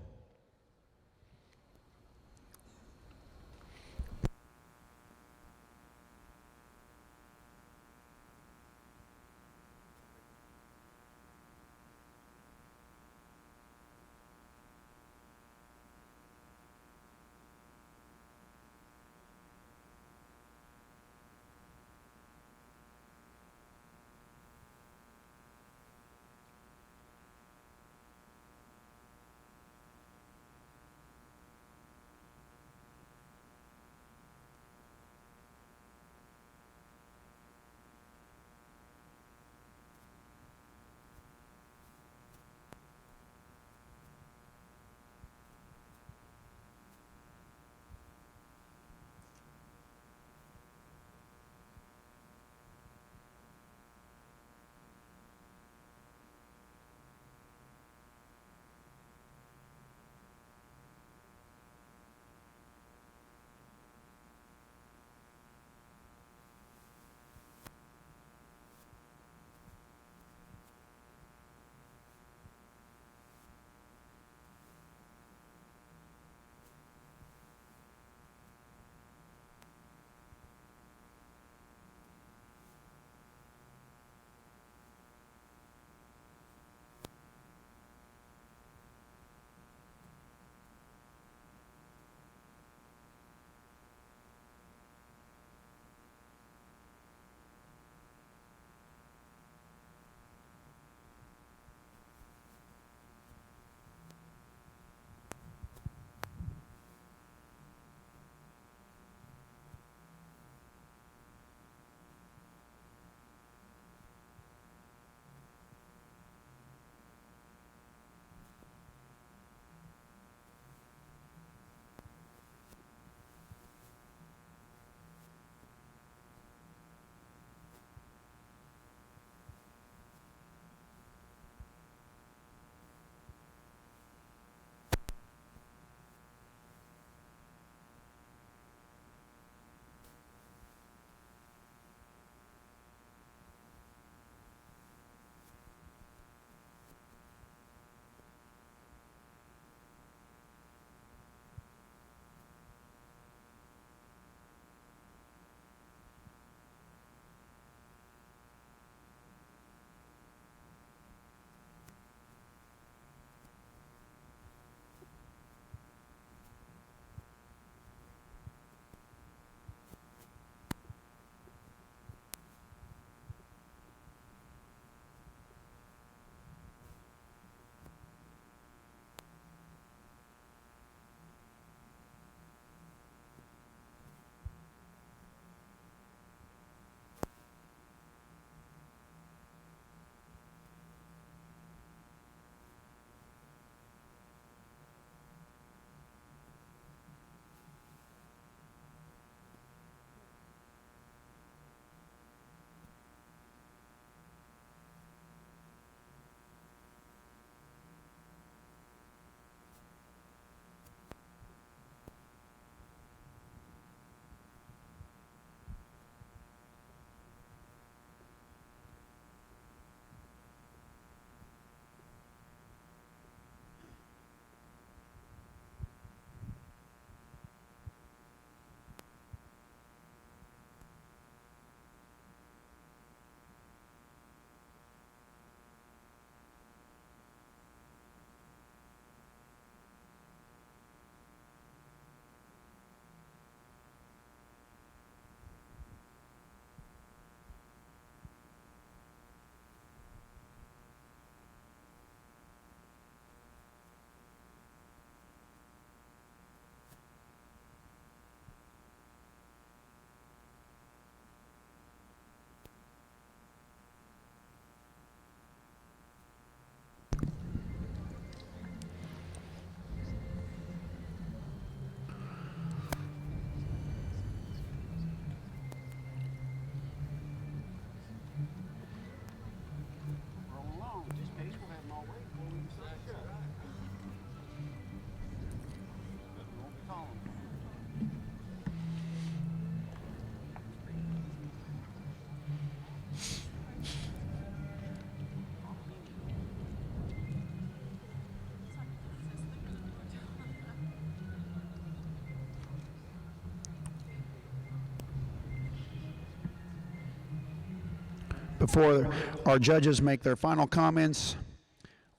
before our judges make their final comments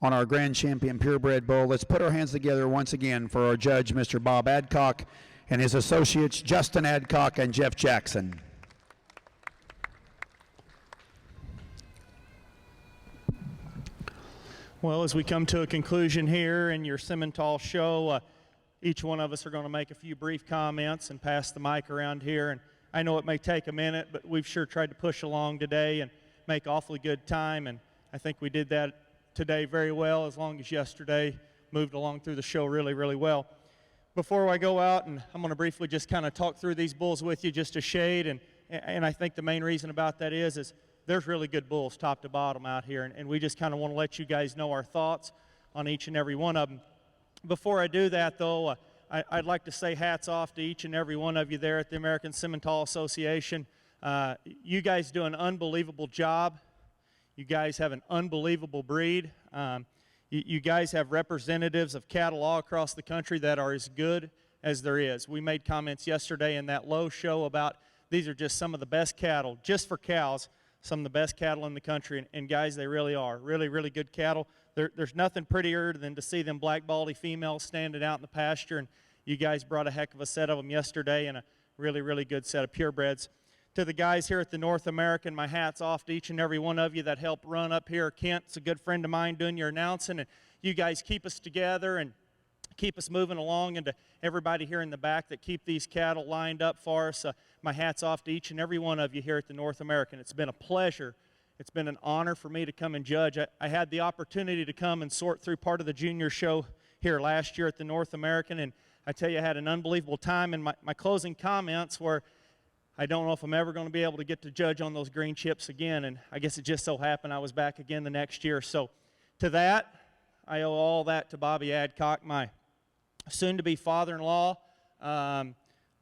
on our Grand Champion Purebred Bull, let's put our hands together once again for our judge, Mr. Bob Adcock, and his associates, Justin Adcock and Jeff Jackson. Well, as we come to a conclusion here in your Simmental show, each one of us are going to make a few brief comments and pass the mic around here. And I know it may take a minute, but we've sure tried to push along today and make awfully good time. And I think we did that today very well, as long as yesterday moved along through the show really, really well. Before I go out, and I'm going to briefly just kind of talk through these bulls with you just a shade. And I think the main reason about that is there's really good bulls top to bottom out here, and we just kind of want to let you guys know our thoughts on each and every one of them. Before I do that, though, I'd like to say hats off to each and every one of you there at the American Simmental Association. You guys do an unbelievable job. You guys have an unbelievable breed. You guys have representatives of cattle all across the country that are as good as there is. We made comments yesterday in that Low show about these are just some of the best cattle, just for cows, some of the best cattle in the country, and guys, they really are. Really, really good cattle. There's nothing prettier than to see them black baldy females standing out in the pasture, and you guys brought a heck of a set of them yesterday and a really, really good set of purebreds. To the guys here at the North American, my hat's off to each and every one of you that helped run up here. Kent's a good friend of mine doing your announcing, and you guys keep us together and keep us moving along, and to everybody here in the back that keep these cattle lined up for us, my hat's off to each and every one of you here at the North American. It's been a pleasure. It's been an honor for me to come and judge. I had the opportunity to come and sort through part of the junior show here last year at the North American, and I tell you, I had an unbelievable time, and my closing comments were, I don't know if I'm ever going to be able to get to judge on those green chips again, and I guess it just so happened I was back again the next year. So to that, I owe all that to Bobby Adcock, my soon-to-be father-in-law.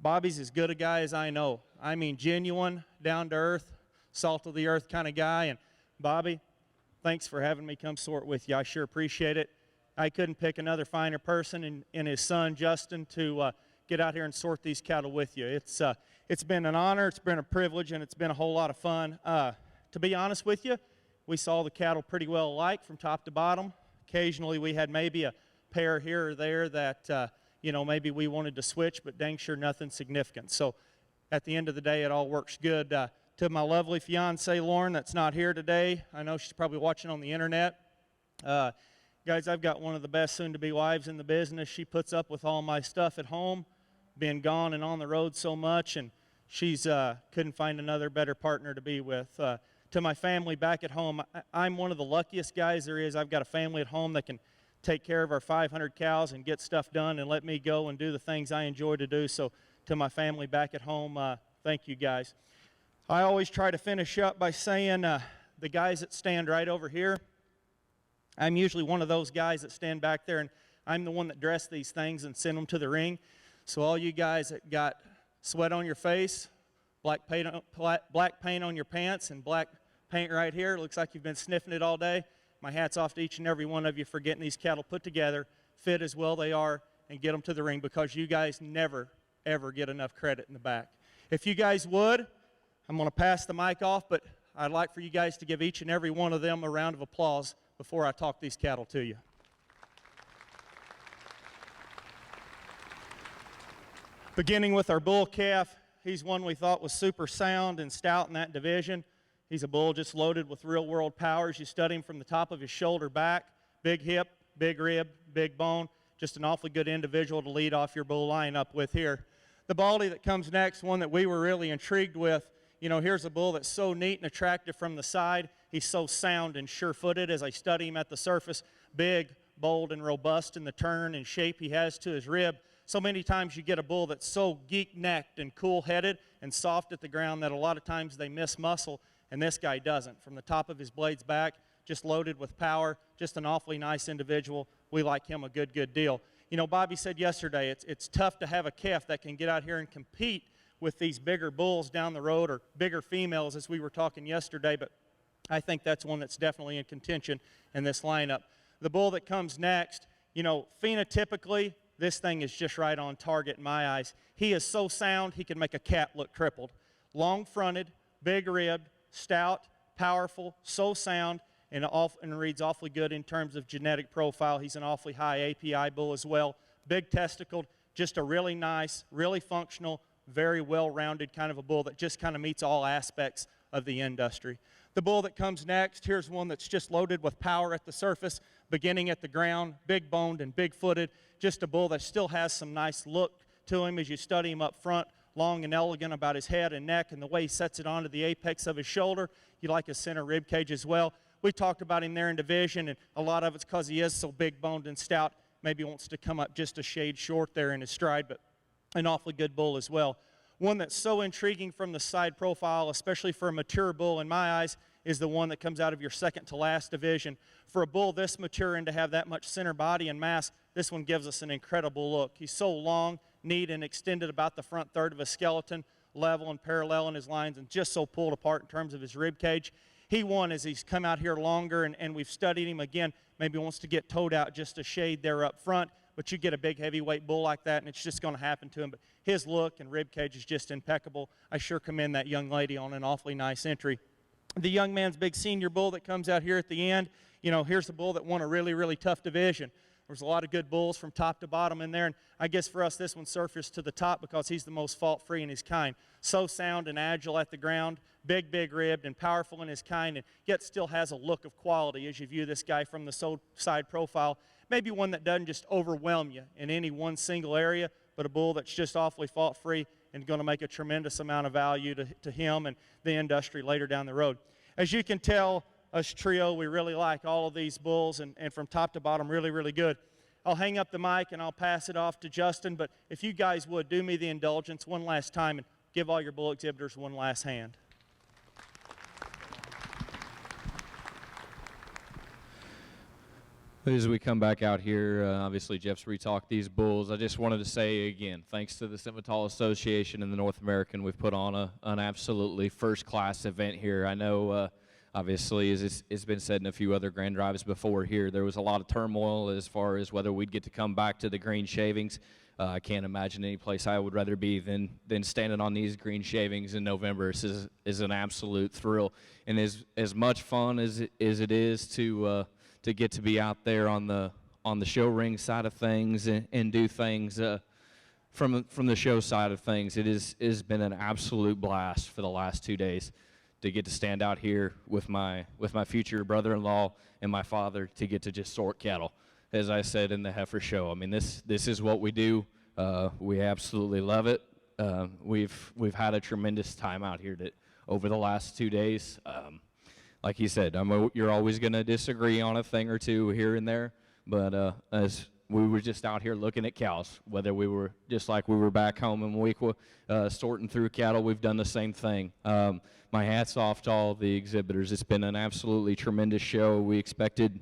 Bobby's as good a guy as I know. I mean, genuine, down-to-earth, salt-of-the-earth kind of guy. And Bobby, thanks for having me come sort with you. I sure appreciate it. I couldn't pick another finer person in his son, Justin, to get out here and sort these cattle with you. It's been an honor, it's been a privilege, and it's been a whole lot of fun. To be honest with you, we saw the cattle pretty well alike from top to bottom. Occasionally we had maybe a pair here or there that, maybe we wanted to switch, but dang sure nothing significant. So at the end of the day, it all works good. To my lovely fiance, Lauren, that's not here today, I know she's probably watching on the internet. Guys, I've got one of the best soon-to-be wives in the business. She puts up with all my stuff at home, being gone and on the road so much, and she's couldn't find another better partner to be with. To my family back at home, I'm one of the luckiest guys there is. I've got a family at home that can take care of our 500 cows and get stuff done and let me go and do the things I enjoy to do. So to my family back at home, thank you guys. I always try to finish up by saying the guys that stand right over here, I'm usually one of those guys that stand back there, and I'm the one that dress these things and send them to the ring. So all you guys that got sweat on your face, black paint on your pants, and black paint right here, looks like you've been sniffing it all day, my hat's off to each and every one of you for getting these cattle put together, fit as well they are, and get them to the ring, because you guys never, ever get enough credit in the back. If you guys would, I'm going to pass the mic off, but I'd like for you guys to give each and every one of them a round of applause before I talk these cattle to you. Beginning with our bull calf, he's one we thought was super sound and stout in that division. He's a bull just loaded with real-world powers. You study him from the top of his shoulder back, big hip, big rib, big bone, just an awfully good individual to lead off your bull lineup with here. The baldy that comes next, one that we were really intrigued with, here's a bull that's so neat and attractive from the side. He's so sound and sure-footed as I study him at the surface. Big, bold, and robust in the turn and shape he has to his rib. So many times you get a bull that's so geek-necked and cool-headed and soft at the ground that a lot of times they miss muscle, and this guy doesn't. From the top of his blades back, just loaded with power, just an awfully nice individual. We like him a good deal. Bobby said yesterday, it's tough to have a calf that can get out here and compete with these bigger bulls down the road, or bigger females as we were talking yesterday, but I think that's one that's definitely in contention in this lineup. The bull that comes next, phenotypically, this thing is just right on target in my eyes. He is so sound, he can make a cat look crippled. Long-fronted, big-ribbed, stout, powerful, so sound, and reads awfully good in terms of genetic profile. He's an awfully high API bull as well. Big testicled, just a really nice, really functional, very well-rounded kind of a bull that just kind of meets all aspects of the industry. The bull that comes next, here's one that's just loaded with power at the surface, beginning at the ground, big-boned and big-footed, just a bull that still has some nice look to him as you study him up front, long and elegant about his head and neck and the way he sets it onto the apex of his shoulder. You like his center rib cage as well. We talked about him there in division, and a lot of it's because he is so big-boned and stout. Maybe wants to come up just a shade short there in his stride, but an awfully good bull as well. One that's so intriguing from the side profile, especially for a mature bull in my eyes, is the one that comes out of your second to last division. For a bull this mature and to have that much center body and mass, this one gives us an incredible look. He's so long, neat, and extended about the front third of his skeleton, level and parallel in his lines, and just so pulled apart in terms of his rib cage. He won as he's come out here longer, and we've studied him again. Maybe wants to get toed out just a shade there up front, but you get a big heavyweight bull like that, and it's just going to happen to him. But his look and rib cage is just impeccable. I sure commend that young lady on an awfully nice entry. The young man's big senior bull that comes out here at the end, you know, here's a bull that won a really, really tough division. There's a lot of good bulls from top to bottom in there, and I guess for us this one surfaced to the top because he's the most fault-free in his kind. So sound and agile at the ground, big ribbed and powerful in his kind, and yet still has a look of quality as you view this guy from the side profile. Maybe one that doesn't just overwhelm you in any one single area, but a bull that's just awfully fault-free and going to make a tremendous amount of value to him and the industry later down the road. As you can tell, us trio, we really like all of these bulls, and from top to bottom, really, really good. I'll hang up the mic and I'll pass it off to Justin, but if you guys would, do me the indulgence one last time and give all your bull exhibitors one last hand. As we come back out here, obviously Jeff's retalked these bulls. I just wanted to say again, thanks to the Simmental Association and the North American, we've put on an absolutely first-class event here. I know, obviously, as it's been said in a few other grand drives before here, there was a lot of turmoil as far as whether we'd get to come back to the green shavings. I can't imagine any place I would rather be than standing on these green shavings in November. This is an absolute thrill, and as much fun as it is to get to be out there on the show ring side of things and do things from the show side of things. It has been an absolute blast for the last 2 days to get to stand out here with my future brother-in-law and my father to get to just sort cattle. As I said in the heifer show, I mean this is what we do. We absolutely love it. We've had a tremendous time out here over the last 2 days. Like he said, you're always going to disagree on a thing or two here and there, but as we were just out here looking at cows, whether we were just like we were back home in Weequahic sorting through cattle, we've done the same thing. My hat's off to all the exhibitors. It's been an absolutely tremendous show. We expected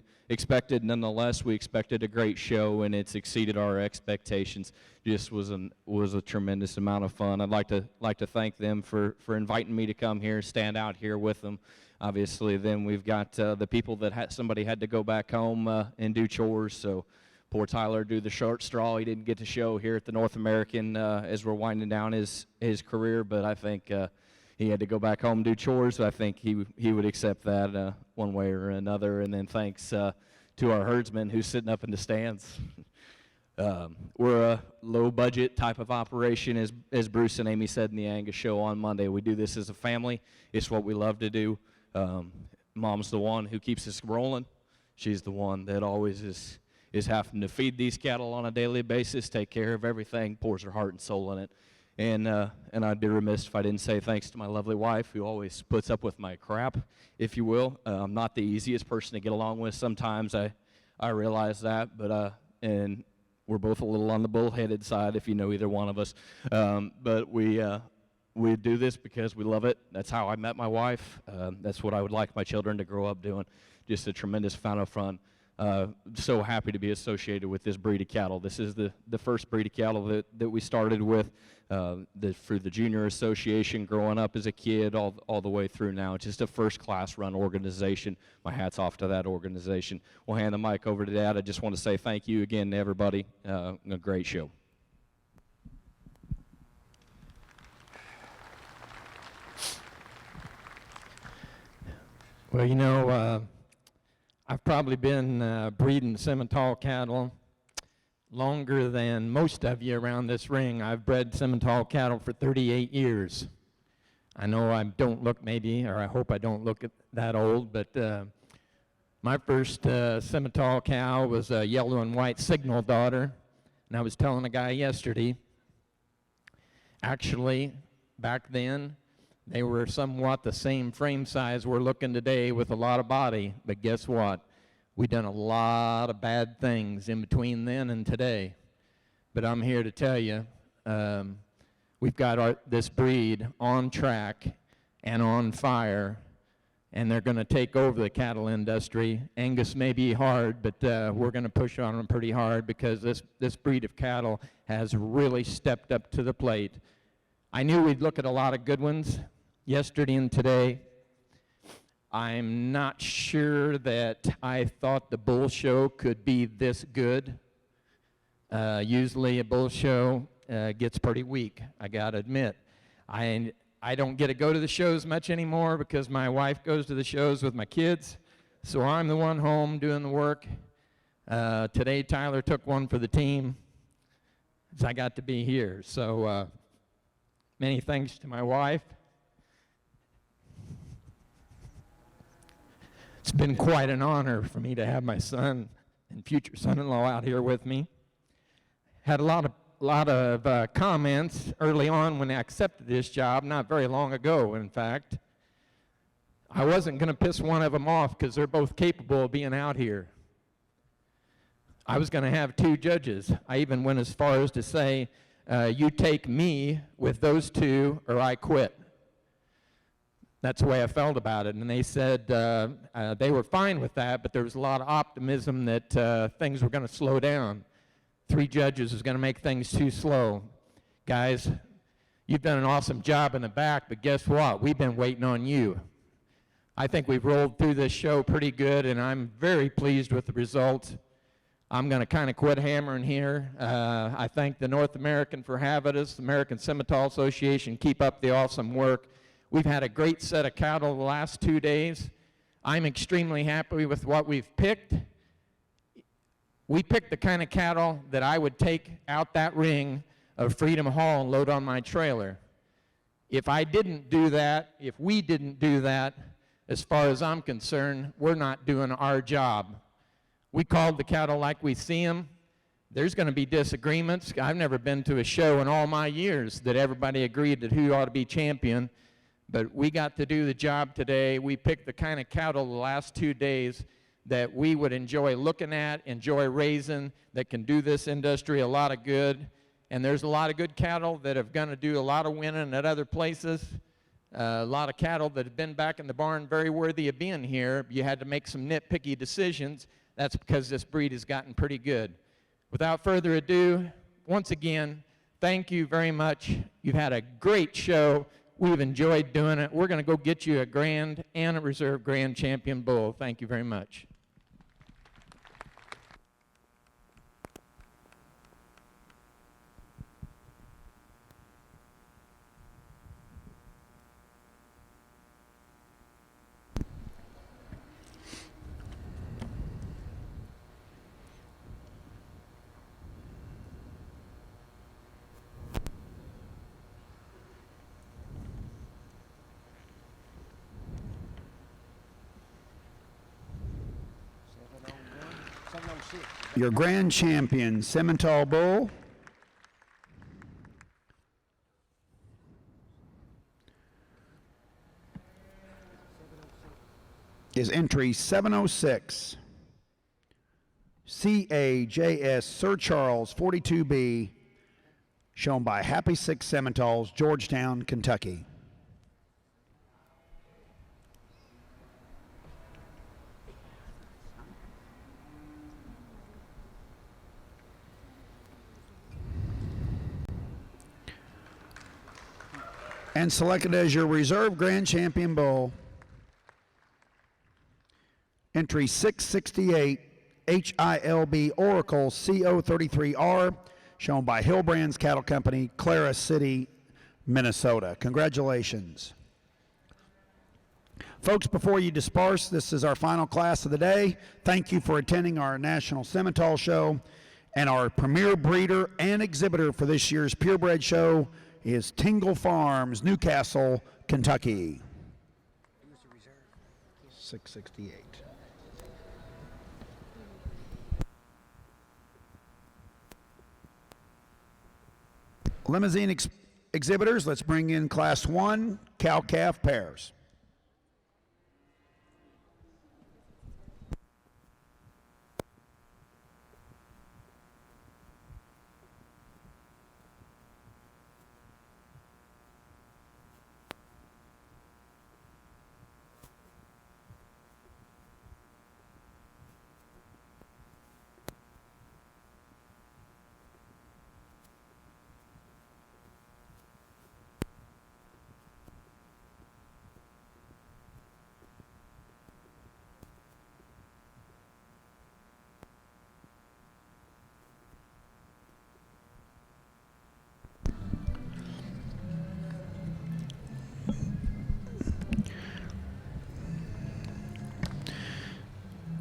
nonetheless. We expected a great show, and it's exceeded our expectations. Just was a tremendous amount of fun. I'd like to thank them for inviting me to come here, stand out here with them. Obviously, then we've got the people that somebody had to go back home and do chores. So poor Tyler do the short straw. He didn't get to show here at the North American as we're winding down his career, but I think he had to go back home and do chores. So I think he would accept that one way or another. And then thanks to our herdsman who's sitting up in the stands. We're a low-budget type of operation, as Bruce and Amy said in the Angus show on Monday. We do this as a family. It's what we love to do. Mom's the one who keeps us rolling. She's the one that always is having to feed these cattle on a daily basis, take care of everything, pours her heart and soul in it. And I'd be remiss if I didn't say thanks to my lovely wife who always puts up with my crap, if you will. I'm not the easiest person to get along with sometimes. I realize that, but and we're both a little on the bullheaded side, if you know either one of us. But we do this because we love it. That's how I met my wife. That's what I would like my children to grow up doing. Just a tremendous amount of fun. So happy to be associated with this breed of cattle. This is the first breed of cattle that we started with through the Junior Association growing up as a kid all the way through now. It's just a first-class run organization. My hat's off to that organization. We'll hand the mic over to Dad. I just want to say thank you again to everybody. A great show. Well, you know, I've probably been breeding Simmental cattle longer than most of you around this ring. I've bred Simmental cattle for 38 years. I know I don't look maybe, or I hope I don't look that old, but my first Simmental cow was a yellow and white signal daughter. And I was telling a guy yesterday, actually, back then, they were somewhat the same frame size we're looking today with a lot of body. But guess what? We've done a lot of bad things in between then and today. But I'm here to tell you, we've got this breed on track and on fire, and they're going to take over the cattle industry. Angus may be hard, but we're going to push on them pretty hard because this breed of cattle has really stepped up to the plate. I knew we'd look at a lot of good ones yesterday and today. I'm not sure that I thought the bull show could be this good. Usually a bull show gets pretty weak, I gotta admit. I don't get to go to the shows much anymore because my wife goes to the shows with my kids, so I'm the one home doing the work. Today Tyler took one for the team, so I got to be here. So many thanks to my wife. It's been quite an honor for me to have my son and future son-in-law out here with me. Had a lot of comments early on when I accepted this job, not very long ago, in fact. I wasn't going to piss one of them off because they're both capable of being out here. I was going to have two judges. I even went as far as to say, you take me with those two or I quit. That's the way I felt about it. And they said they were fine with that, but there was a lot of optimism that things were going to slow down. 3 judges is going to make things too slow. Guys, you've done an awesome job in the back, but guess what? We've been waiting on you. I think we've rolled through this show pretty good, and I'm very pleased with the results. I'm going to kind of quit hammering here. I thank the North American for having us, the American Simmental Association. Keep up the awesome work. We've had a great set of cattle the last 2 days. I'm extremely happy with what we've picked. We picked the kind of cattle that I would take out that ring of Freedom Hall and load on my trailer. If I didn't do that, if we didn't do that, as far as I'm concerned, we're not doing our job. We called the cattle like we see them. There's going to be disagreements. I've never been to a show in all my years that everybody agreed that who ought to be champion. But we got to do the job today. We picked the kind of cattle the last 2 days that we would enjoy looking at, enjoy raising, that can do this industry a lot of good. And there's a lot of good cattle that are going to do a lot of winning at other places. A lot of cattle that have been back in the barn very worthy of being here. You had to make some nitpicky decisions. That's because this breed has gotten pretty good. Without further ado, once again, thank you very much. You've had a great show. We've enjoyed doing it. We're going to go get you a grand and a reserve grand champion bull. Thank you very much. Your grand champion, Simmental bull. Is entry 706. CAJS Sir Charles 42B, shown by Happy Six Simmentals, Georgetown, Kentucky. And selected as your reserve grand champion bull, entry 668, HILB Oracle CO33R, shown by Hillbrands Cattle Company, Clara City, Minnesota. Congratulations. Folks, before you disperse, this is our final class of the day. Thank you for attending our National Simmental Show. And our premier breeder and exhibitor for this year's purebred show is Tingle Farms, Newcastle, Kentucky. 668. Limousine exhibitors, let's bring in Class 1 cow-calf pairs.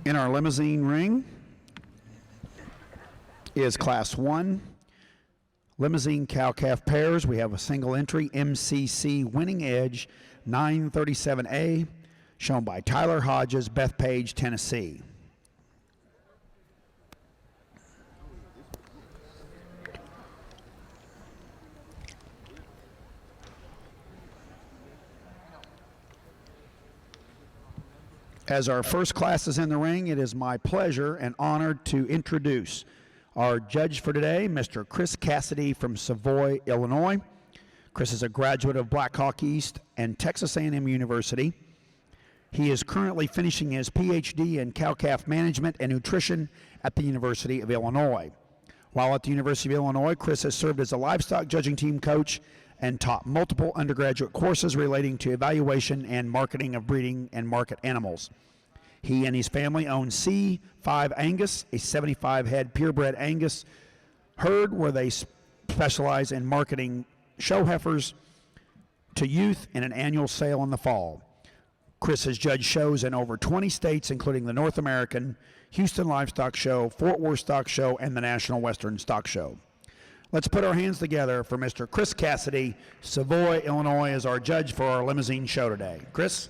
In our limousine ring is Class 1 limousine cow-calf pairs. We have a single entry MCC Winning Edge 937A, shown by Tyler Hodges, Bethpage, Tennessee. As our first class is in the ring, it is my pleasure and honor to introduce our judge for today, Mr. Chris Cassidy from Savoy, Illinois. Chris is a graduate of Blackhawk East and Texas A&M University. He is currently finishing his PhD in cow-calf management and nutrition at the University of Illinois. While at the University of Illinois, Chris has served as a livestock judging team coach and taught multiple undergraduate courses relating to evaluation and marketing of breeding and market animals. He and his family own C5 Angus, a 75-head purebred Angus herd where they specialize in marketing show heifers to youth in an annual sale in the fall. Chris has judged shows in over 20 states, including the North American, Houston Livestock Show, Fort Worth Stock Show, and the National Western Stock Show. Let's put our hands together for Mr. Chris Cassidy, Savoy, Illinois, as our judge for our limousine show today. Chris?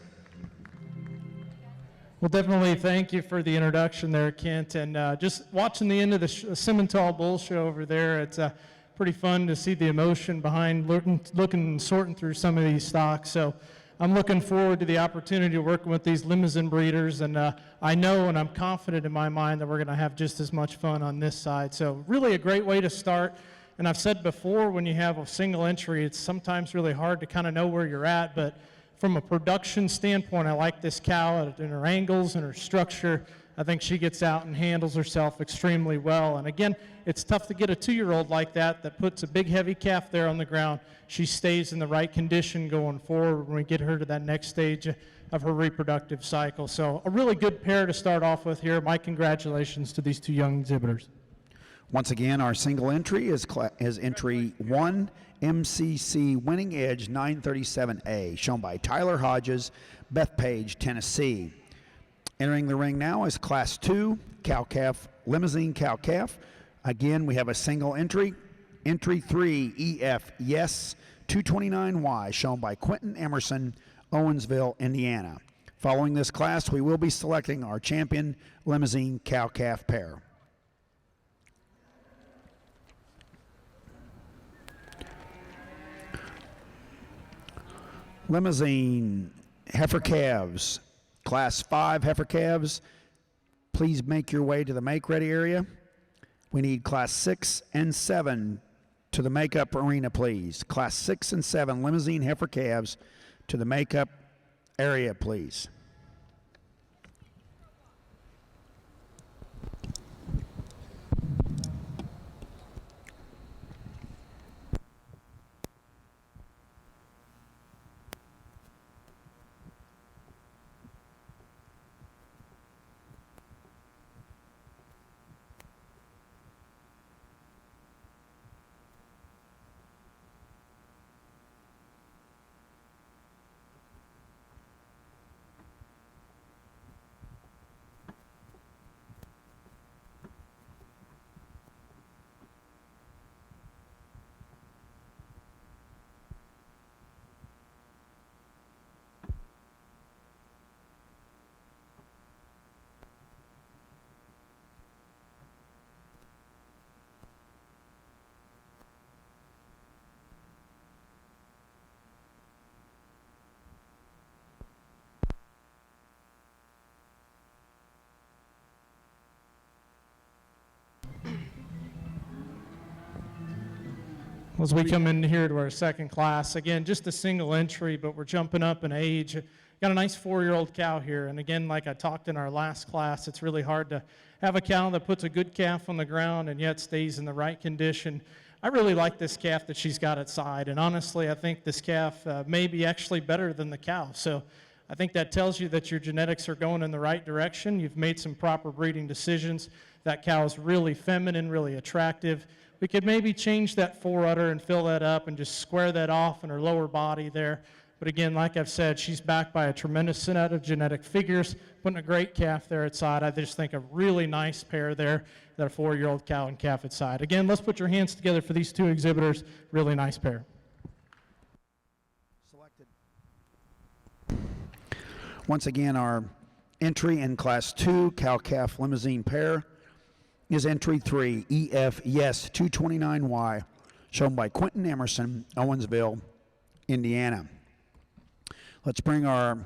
Well, definitely thank you for the introduction there, Kent. And just watching the end of the Simmental Bull Show over there, it's pretty fun to see the emotion behind looking and sorting through some of these stocks. So I'm looking forward to the opportunity of working with these limousine breeders. And I know and I'm confident in my mind that we're going to have just as much fun on this side. So really a great way to start. And I've said before, when you have a single entry, it's sometimes really hard to kind of know where you're at. But from a production standpoint, I like this cow in her angles and her structure. I think she gets out and handles herself extremely well. And again, it's tough to get a 2-year-old like that puts a big heavy calf there on the ground. She stays in the right condition going forward when we get her to that next stage of her reproductive cycle. So a really good pair to start off with here. My congratulations to these two young exhibitors. Once again, our single entry is entry 1, MCC Winning Edge 937A, shown by Tyler Hodges, Bethpage, Tennessee. Entering the ring now is Class 2, cow-calf, limousine cow-calf. Again, we have a single entry, entry 3, EF Yes 229Y, shown by Quentin Emerson, Owensville, Indiana. Following this class, we will be selecting our champion limousine cow-calf pair. Limousine heifer calves, Class 5 heifer calves. Please make your way to the make-ready area. We need Class 6 and 7 to the makeup arena, please. Class 6 and 7 limousine heifer calves to the makeup area, please. As we come in here to our second class, again, just a single entry, but we're jumping up in age. Got a nice 4-year-old cow here, and again, like I talked in our last class, it's really hard to have a cow that puts a good calf on the ground and yet stays in the right condition. I really like this calf that she's got at side, and honestly, I think this calf may be actually better than the cow. So I think that tells you that your genetics are going in the right direction. You've made some proper breeding decisions. That cow is really feminine, really attractive. We could maybe change that forerunner and fill that up and just square that off in her lower body there. But again, like I've said, she's backed by a tremendous set of genetic figures, putting a great calf there at side. I just think a really nice pair there, that 4-year-old cow and calf at side. Again, let's put your hands together for these two exhibitors. Really nice pair. Selected. Once again, our entry in Class 2 cow-calf limousine pair is entry 3, EF Yes 229Y, shown by Quentin Emerson, Owensville, Indiana. Let's bring our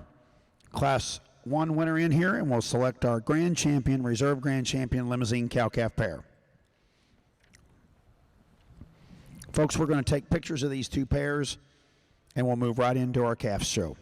Class 1 winner in here, and we'll select our Grand Champion, Reserve Grand Champion limousine cow-calf pair. Folks, we're going to take pictures of these two pairs, and we'll move right into our calf show.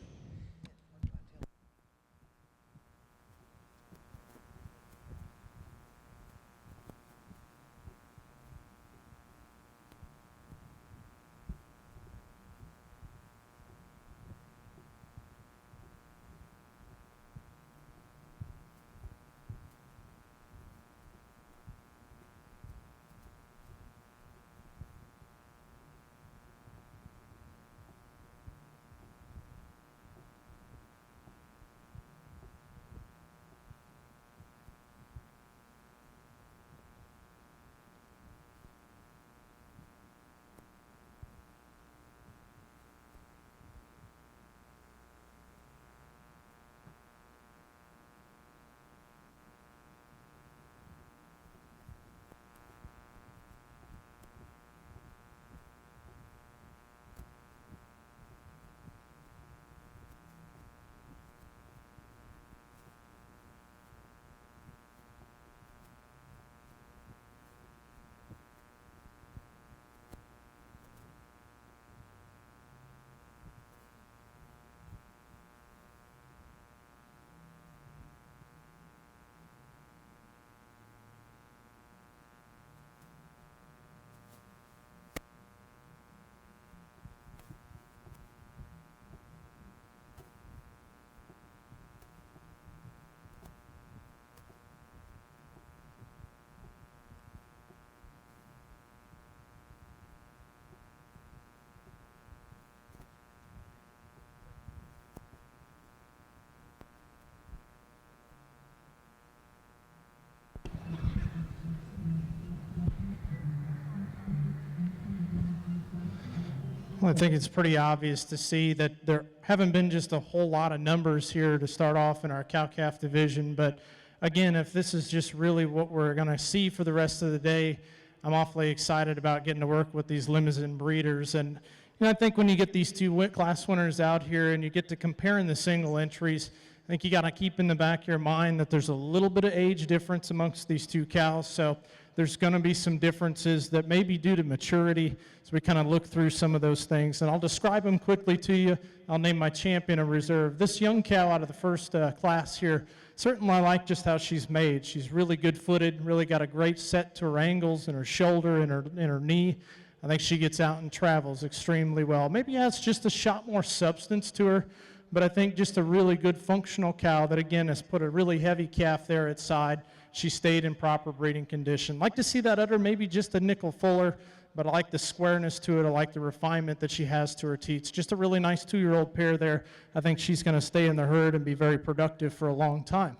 Well, I think it's pretty obvious to see that there haven't been just a whole lot of numbers here to start off in our cow-calf division. But again, if this is just really what we're going to see for the rest of the day, I'm awfully excited about getting to work with these Limousine breeders. And I think when you get these two class winners out here and you get to comparing the single entries, I think you got to keep in the back of your mind that there's a little bit of age difference amongst these two cows. So there's going to be some differences that may be due to maturity. So we kind of look through some of those things. And I'll describe them quickly to you. I'll name my champion of reserve. This young cow out of the first class here, certainly I like just how she's made. She's really good-footed, really got a great set to her ankles and her shoulder and her knee. I think she gets out and travels extremely well. Maybe has just a shot more substance to her, but I think just a really good functional cow that, again, has put a really heavy calf there at side. She stayed in proper breeding condition. Like to see that udder maybe just a nickel fuller, but I like the squareness to it. I like the refinement that she has to her teats. Just a really nice 2-year-old pair there. I think she's going to stay in the herd and be very productive for a long time.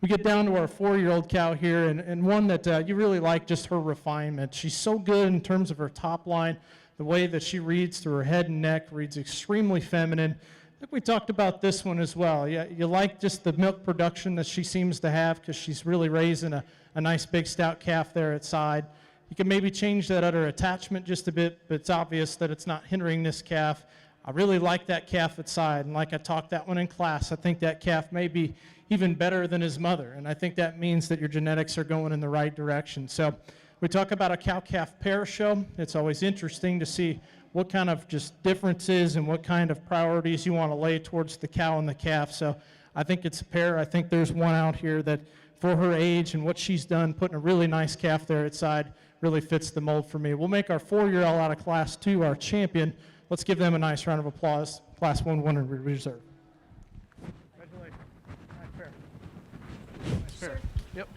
We get down to our 4-year-old cow here, and one that you really like, just her refinement. She's so good in terms of her top line. The way that she reads through her head and neck reads extremely feminine. I think we talked about this one as well. Yeah, you like just the milk production that she seems to have because she's really raising a nice big stout calf there at side. You can maybe change that udder attachment just a bit, but it's obvious that it's not hindering this calf. I really like that calf at side, and like I talked that one in class, I think that calf may be even better than his mother, and I think that means that your genetics are going in the right direction. So We talk about a cow-calf pair show. It's always interesting to see what kind of just differences and what kind of priorities you want to lay towards the cow and the calf. So I think it's a pair. I think there's one out here that for her age and what she's done, putting a really nice calf there at side really fits the mold for me. We'll make our 4-year-old out of Class 2 our champion. Let's give them a nice round of applause. Class 1 winner reserve. Congratulations. Nice pair. Nice pair. Yep.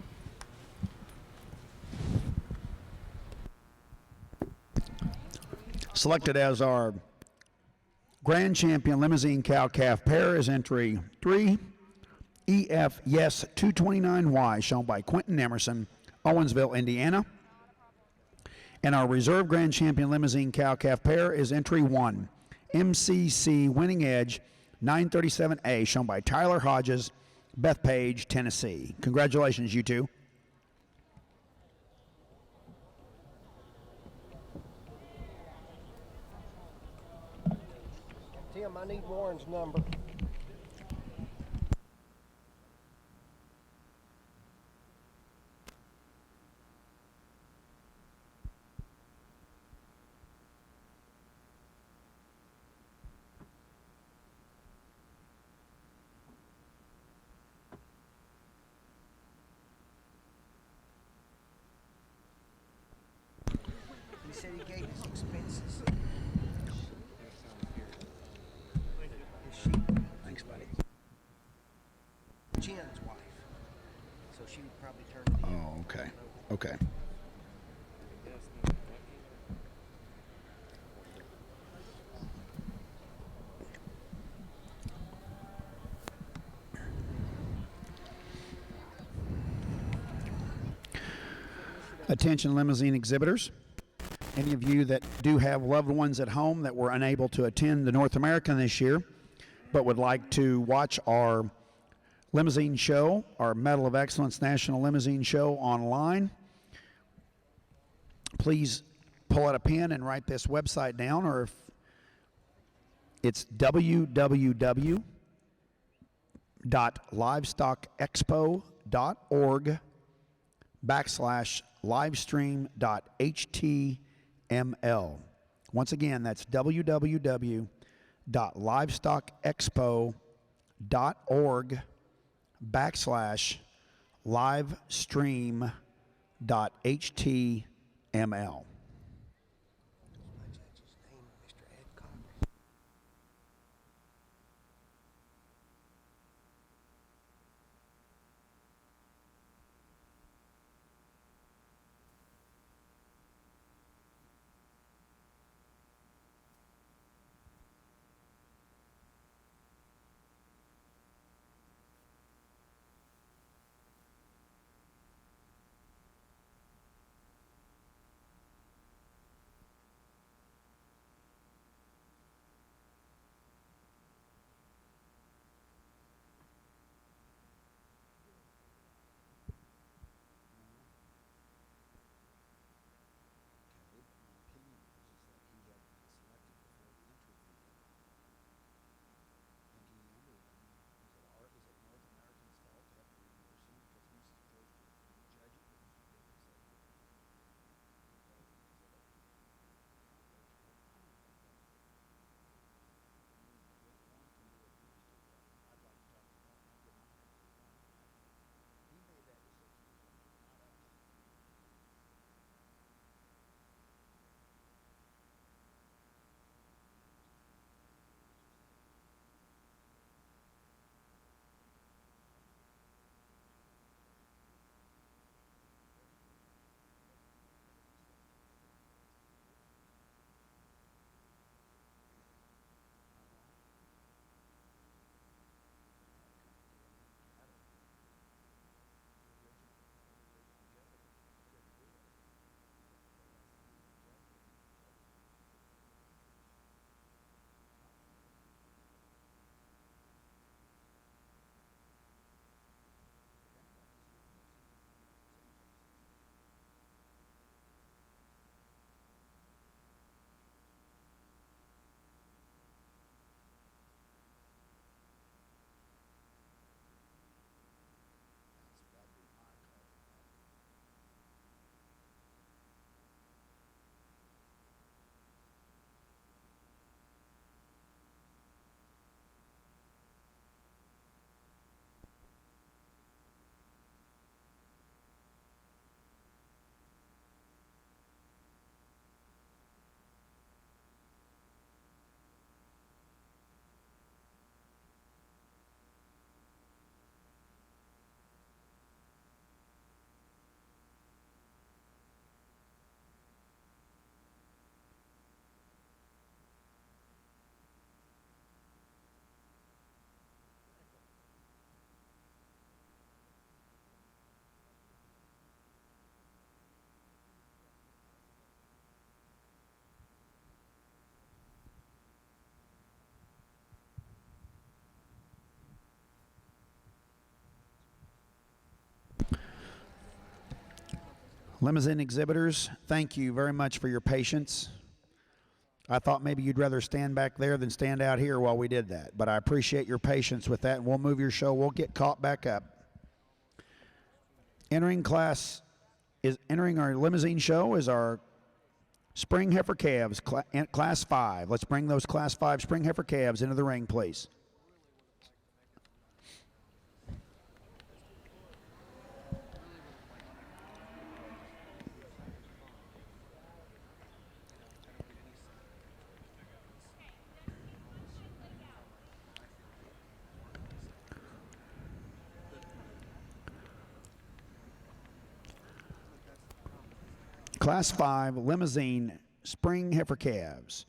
Selected as our grand champion limousine cow-calf pair is entry 3, EF Yes 229Y, shown by Quentin Emerson, Owensville, Indiana. And our reserve grand champion limousine cow-calf pair is entry 1, MCC Winning Edge 937A, shown by Tyler Hodges, Bethpage, Tennessee. Congratulations, you two. Tim, I need Warren's number. He said he gave his expenses. His sheep. Thanks, buddy. Jen's wife. So she would probably turn it in. Oh, okay. Okay. Attention limousine exhibitors. Any of you that do have loved ones at home that were unable to attend the North American this year, but would like to watch our limousine show, our Medal of Excellence National Limousine Show online, please pull out a pen and write this website down, or if it's www.livestockexpo.org/livestream.html. Once again, that's www.livestockexpo.org/livestream.html. Limousine exhibitors, thank you very much for your patience. I thought maybe you'd rather stand back there than stand out here while we did that, but I appreciate your patience with that, and we'll move your show. We'll get caught back up. Entering our limousine show is our spring heifer calves, class 5. Let's bring those class 5 spring heifer calves into the ring, please. Class 5 limousine spring heifer calves.